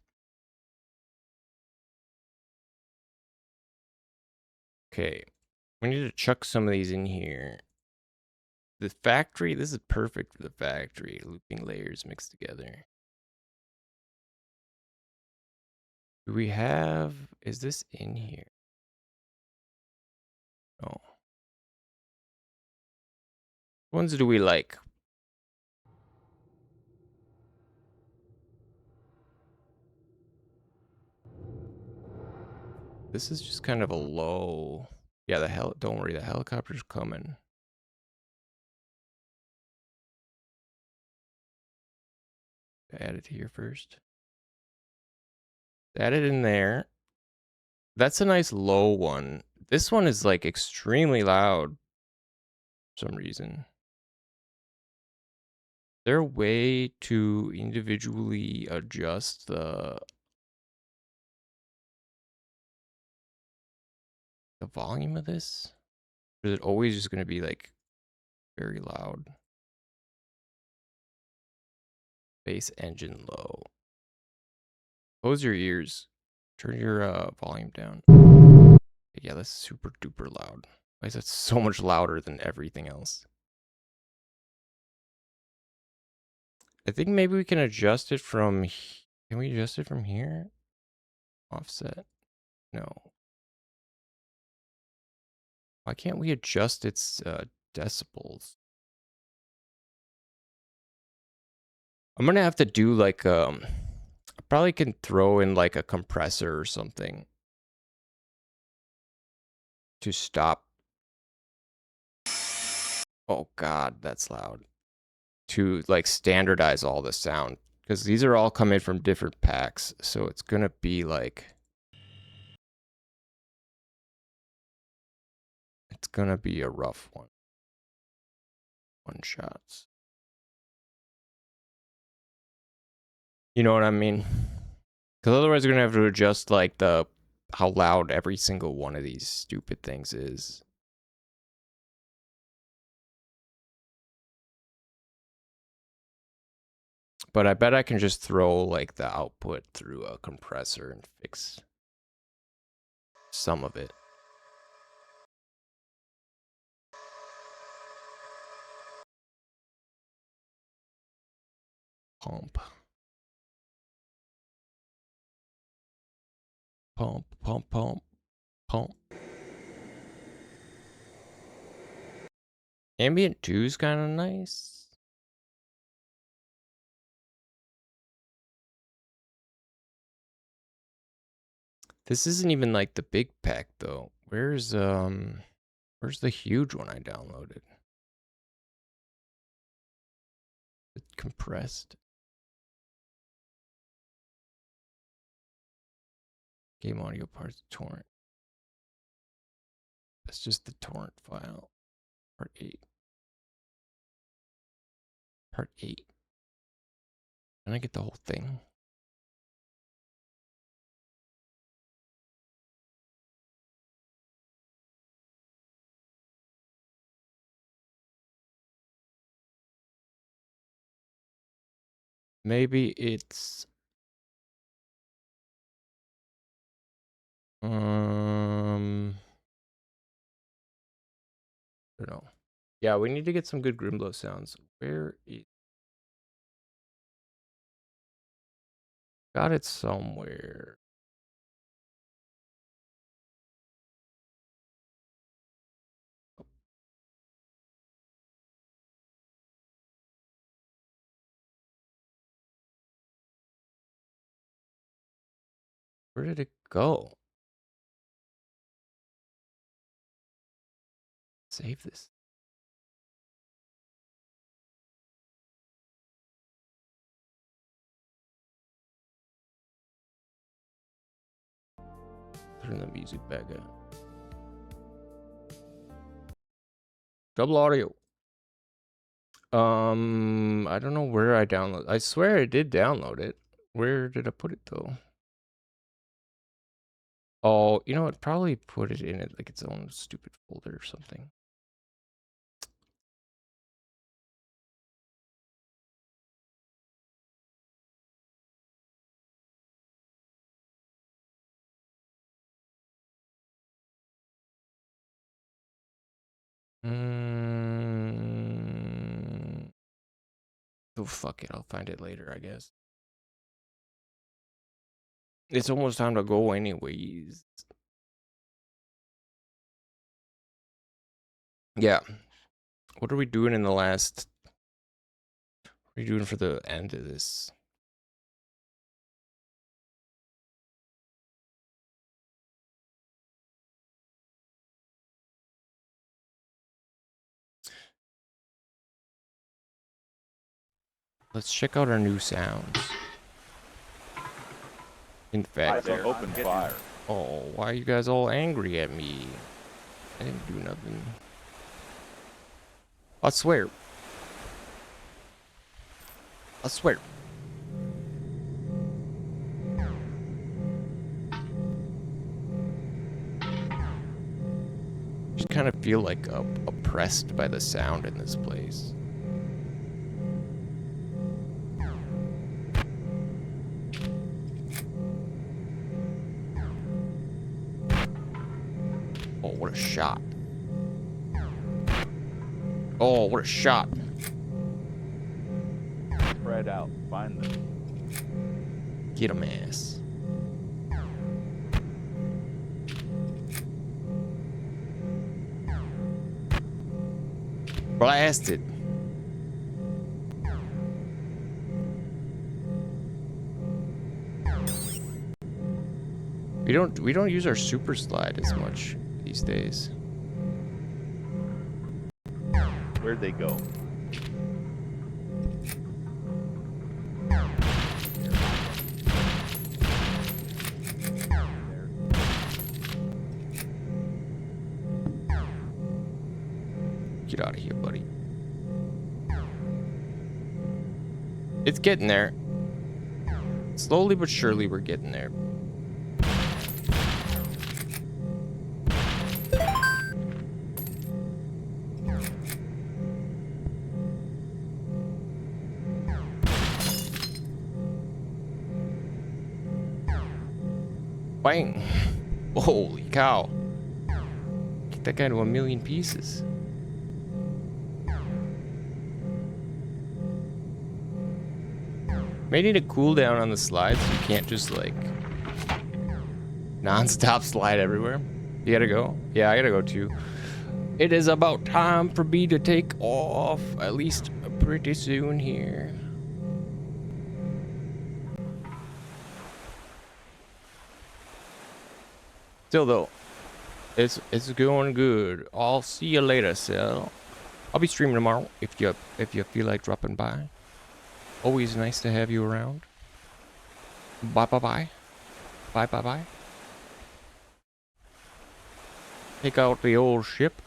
Okay. We need to chuck some of these in here. The factory, this is perfect for the factory. Looping layers mixed together. Do we have, is this in here? Oh. What ones do we like? This is just kind of a low. Yeah, don't worry, the helicopter's coming. Add it here first. Add it in there. That's a nice low one. This one is like extremely loud for some reason. Is there a way to individually adjust the volume of this? Or is it always just going to be like very loud? Bass engine low. Close your ears. Turn your volume down. Yeah, that's super duper loud. Why is that so much louder than everything else? I think maybe we can adjust it from. Can we adjust it from here? Offset? No. Why can't we adjust its decibels? I'm gonna have to do like I probably can throw in like a compressor or something to stop. Oh god, that's loud. To like standardize all the sound, because these are all coming from different packs, so it's gonna be like it's gonna be a rough one. One shots. You know what I mean? Because otherwise, we're gonna have to adjust like the how loud every single one of these stupid things is. But I bet I can just throw like the output through a compressor and fix some of it. Pump. Pump, pump, pump, pump. Ambient 2 is kind of nice. This isn't even like the big pack though. Where's the huge one I downloaded? It's compressed. Game audio parts torrent. That's just the torrent file. Part 8. Part 8. Can I get the whole thing? Maybe it's I don't know. Yeah, we need to get some good Grimlow sounds. Where is got it somewhere. Where did it go? Save this. Turn the music back up. Double audio. I don't know where I download. I swear I did download it. Where did I put it though? Oh, you know what? Probably put it in it like its own stupid folder or something. Oh, fuck it. I'll find it later, I guess. It's almost time to go anyways. Yeah. What are we doing in the last... What are you doing for the end of this? Let's check out our new sounds. In fact, Open fire. oh, why are you guys all angry at me? I didn't do nothing. I swear. I swear. Just kind of feel like oppressed by the sound in this place. Oh, what a shot. Oh, what a shot. Spread out. Find them. Get him, ass. blasted. We don't use our super slide as much these days. Where'd they go? Get out of here, buddy. It's getting there. Slowly but surely, we're getting there. Bang! Holy cow. Get that guy to 1,000,000 pieces. May need a cooldown on the slides. You can't just like non-stop slide everywhere. You gotta go? Yeah, I gotta go too. It is about time for me to take off, at least pretty soon here. Still though, it's going good. I'll see you later, Sal. I'll be streaming tomorrow if you feel like dropping by. Always nice to have you around. Bye bye bye. Bye bye bye. Take out the old ship.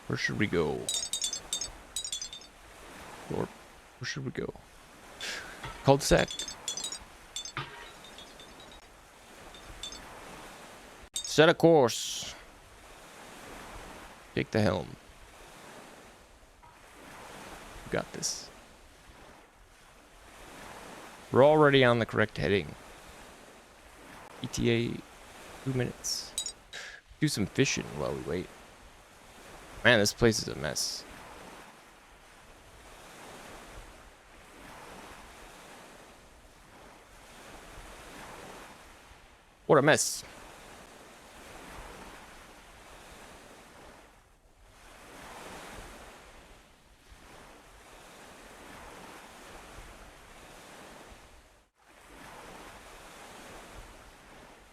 Where should we go? Or where should we go? Cul-de-sac. Set a course. Take the helm. You got this. We're already on the correct heading. ETA 2 minutes. Do some fishing while we wait. Man, this place is a mess. What a mess.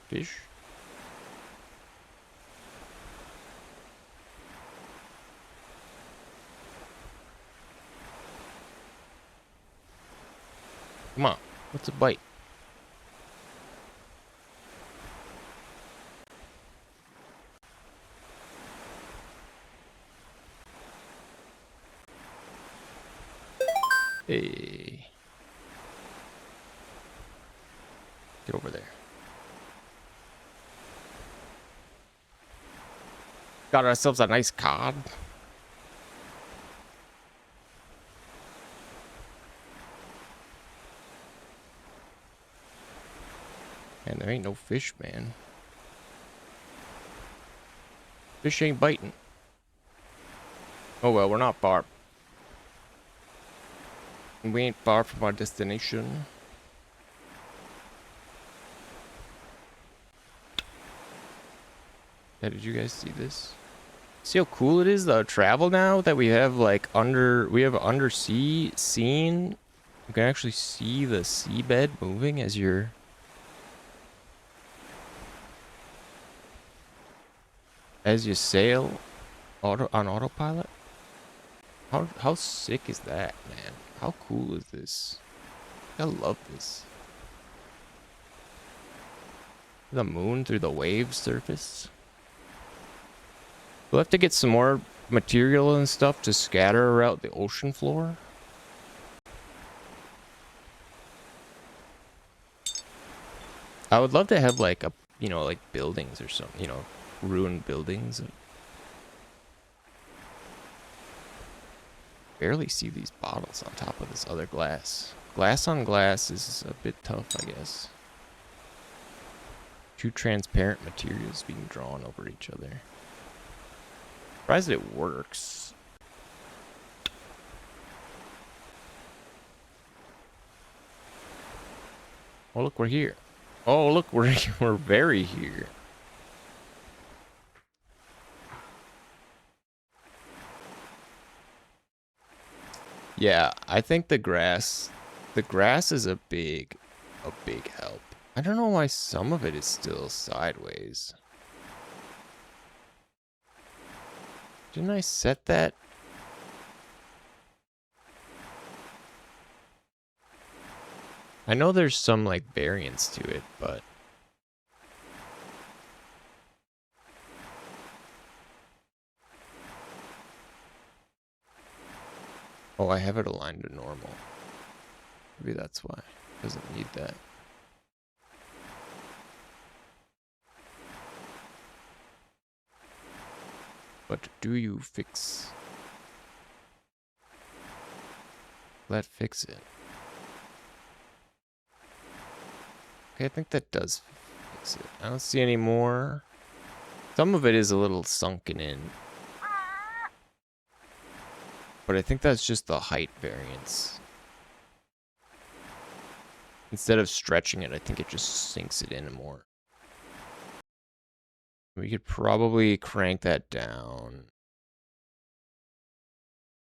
Fish. Come on, what's a bite? Hey. Get over there. Got ourselves a nice cod. And there ain't no fish, man. Fish ain't biting. Oh well, we're not far. We ain't far from our destination. Yeah, did you guys see this? See how cool it is, the travel now that we have like undersea scene. You can actually see the seabed moving as you're you sail on autopilot. How sick is that, man? How cool is this? I love this. The moon through the wave surface. We'll have to get some more material and stuff to scatter around the ocean floor. I would love to have like a, like buildings or something, ruined buildings. Barely see these bottles on top of this other glass. Glass on glass is a bit tough, I guess. Two transparent materials being drawn over each other. Surprised it works. Oh, look, we're here. Oh, look, we're very here. Yeah, I think the grass is a big help. I don't know why some of it is still sideways. Didn't I set that? I know there's some like variance to it, but oh, I have it aligned to normal. Maybe that's why. It doesn't need that. But do you fix? Let fix it. Okay, I think that does fix it. I don't see any more. Some of it is a little sunken in. But I think that's just the height variance. Instead of stretching it, I think it just sinks it in more. We could probably crank that down.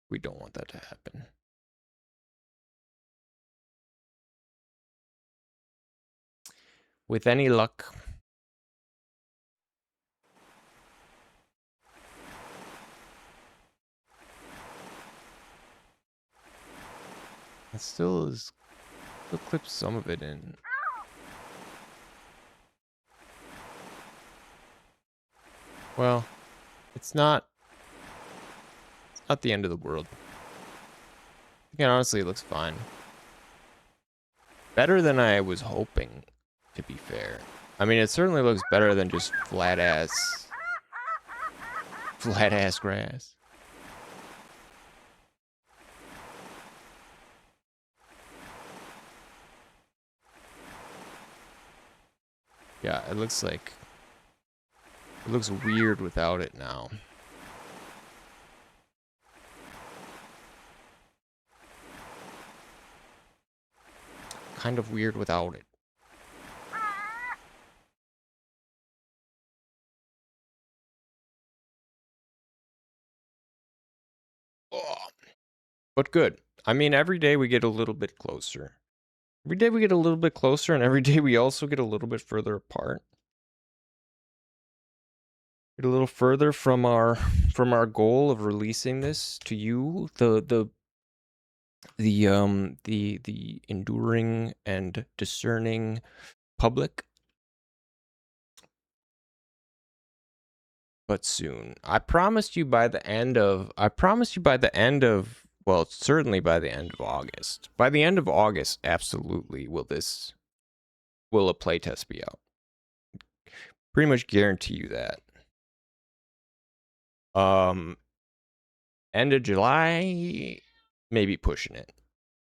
We don't want that to happen. With any luck. It still is. Still clip some of it in. Well, it's not the end of the world. Again, honestly, it looks fine. Better than I was hoping, to be fair. I mean, it certainly looks better than just flat ass grass. Yeah, it looks weird without it now. Kind of weird without it. Oh, but good. I mean, every day we get a little bit closer. Every day we get a little bit closer, and every day we also get a little bit further apart. Get a little further from our goal of releasing this to you, the enduring and discerning public. But soon. I promised you by the end of well, certainly by the end of August. By the end of August, absolutely will a playtest be out. Pretty much guarantee you that. End of July, maybe pushing it.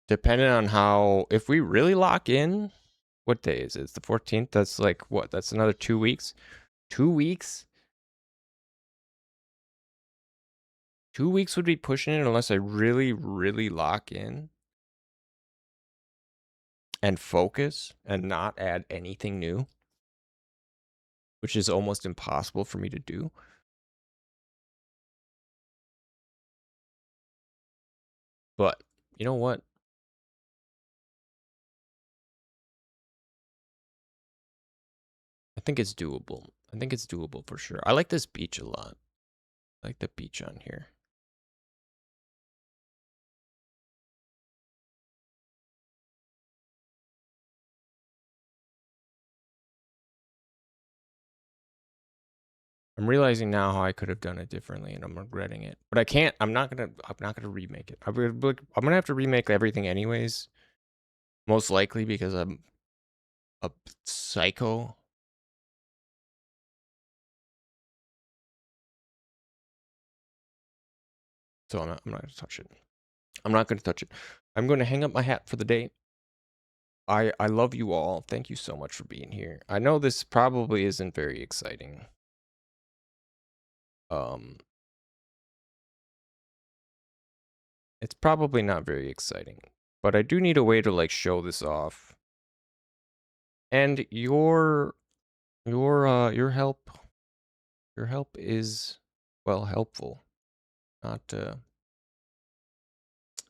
Depending on how, if we really lock in, what day is it? It's the 14th. That's like, what? That's another 2 weeks. 2 weeks? 2 weeks would be pushing it unless I really, really lock in and focus and not add anything new, which is almost impossible for me to do. But you know what? I think it's doable. I think it's doable for sure. I like this beach a lot. I like the beach on here. I'm realizing now how I could have done it differently, and I'm regretting it. But I can't. I'm not gonna remake it. I'm gonna have to remake everything anyways. Most likely because I'm a psycho. So I'm not gonna touch it. I'm not gonna touch it. I'm gonna hang up my hat for the day. I love you all. Thank you so much for being here. I know this probably isn't very exciting. It's probably not very exciting, but I do need a way to like show this off And your help is, well, helpful. Not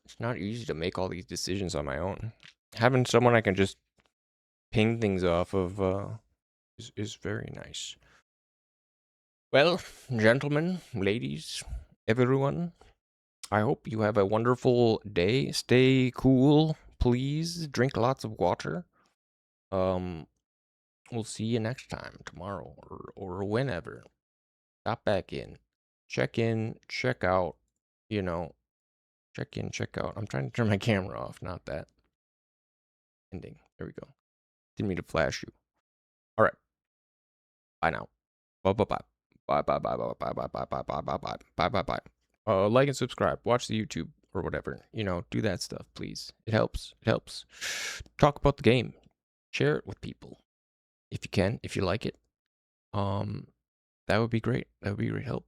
it's not easy to make all these decisions on my own. Having someone I can just ping things off of is very nice. Well, gentlemen, ladies, everyone, I hope you have a wonderful day. Stay cool, please. Drink lots of water. We'll see you next time, tomorrow or whenever. Stop back in, check out. You know, check in, check out. I'm trying to turn my camera off, not that. Ending. There we go. Didn't mean to flash you. All right. Bye now. Bye bye bye. Bye bye bye bye bye bye bye bye bye bye bye bye bye bye. Like and subscribe. Watch the YouTube or whatever. You know, do that stuff, please. It helps. It helps. Talk about the game. Share it with people if you can, if you like it. That would be great. That would be great help.